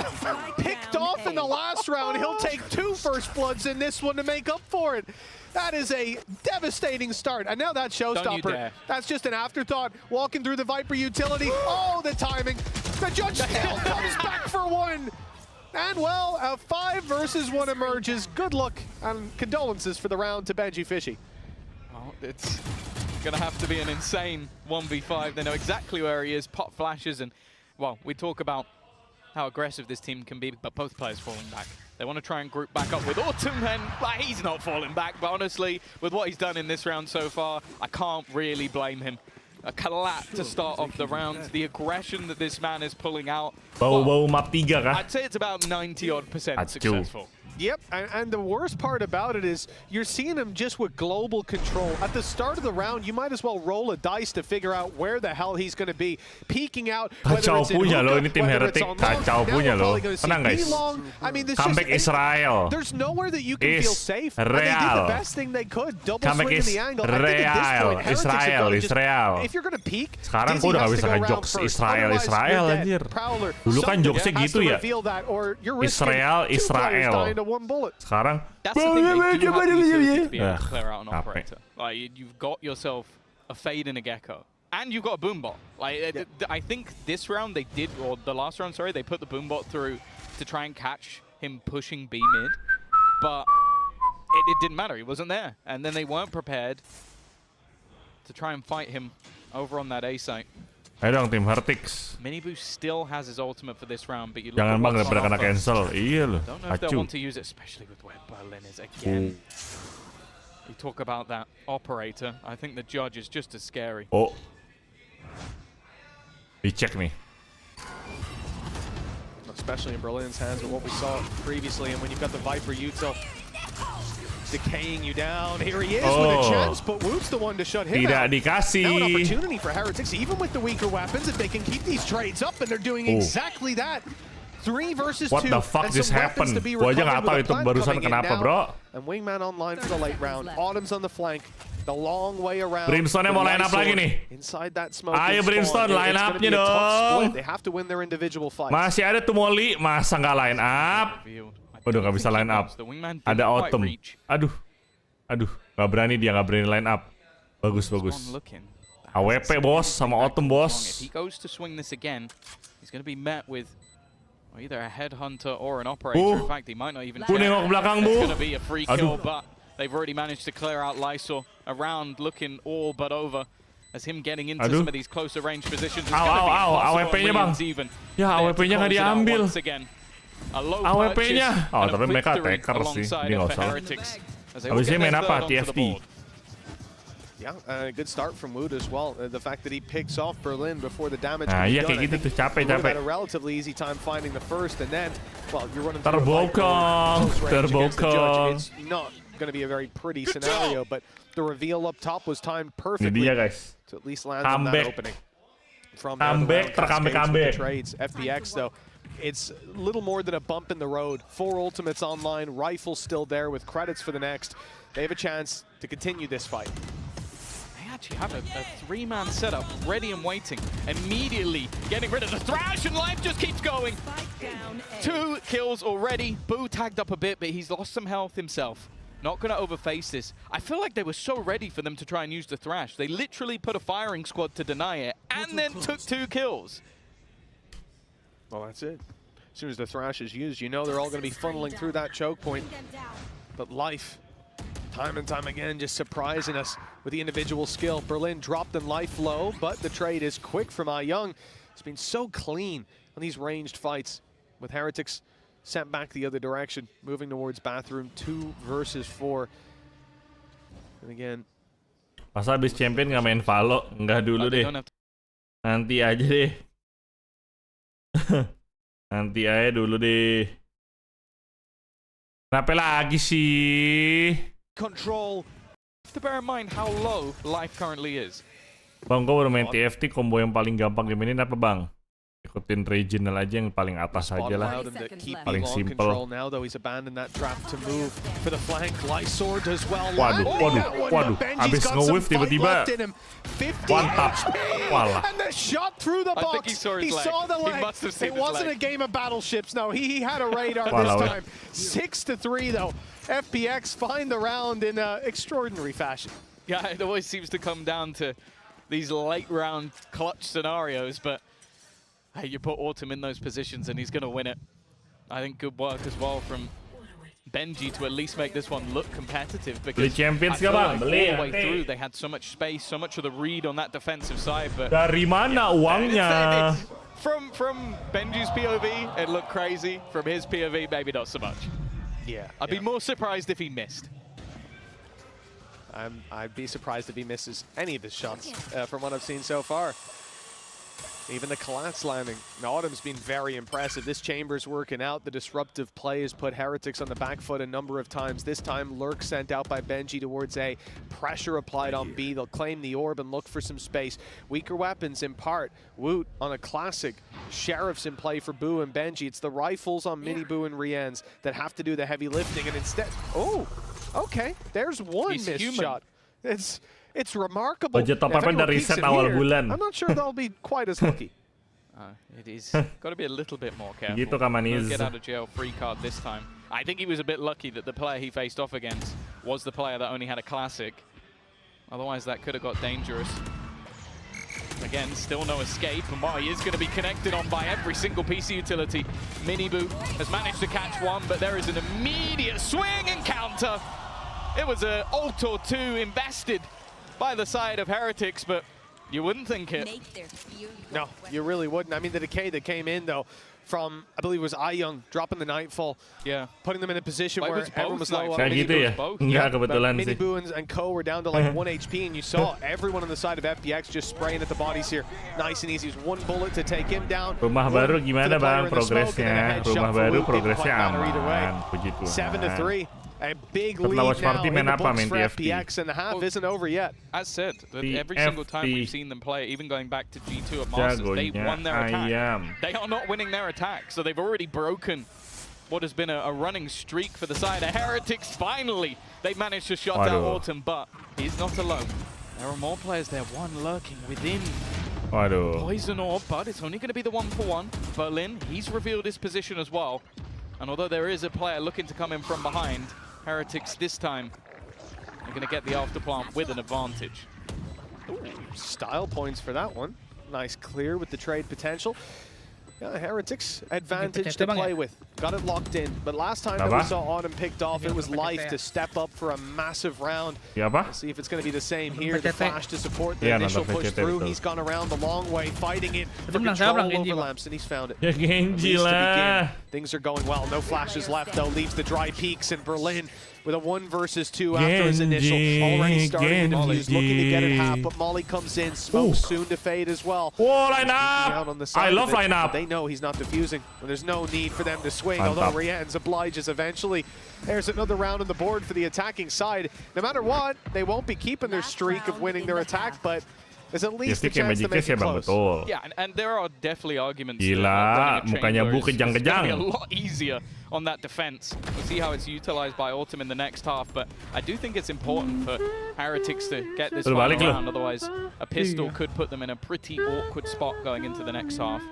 picked off in the last round. He'll take 2 first bloods in this one to make up for it. That is a devastating start. And now that showstopper, that's just an afterthought. Walking through the Viper utility. Oh, the timing. The judge still comes back for 1. And well, a 5 versus 1 emerges. Good luck and condolences for the round to Benji Fishy. Well, it's gonna have to be an insane 1v5. They know exactly where he is. Pop flashes, and well, we talk about how aggressive this team can be, but both players falling back. They want to try and group back up with Autumn, and he's not falling back. But honestly, with what he's done in this round so far, I can't really blame him. A collapse to start off the round. The aggression that this man is pulling out. Bau map 3 kah? I'd say it's about 90-odd% successful. Yep, and the worst part about it is you're seeing him just with global control. At the start of the round, you might as well roll a dice to figure out where the hell he's going to be. Peeking out, whether it's in hookah, ini tim Heretic kacau punya loh. Tenang guys. I mean, comeback Israel. There's nowhere that you can feel safe. And they did the best thing they could. Double swing in the angle. I think at this point, Israel. If you're going to peek, sekarang gua udah gak bisa nge-jokes Israel anjir. Dulu kan jokesnya gitu ya. Israel. Sekarang that's the thing, they do have the utility to be able to clear out an operator. Like, you've got yourself a Fade and a Gecko, and you've got a Boombot. Like, I think this round they did, or the last round, sorry, they put the Boombot through to try and catch him pushing B mid, but it didn't matter. He wasn't there, and then they weren't prepared to try and fight him over on that A site. Ayo dong tim Heretics. Miniboo still has his ultimate for this round, but you look jangan bang daripada kena cancel. Iya loh. Don't know if they'll want to use it, especially with where Berlin is again. You talk about that operator. I think the judge is just as scary. Oh. Dicek nih. Especially in Berlin's hands with what we saw previously, and when you've got the Viper Util decaying you down. Here he is with a chance, but Woot's the one to shut him out. Dikasih. Now an opportunity for Heretics, even with the weaker weapons, if they can keep these trades up, and they're doing exactly that. 3 versus 2. What the fuck just happened? Gua aja nggak tahu itu barusan kenapa, bro. And Wingman online for the late round. Autumn's on the flank. The long way around. Brimstone mau line up lagi nih. Inside that smoke. Ayo Brimstone line up-nya dong. They have to win their individual fights. Masih ada tuh Molly, masa nggak line up? Waduh, nggak bisa line up. Ada Autumn. Aduh, nggak berani dia, nggak berani line up. Bagus. AWP bos, sama Autumn bos. If he goes to swing this again, he's going to be met with either a headhunter or an operator. In fact, he might not even. Nengok ke belakang, Bu. It's going to be a free kill, but they've already managed to clear out Lysor around, looking all but over. As him getting into some of these closer range positions. AWP-nya bang. Ya, AWP-nya nggak diambil. AWP-nya. Oh, tapi mereka taker sih. Ini nggak usah. Habisnya main apa? TFT. Yeah, good start from Wood as well. The fact that he picks off Berlin before the damage can be done. Kayak gitu tuh, capek. Had a relatively easy time finding the first, and then, well, you're running terbokong. It's not going to be a very pretty scenario, but the reveal up top was timed perfectly to at least land on that opening. From the trades. FPX, though, it's little more than a bump in the road. 4 ultimates online, rifle still there with credits for the next. They have a chance to continue this fight. They actually have a three-man setup ready and waiting. Immediately getting rid of the Thrash, and life just keeps going. 2 kills already. Boo tagged up a bit, but he's lost some health himself. Not going to overface this. I feel like they were so ready for them to try and use the Thrash. They literally put a firing squad to deny it, and then took 2 kills. Well, that's it. As soon as the Thrash is used, you know they're all going to be funneling through that choke point. But Life, time and time again, just surprising us with the individual skill. Berlin dropped in life low, but the trade is quick from iYoung. It's been so clean on these ranged fights, with Heretics sent back the other direction, moving towards bathroom 2 versus 4. And again, pas habis champion nggak main Valo, nggak dulu deh. Nanti aja deh. Nanti aja dulu deh. Kenapa lagi sih? Control. You have to bear in mind how low life currently is. Bang, gue baru main TFT, combo yang paling gampang dimainin apa bang? Ikutin regional aja yang paling atas aja lah. Paling simple. Waduh. Abis nge-whiff tiba-tiba one tap. Walah. And the shot through the box. He saw the leg. It wasn't a game of battleships. No, he had a radar this time. 6-3 though. FPX find the round in extraordinary fashion. Yeah, it always seems to come down to these late round clutch scenarios, but hey, you put Autumn in those positions and he's going to win it. I think good work as well from GEN.G to at least make this one look competitive, because champions I feel like all the way through they had so much space, so much of the read on that defensive side. But dari mana uangnya? From GEN.G's POV, it looked crazy. From his POV, maybe not so much. Yeah, I'd be more surprised if he missed. I'd be surprised if he misses any of his shots from what I've seen so far. Even the collapse landing. Autumn's been very impressive. This chamber's working out. The disruptive play has put Heretics on the back foot a number of times. This time, Lurk sent out by GEN.G towards A. Pressure applied on B. They'll claim the orb and look for some space. Weaker weapons in part. Woot on a classic. Sheriff's in play for Boo and GEN.G. It's the rifles on Mini Boo and Rien's that have to do the heavy lifting, and instead... Oh, okay. There's one missed shot. It's remarkable. Budget top-up dari set awal bulan. I'm not sure they'll be quite as lucky. It is got to be a little bit more careful. Gitu Kamaniz. Get out of jail free card this time. I think he was a bit lucky that the player he faced off against was the player that only had a classic. Otherwise, that could have got dangerous. Again, still no escape, and while he is going to be connected on by every single PC utility, Miniboo has managed to catch one, but there is an immediate swing and counter. It was an ult or two invested by the side of Heretics, but you wouldn't think it. No, you really wouldn't. I mean, the decay that came in, though, from, I believe it was iYoung, dropping the Nightfall, putting them in a position where everyone was low on Miniboo and Co were down to like 1 HP, and you saw everyone on the side of FPX just spraying at the bodies here. Nice and easy. It was one bullet to take him down. Rumah baru gimana bang progresnya? Rumah baru progresnya aman, puji Tuhan. 7-3. A big lead now in the books for FPX, and the half isn't over yet. As said, every single time we've seen them play, even going back to G2 at Masters, they won their attack. They are not winning their attack, so they've already broken what has been a running streak for the side of Heretics. Finally, they've managed to shut down Autumn, but he's not alone. There are more players there, one lurking within Poison Orb, but it's only going to be the 1-for-1. Berlin, he's revealed his position as well. And although there is a player looking to come in from behind, Heretics this time are going to get the afterplant with an advantage. Ooh, style points for that one. Nice clear with the trade potential. Yeah, Heretics advantage to play with. Got it locked in. But last time that we saw Autumn picked off, it was Life to step up for a massive round. Let's see if it's going to be the same here. The flash to support the initial push through. He's gone around the long way, fighting it for control over Lamps, and he's found it. GEN.G lah. Things are going well. No flashes left, though. Leaves the dry peaks in Berlin with a 1 versus 2 after his initial. Already starting to defuse, looking to get it half, but Molly comes in. Smoke soon to fade as well. Whoa, line up! I love line up. They know he's not defusing, and there's no need for them to swing, although Rien's obliges eventually. There's another round on the board for the attacking side. No matter what, they won't be keeping their streak of winning their attack, but there's at least a TFT kayak chance to Magic make it ya bang, close. betul. Yeah, and there are definitely arguments. Gila, mukanya Bu kejang-kejang. It's gonna be a lot easier on that defense. We'll see how it's utilized by Autumn in the next half, but I do think it's important for Heretics to get this final round. Otherwise, a pistol could put them in a pretty awkward spot going into the next half.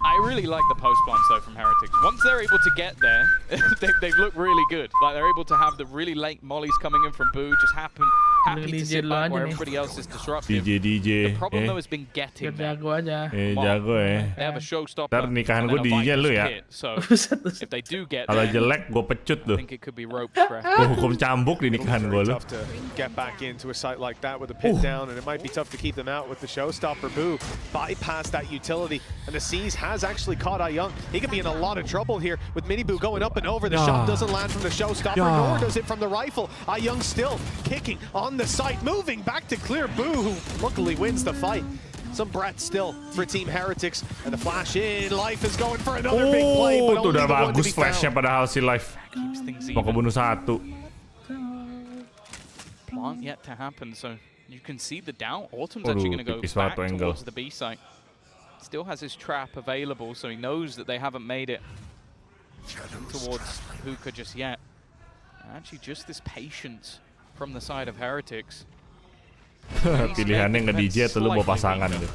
I really like the post plants though from Heretics. Once they're able to get there, they've looked really good. Like they're able to have the really late mollies coming in from Boo, just happy to sit back where everybody else is disruptive. DJ. The problem though has been getting there. Jago ya. They have a showstopper. Ntar nikahan gue DJ lu ya. So if they do get kalau there, jelek gue pecut tuh. I think it could be ropes for Gue hukum cambuk di nikahan gue lu. Tough to get back into a site like that with a pin down, and it might be tough to keep them out with the showstopper. Boo bypass that utility, and the C's has actually caught iYoung. He could be in a lot of trouble here with Mini Boo going up and over. The shot doesn't land from the showstopper, nor does it from the rifle. iYoung still kicking on the site, moving back to clear Boo, who luckily wins the fight. Some breath still for Team Heretics, and the flash in. Life is going for another big play, but itu only udah the one to bagus be flashnya found. padahal si Life. Mau kebunuh satu. Plant yet to happen, so you can see the down. Autumn's actually going to go back towards the B site. Still has his trap available, so he knows that they haven't made it towards Hookah just yet. And actually, just this patience from the side of Heretics. Pilihannya nge-DJ atau lu bawa pasangan deh.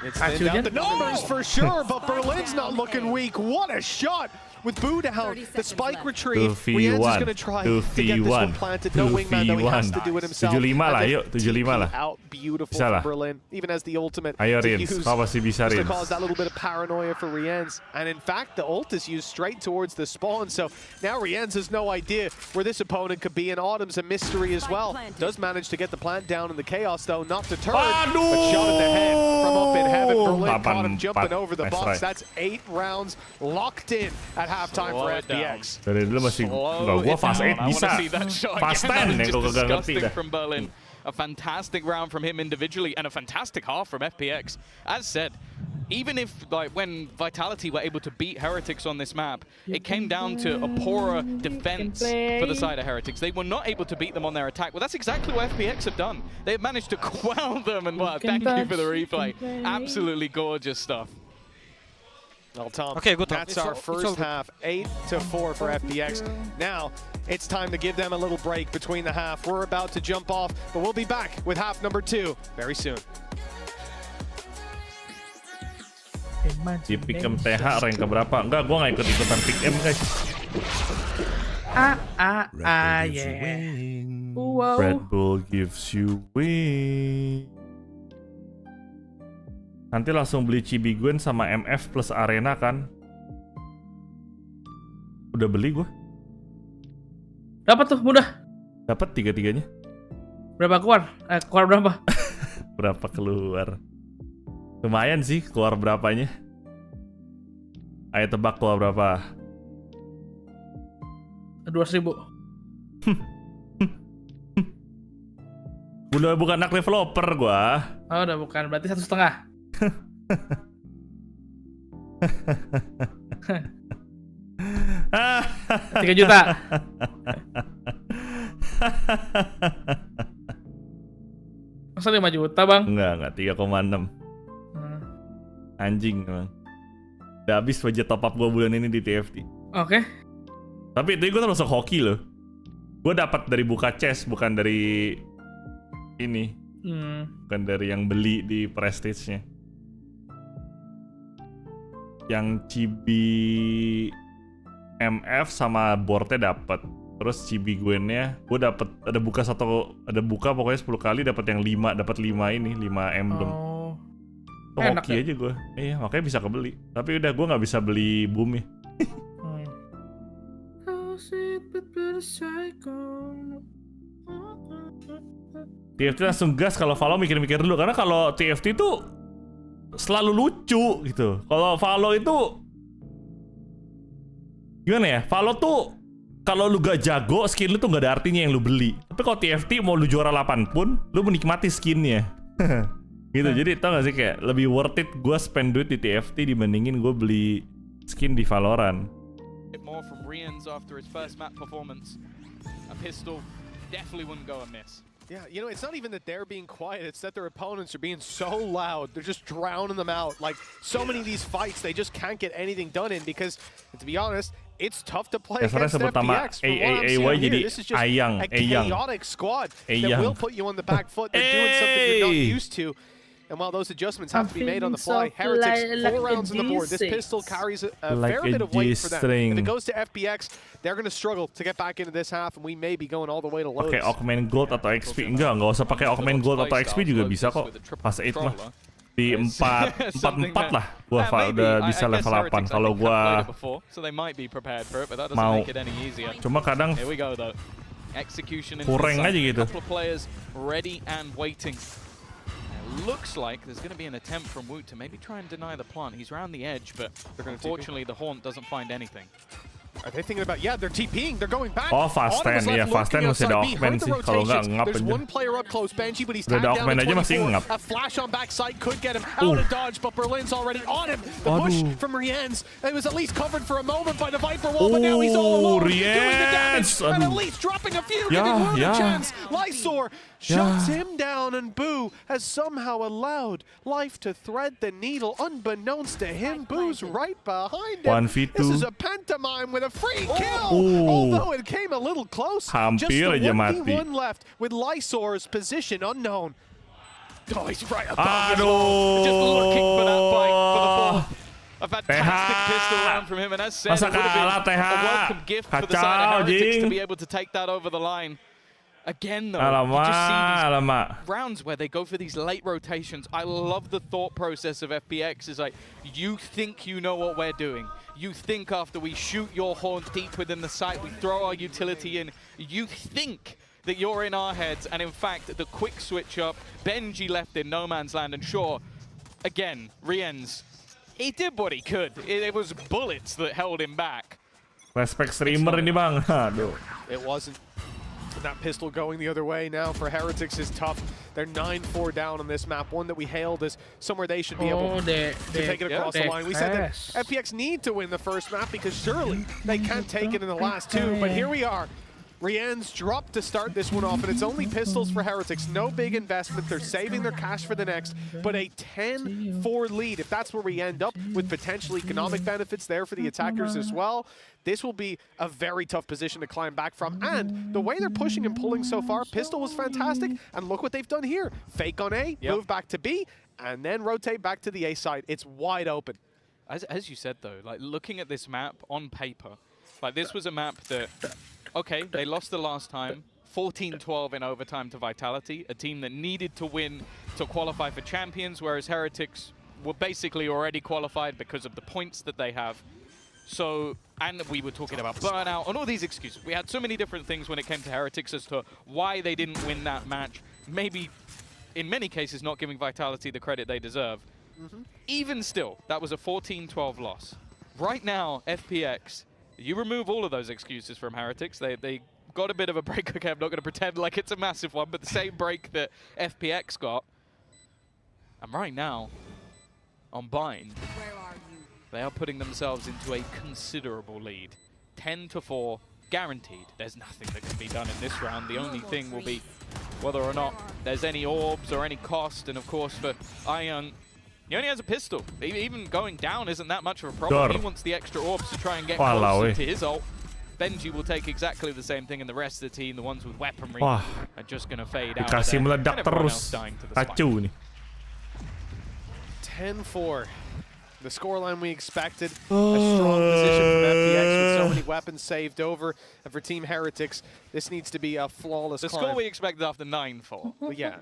It's thinned out the numbers for sure, but Berlin's not looking weak. What a shot! With Boo down, the spike retrieve. Rienz is going to try to get this one planted. No wingman, though he has to do it himself. 75 lah, yuk 75 lah. Out beautiful for Berlin, even as the ultimate Ayo to Rienz, use kau masih bisa just to Rienz. cause that little bit of paranoia for Rienz. And in fact, the ult is used straight towards the spawn, so now Rienz has no idea where this opponent could be, and Autumn's a mystery as well. Does manage to get the plant down in the chaos, though, not deterred, but shot at the head from up in heaven. Berlin caught him jumping over the box. That's 8 rounds locked in at halftime for FPX. Dari dulu masih enggak, gua fast 8 bisa. Fast 10 yang gua gak ngerti dah. From Berlin. A fantastic round from him individually and a fantastic half from FPX. As said, even if like when Vitality were able to beat Heretics on this map, it came down to a poorer defense for the side of Heretics. They were not able to beat them on their attack. Well, that's exactly what FPX have done. They've managed to quell them, and wow, thank you for the replay. Absolutely gorgeous stuff. Well, Tom, okay, good. That's our first half, 8-4 for FPX. Now, it's time to give them a little break between the half. We're about to jump off, but we'll be back with half number 2 very soon. Di pick em TH rank keberapa? Enggak, gua nggak ikut-ikutan pick em guys. Yeah. Red Bull gives you wings. Nanti langsung beli Chibi Gwen sama MF plus Arena kan? Udah beli gua. Dapat tuh mudah. Dapat 3-3-nya. Berapa keluar? Keluar berapa? Berapa keluar? Lumayan sih keluar berapanya. Ayo tebak keluar berapa? 200.000. Udah bukan anak developer gua. Oh, udah bukan, berarti 1,5. 3 juta. Masa 5 juta bang? Enggak 3,6. Anjing emang. Udah habis budget top up gua bulan ini di TFT. Oke. Tapi itu gua termasuk hoki loh. Gua dapat dari buka chest, bukan dari ini. Bukan dari yang beli di Prestige-nya. Yang Chibi MF sama boardnya dapat. Terus Chibi Gwen-nya gue dapat ada buka pokoknya 10 kali dapat yang 5, dapat 5 ini, 5 emblem. Oh, hoki aja gue. Iya, makanya bisa kebeli. Tapi udah gue nggak bisa beli boom ya. TFT langsung gas, kalau Valo mikir-mikir dulu, karena kalau TFT tuh selalu lucu gitu. Kalau Valo itu gimana ya? Valo tuh kalau lu gak jago, skin lu tuh gak ada artinya yang lu beli. Tapi kalau TFT mau lu juara 8 pun, lu menikmati skinnya. Gitu. Jadi tau gak sih kayak lebih worth it gue spend duit di TFT dibandingin gue beli skin di Valorant. More from Rienz after his first map performance. A pistol definitely wouldn't go amiss. Yeah, you know, it's not even that they're being quiet, it's that their opponents are being so loud. They're just drowning them out. Like, so many of these fights, they just can't get anything done in because, to be honest, it's tough to play against FPX. From what I'm seeing here, this is just a chaotic squad that will put you on the back foot. They're doing something you're not used to. And while those adjustments have to be made on the fly, Heretics, 4 rounds on the board. This pistol carries a fair bit of weight for them. If it goes to FPX, they're going to struggle to get back into this half, and we may be going all the way to lows. Pakai augment gold atau XP nggak usah pakai augment gold atau XP juga bisa kok. Pas 8 mah di 4 lah gua udah bisa level 8 kalau gua mau. Cuma kadang kurang aja gitu. Looks like there's going to be an attempt from Woot to maybe try and deny the plant. He's around the edge, but unfortunately the Haunt doesn't find anything. Are they thinking about, yeah, they're TPing, they're going back. Oh, fast 10, yeah, fast 10 masih ada augment sih. Kalau nggak ngap There's one player up close, Benji, but he's tagged down to 24. A flash on backside could get him out of dodge, but Berlin's already on him. The push from Rienz, it was at least covered for a moment by the Viper wall, but now he's all alone, doing the damage, and at least dropping a few, giving Woot a chance. Lysor shuts him down, and Boo has somehow allowed Life to thread the needle. Unbeknownst to him, Boo's right behind him. 1v2. This is a pantomime with a free kill, although it came a little close. Just the 1v1 left with Lysor's position unknown. Oh, he's right above him. Just looking for that fight for the ball. A fantastic pistol round from him, and as said, it would have been a welcome gift for the side of Heretics to be able to take that over the line. Again, though, you just see these rounds where they go for these late rotations. I love the thought process of FPX. Is like, you think you know what we're doing. You think after we shoot your Haunt deep within the site, we throw our utility in, you think that you're in our heads, and in fact, the quick switch up, Gen.G left in no man's land, and sure, again, Rienz, he did what he could. It was bullets that held him back. Respect streamer ini bang. Aduh. It wasn't. That pistol going the other way now for Heretics is tough. They're 9-4 down on this map, one that we hailed as somewhere they should be able to take it across the line. We said that FPX need to win the first map because surely they can't take it in the last 2, but here we are. Rienz dropped to start this one off, and it's only pistols for Heretics. No big investment. They're saving their cash for the next, but a 10-4 lead. If that's where we end up with potential economic benefits there for the attackers as well, this will be a very tough position to climb back from. And the way they're pushing and pulling so far, pistol was fantastic, and look what they've done here. Fake on A, move back to B, and then rotate back to the A side. It's wide open. As you said, though, like looking at this map on paper, like this was a map that, okay, they lost the last time, 14-12 in overtime to Vitality, a team that needed to win to qualify for Champions, whereas Heretics were basically already qualified because of the points that they have. So, and we were talking about burnout and all these excuses. We had so many different things when it came to Heretics as to why they didn't win that match. Maybe, in many cases, not giving Vitality the credit they deserve. Even still, that was a 14-12 loss. Right now, FPX, you remove all of those excuses from Heretics. They got a bit of a break. Okay, I'm not going to pretend like it's a massive one, but the same break that FPX got. And right now, on Bind, they are putting themselves into a considerable lead. 10-4, guaranteed. There's nothing that can be done in this round. The only thing will be whether or not there's any orbs or any cost. And of course, for iYoung, he only has a pistol. Even going down isn't that much of a problem. He wants the extra orbs to try and get closer to his ult. Gen.G will take exactly the same thing, and the rest of the team, the ones with weaponry, are just going to fade out. Dikasih meledak terus. Kacau nih. 10-4. The scoreline we expected. A strong position from FPX with so many weapons saved over. And for Team Heretics, this needs to be a flawless The score we expected after 9-4. Well, yeah,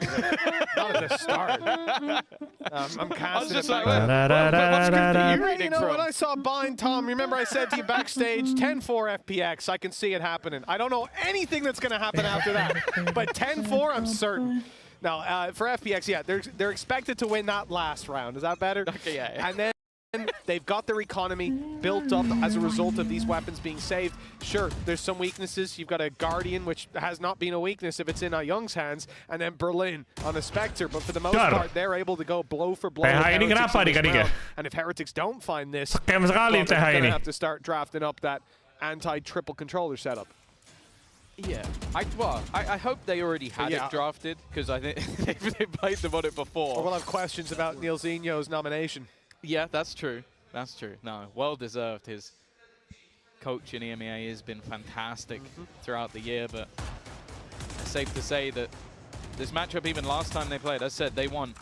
not at the start. I'm casting it back. What script are you reading from? When I saw Bind, Tom, remember I said to you backstage, 10-4 FPX. I can see it happening. I don't know anything that's going to happen after that. But 10-4, I'm certain. Now, for FPX, yeah, they're expected to win that last round. Is that better? Okay, yeah. And then they've got their economy built up as a result of these weapons being saved. Sure, there's some weaknesses. You've got a Guardian, which has not been a weakness if it's in iYoung's hands, and then Berlin on a Spectre. But for the most part, they're able to go blow for blow. And if Heretics don't find this, they're going to have to start drafting up that anti-triple controller setup. Yeah, I hope they already had it drafted, because I think they played them on it before. Or we'll have questions about Neil Zinho's nomination. Yeah, that's true. That's true. No, well deserved. His coach in EMEA has been fantastic throughout the year, but it's safe to say that this matchup, even last time they played, as I said, they won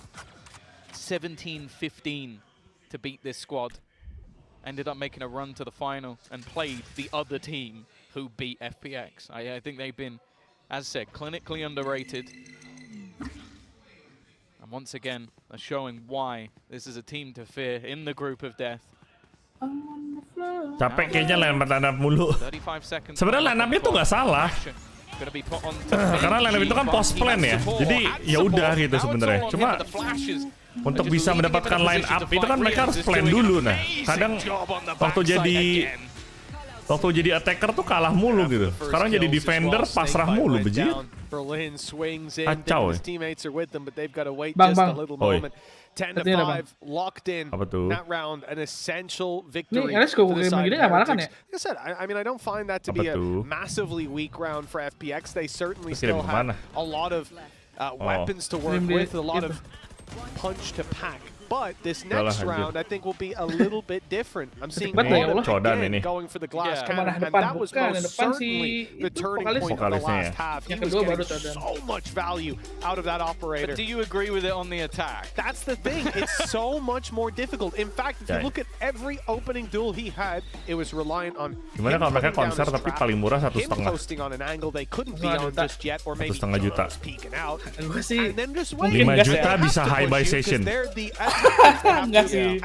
17-15 to beat this squad. Ended up making a run to the final and played the other team who beat FPX. I think they've been, as I said, clinically underrated. And once again, they're showing why this is a team to fear in the group of death. Capek kayaknya line-up mulu. Sebenarnya line-up-nya tuh nggak salah. Karena line-up itu kan post plan ya. Jadi ya udah gitu sebenarnya. Cuma untuk bisa mendapatkan line up itu kan mereka harus plan dulu. Nah, kadang waktu jadi attacker tuh kalah mulu gitu. Sekarang jadi defender pasrah mulu bejit. Kacau ya. Bang. 10-5 locked in that round, an essential victory. Ini Like I said, I mean, I don't find that to be a massively weak round for FPX. They certainly still have a lot of weapons to work with, a lot of punch to pack. But this next round, I think, will be a little bit different. I'm seeing again going for the glass cannon, and that was most certainly the turning point of the last half. He was getting so much value out of that operator. But do you agree with it on the attack? That's the thing. It's so much more difficult. In fact, if you look at every opening duel he had, it was reliant on him posting on an angle they couldn't be on just yet, or maybe just peeking out. And then just 5 juta bisa high buy session. Enggak sih,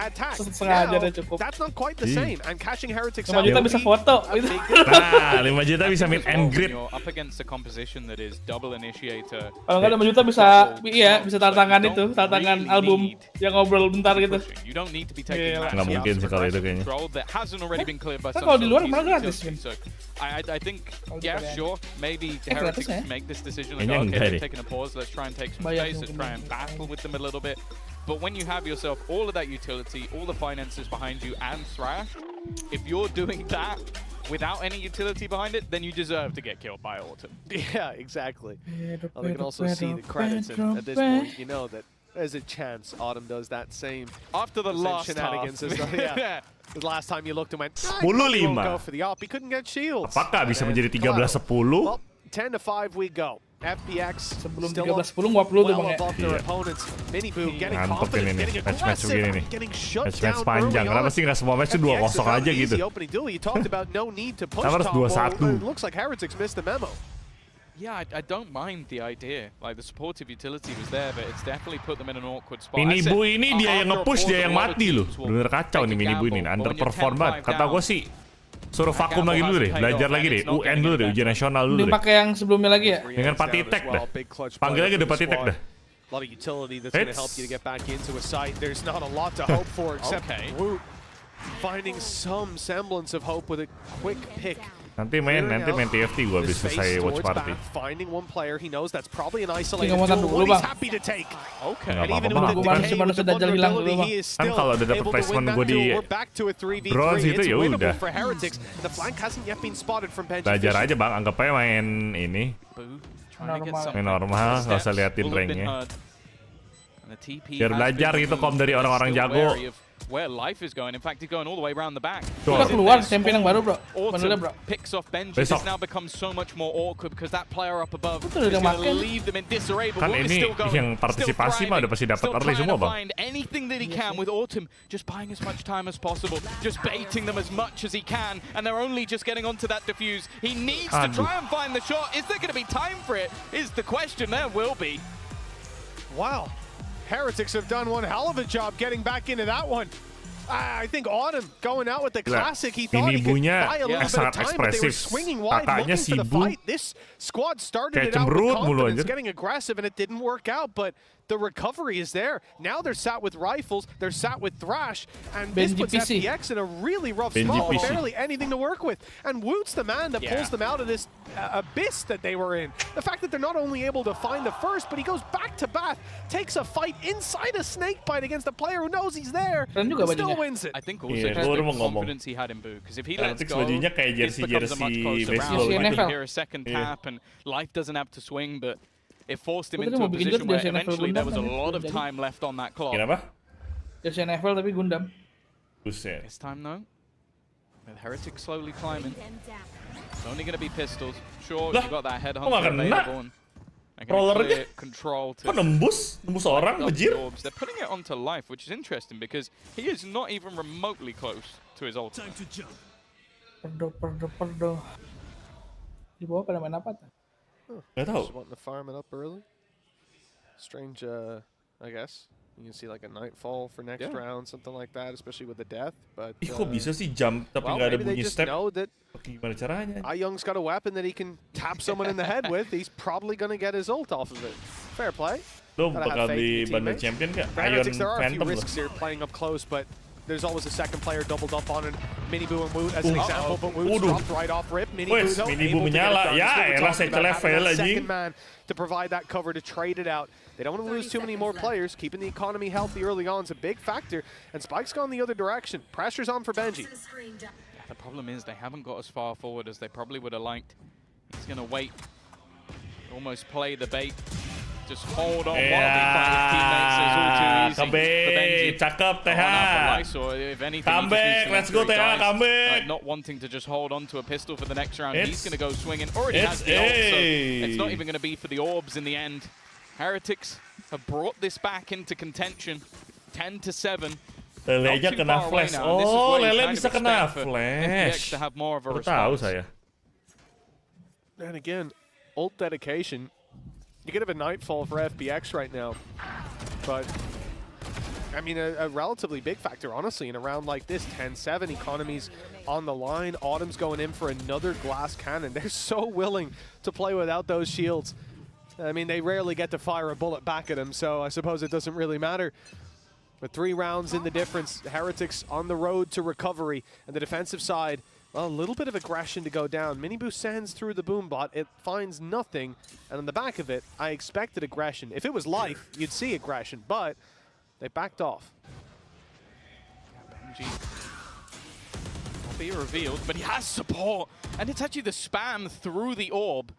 sengaja udah cukup. That's not quite the same. And catching heretics 5 juta bisa foto. Nah, 5 juta bisa meet and greet. Up against a composition that is double initiator. Kalau nggak 5 juta bisa, bisa tantangan itu, tantangan album yang ngobrol bentar gitu. Nggak mungkin sih kalau itu kayaknya. Kan kalau di luar malah gratis. I think, yeah, sure, maybe heretics make this decision. Like, okay, taking a pause. Let's try and take some space. Let's try and battle with them a little bit. But when you have yourself all of that utility, all the finances behind you, and Thrash, if you're doing that without any utility behind it, then you deserve to get killed by Autumn. Yeah, exactly. Well, we can also see the credits, and at this point, you know that there's a chance Autumn does that same after the last shenanigans. Yeah. The last time you looked and went, 10-5. Go for the op. He couldn't get shields. Apakah bisa menjadi 13-10? Well, 10-5 we go. FPX sebelum 13-10 nguap dulu tuh Bang ya. Mantep ini nih, match begini nih. Match panjang, kenapa sih nggak semua match 2-0 aja gitu? Kita harus 2-1. Yeah, I don't mind the idea. Like, the supportive utility was there, but it's definitely put them in an awkward spot. Minibu ini dia yang nge-push, dia yang mati loh. Bener kacau nih Minibu ini, underperform banget. Kata gue sih, suruh vakum lagi dulu deh, belajar lagi deh, UN dulu deh, ujian nasional dulu deh. Ini pakai yang sebelumnya lagi ya? Dengan Patitek dah. Panggil aja deh Patitek dah. A lot of utility that's going to help you to get back into a site. There's not a lot to hope for except finding some semblance of hope with a quick pick. Nanti main TFT gue habis selesai watch party. Finding one player he knows that's probably an isolated duel. He's happy to take. Okay. Nggak apa-apa. Kan kalau udah dapet placement gue di bronze itu ya udah. Belajar aja Bang, anggap aja main ini. Main normal, nggak usah liatin ranknya. Biar belajar gitu kom dari orang-orang jago. Where life is going. In fact, he's going all the way around the back. Udah keluar champion yang baru, bro. Autumn picks off Benji. This now becomes so much more awkward because that player up above is going to leave them in disarray. Kan ini yang partisipasi mah udah pasti dapat early semua, Bang. Anything that he can with Autumn, just buying as much time as possible, just baiting them as much as he can, and they're only just getting onto that defuse. He needs to try and find the shot. Is there going to be time for it? Is the question. There will be. Wow. Heretics have done one hell of a job getting back into that one. I think Autumn going out with the classic. He thought he could buy a little bit of time, but they were swinging wide, looking for the fight. This squad started it out with confidence, getting aggressive, and it didn't work out. But the recovery is there. Now they're sat with rifles, they're sat with Thrash, and this Benji puts PC. FPX in a really rough Benji spot with PC. barely anything to work with. And Woot's the man that pulls them out of this abyss that they were in. The fact that they're not only able to find the first, but he goes back to bat, takes a fight inside a snake bite against a player who knows he's there, and still wins it. I think also just the confidence he had in Boo, because if he lets go, bajunya kayak this becomes a much closer baseball. round. You can hear a second tap, and Life doesn't have to swing, but it forced him into a position where eventually there was a lot of time left on that clock. Kenapa? Jersey NFL tapi Gundam. Buset. This time, though, with Heretic slowly climbing, it's only going to be pistols. Sure, you got that headhunter available. Rollernya control to nembus orang, bejir. They're putting it onto Life, which is interesting because he is not even remotely close to his ultimate. Perdo. Di bawah pada main apa tuh? Nggak tahu. Just wanting to farm it up early. Strange, I guess. You can see like a nightfall for next round, something like that, especially with the death. But Ih, kok bisa sih jump tapi nggak ada bunyi step? Know that gimana caranya? iYoung's got a weapon that he can tap someone in the head with. He's probably going to get his ult off of it. Fair play. Lo bakal di bundle champion nggak? Iron There are a few Phantom risks here playing up close, but there's always a second player doubled up on it. Miniboo and Woot as an example, but Woot's dropped right off rip. Miniboo though, able to get it done. Ya, elah saya level aja. Second man to provide that cover to trade it out. They don't want to lose too many more players. Keeping the economy healthy early on is a big factor, and Spike's gone the other direction. Pressure's on for Benji. Yeah, the problem is they haven't got as far forward as they probably would have liked. He's going to wait, almost play the bait. Just hold on while they fight his teammates. It's all too easy for Benji. Cakep, TH. If anything, come back, let's go, TH, come back. Not wanting to just hold on to a pistol for the next round. He's going to go swinging. Already has the ult, so it's not even going to be for the orbs in the end. Heretics have brought this back into contention. 10-7. Lele aja kena flash. Oh, Lele bisa kena flash. To have more of a Baru tahu response. saya. And again, ult dedication. You get a nightfall for FPX right now, but I mean a relatively big factor, honestly, in a round like this. 10-7, economy's on the line. Autumn's going in for another glass cannon. They're so willing to play without those shields. I mean, they rarely get to fire a bullet back at him, so I suppose it doesn't really matter. But 3 rounds in the difference. Heretics on the road to recovery, and the defensive side, well, a little bit of aggression to go down. Miniboo sends through the boom bot. It finds nothing. And on the back of it, I expected aggression. If it was Life, you'd see aggression. But they backed off. Benji will be revealed, but he has support. And it's actually the spam through the orb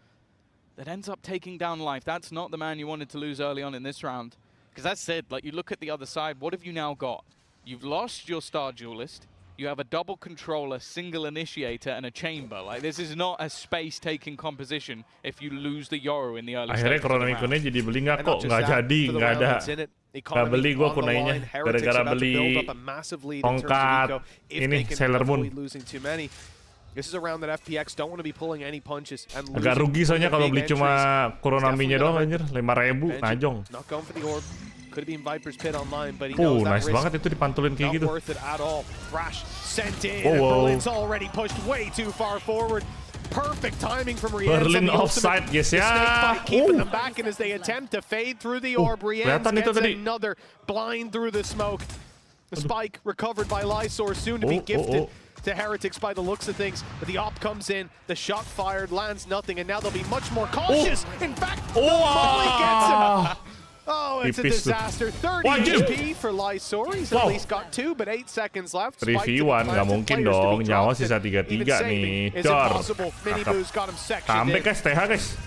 that ends up taking down Life. That's not the man you wanted to lose early on in this round. Because as said, like, you look at the other side, what have you now got? You've lost your star duelist. You have a double controller, single initiator, and a chamber. Like, this is not a space-taking composition if you lose the Yoru in the early Akhirnya stages of the round. Chronicle'nya jadi beli nggak kok? Nggak jadi, nggak ada. Nggak beli gue kunainya. Gara-gara beli tongkat ini Sailor Moon. This is a round that FPX don't want to be pulling any punches. Agak rugi soalnya kalau beli cuma Kuronaminya doang anjir, 5.000 najong. Not going for the orb. Could have been Viper's Pit online, but he knows that nice banget itu dipantulin kayak gitu. Not worth it at all. Thrash sent in, and Berlin's already pushed way too far forward. Perfect timing from Rienz. Berlin offside, yes ya. Keeping them back, and as they attempt to fade through the orb, Rienz gets another blind through the smoke. The spike recovered by Lysor, soon to be gifted to Heretics by the looks of things, but the op comes in, the shot fired, lands nothing, and now they'll be much more cautious. In fact, the molly gets him. Oh, it's a disaster. 30 HP for Lysor. He's at least got 2, but 8 seconds left. 3v1, nggak mungkin dong. Nyawa sisa 3-3 nih. Dor. Comeback guys, TH guys.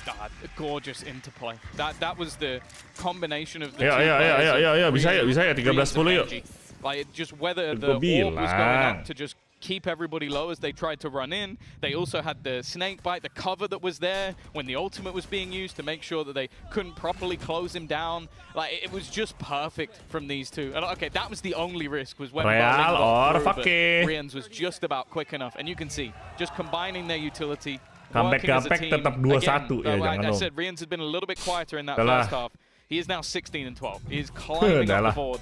God, a gorgeous interplay. That was the combination of the Ya, bisa ya 13-10 yuk. Like, just whether the orb was going up to just keep everybody low as they tried to run in. They also had the snake bite, the cover that was there when the ultimate was being used to make sure that they couldn't properly close him down. Like, it was just perfect from these two. And okay, that was the only risk, was when Rienz was just about quick enough. And you can see, just combining their utility, Comeback tetap 2-1 ya, like I said, Rienz has been a little bit quieter in that first half. He is now 16-12. He is climbing up the board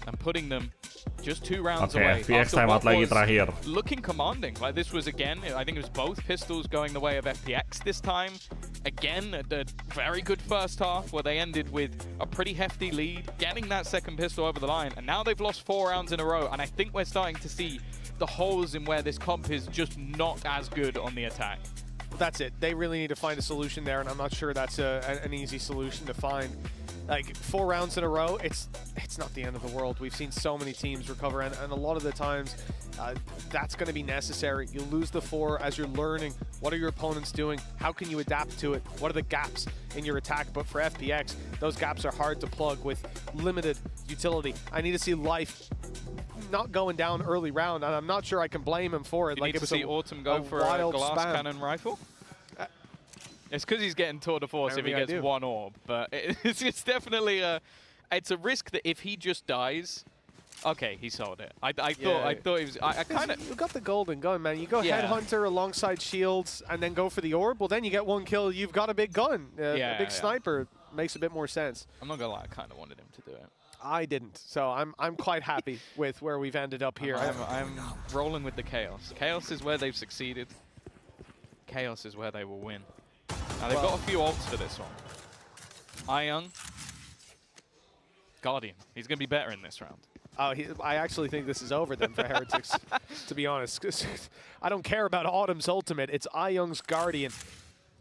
and putting them just 2 rounds away. FPX timeout lagi terakhir. Looking commanding. Like, this was, again, I think it was both pistols going the way of FPX this time. again, a very good first half where they ended with a pretty hefty lead, getting that second pistol over the line, and now they've lost 4 rounds in a row, and I think we're starting to see the holes in where this comp is just not as good on the attack. That's it. They really need to find a solution there, and I'm not sure that's an easy solution to find. Like 4 rounds in a row, it's not the end of the world. We've seen so many teams recover, and a lot of the times that's going to be necessary. You lose the 4 as you're learning. What are your opponents doing? How can you adapt to it? What are the gaps in your attack? But for FPX, those gaps are hard to plug with limited utility. I need to see Life not going down early round, and I'm not sure I can blame him for it. You need to see Autumn go for a glass cannon rifle? It's because he's getting tour de force if he gets 1 orb, but it's definitely it's a risk that if he just dies, okay, he sold it. I thought he was. I kind of. You got the golden gun, man. You go Headhunter alongside shields and then go for the orb. Well, then you get 1 kill. You've got a big gun, a big sniper. Makes a bit more sense. I'm not gonna lie. I kind of wanted him to do it. I didn't, so I'm quite happy with where we've ended up here. I'm rolling with the chaos. Chaos is where they've succeeded. Chaos is where they will win. Now they've got a few ults for this one. iYoung, Guardian. He's going to be better in this round. I actually think this is over then for Heretics, to be honest. I don't care about Autumn's ultimate. It's iYoung's Guardian.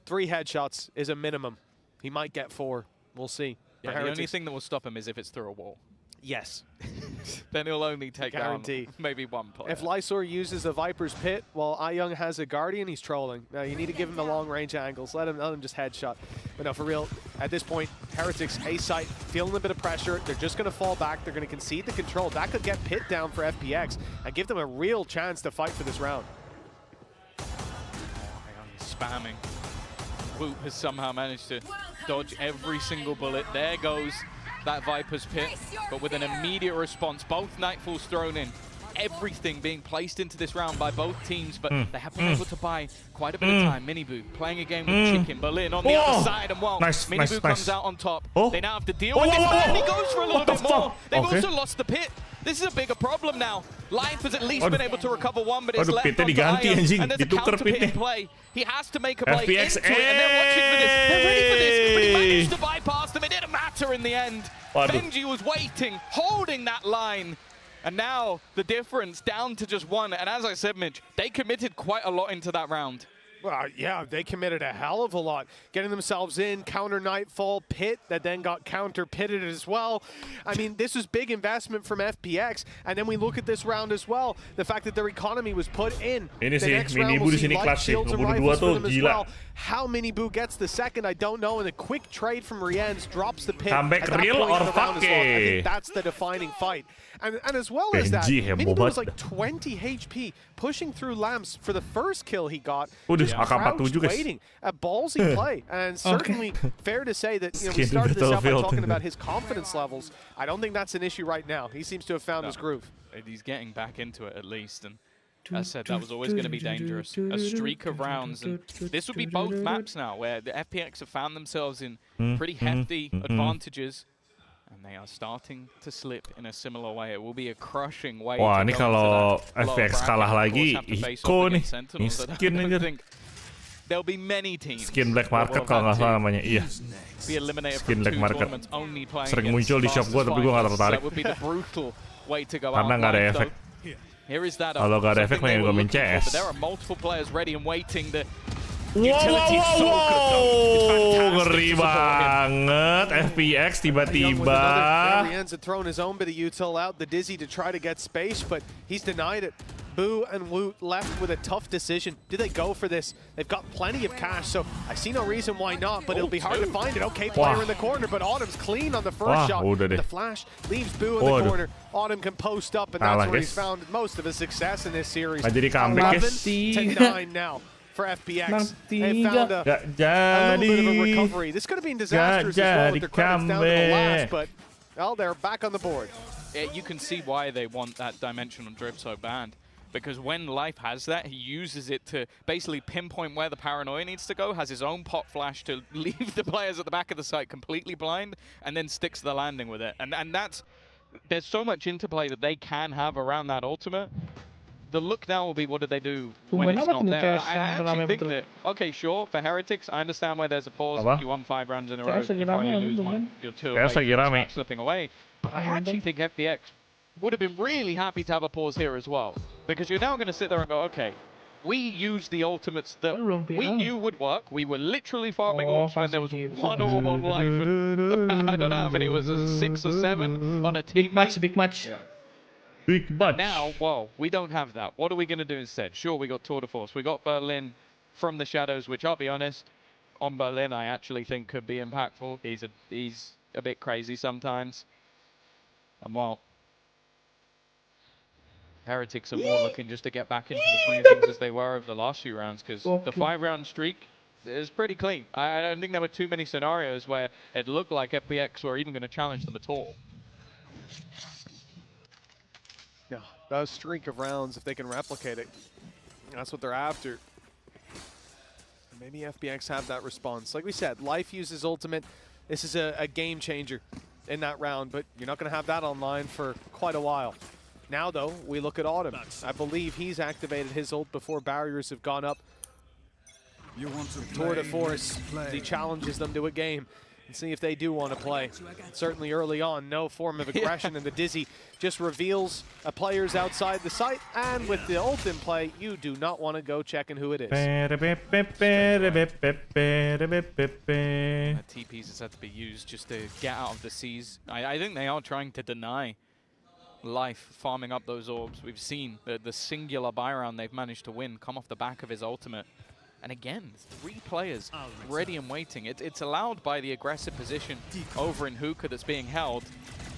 3 headshots is a minimum. He might get 4. We'll see. Yeah, the only thing that will stop him is if it's through a wall. Yes. Then he'll only take down maybe 1 player. If Lysor uses the Viper's Pit while iYoung has a Guardian, he's trolling. Now you need to give him the long-range angles. Let him just headshot. But no, for real, at this point, Heretics A-site feeling a bit of pressure. They're just going to fall back. They're going to concede the control. That could get Pit down for FPX and give them a real chance to fight for this round. He's spamming. Woot has somehow managed to dodge every single bullet. There goes that Viper's Pit, but with an immediate response. Both Nightfalls thrown in. Everything being placed into this round by both teams, but they have been able to buy quite a bit of time. Miniboo playing a game with Chicken. Berlin on the other side, and well, Miniboo comes out on top. They now have to deal with this, and he goes for a little bit more. They've also lost the Pit. This is a bigger problem now. Life has at least been able to recover 1, but it's left on iYoung, and there's a counter Pit in play. He has to make a play FPX, into it, and they're watching for this. They're ready for this, but he managed to bypass them. It didn't matter in the end. Benji was waiting, holding that line. And now the difference down to just 1. And as I said, Mitch, they committed quite a lot into that round. Well, yeah, they committed a hell of a lot. Getting themselves in, counter Nightfall, Pit, that then got counter-pitted as well. I mean, this was big investment from FPX. And then we look at this round as well. The fact that their economy was put in. Ini sih, Miniboo di sini kelas sih. Ngebunuh 2 tuh gila. How Miniboo gets the second, I don't know. And a quick trade from Rienz drops the Pit. Comeback real or fuck I think that's the defining fight. And as well as that, Miniboo was like 20 HP, pushing through lamps for the first kill he got. Crouched, waiting. A ballsy play. And certainly fair to say that we started this out by talking about his confidence levels. I don't think that's an issue right now. He seems to have found his groove. He's getting back into it at least. And as I said, that was always going to be dangerous. A streak of rounds. And this would be both maps now where the FPX have found themselves in pretty hefty advantages. And they are starting to slip in a similar way. It will be a crushing way. Wah, ini kalau FPX kalah lagi, Iko nih. Ini skin aja. There'll be many teams. Skin Black Market kalau nggak salah namanya. Iya. Skin Black Market. Sering muncul di shop gua, tapi gua nggak tertarik. Karena nggak ada efek. Kalau nggak ada efek, pengen gua main CS. Wow, ngeri banget. FPX tiba-tiba. Rienz had thrown his own bit of util out, the Dizzy to try to get space, but he's denied it. Boo and Woot left with a tough decision. Do they go for this? They've got plenty of cash, so I see no reason why not, but it'll be hard to find it. Okay, player in the corner, but Autumn's clean on the first shot. The flash leaves Boo in the corner. Autumn can post up, and that's where he's found most of his success in this series. 11-9 now for FPX. They found a little bit of a recovery. This could have been disastrous as well with their credits down to the last, but well, they're back on the board. You can see why they want that dimensional drip so bad. Because when Life has that, he uses it to basically pinpoint where the paranoia needs to go, has his own pop flash to leave the players at the back of the site completely blind, and then sticks the landing with it. And that's, there's so much interplay that they can have around that ultimate. the look now will be, what do they do when it's not there? I actually think that, okay, sure, for Heretics, I understand why there's a pause. If you won 5 rounds in a row, you lose one, you're 2 away, slipping away. But I actually think FPX would have been really happy to have a pause here as well. Because you're now going to sit there and go, okay, we used the ultimates that we knew would work. We were literally farming orbs when there was 1 orb on life. I don't know how many, it was a 6 or 7 on a team. Big match. Yeah. Big match. Now, well, we don't have that. What are we going to do instead? Sure, we got Tour de Force. We got Berlin from the shadows, which I'll be honest, on Berlin I actually think could be impactful. He's a bit crazy sometimes. And well, Heretics are more looking just to get back into the swing of things as they were over the last few rounds, because the 5-round streak is pretty clean. I don't think there were too many scenarios where it looked like FPX were even going to challenge them at all. Yeah, that streak of rounds, if they can replicate it, that's what they're after. Maybe FPX have that response. Like we said, Life uses ultimate. This is a game changer in that round, but you're not going to have that online for quite a while. Now, though, we look at Autumn. I believe he's activated his ult before barriers have gone up. You want to Tour de Force, he challenges them to a game and see if they do want to play. Certainly early on, no form of aggression, and the Dizzy just reveals a player's outside the site, and with the ult in play, you do not want to go checking who it is. TPs has had to be used just to get out of the seas. I think they are trying to deny Life farming up those orbs. We've seen the singular buy round they've managed to win come off the back of his ultimate. And again, 3 players ready and waiting. It's allowed by the aggressive position over in Hookah that's being held.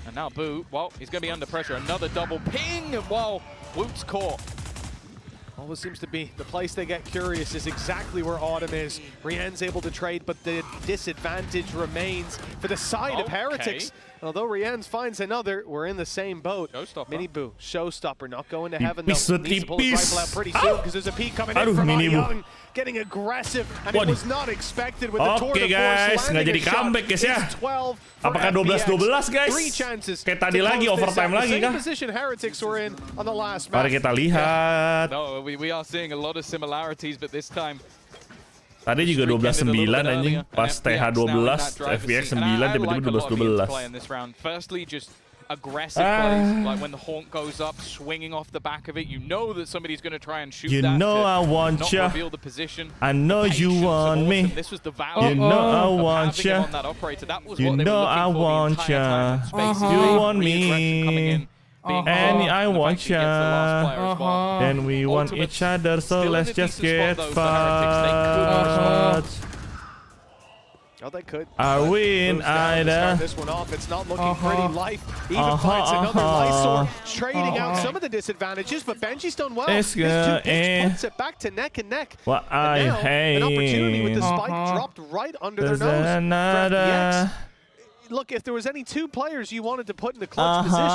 And now Boo, well, he's going to be under pressure. Another double ping, and well, Woot's caught. Always seems to be the place they get curious is exactly where Autumn is. Rienne's able to trade, but the disadvantage remains for the side of Heretics. And although Rienne's finds another, we're in the same boat. Showstopper. Mini Boo, Showstopper, not going to heaven though. Needs to pull his rifle out pretty soon because there's a peek coming in from Young, getting aggressive, and it was not expected with the Tour de Force guys, nggak jadi comeback guys ya. Apakah 12-12 guys? Kayak tadi lagi, overtime lagi kah? Mari kita lihat. No, we are seeing a lot of similarities, but this time tadi juga 12-9 anjing. Pas TH 12, FPX 9, tiba-tiba 12-12. Firstly, just aggressive plays, like when the haunt goes up, swinging off the back of it. You know that somebody's going to try and shoot that. You know I want ya. I know you want me. This was the value. You know I want ya. You know I want ya. You want me. And I want ya. And we want each other, so let's just get fucked. Oh, they could. I win either. This one off. It's not looking pretty. Life even finds another Lysor, trading out some of the disadvantages, but Benji's done well. His 2 picks puts it back to neck and neck. Well, and now, an opportunity with the spike dropped right under their nose. Look, if there was any 2 players you wanted to put in the clutch position,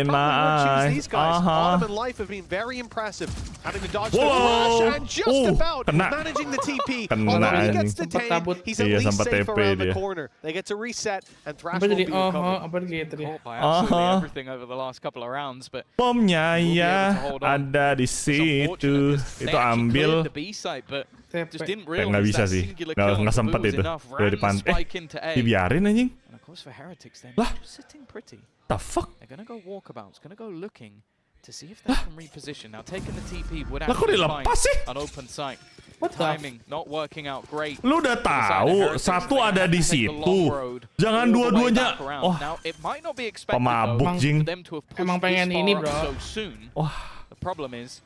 you probably would choose these guys. Autumn and Life have been very impressive, having to dodge the flash and just about managing the TP. Although he gets detained, he's at least safe around the corner. They get to reset, and Thrash will be recovered. Caught by absolutely everything over the last couple of rounds, but bomnya ya ada di situ. Itu ambil. Just didn't realize bisa sih. Nggak sempet itu. Dari pantai. Dibiarin anjing. For Heretics, they're just sitting pretty. The fuck? They're gonna go walkabouts, gonna go looking to see if they can reposition. Now, taking the TP would actually find an open site. Timing not working out great. Lu udah tahu satu ada di situ. Jangan dua-duanya. Oh, pemabuk jing. Emang pengen ini bro. The problem is,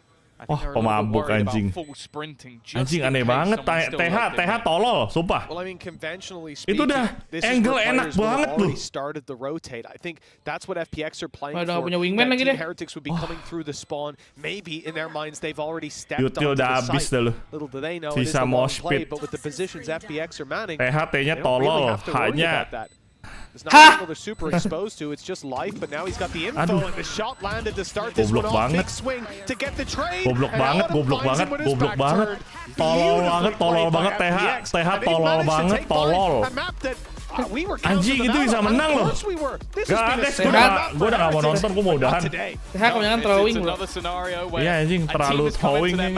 oh, pemabuk anjing. Anjing aneh banget. TH tolol, sumpah. Well, I mean, conventionally speaking, itu dah angle enak banget loh. Started the rotate. I think that's what FPX are playing for. Punya wingman lagi deh. Heretics would be coming through the spawn. Maybe in their minds they've already stepped onto the site. Little do they know it is the long play, but with the positions FPX are manning, TH-nya tolol, hanya There's not people they're super exposed to. It's just Life, but now he's got the info, and the shot landed to start this one off. Big swing to get the trade. Goblok banget. Tolol banget TH. TH tolol banget, tolol. Anjing itu bisa menang loh. Gak guys, gue udah gak mau nonton, gue mau udahan. Sehat kamu jangan throwing bro. Iya anjing terlalu throwing ini.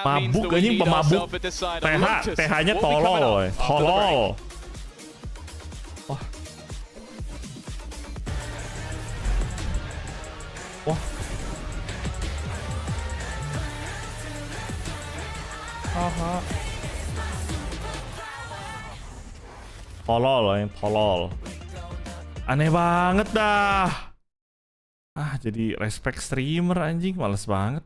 Mabuk anjing, pemabuk. TH-nya tolol. Tolol. Wah. Aha. Tolol yang tolol. Aneh banget dah. Jadi respect streamer anjing, males banget.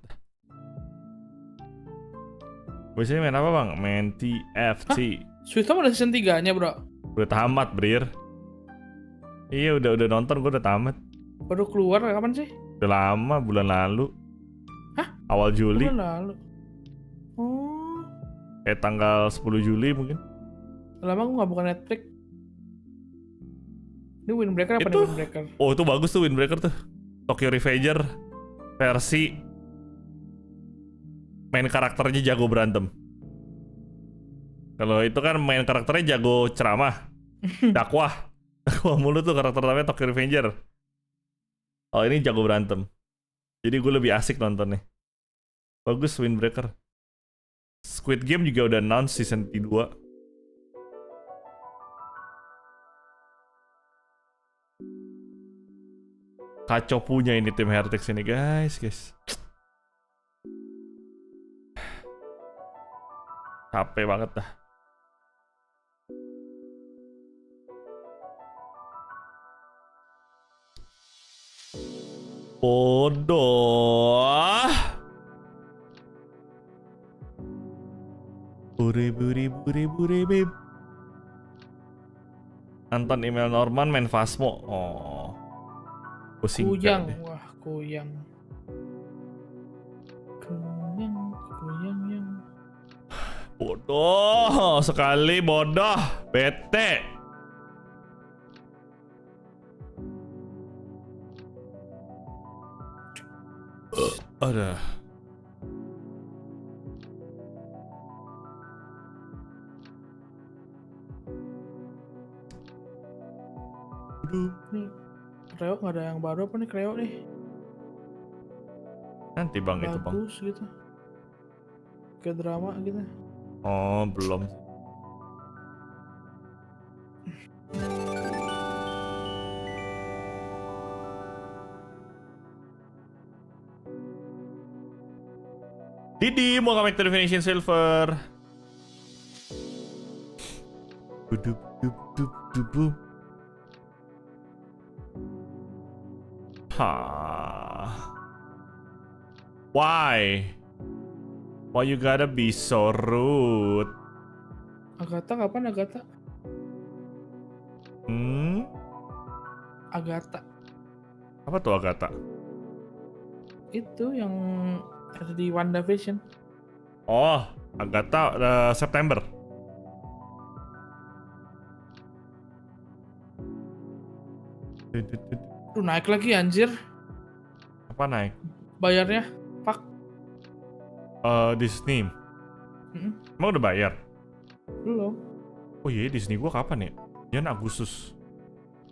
Biasanya main apa bang? Main TFT. Suprim ada season 3-nya bro. Udah tamat Brir. Iya udah nonton, gue udah tamat. Baru keluar kapan sih? Udah lama, bulan lalu. Hah? Awal Juli. Bulan lalu. Oh. Tanggal 10 Juli mungkin. Lama gue gak buka Netflix. Ini Windbreaker apa nih Windbreaker? Oh itu bagus tuh Windbreaker tuh. Tokyo Revenger versi main karakternya jago berantem. Kalau itu kan main karakternya jago ceramah, dakwah mulu tuh karakter namanya Tokyo Revenger. Oh ini jago berantem. Jadi gue lebih asik nontonnya. Bagus Windbreaker. Squid Game juga udah announce season 2. Kacau punya ini tim HRTX ini guys. Capek banget dah. Bodoh. Buri. Nonton email Norman main Phasmo. Oh. Kuyang, wah kuyang. Bodoh sekali, bodoh, bete. Ada. Nih, Kreo nggak ada yang baru apa nih Kreo nih? Nanti bang itu bang. Bagus gitu. Kayak drama gitu. Oh belum. Didi mau comeback to Definition Silver. Why? Why you gotta be so rude? Agatha kapan Agatha? Agatha. Apa tuh Agatha? Itu yang ada di WandaVision. Oh, Agatha September. Naik lagi anjir. Apa naik? Bayarnya, pak. Disney. Emang udah bayar? Belum. Oh iya, Disney gua kapan ya? Jangan Agustus.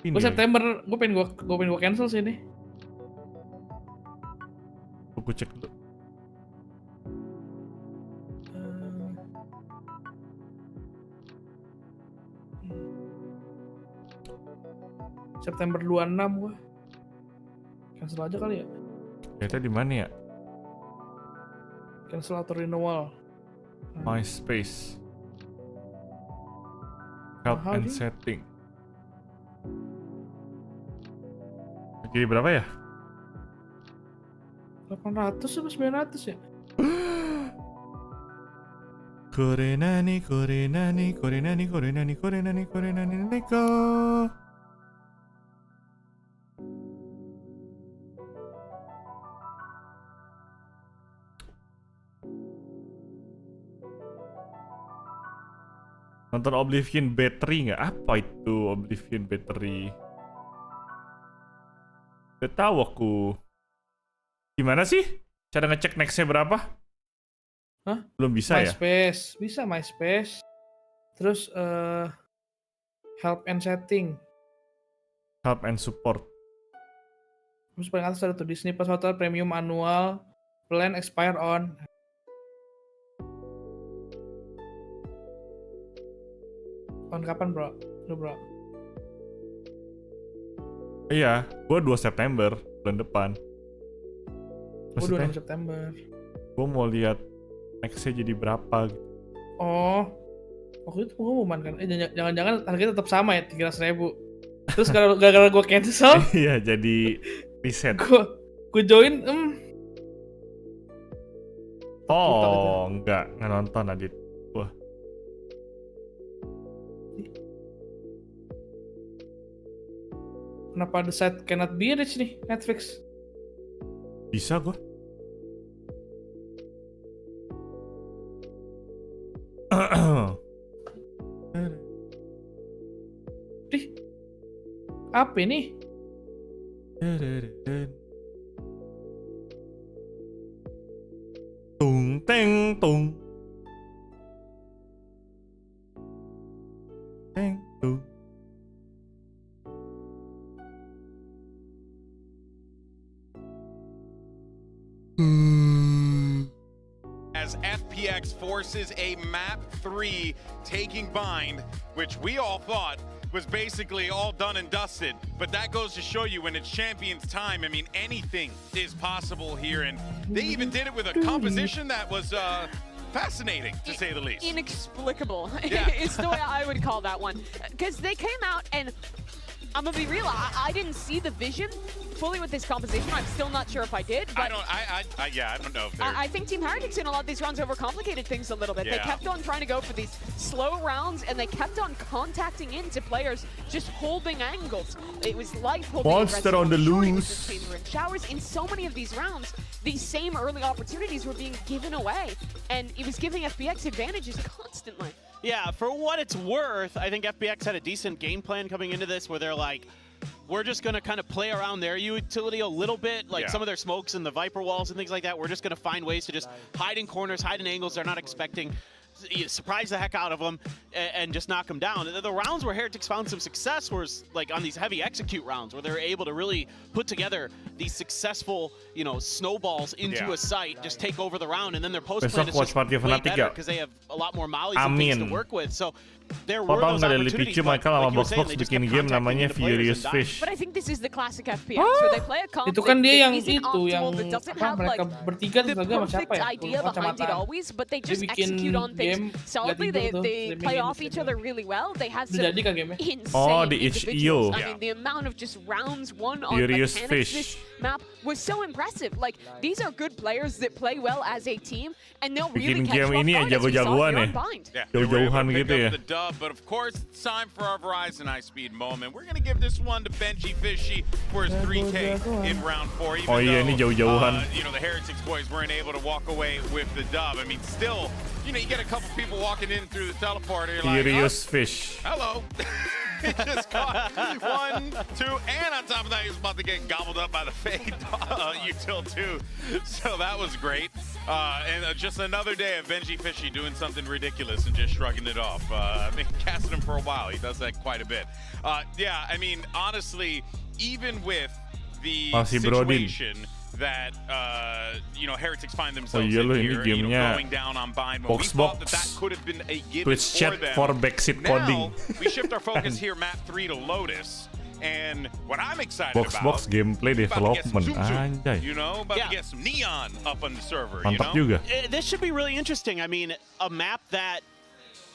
Gue September, gue pengen gue cancel sih ini. Gue cek dulu. September 26 gua. Cancel aja kali ya. Ternyata di mana ya? Cancel atau renewal. My space. Help and setting. Jadi berapa ya? 800 atau 900 ya? Korenani neko. Nonton Oblivion Battery nggak? Apa itu Oblivion Battery? Udah tahu aku. Gimana sih? Cara ngecek nextnya berapa? Hah? Belum bisa ya? MySpace. Bisa MySpace. Terus help and setting. Help and support. Terus paling atas ada tuh Disney Plus Hotel Premium Annual Plan expire on. On kapan bro? Lu bro? Iya, gue 2 September bulan depan. Gue 26 September. Gue mau lihat X-nya jadi berapa gitu. Oh, waktu itu pengumuman kan? Jangan-jangan harganya tetap sama ya, 300.000. Terus gara-gara gue cancel? Iya, jadi reset. Gue join, Oh, enggak nonton Adit. Wah. Kenapa the site cannot be reached nih, Netflix? Bisa gue. Dih, apa ini? Tung teng tung. Teng tung. As FPX forces a map 3 taking bind, which we all thought was basically all done and dusted, but that goes to show you when it's Champions time, I mean, anything is possible here, and they even did it with a composition that was fascinating, to say the least. Inexplicable. Yeah. It's the way I would call that one. Because they came out and, I'm gonna be real, I didn't see the vision fully with this composition. I'm still not sure if I did. But I don't know if they're... I think Team Heretics in a lot of these rounds overcomplicated things a little bit. Yeah. They kept on trying to go for these slow rounds, and they kept on contacting into players, just holding angles. It was life holding Monster on the loose. Showers. In so many of these rounds, these same early opportunities were being given away, and it was giving FPX advantages constantly. Yeah, for what it's worth, I think FPX had a decent game plan coming into this where they're like, we're just going to kind of play around their utility a little bit, like some of their smokes and the Viper walls and things like that. We're just going to find ways to just hide in corners, hide in angles they're not expecting, surprise the heck out of them, and just knock them down. The rounds where Heretics found some success was like on these heavy execute rounds where they were able to really put together these successful, snowballs into a site, just take over the round, and then their post plan is just way better because they have a lot more mollies and things to work with. So there were those opportunities, but like you were saying, they just kept contacting into players and dying. But I think this is the classic FPX where they play a comp Itu kan dia yang isn't itu optimal, yang that doesn't apa have like mereka bertiga the terus sama siapa perfect ya? idea behind it always, but they just execute on things solidly. They play off each other really well. They have some insane individuals. I mean, the amount of just rounds won on mechanics this map was so impressive. Like, these are good players that play well as a team, and they'll really catch game ini yang jago-jagoan ya. Jauh-jauhan gitu ya. But of course, it's time for our Verizon high-speed moment. We're going to give this one to Benji Fishy for his 3K in round 4. Even iya, ini jauh-jauhan. the Heretics boys weren't able to walk away with the dub. I mean, still, you get a couple people walking in through the teleporter. You're Furious like, fish. Hello. It just caught 1, 2, and on top of that, he was about to get gobbled up by the Fade util too. So that was great. And just another day of Benji Fishy doing something ridiculous and just shrugging it off. I've been casting him for a while. He does that quite a bit. Yeah, I mean, honestly, even with the situation that Heretics find themselves in here, going down on bind, when we thought that could have been a given for them. For backseat coding. Now, we shift our focus here, map 3 to Lotus. And what I'm excited Box gameplay development. Anjay. About to get some neon up on the server. Mantap juga. This should be really interesting. I mean, a map that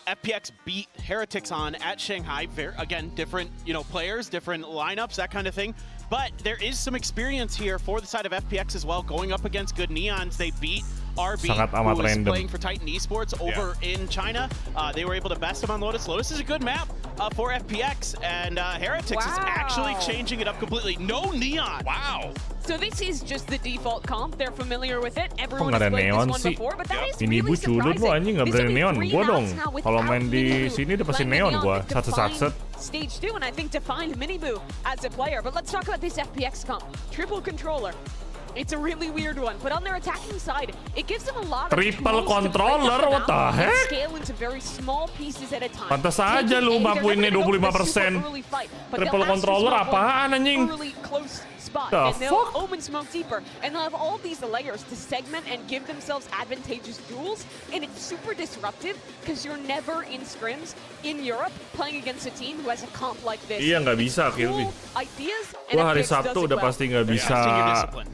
FPX beat Heretics on at Shanghai. Again, different players, different lineups, that kind of thing. But there is some experience here for the side of FPX as well, going up against good Neons. They beat RB, who is playing for Titan Esports over in China. They were able to best them on Lotus. Lotus is a good map for FPX, and Heretics is actually changing it up completely. No Neon. Wow. So this is just the default comp. They're familiar with it. Kok Everyone nggak has ada played neon this one sih? before, but that is Ini really ibu culun lu anjing nggak berani neon. Gua dong. Kalau main di sini udah pasti neon gua. Satset. Stage 2, and I think defined Miniboo as a player. But let's talk about this FPX comp. Triple controller. It's a really weird one, but on their attacking side, it gives them a lot of Triple controller, what the heck? Scale into very small pieces at a time. Pantas aja lu mbak poinnya 25%. Triple controller apaan anjing? Spot, the and they'll fuck? open smoke deeper, and they'll have all these layers to segment and give themselves advantageous duels, and it's super disruptive because you're never in scrims in Europe playing against a team who has a comp like this. Iya nggak bisa Kirby. Ideas, Gua hari Sabtu udah pasti nggak bisa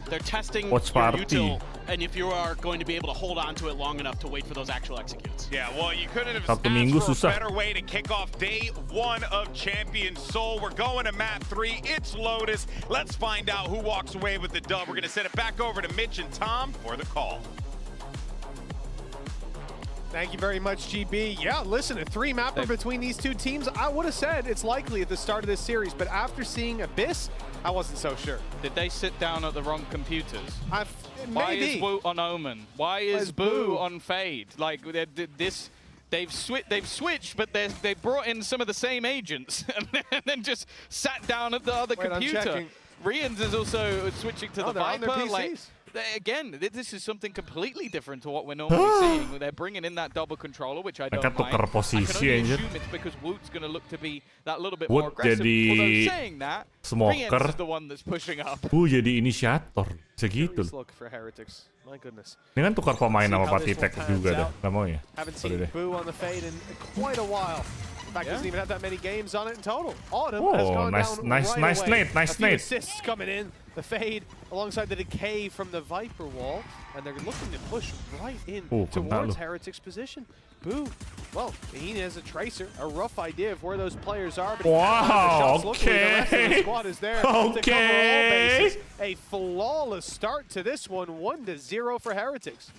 They're testing watch your party. util, and if you are going to be able to hold on to it long enough to wait for those actual executes. Yeah, well, you couldn't have Sabtu asked Minggu for susah. a better way to kick off day 1 of Champions Seoul. We're going to map 3. It's Lotus. Let's find out who walks away with the dub. We're going to send it back over to Mitch and Tom for the call. Thank you very much, GB. Yeah, listen, a 3-mapper between these two teams, I would have said it's likely at the start of this series, but after seeing Abyss, I wasn't so sure. Did they sit down at the wrong computers? Why Maybe. is Wu on Omen? Why is Boo on Fade? Like they've switched, but they brought in some of the same agents and then just sat down at the other computer. Rians is also switching to the Viper. Like, again, this is something completely different to what we're normally seeing. They're bringing in that double controller, which I don't mind. I can only assume it's because Woot's going to look to be that little bit more aggressive. Although saying that, Rians is the one that's pushing up. Jadi inisiator, segitu. Look for Heretics. My goodness. Ini kan tukar pemain sama Patitek juga dah. Nggak mau ya? Haven't seen Boo on the Fade in quite a while. In fact, doesn't even have that many games on it in total. Autumn has gone down nice right away. nice a few nade. assists coming in. The Fade alongside the decay from the Viper wall, and they're looking to push right in towards Heretics' position. Boo, well, he has a tracer, a rough idea of where those players are, but wow, the rest of the squad is there to cover all bases. A flawless start to this one, 1-0 for Heretics.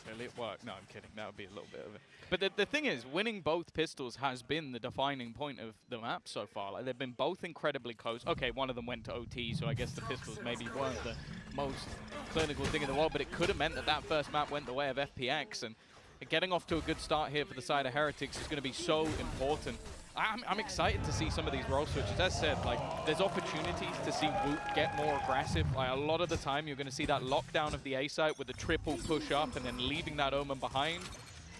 Really? Well, no, I'm kidding. That would be a little bit of it. But the thing is, winning both pistols has been the defining point of the map so far. Like, they've been both incredibly close. Okay, one of them went to OT, so I guess the pistols maybe weren't the most clinical thing in the world, but it could have meant that that first map went the way of FPX, and getting off to a good start here for the side of Heretics is going to be so important. I'm excited to see some of these role switches. As said, like, there's opportunities to see Woot get more aggressive. Like, a lot of the time, you're going to see that lockdown of the A site with the triple push up and then leaving that Omen behind.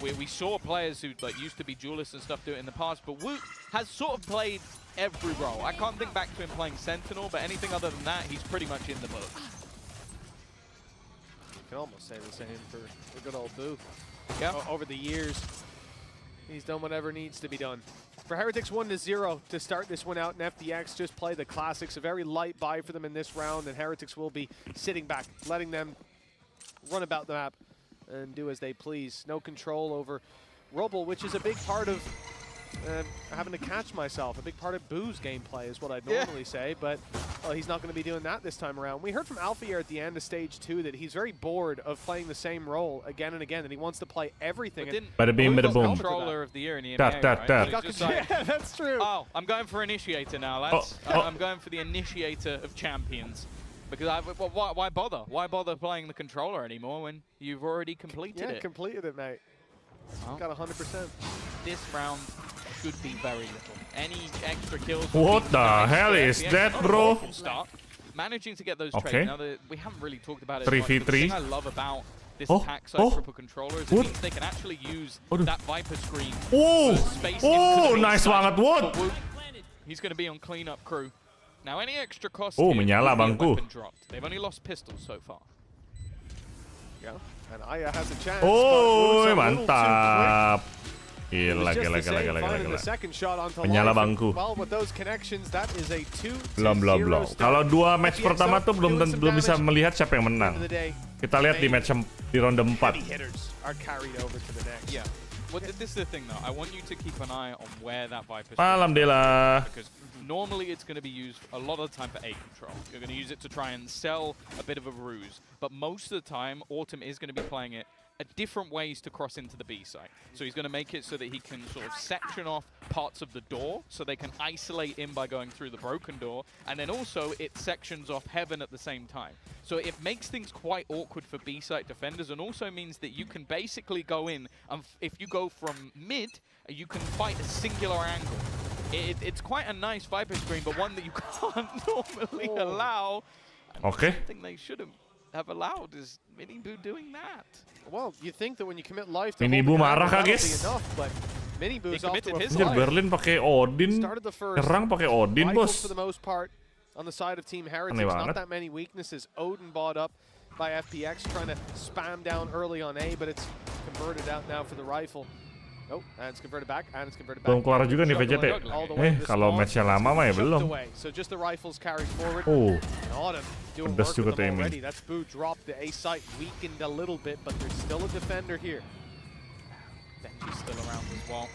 We saw players who used to be duelists and stuff do it in the past, but Woot has sort of played every role. I can't think back to him playing Sentinel, but anything other than that, he's pretty much in the book. You can almost say the same for the good old Boo. Yeah. Over the years, he's done whatever needs to be done. For Heretics, 1-0 to start this one out, and FPX just play the classics. A very light buy for them in this round, and Heretics will be sitting back, letting them run about the map and do as they please. No control over Rubble, which is a big part of having to catch myself. A big part of Boo's gameplay is what I'd normally say, but he's not going to be doing that this time around. We heard from Alpha here at the end of Stage 2 that he's very bored of playing the same role again and again, and he wants to play everything. Bada bing, bada boom. Controller of the year in the EMEA, right? Yeah, that's true. Oh, I'm going for Initiator now, lads. I'm going for the Initiator of Champions. Because why bother? Why bother playing the controller anymore when you've already completed it? Yeah, completed it, mate. Got 100%. This round should be very little. Any extra kills. What the hell is that, bro? Start. Managing to get those trades. Now, we haven't really talked about it. 3v3. The thing I love about this attack side triple controller is it means they can actually use that Viper screen. Nice banget, what? He's going to be on cleanup crew. Now, any extra cost menyala bangku. They've only lost pistols so far. Yeah, and Aya has a chance. Mantap. Gila. Menyala bangku. Well, with those connections, that is a 2-0 Belum. Kalau dua match pertama tuh belum bisa melihat siapa yang menang. Kita lihat di match di ronde 4. Yeah. Well, this is the thing, though. I want you to keep an eye on where that Viper. Malam Dela. Because normally it's going to be used a lot of the time for A control. You're going to use it to try and sell a bit of a ruse. But most of the time, Autumn is going to be playing it at different ways to cross into the B site. So he's going to make it so that he can sort of section off parts of the door so they can isolate in by going through the broken door. And then also it sections off heaven at the same time. So it makes things quite awkward for B site defenders and also means that you can basically go in and if you go from mid, you can fight a singular angle. It's quite a nice Viper screen, but one that you can't normally allow. Okay. I think they should have have allowed. Is Minibu doing that? Well, you think that when you commit life to Minibu marah kah guys? Minibu's off to a Anjir, Berlin pakai Odin, nyerang pakai Odin bos. For the most part, on the side of Team Heretics, not that many weaknesses. Odin bought up by FPX, trying to spam down early on A, but it's converted out now for the rifle. Oh, and it's converted back, and it's converted back. Belum keluar juga nih VCT. Kalau matchnya lama mah ya belum. So just the rifles carried forward. Pedas juga tuh aiming. That's Boo dropped the A site, weakened a little bit, but there's still a defender here. Benji's still around as well.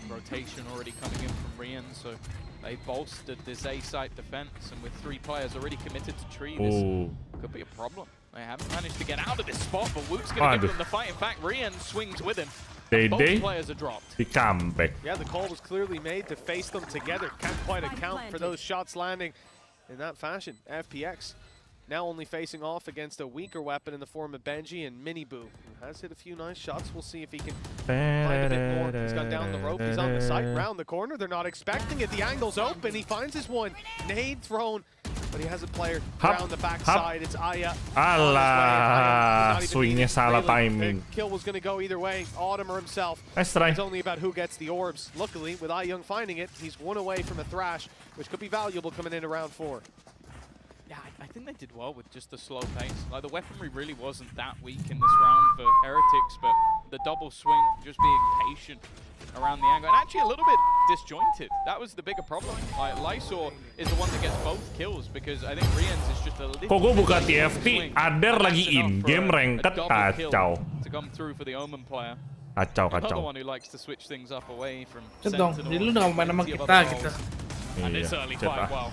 Rotation already coming in from Rian, so they bolstered this A site defense, and with 3 players already committed to tree, this could be a problem. They haven't managed to get out of this spot, but Wook's going to give them the fight. In fact, Rian swings with him. Both players are dropped. He comeback. Yeah, the call was clearly made to face them together. Can't quite account for those shots landing in that fashion. FPX now only facing off against a weaker weapon in the form of Gen.G and Minibu, who has hit a few nice shots. We'll see if he can find a bit more. He's got down the rope. He's on the site, round the corner. They're not expecting it. The angle's open. He finds his one. Nade thrown, but he has a player around the backside. It's Aya. Alah, swingnya salah timing. The kill was going to go either way. Autumn or himself. Nice try. It's only about who gets the orbs. Luckily, with Young finding it, he's 1 away from a thrash, which could be valuable coming into round 4. Yeah, I think they did well with just the slow pace. Like, the weaponry really wasn't that weak in this round for Heretics, but the double swing, just being patient around the angle, and actually a little bit disjointed. That was the bigger problem. Like, Lysor is the one that gets both kills, because I think Rian's is just a little Kok gue buka TFT, Ader lagi in-game ranked, kacau. To come through for the Omen player. Kacau. Another one who likes to switch things up away from Dong, jadi lu udah main sama kita gitu. And it's early fight, well,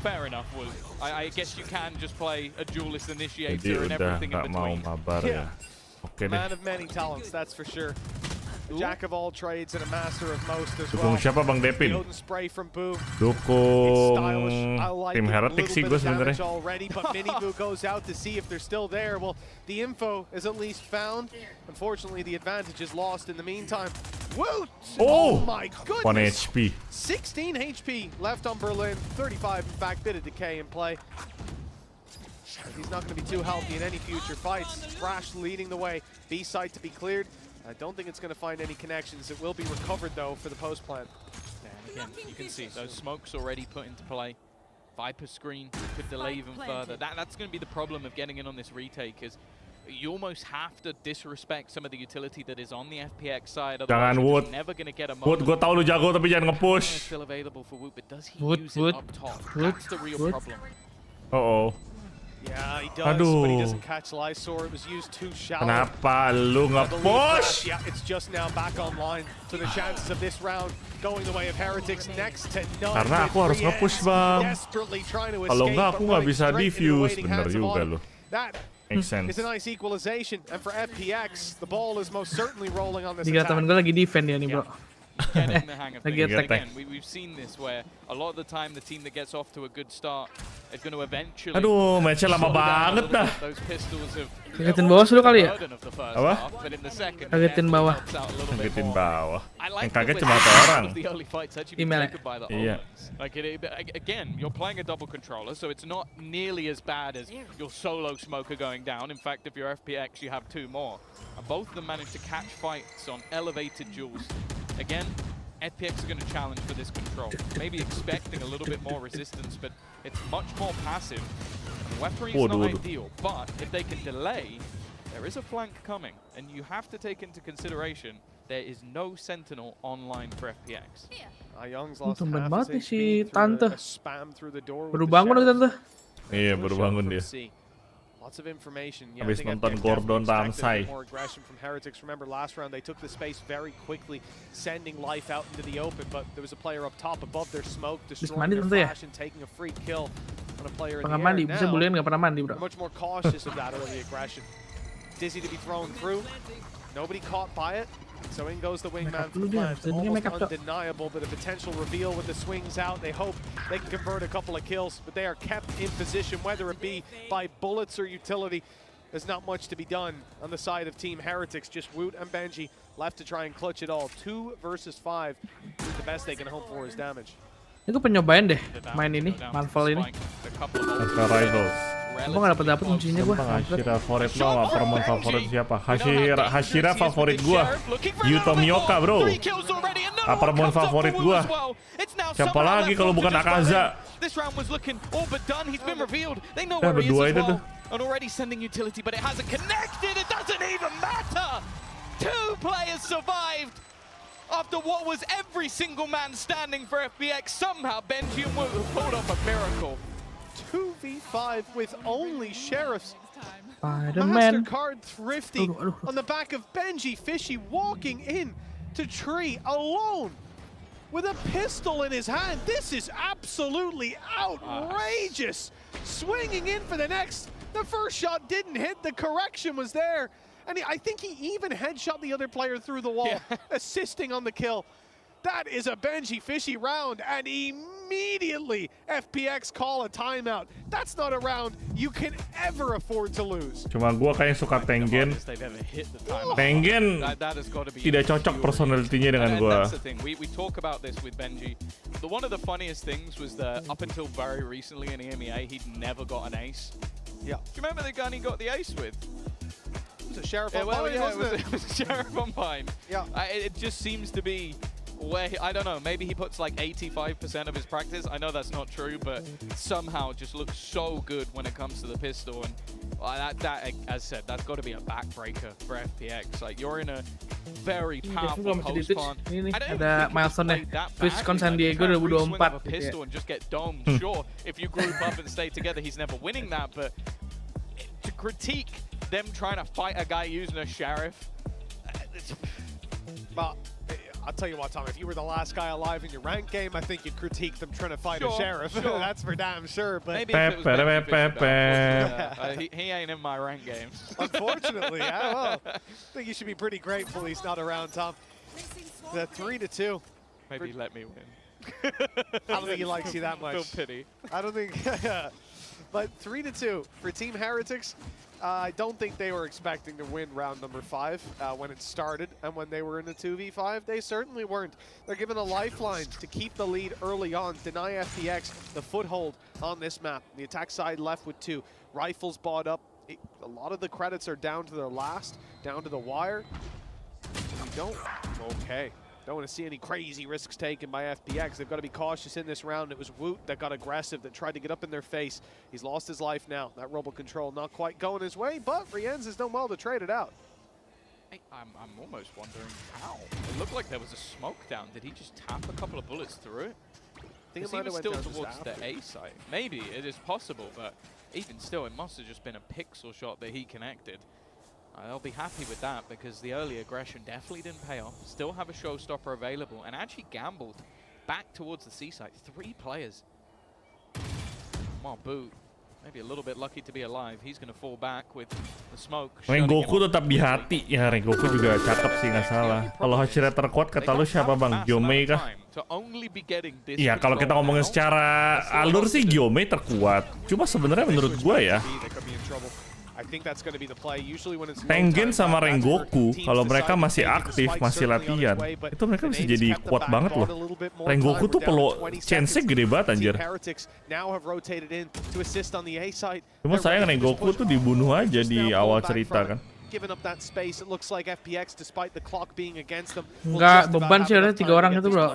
fair enough, Wook. I guess you can just play a duelist initiator and everything in between. Man of many talents, that's for sure. Jack of all trades and a master of most as well. Dukung siapa Bang Devin? Dukung tim Heretics sih gue sebenarnya. But Minibu goes out to see if they're still there. Well, the info is at least found. Unfortunately, the advantage is lost in the meantime. Woot! Oh my goodness! 1 HP. 16 HP left on Berlin. 35, in fact, bit of decay in play. He's not going to be too healthy in any future fights. Thrash leading the way. B site to be cleared. I don't think it's going to find any connections. It will be recovered, though, for the post plant. Yeah, and again, you can see those smokes already put into play. Viper screen could delay even further. That's going to be the problem of getting in on this retake, is you almost have to disrespect some of the utility that is on the FPX side. Jangan Wood. Never going to get a Wood, gue tau lu jago tapi jangan nge-push. Still available for Wood, but does he use it up top? That's the real problem. Uh-oh. Yeah, he does, but he doesn't catch Lysor. It was used too shallow. Kenapa lu nge-push? Yeah, it's just now back online. So the chances of this round going the way of Heretics next to none. Karena aku harus nge-push, Bang. Kalau enggak aku nggak bisa defuse. Bener juga lu. Makes sense. It's a nice equalization, and for FPX, the ball is most certainly rolling on this attack. attack. Temen gue lagi defend ya nih, bro. Getting the hang of things. Again, we've seen this where a lot of the time the team that gets off to a good start is going to eventually. Aduh, match-nya lama banget dah. Those pistols have kagetin bawah dulu kali ya? Apa? Kagetin bawah. Kagetin bawah. Yang kaget cuma satu orang. Email. Iya. Like again, you're playing a double controller, so it's not nearly as bad as your solo smoker going down. In fact, if you're FPX, you have 2 more. And both of them managed to catch fights on elevated duels. Again, FPX are going to challenge for this control. Maybe expecting a little bit more resistance, but it's much more passive. The weaponry is not ideal, but if they can delay, there is a flank coming. And you have to take into consideration, there is no Sentinel online for FPX. Young's lost Tumben half banget his si HP Tante. spam through the door. Baru bangun lagi Tante. Iya, baru bangun dia. Lots of information. Yeah, habis nonton Gordon Ramsay. More aggression from Heretics. Remember last round they took the space very quickly, sending life out into the open, but there was a player up top above their smoke, destroying their flash and taking a free kill on a player in the air. Bisa bulian nggak pernah mandi, bro. Much more cautious of that early aggression. Dizzy to be thrown through. Nobody caught by it. So in goes the wingman from plant. Almost undeniable, but a potential reveal with the swings out. They hope they can convert a couple of kills, but they are kept in position, whether it be by bullets or utility. There's not much to be done on the side of Team Heretics. Just Woot and Gen.G left to try and clutch it all. 2 versus 5. The best they can hope for is damage. Ini gue pengen nyobain deh main ini, Marvel ini. Rivals. Gua nggak dapet kuncinya gua. Hashira favorit lo, perempuan favorit siapa? Hashira favorit gua. Yuto Miyoka bro. Perempuan favorit gua. Siapa lagi kalau bukan Akaza? Berdua itu tuh. And already sending utility, but it hasn't connected. It doesn't even matter. 2 players survived after what was every single man standing for FPX. Somehow Benji and Wu pulled off a miracle. 2v5 with only Sheriffs. Spider-Man. MasterCard thrifty on the back of Benji Fishy walking in to Tree alone with a pistol in his hand. This is absolutely outrageous. Swinging in for the next. The first shot didn't hit, the correction was there. And I think he even headshot the other player through the wall, assisting on the kill. That is a Benji Fishy round, and immediately FPX call a timeout. That's not a round you can ever afford to lose. Cuma gua kayak suka Tengen. Tengen tidak cocok personality-nya dengan gua. We talk about this with Benji. One of the funniest things was that up until very recently in EMEA, he'd never got an ace. Yeah. Do you remember the gun he got the ace with? It was a Sheriff on Pine, wasn't it? It was a Sheriff on Pine. Yeah. It just seems to be where, I don't know, maybe he puts like 85% of his practice. I know that's not true, but somehow just looks so good when it comes to the pistol. And that as said, that's got to be a backbreaker for FPX. Like, you're in a very powerful post con. Ada milestone-nya. TwitchCon San Diego 2024. Pistol and just get domed. Sure, if you group up and stay together, he's never winning that. But to critique them trying to fight a guy using a Sheriff. But I'll tell you what, Tom, if you were the last guy alive in your rank game, I think you'd critique them trying to fight a Sheriff. Sure. That's for damn sure. But maybe if it was he ain't in my rank games. Unfortunately, yeah, well, I think you should be pretty grateful he's not around, Tom. The 3-2. Maybe let me win. I don't think he likes you that much. Feel pity. I don't think. But 3-2 for Team Heretics. I don't think they were expecting to win round number 5 when it started, and when they were in the 2v5, they certainly weren't. They're given a lifeline to keep the lead early on, deny FPX the foothold on this map. The attack side left with 2. Rifles bought up. A lot of the credits are down to their last, down to the wire. You don't. Okay. Don't want to see any crazy risks taken by FPX. They've got to be cautious in this round. It was Woot that got aggressive, that tried to get up in their face. He's lost his life now. That robo control not quite going his way, but Rienz has done well to trade it out. I'm almost wondering how. It looked like there was a smoke down. Did he just tap a couple of bullets through it? I think it he might was have still went down towards just the A site. Maybe it is possible, but even still, it must have just been a pixel shot that he connected. I'll be happy with that because the early aggression definitely didn't pay off. Still have a showstopper available and actually gambled back towards the C site. 3 players. Come on, Boot. Maybe a little bit lucky to be alive. He's going to fall back with the smoke. Rengoku tetap di hati ya. Rengoku juga cakep sih, nggak salah. Kalau Hashira terkuat kata lu siapa bang? Gyomei kah? Iya, kalau kita ngomongin secara alur sih Gyomei terkuat. Cuma sebenarnya menurut gua ya, Tengen sama Rengoku, kalau mereka masih aktif, masih latihan, itu mereka bisa jadi kuat banget loh. Rengoku tuh chance-nya gede banget anjir. Cuma sayang Rengoku tuh dibunuh aja di awal cerita kan. Enggak, beban sih ada 3 orang itu bro.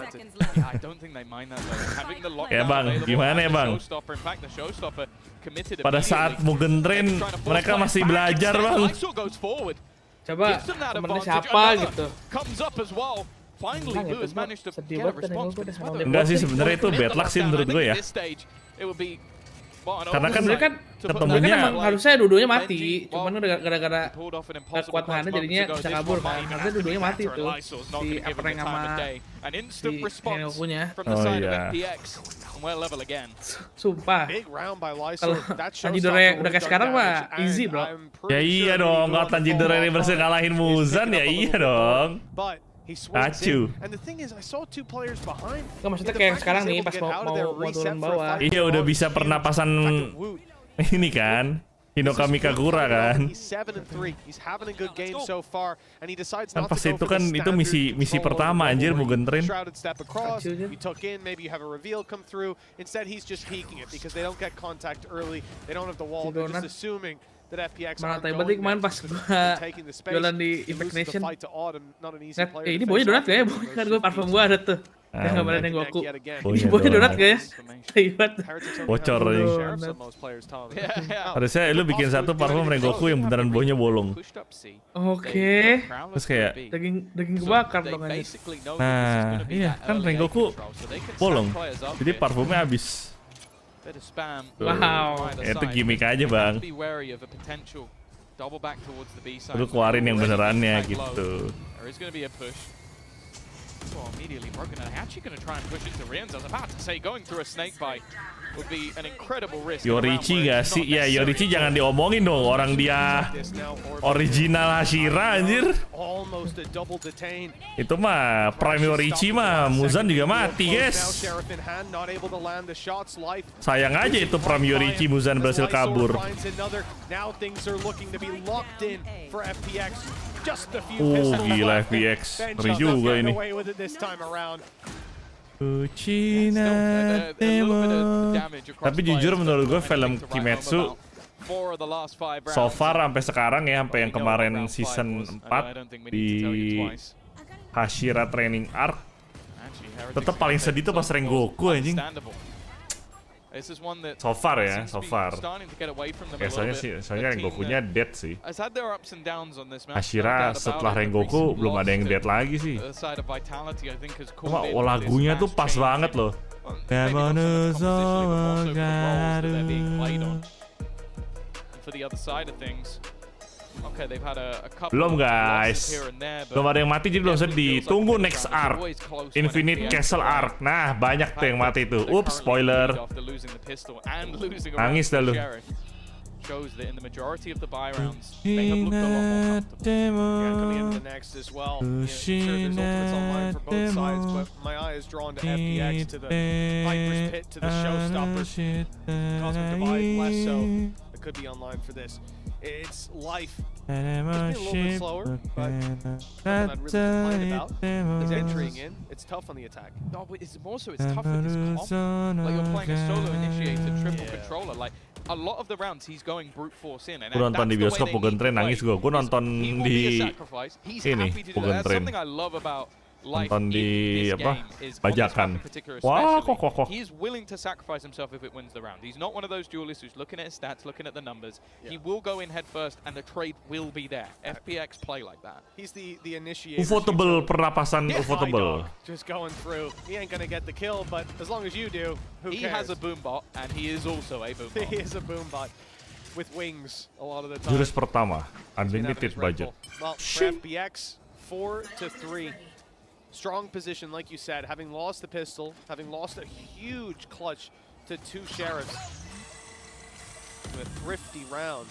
Ya bang, gimana ya bang? Pada saat Mugen Train, mereka masih belajar bang. Coba temennya siapa gitu. Sedih banget. Enggak sih sebenarnya itu bad luck sih menurut gue ya. Karena kan ketemunya emang harusnya dua-duanya mati, cuman gara-gara kuat nahannya jadinya bisa kabur kan. Harusnya dua-duanya mati tuh, si Aprenk sama si Headphone-nya. Oh iya. Sumpah, kalau Tanjidore udah kayak sekarang mah easy bro. Ya iya dong, kalau Tanjidore ini berhasil ngalahin Muzan ya iya dong. Acu. Gak maksudnya kayak sekarang nih pas mau turun bawah. Iya udah bisa pernapasan ini kan. Hinokami Kagura kan. He's 7-3. He's having a good game so far, and he decides Kan not pas to go itu for kan the itu misi pertama anjir Mugen Train. shrouded step across. You tuck in, maybe you have a reveal come through. Instead, he's just peeking it because they don't get contact early. They don't have the wall. They're just assuming that FPX aren't going Berarti kemarin pas gua jualan di Impact Nation, ini baunya donat gak ya? Kan gue parfum gua ada tuh. Yang kemarin yang Goku. Ini baunya donat gak ya? Bocor nih. Harusnya lu bikin satu parfum Rengoku yang beneran baunya bolong. Oke. Terus kayak daging kebakar dong aja. Nah, iya kan Rengoku bolong. Jadi parfumnya habis. Wow. Itu gimmick aja bang. Lu keluarin yang benerannya gitu. Well, immediately broken, and actually going to try and push into Rian's. I was about to say, going through a snake bite would be an incredible risk. Yorichi gak sih? Ya Yorichi jangan diomongin dong, orang dia original Hashira anjir. Itu mah Prime Yorichi mah Muzan juga mati guys. Sayang aja itu Prime Yorichi Muzan berhasil kabur. Gila FPX, ngeri juga ini. Tapi jujur menurut gue film Kimetsu so far sampai sekarang ya, sampai yang kemarin season 4 di Hashira Training Arc, tetap paling sedih tuh pas Rengoku anjing. So far ya, so far. Ya soalnya Rengokunya dead sih. Hashira setelah Rengoku belum ada yang dead lagi sih. Cuma lagunya tuh pas banget loh. Belum guys, belum ada yang mati jadi belum sedih. Tunggu next arc, Infinite Castle arc. Nah banyak tuh yang mati tuh. Ups, spoiler. Nangis dah lu. Shows that in the majority of the buy rounds, they have looked a lot more comfortable. Yeah, coming into the next as well. Yeah, sure, there's ultimates online for both sides, but my eye is drawn to FPX, to the Viper's Pit, to the Showstoppers. Cosmic Divide, less so. It could be online for this. It's life. It's been a little bit slower, but something I'd really complain about is entering in. It's tough on the attack. No, but it's more so it's tough with this comp. Like you're playing a solo initiated triple controller. Like a lot of the rounds he's going brute force in. Gue nonton di bioskop Mugen Train nangis gue. Gue nonton di ini Mugen Train. Nonton di apa bajakan. Wah kok. He's willing to sacrifice himself if it wins the round. He's not one of those duelists who's looking at his stats, looking at the numbers. He will go in head first and the trade will be there. FPX play like that. He's the initiator. Ufotable pernapasan ufotable. Just going through. He ain't gonna get the kill, but as long as you do, who cares? He has a boombot and he is also a boombot. He is a boombot with wings a lot of the time. Jurus pertama, unlimited budget. Well, for FPX, 4-3. Strong position, like you said, having lost the pistol, having lost a huge clutch to 2 Sheriffs. A thrifty round.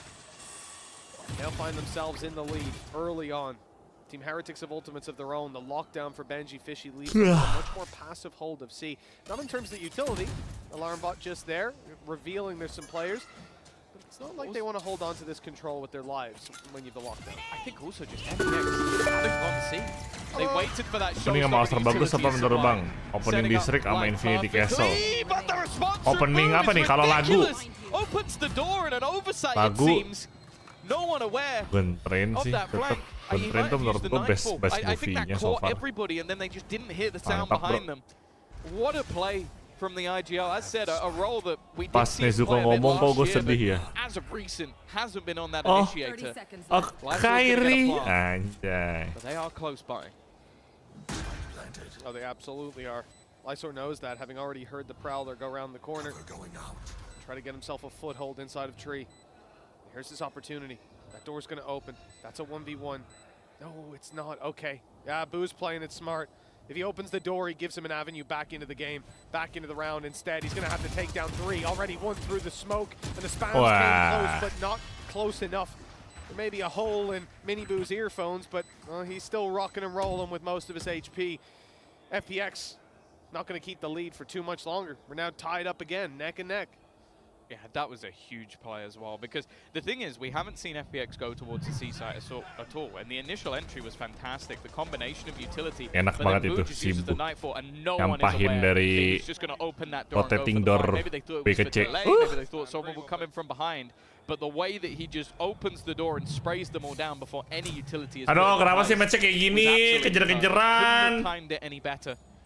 Now find themselves in the lead early on. Team Heretics have ultimates of their own. The lockdown for Benji Fishy leaves a much more passive hold of C. Not in terms of the utility. Alarmbot just there, revealing there's some players. It's not like they want to hold on to this control with their lives when you've the lockdown. I think also just FPX having gone C. They waited for that shot. Opening sama Master bagus apa menurut Bang? Opening District sama Infinity Castle. Opening apa nih kalau lagu? Lagu Mugen Train sih tetap. Mugen Train tuh menurut gue best movie-nya so far. Mantap bro. What a play from the IGL. As said, a role that we did Pas Nezuko ngomong kok gue sedih ya. As of recent, hasn't been on that initiator. Kairi. Anjay. But they are close by. Oh, they absolutely are. Lysor knows that, having already heard the Prowler go around the corner. Try to get himself a foothold inside of tree. Here's his opportunity. That door's going to open. That's a 1v1. No, it's not. Okay. Yeah, Boo's playing it smart. If he opens the door, he gives him an avenue back into the game, back into the round. Instead, he's going to have to take down 3. Already 1 through the smoke, and the spams came close, but not close enough. There may be a hole in Mini Boo's earphones, but he's still rocking and rolling with most of his HP. FPX not going to keep the lead for too much longer. We're now tied up again, neck and neck. Yeah, that was a huge play as well, because the thing is, we haven't seen FPX go towards the C site at all, and the initial entry was fantastic. The combination of utility, enak banget itu si Bu. Nyampahin dari rotating door B ke C. Maybe they thought someone would come in from behind, but the way that he just opens the door and sprays them all down before any utility is. Aduh, kenapa sih match-nya kayak gini? Kejar-kejaran.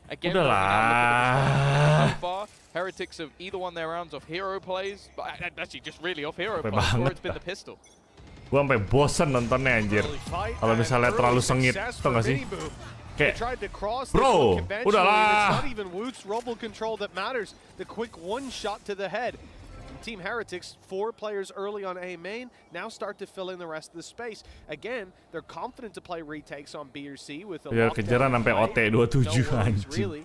So far, Heretics have either won their rounds off hero plays, but actually just really off hero plays, or it's been the pistol. Gua sampai bosen nontonnya anjir. Kalau misalnya terlalu sengit, tau gak sih? Kayak, bro, udahlah. It's not even Woot's rumble control that matters. The quick one shot to the head. Team Heretics, 4 players early on A main, now start to fill in the rest of the space. Again, they're confident to play retakes on B or C with a ya kejaran sampai OT 27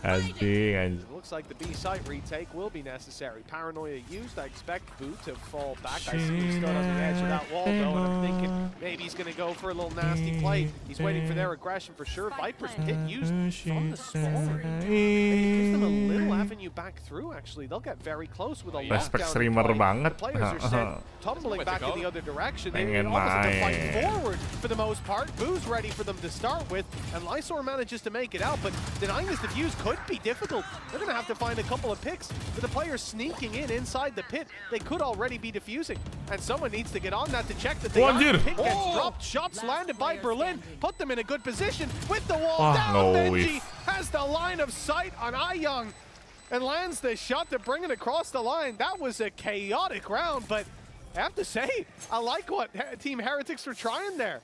anjing. It looks like the B site retake will be necessary. Paranoia used, I expect Boot to fall back. I see he stood on the edge of that wall though, and I'm thinking maybe he's going to go for a little nasty play. He's waiting for their aggression for sure. Viper's pit used from the spawn. It gives them a little avenue back through actually. They'll get very close with a streamer banget. The players are sent tumbling back in the other direction. They almost have to fight forward for the most part. Boo's ready for them to start with, and Lysor manages to make it out, but denying this defuse could be difficult. They're going to have to find a couple of picks. With the players sneaking in inside the pit, they could already be defusing, and someone needs to get on that to check that they are. Pit gets dropped, shots landed by Berlin, put them in a good position with the wall down. Gen.G has the line of sight on iYoung and lands the shot to bring it across the line. That was a chaotic round, but I have to say, I like what Team Heretics were trying there.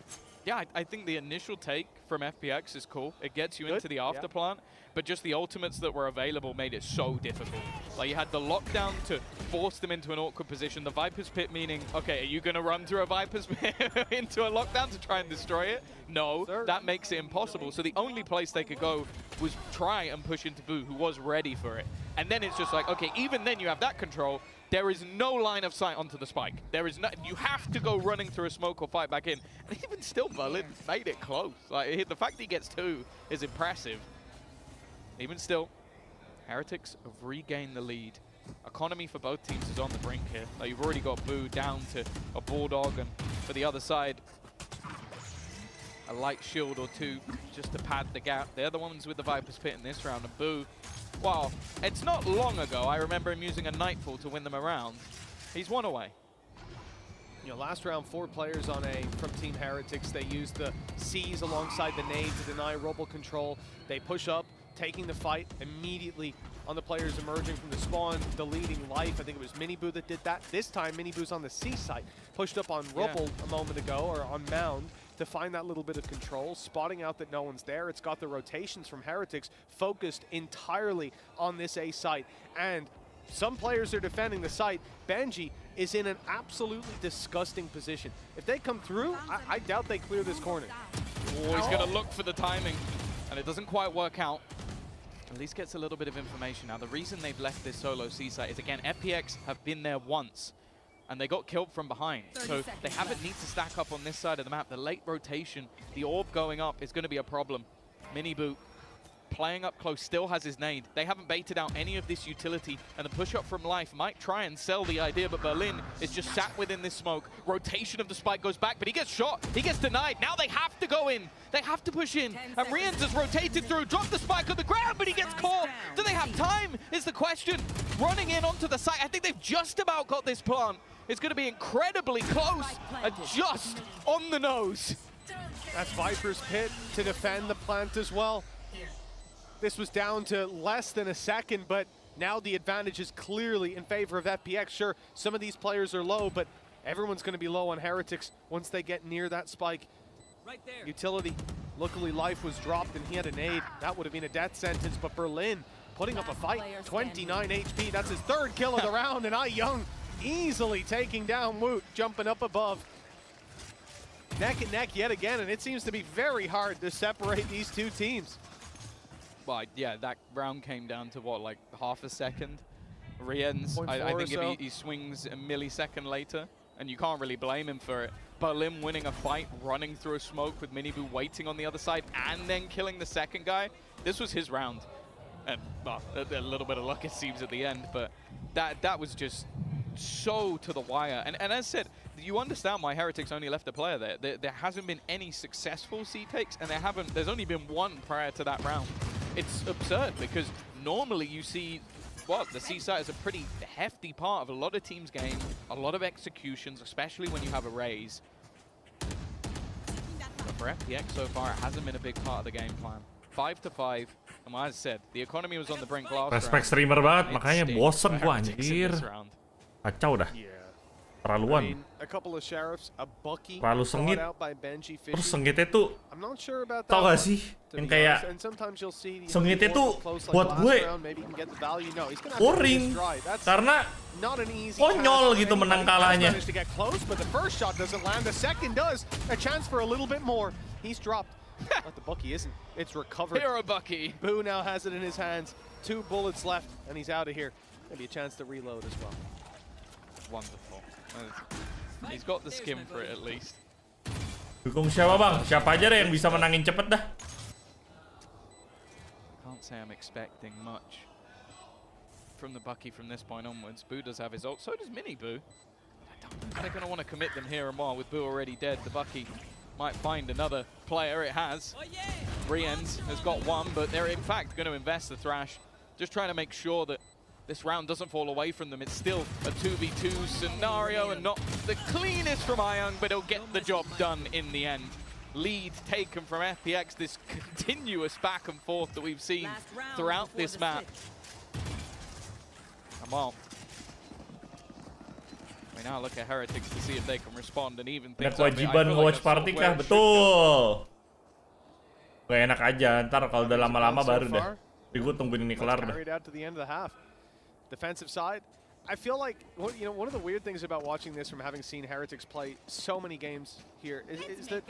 Yeah, I think the initial take from FPX is cool. It gets you into the afterplant, but just the ultimates that were available made it so difficult. Like, you had the lockdown to force them into an awkward position. The Viper's Pit meaning, okay, are you going to run through a Viper's Pit into a lockdown to try and destroy it? No, that makes it impossible. So the only place they could go was try and push into Boo, who was ready for it. And then it's just like, okay, even then you have that control. There is no line of sight onto the spike. There is no, you have to go running through a smoke or fight back in. And even still, Berlin made it close. Like, the fact that he gets 2 is impressive. Even still, Heretics have regained the lead. Economy for both teams is on the brink here. Like, you've already got Boo down to a Bulldog, and for the other side, a light shield or 2 just to pad the gap. They're the ones with the Viper's Pit in this round, and Boo, well, it's not long ago I remember him using a Nightfall to win them around. He's 1 away. You know, last round 4 players on A from Team Heretics. They used the C's alongside the nade to deny Robo control. They push up, taking the fight immediately on the players emerging from the spawn, deleting life. I think it was Miniboo that did that. This time, Miniboo's on the C site. Pushed up on Rubble a moment ago, or on Mound, to find that little bit of control, spotting out that no one's there. It's got the rotations from Heretics focused entirely on this A site. And some players are defending the site. Gen.G is in an absolutely disgusting position. If they come through, I doubt they clear this corner. Oh, he's going to look for the timing, and it doesn't quite work out. At least gets a little bit of information. Now, the reason they've left this solo C site is, again, FPX have been there once, and they got killed from behind. So they haven't need to stack up on this side of the map. The late rotation, the orb going up is going to be a problem. Miniboo playing up close, still has his nade. They haven't baited out any of this utility, and the push-up from Life might try and sell the idea, but Berlin is just sat within this smoke. Rotation of the spike goes back, but he gets shot. He gets denied. Now they have to go in. They have to push in. And Riens has rotated through, dropped the spike on the ground, but he gets caught. Do they have time is the question. Running in onto the site. I think they've just about got this plant. It's going to be incredibly close and just on the nose. That's Viper's Pit to defend the plant as well. This was down to less than a second, but now the advantage is clearly in favor of FPX. Sure, some of these players are low, but everyone's going to be low on Heretics once they get near that spike. Right there. Utility. Luckily, Life was dropped and he had a nade. That would have been a death sentence, but Berlin putting up a fight. 29 HP. That's his 3rd kill of the round, and iYoung easily taking down Woot, jumping up above. Neck and neck yet again, and it seems to be very hard to separate these 2 teams. Well, yeah, that round came down to what, like half a second? Riens, I think if he swings a millisecond later, and you can't really blame him for it. Berlin winning a fight, running through a smoke with Miniboo waiting on the other side, and then killing the second guy. This was his round. And well, a little bit of luck, it seems, at the end, but that was just so to the wire. And as I said, you understand why Heretics only left a player there. There hasn't been any successful C-takes, and there's only been one prior to that round. It's absurd, because normally you see, well, the C-site is a pretty hefty part of a lot of teams' game, a lot of executions, especially when you have a raise. But for FPX so far, it hasn't been a big part of the game plan. 5-5, and as I said, the economy was on the brink last round. Respect streamer banget, makanya bosen gua anjir. Kacau dah. Terlaluan. Terlalu sengit. Terus sengitnya tuh, tau gak sih? Yang kayak sengitnya tuh buat gue boring. Karena konyol gitu menang kalahnya. But the Bucky isn't. It's recovered. Hero Bucky. Boo now has it in his hands. 2 bullets left, and he's out of here. Maybe a chance to reload as well. Wonderful. He's got the skim for it at least. Dukung siapa bang? Siapa aja deh yang bisa menangin cepet dah. Can't say I'm expecting much from the Bucky from this point onwards. Boo does have his ult. So does Mini Boo. I don't know if they're going to want to commit them here and more with Boo already dead. The Bucky might find another player. It has. Riens has got one, but they're in fact going to invest the Thrash. Just trying to make sure that this round doesn't fall away from them. It's still a 2v2 scenario and not the cleanest from Ion, but he'll get the job done in the end. Lead taken from FPX, this continuous back and forth that we've seen throughout this map. Come on. We now look at Heretics to see if they can respond and even things up. Kewajiban nge-watch party kah? Betul. Gak enak aja, ntar kalau udah lama-lama baru dah. Tapi gue tungguin ini kelar dah. Defensive side, I feel like one of the weird things about watching this from having seen Heretics play so many games here is that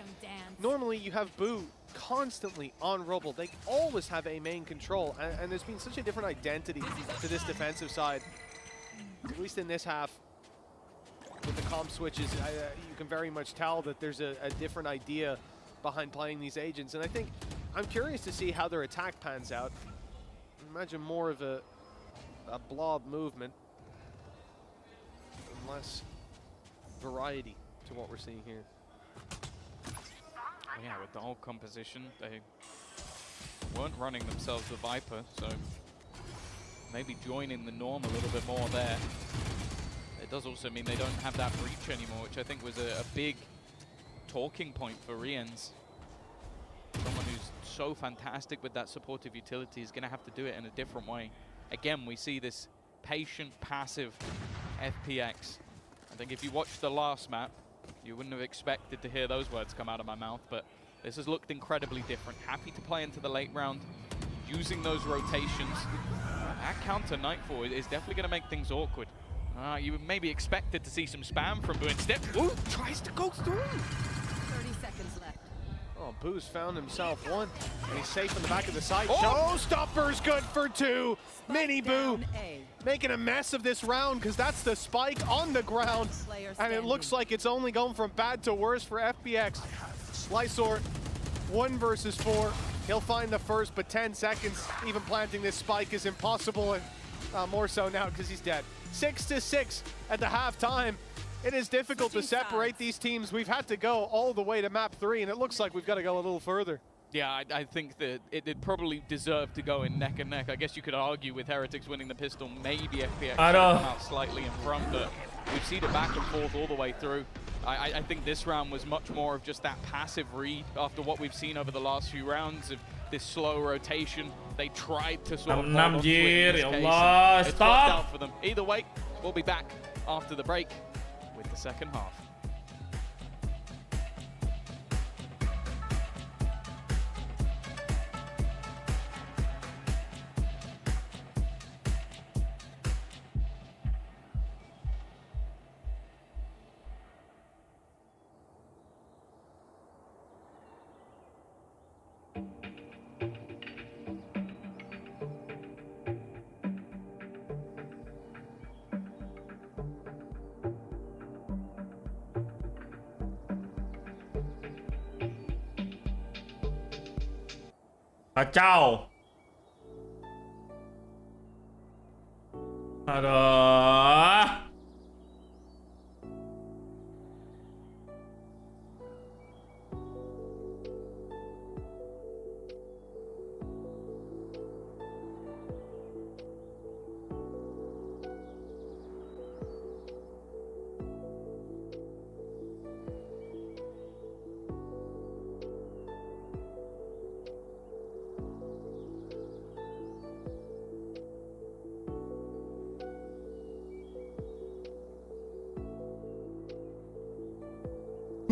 normally you have Boo constantly on Rubble. They always have a main control, and there's been such a different identity to this defensive side. At least in this half, with the comp switches, you can very much tell that there's a different idea behind playing these agents, and I think I'm curious to see how their attack pans out. Imagine more of a blob movement and less variety to what we're seeing here. Yeah, with the whole composition, they weren't running themselves the Viper, so maybe joining the norm a little bit more there. It does also mean they don't have that breach anymore, which I think was a big talking point for Riens. Someone who's so fantastic with that supportive utility is going to have to do it in a different way. Again, we see this patient, passive FPX. I think if you watched the last map, you wouldn't have expected to hear those words come out of my mouth, but this has looked incredibly different. Happy to play into the late round, using those rotations. That counter Nightfall is definitely going to make things awkward. You maybe expected to see some spam from Boo. Instead, Boo tries to go through. 30 seconds left. Oh, Boo's found himself one, and he's safe in the back of the site. Oh! Showstopper's good for 2. Mini Boo making a mess of this round because that's the spike on the ground, and it looks like it's only going from bad to worse for FPX. Lysor, 1 versus 4. He'll find the first, but 10 seconds, even planting this spike is impossible, and more so now because he's dead. 6-6 at the halftime. It is difficult to separate these teams. We've had to go all the way to map 3, and it looks like we've got to go a little further. Yeah, I think that it probably deserved to go in neck and neck. I guess you could argue with Heretics winning the pistol, maybe FPX come out slightly in front, but we've seen it back and forth all the way through. I think this round was much more of just that passive read after what we've seen over the last few rounds of this slow rotation. They tried to sort of hold on to it in this case. It's worked out for them. Either way, we'll be back after the break with the second half. Kacau. Aduh.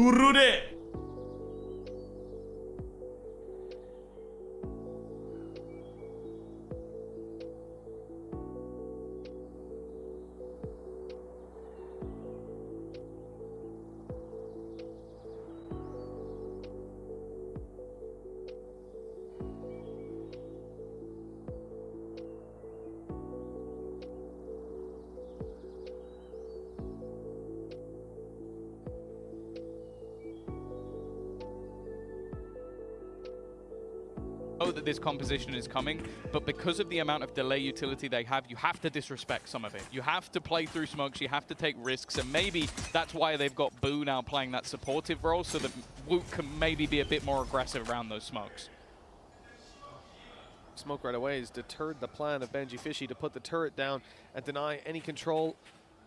Turu deh. That this composition is coming, but because of the amount of delay utility they have, you have to disrespect some of it. You have to play through smokes, you have to take risks, and maybe that's why they've got Boo now playing that supportive role, so that Woot can maybe be a bit more aggressive around those smokes. Smoke right away has deterred the plan of Benji Fishy to put the turret down and deny any control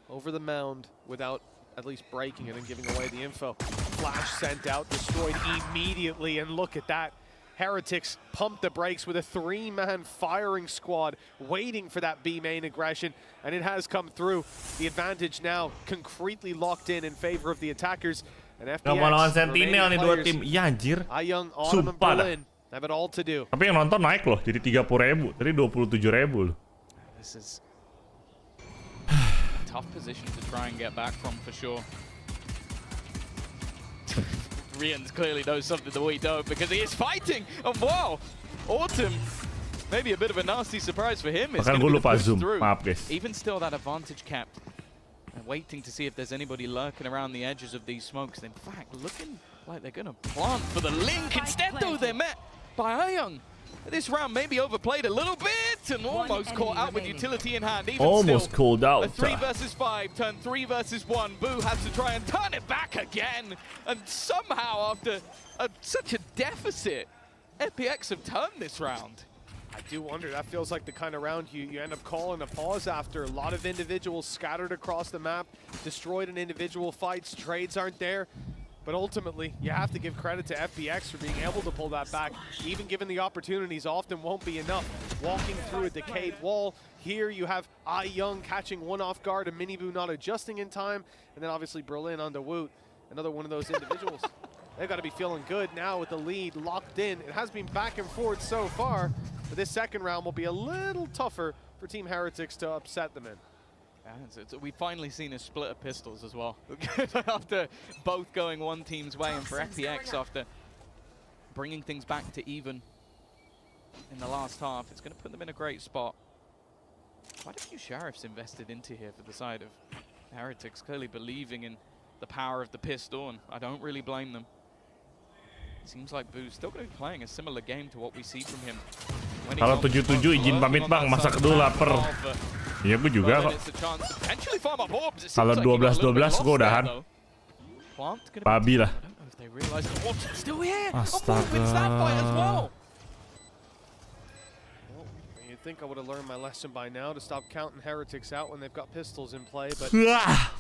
over the mound without at least breaking it and giving away the info. Flash sent out, destroyed immediately, and look at that. Heretics pumped the brakes with a 3-man firing squad waiting for that B main aggression, and it has come through. The advantage now concretely locked in favor of the attackers. And FPX, lawan Sentinel nih dua tim. Iya anjir. Sumpah dah. Have it all to do. Tapi yang nonton naik loh, jadi 30.000, tadi 27.000 loh. This is a tough position to try and get back from for sure. Rian clearly knows something that we don't, because he is fighting. And wow, Autumn, maybe a bit of a nasty surprise for him. It's going to be pushed through. Even still, that advantage kept. And waiting to see if there's anybody lurking around the edges of these smokes. In fact, looking like they're going to plant for the link. Instead, though, they're met by Ayung. This round maybe overplayed a little bit and almost caught out with utility in hand. Even almost still, called out. A 3 versus 5 turned 3 versus 1. Boo has to try and turn it back again. And somehow, after such a deficit, FPX have turned this round. I do wonder, that feels like the kind of round you end up calling a pause after. A lot of individuals scattered across the map, destroyed in individual fights, trades aren't there. But ultimately, you have to give credit to FPX for being able to pull that back. Even given the opportunities often won't be enough. Walking through a decayed wall. Here you have Young catching one off guard and Miniboo not adjusting in time. And then obviously Berlin onto Woot. Another one of those individuals. They've got to be feeling good now with the lead locked in. It has been back and forth so far. But this second round will be a little tougher for Team Heretics to upset them in. Yeah, we've finally seen a split of pistols as well. After both going one team's way, and for FPX after bringing things back to even in the last half, it's going to put them in a great spot. Quite a few Sheriffs invested into here for the side of Heretics, clearly believing in the power of the pistol, and I don't really blame them. It seems like Boo's still going to be playing a similar game to what we see from him. Kalau 77 izin pamit bang, masak dulu lapar. Iya gue juga kok. Kalau 12-12 gue udahan. Babi lah. Astaga. You'd think I would have learned my lesson by now to stop counting Heretics out when they've got pistols in play, but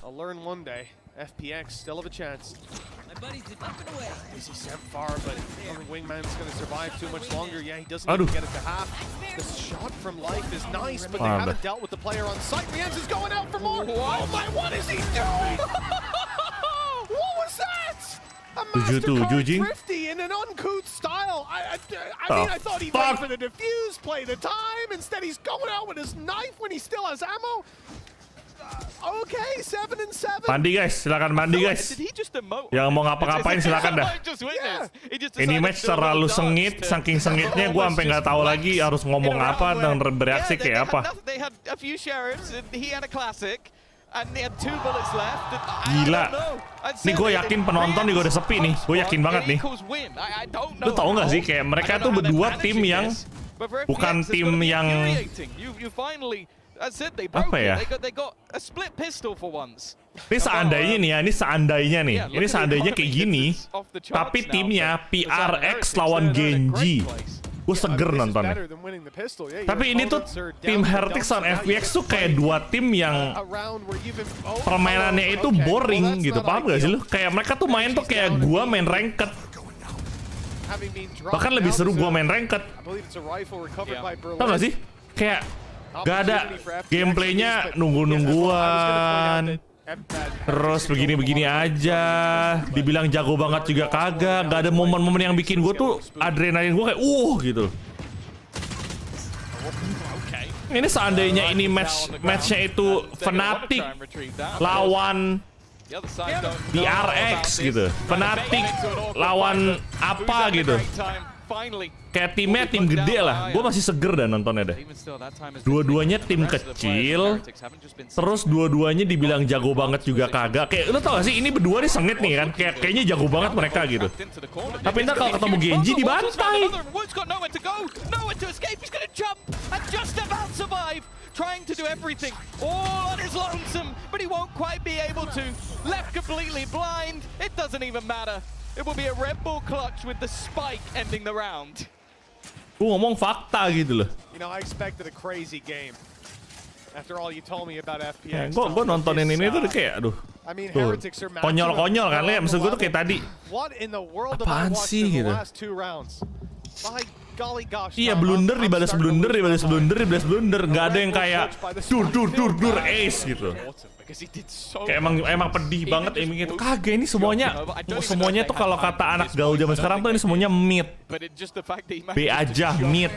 I'll learn one day. FPX still have a chance. My buddy's up away. Easy set far, but I don't think Wingman's going to survive too much longer. Yeah, he doesn't even get it to half. The shot from Life is nice, but they haven't dealt with the player on site. Rienz is going out for more. Oh my, what is he doing? What was that? A MasterCard Thrifty in an uncouth style. I mean, I thought he'd wait for the defuse, play the time. Instead, he's going out with his knife when he still has ammo. Okay, 7 and 7. Mandi guys, silakan mandi guys. Yang mau ngapa-ngapain silakan dah. Ini match terlalu sengit, saking sengitnya gue sampai nggak tahu lagi harus ngomong apa dan bereaksi kayak apa. Gila. Nih gue yakin penonton juga udah sepi nih. Gue yakin banget nih. Lu tau nggak sih kayak mereka tuh berdua tim yang bukan tim yang That's it. They broke Apa ya? it. They got a split pistol for once. Ini seandainya nih ya, ini seandainya kayak gini, tapi timnya PRX lawan GEN.G. Gue seger nontonnya. Tapi ini tuh tim Heretics lawan FPX tuh kayak dua tim yang permainannya itu boring gitu, paham gak sih lu? Kayak mereka tuh main tuh kayak gua main ranked. Bahkan lebih seru gua main ranked. Tau gak sih? Kayak gak ada gameplaynya nunggu-nungguan. Terus begini-begini aja. Dibilang jago banget juga kagak. Gak ada momen-momen yang bikin gue tuh adrenalin gue kayak gitu. Ini seandainya ini matchnya itu Fnatic lawan PRX gitu. Fnatic lawan apa gitu. Kayak timnya tim gede lah. Gue masih seger dah nontonnya deh. Dua-duanya tim kecil. Terus dua-duanya dibilang jago banget juga kagak. Kayak lo tau gak sih ini berdua nih sengit nih kan. Kayaknya jago banget mereka gitu. Tapi ntar kalau ketemu GEN.G dibantai. Trying to do everything all on his lonesome, but he won't quite be able to. Left completely blind. It doesn't even matter. It will be a Red Bull clutch with the spike ending the round. Ngomong fakta gitu loh. You know, I expected a crazy game. After all you told me about FPX. Gue nontonin ini tuh kayak aduh. Tuh, konyol-konyol kan ya, maksud gue tuh kayak tadi. Apaan sih gitu. Iya, blunder dibalas blunder. Gak ada yang kayak dur ace gitu. Kayak emang pedih banget aiming itu. Kagak, ini semuanya tuh kalau kata anak gaul zaman sekarang tuh ini semuanya mid. B aja mid.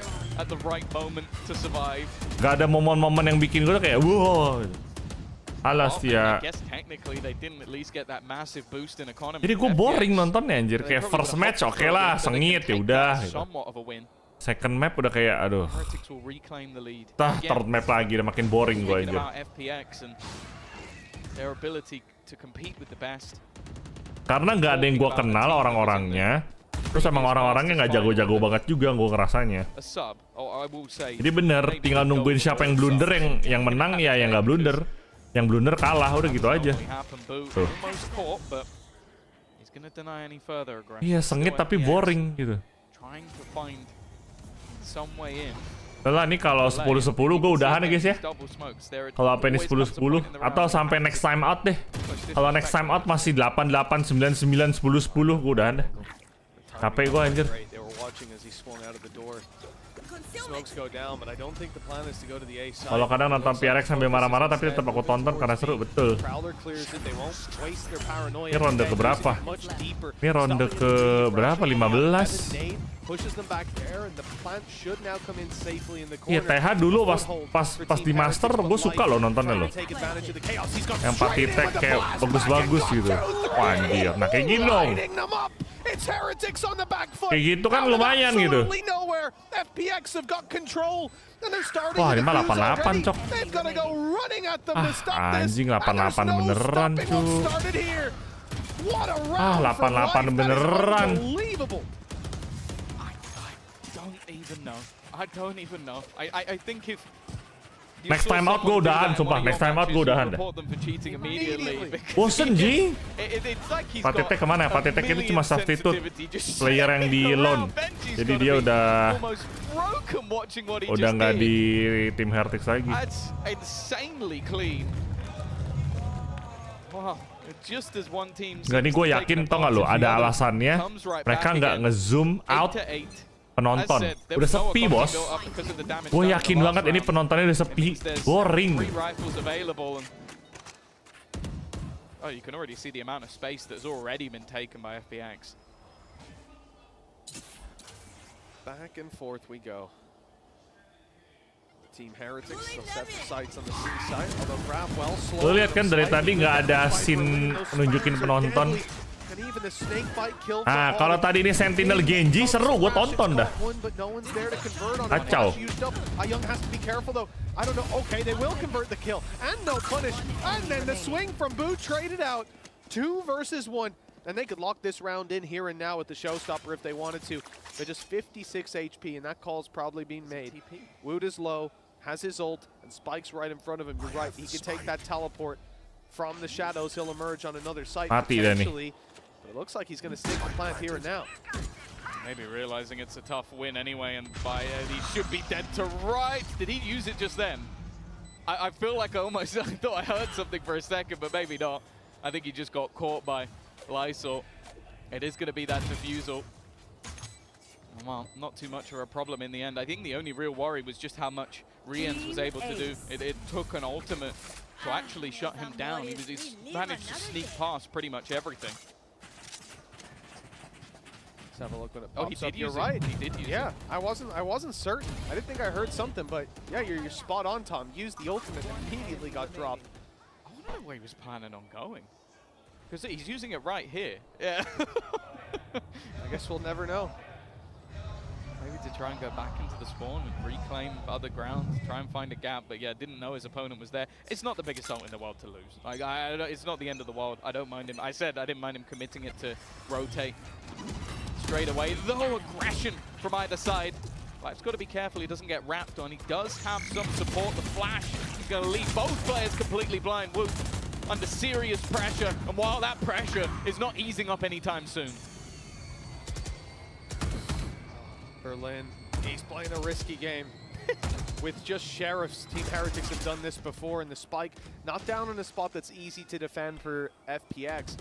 Gak ada momen-momen yang bikin gue tuh kayak wow. Alas ya. Jadi gue boring nontonnya anjir. Kayak first match oke lah, sengit ya udah gitu. Second map udah kayak aduh. Third map lagi udah makin boring gue anjir. Karena nggak ada yang gue kenal orang-orangnya. Terus emang orang-orangnya nggak jago-jago banget juga gue ngerasanya. Jadi bener, tinggal nungguin siapa yang blunder, yang menang ya yang nggak blunder. Yang blunder kalah, udah gitu aja. Tuh. Iya, sengit tapi boring gitu. Setelah nih kalau 10-10 gue udahan ya guys ya. Kalau apa ini 10-10 atau sampai next time out deh. Kalau next time out masih 8-8, 9-9, 10-10 gue udahan deh. Capek gue anjir. Kalau kadang nonton PRX sambil marah-marah tapi tetap aku tonton karena seru, betul. Ini ronde ke berapa? Ini ronde ke berapa? 15? Iya, TH dulu pas di master gue suka loh nontonnya loh. Yang Patitek kayak bagus-bagus gitu. Wah anjir, nah kayak gini dong. Kayak gitu kan lumayan gitu. Wah, ini mah 88 cok. Anjing 88 beneran cu. 88 beneran. Next time out gue udahan, sumpah. Next time out gue udahan dah. Bosen Ji. Patitek kemana? Patitek itu cuma substitute player yang di loan. Jadi dia udah nggak di tim Heretics lagi. Nggak, nih gue yakin tau nggak lo, ada alasannya mereka nggak nge-zoom out penonton. Udah sepi bos. Gue yakin banget ini penontonnya udah sepi. Boring. Oh, you can already see the amount of space that's already been taken by FPX. Back and forth we go. Team Heretics still set the sights on the C side. Although Grafwell slow. Lo lihat kan dari tadi nggak ada scene nunjukin penonton. Nah, kalau tadi ini Sentinel GEN.G seru, gue tonton dah. Kacau. I don't know. Okay, they will convert the kill and no punish, and then the swing from Boo traded out. 2 versus 1, and they could lock this round in here and now with the showstopper if they wanted to. They're just 56 HP, and that call's probably being made. Wood is low. has his ult, and Spike's right in front of him. You're right, he can take that teleport from the shadows. He'll emerge on another site potentially, but it looks like he's going to stick the plant here and now. Maybe realizing it's a tough win anyway, and he should be dead to right. Did he use it just then? I feel like I thought I heard something for a second, but maybe not. I think he just got caught by Lysol. It is going to be that defusal. Well, not too much of a problem in the end. I think the only real worry was just how much Riens was able to do. It took an ultimate to actually shut him down. He managed to sneak past pretty much everything. Let's have a look when it pops up. You're right. He did use it. Yeah, I wasn't certain. I didn't think I heard something, but yeah, you're spot on, Tom. Used the ultimate and immediately got dropped. I wonder where he was planning on going. Because he's using it right here. Yeah. I guess we'll never know. Maybe to try and go back into the spawn and reclaim other ground, try and find a gap, but yeah, didn't know his opponent was there. It's not the biggest ult in the world to lose. Like, it's not the end of the world. I don't mind him. I said I didn't mind him committing it to rotate straight away. Though aggression from either side. Life's got to be careful he doesn't get wrapped on. He does have some support. The flash is going to leave both players completely blind. Woo, under serious pressure, and while that pressure is not easing up anytime soon. Berlin, he's playing a risky game. With just Sheriffs, Team Heretics have done this before, and the Spike not down in a spot that's easy to defend for FPX.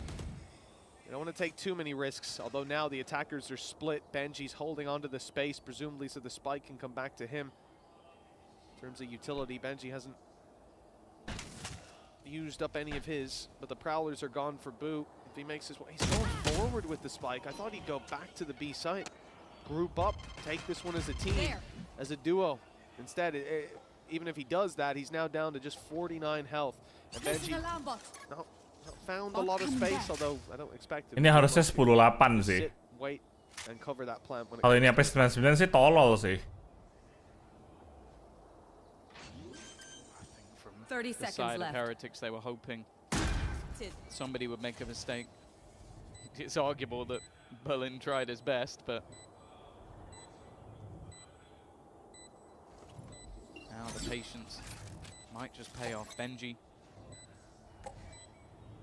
You don't want to take too many risks, although now the attackers are split. GEN.G's holding onto the space, presumably so the Spike can come back to him. In terms of utility, GEN.G hasn't used up any of his, but the Prowlers are gone for Boo. If he makes his way, he's going forward with the Spike. I thought he'd go back to the B site. Group up, take this one as a team, as a duo. Instead, even if he does that, he's now down to just 49 health. And GEN.G found a lot of space, although I don't expect him. Ini harusnya 10-8 sih. Wait and cover that plant when it Kalau ini sampai 99 sih tolol sih. 30 seconds left. Heretics, they were hoping somebody would make a mistake. It's arguable that Berlin tried his best, but now the patience might just pay off. GEN.G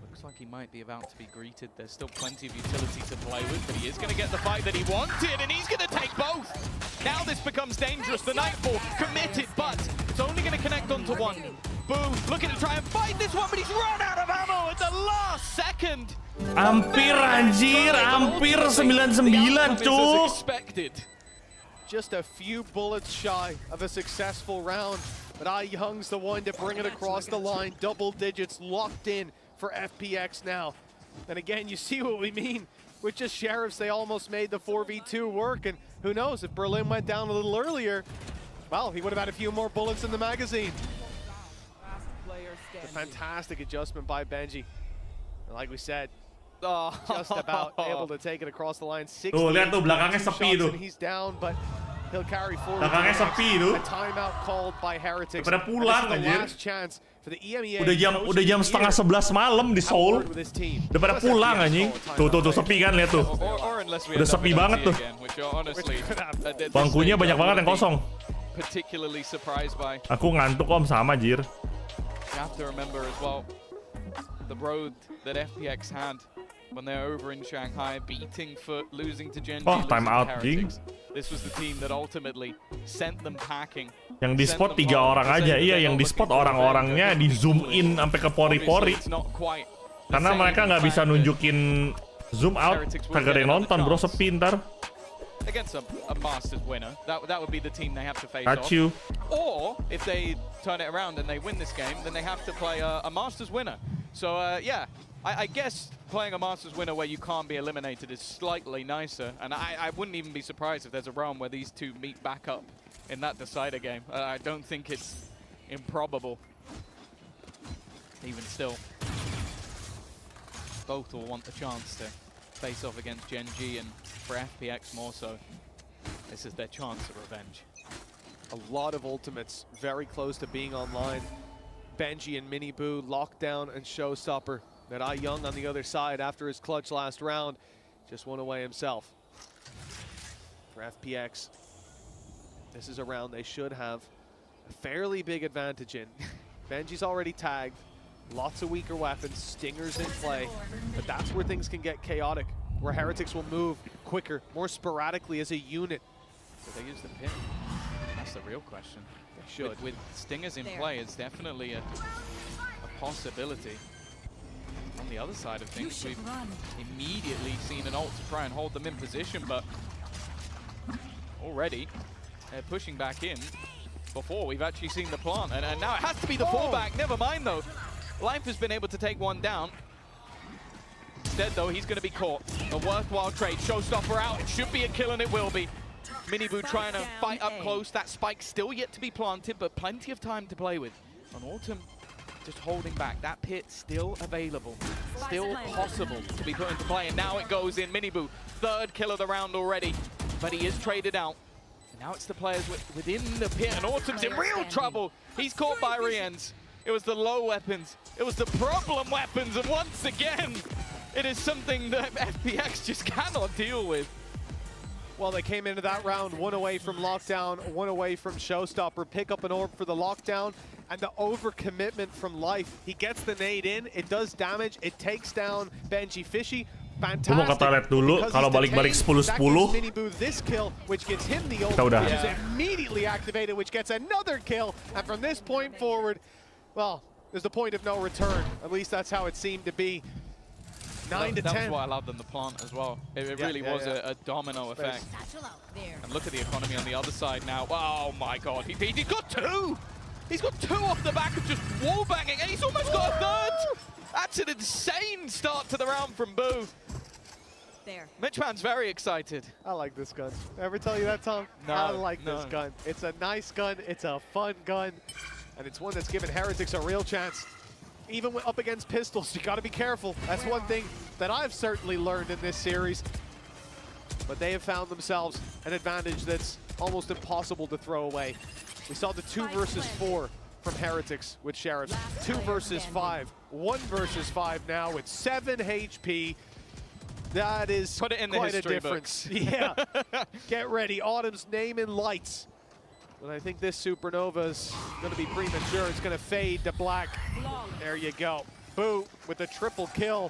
looks like he might be about to be greeted. There's still plenty of utility to play with, but he is going to get the fight that he wanted, and he's going to take both. Now this becomes dangerous. The Nightfall committed, but it's only going to connect onto one. Boo looking to try and fight this one, but he's run out of ammo at the last second. Hampir anjir, hampir 99 cuk. Just a few bullets shy of a successful round, but iYoung's the one to bring it across the line. Double digits locked in for FPX now. And again, you see what we mean with just Sheriffs. They almost made the 4v2 work, and who knows, if Berlin went down a little earlier, well, he would have had a few more bullets in the magazine. A fantastic adjustment by GEN.G. Like we said, just about able to take it across the line. 60 lihat tuh belakangnya sepi tuh. He's down, but he'll carry forward. Belakangnya sepi tuh. A timeout called by Heretics. Pada pulang anjir. Last chance for the EMEA. Udah jam setengah 11 malam di Seoul. Udah pada pulang anjing. Tuh sepi kan, lihat tuh. Udah sepi banget tuh. Bangkunya banyak banget yang kosong. Aku ngantuk om sama jir. You have to remember as well the road that FPX had when they're over in Shanghai, beating Foot, losing to GEN.G, time out, Heretics. This was the team that ultimately sent them packing. Yang di spot 3 orang aja, iya yang di spot orang-orangnya di zoom in sampai ke pori-pori. Karena mereka nggak bisa nunjukin zoom out, kagak ada yang nonton bro, sepi ntar. Against a Masters winner, that would be the team they have to face Got off. you. Or if they turn it around and they win this game, then they have to play a Masters winner. So yeah, I guess playing a Masters winner where you can't be eliminated is slightly nicer, and I wouldn't even be surprised if there's a realm where these two meet back up in that decider game. I don't think it's improbable. Even still, both will want the chance to face off against GEN.G, and for FPX more so, this is their chance of revenge. A lot of ultimates very close to being online. GEN.G and Mini Boo, Lockdown and Showstopper. That iYoung on the other side after his clutch last round just won away himself. For FPX, this is a round they should have a fairly big advantage in. Benji's already tagged. Lots of weaker weapons, stingers in play, but that's where things can get chaotic, where Heretics will move quicker, more sporadically as a unit. Do they use the pin? That's the real question. They should. With stingers in play, it's definitely a possibility. On the other side of things, we've immediately seen an ult to try and hold them in position, but already they're pushing back in before we've actually seen the plant. And now it has to be the fallback. Never mind, though. Life has been able to take one down. Instead, though, he's going to be caught. A worthwhile trade. Showstopper out. It should be a kill, and it will be. Minibu trying to fight up close. That spike still yet to be planted, but plenty of time to play with. And Autumn just holding back. That pit still available. Still possible to be put into play. And now it goes in. Minibu, third kill of the round already. But he is traded out. And now it's the players within the pit. And Autumn's in real trouble. He's caught by Riens. It was the low weapons. It was the problem weapons. And once again, it is something that FPX just cannot deal with. Well, they came into that round one away from lockdown, one away from showstopper. Pick up an orb for the lockdown, and the overcommitment from Life. He gets the nade in, it does damage, it takes down Benji Fishy. Fantastic. Mau kata lihat dulu kalau balik-balik 10-10. Minibu this kill, which gets him the ult, which is immediately activated, which gets another kill. And from this point forward, well, there's the point of no return. At least that's how it seemed to be. 9 to 10. That's why I loved them the plant as well. It really was a domino effect. And look at the economy on the other side now. Oh my god, he got two! He's got two off the back of just wall banging, and he's almost got a third! That's an insane start to the round from Boo. Mitchman's very excited. I like this gun. Ever tell you that, Tom? No, I like this gun. It's a nice gun, it's a fun gun, and it's one that's given Heretics a real chance. Even up against pistols, you got to be careful. That's one thing that I've certainly learned in this series. But they have found themselves an advantage that's almost impossible to throw away. We saw the 2 versus 4 from Heretics with Sheriffs. 2 versus 5. 1 versus 5 now with 7 HP. That is Put it in quite the a history difference. books. Yeah. Get ready. Autumn's name in lights. But I think this Supernova is going to be premature. It's going to fade to black. There you go. Boo with the triple kill.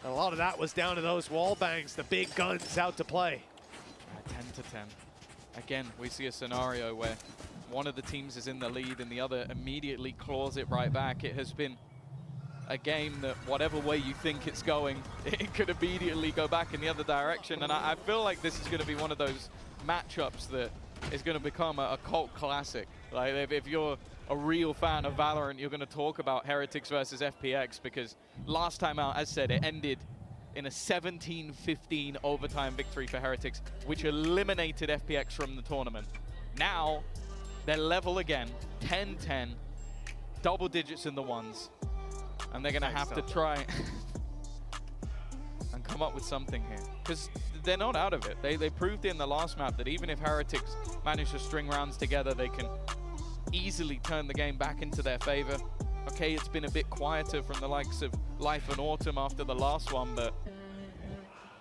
And a lot of that was down to those wall bangs. The big guns out to play. 10 to 10. Again, we see a scenario where one of the teams is in the lead and the other immediately claws it right back. It has been a game that whatever way you think it's going, it could immediately go back in the other direction. And I feel like this is going to be one of those matchups that is going to become a cult classic. Like if you're a real fan of Valorant, you're going to talk about Heretics versus FPX, because last time out, as said, it ended in a 17-15 overtime victory for Heretics, which eliminated FPX from the tournament. Now, they're level again, 10-10, double digits in the ones, and they're going to have to try and come up with something here, because they're not out of it. They proved in the last map that even if Heretics manage to string rounds together, they can easily turn the game back into their favor. Okay, it's been a bit quieter from the likes of Life and Autumn after the last one, but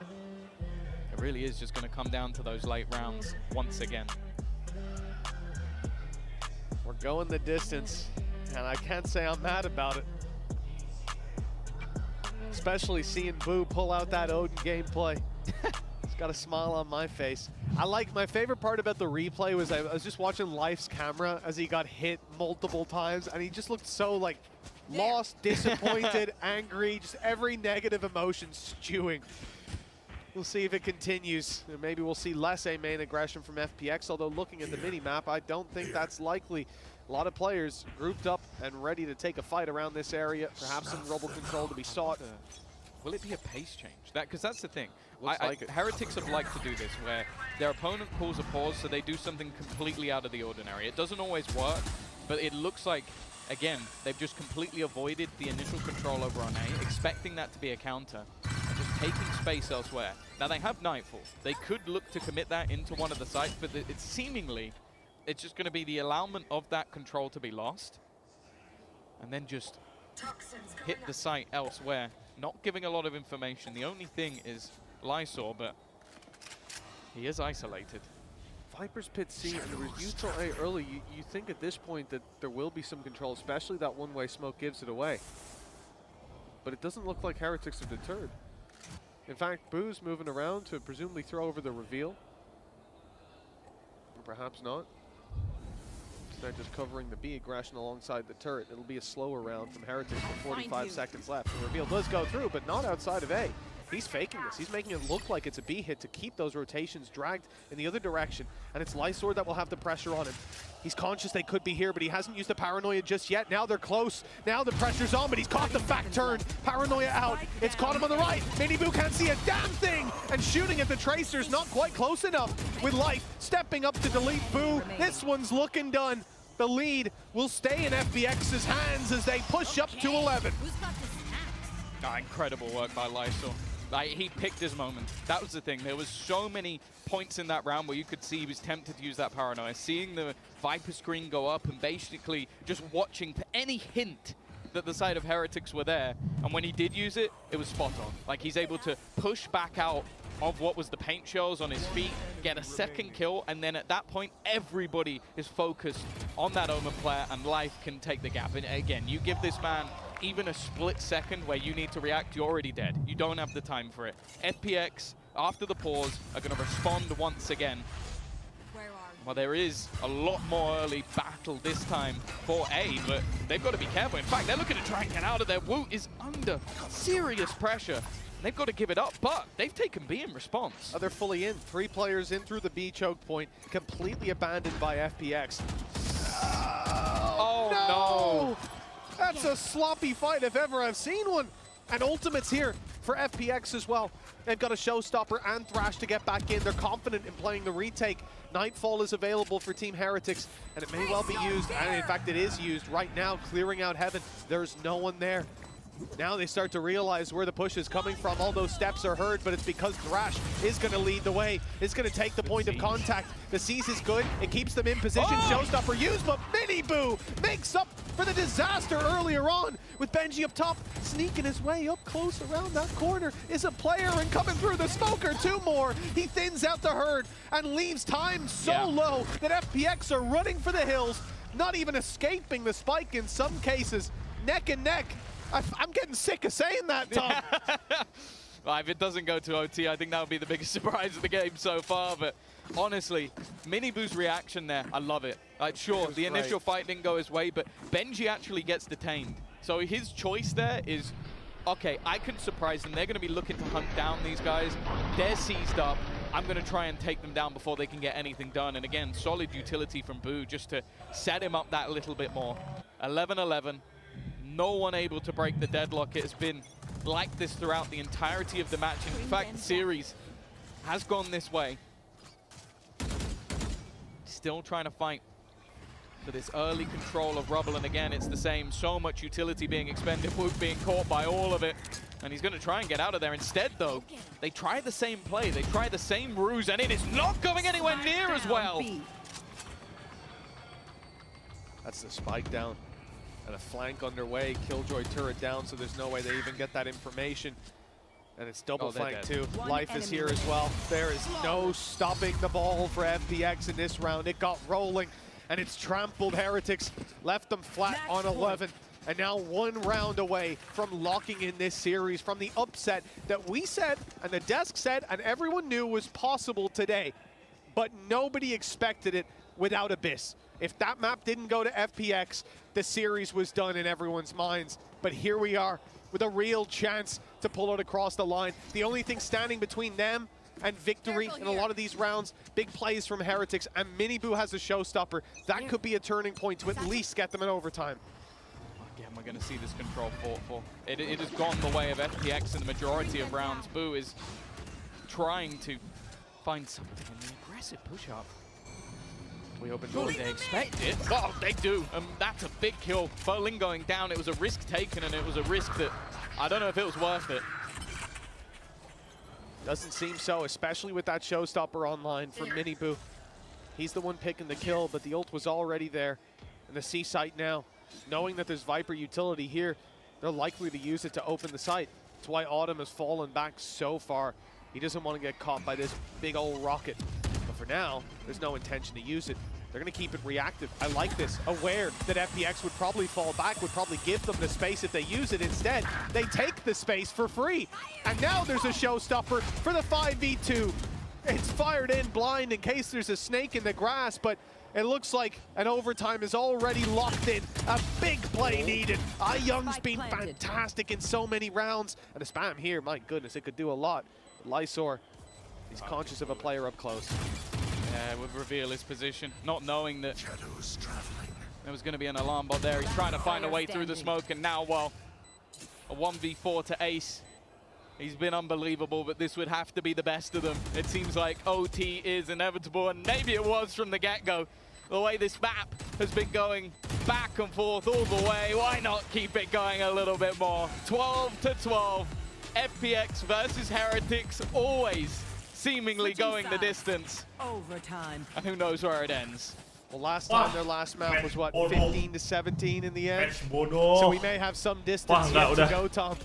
it really is just going to come down to those late rounds once again. We're going the distance, and I can't say I'm mad about it. Especially seeing Boo pull out that Odin gameplay. It's got a smile on my face. My favorite part about the replay was I was just watching Life's camera as he got hit multiple times, and he just looked so like lost, disappointed, angry, just every negative emotion stewing. We'll see if it continues. And maybe we'll see less main aggression from FPX, although looking at the mini-map, I don't think that's likely. A lot of players grouped up and ready to take a fight around this area. Perhaps some rubble control to be sought. Will it be a pace change? Because that's the thing. Like Heretics have liked to do this, where their opponent pulls a pause, so they do something completely out of the ordinary. It doesn't always work, but it looks like, again, they've just completely avoided the initial control over on A, expecting that to be a counter, and just taking space elsewhere. Now, they have Nightfall. They could look to commit that into one of the sites, but it's seemingly, it's just going to be the allowment of that control to be lost, and then just hit the site elsewhere. Not giving a lot of information. The only thing is Lysor, but he is isolated. Viper's Pit C, and there was neutral A early. You think at this point that there will be some control, especially that one-way smoke gives it away. But it doesn't look like Heretics are deterred. In fact, Boo's moving around to presumably throw over the reveal. Or perhaps not. They're just covering the B aggression alongside the turret. It'll be a slower round from Heretics with 45 seconds left. The reveal does go through, but not outside of A. He's faking this. He's making it look like it's a B hit to keep those rotations dragged in the other direction. And it's Lysor that will have the pressure on him. He's conscious they could be here, but he hasn't used the paranoia just yet. Now they're close. Now the pressure's on, but he's caught the back turn. Paranoia out. It's caught him on the right. MiniBoo can't see a damn thing. And shooting at the Tracers, not quite close enough. With Life stepping up to delete Boo. This one's looking done. The lead will stay in FPX's hands as they push up to 11. Incredible work by Lysor. Like, he picked his moment. That was the thing. There was so many points in that round where you could see he was tempted to use that paranoia. Seeing the Viper screen go up and basically just watching for any hint that the side of Heretics were there. And when he did use it, it was spot on. Like, he's able to push back out of what was the paint shells on his feet, get a second kill, and then at that point, everybody is focused on that Omen player, and Life can take the gap. And again, you give this man even a split second where you need to react, you're already dead. You don't have the time for it. FPX, after the pause, are going to respond once again. Well, there is a lot more early battle this time for A, but they've got to be careful. In fact, they're looking to try and get out of there. Woot is under serious pressure. They've got to give it up, but they've taken B in response. Oh, they're fully in. 3 players in through the B choke point, completely abandoned by FPX. Oh, no! That's a sloppy fight if ever I've seen one. And Ultimate's here for FPX as well. They've got a Showstopper and Thrash to get back in. They're confident in playing the retake. Nightfall is available for Team Heretics, and it may well be used, and in fact it is used right now, clearing out Heaven. There's no one there. Now they start to realize where the push is coming from. All those steps are heard, but it's because Thrash is going to lead the way. It's going to take the point of contact. The seize is good. It keeps them in position. Showstopper used, but MiniBoo makes up for the disaster earlier on with Gen.G up top, sneaking his way up close around that corner. Is a player and coming through the smoker. 2 more. He thins out the herd and leaves time so low that FPX are running for the hills, not even escaping the spike in some cases. Neck and neck. I'm getting sick of saying that, Tom. Well, if it doesn't go to OT, I think that would be the biggest surprise of the game so far. But honestly, MiniBoo's reaction there, I love it. Like, sure, the initial fight didn't go his way, but Gen.G actually gets detained. So his choice there is, okay, I can surprise them. They're going to be looking to hunt down these guys. They're seized up. I'm going to try and take them down before they can get anything done. And again, solid utility from Boo just to set him up that little bit more. 11-11. No one able to break the deadlock. It has been like this throughout the entirety of the match. In fact, the series has gone this way. Still trying to fight for this early control of Rubble, and again, it's the same. So much utility being expended, Woot being caught by all of it. And he's going to try and get out of there. Instead, though, they try the same play. They try the same ruse, and it is not going anywhere near as well. That's the spike down. And a flank underway, Killjoy turret down, so there's no way they even get that information. And it's double flank too. Life is here as well. There is no stopping the ball for FPX in this round. It got rolling, and it's trampled Heretics, left them flat on 11. And now 1 round away from locking in this series, from the upset that we said, and the desk said, and everyone knew was possible today. But nobody expected it without Abyss. If that map didn't go to FPX, the series was done in everyone's minds. But here we are with a real chance to pull it across the line. The only thing standing between them and victory in a lot of these rounds, big plays from Heretics, and MiniBoo has a showstopper. That could be a turning point to at least get them in overtime. Again, we're going to see this control fought for. It has gone the way of FPX in the majority of rounds. Boo is trying to find something in the aggressive push-up. We hope they expect it. Oh, they do. That's a big kill. Berlin going down. It was a risk taken, and it was a risk that I don't know if it was worth it. Doesn't seem so, especially with that showstopper online from MiniBoo. He's the one picking the kill, but the ult was already there. And the C site now, knowing that there's Viper utility here, they're likely to use it to open the site. That's why Autumn has fallen back so far. He doesn't want to get caught by this big old rocket. But for now, there's no intention to use it. They're going to keep it reactive. I like this. Aware that FPX would probably fall back, would probably give them the space if they use it. Instead, they take the space for free. And now there's a showstopper for the 5v2. It's fired in blind in case there's a snake in the grass, but it looks like an overtime is already locked in. A big play needed. iYoung's been fantastic in so many rounds. And the spam here, my goodness, it could do a lot. Lysor, he's conscious of a player up close. Yeah, would reveal his position, not knowing that there was going to be an alarm bot there. He's trying to find a way through the smoke, and now, well, a 1v4 to Ace. He's been unbelievable, but this would have to be the best of them. It seems like OT is inevitable, and maybe it was from the get-go. The way this map has been going back and forth all the way, why not keep it going a little bit more? 12-12, FPX versus Heretics, always seemingly going the distance. Overtime. And who knows where it ends. Well, last time their last map was what, 15-17 in the end? So we may have some distance yet to go, Tom.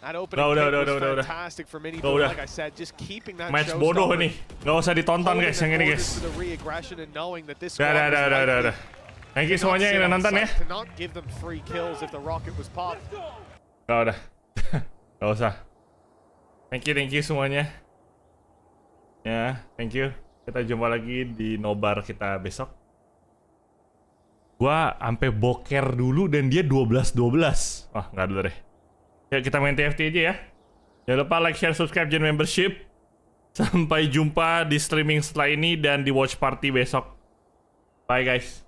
That opening was fantastic for Mini. Like I said, just keeping that match bodoh nih. Nggak usah ditonton guys yang ini guys. Dah. Thank you semuanya yang udah nonton ya. Udah. Nggak usah. Thank you semuanya. Ya, thank you. Kita jumpa lagi di nobar kita besok. Gua sampai boker dulu dan dia 12-12. Wah, nggak dulu deh. Ya, kita main TFT aja ya. Jangan lupa like, share, subscribe, join membership. Sampai jumpa di streaming setelah ini dan di watch party besok. Bye guys.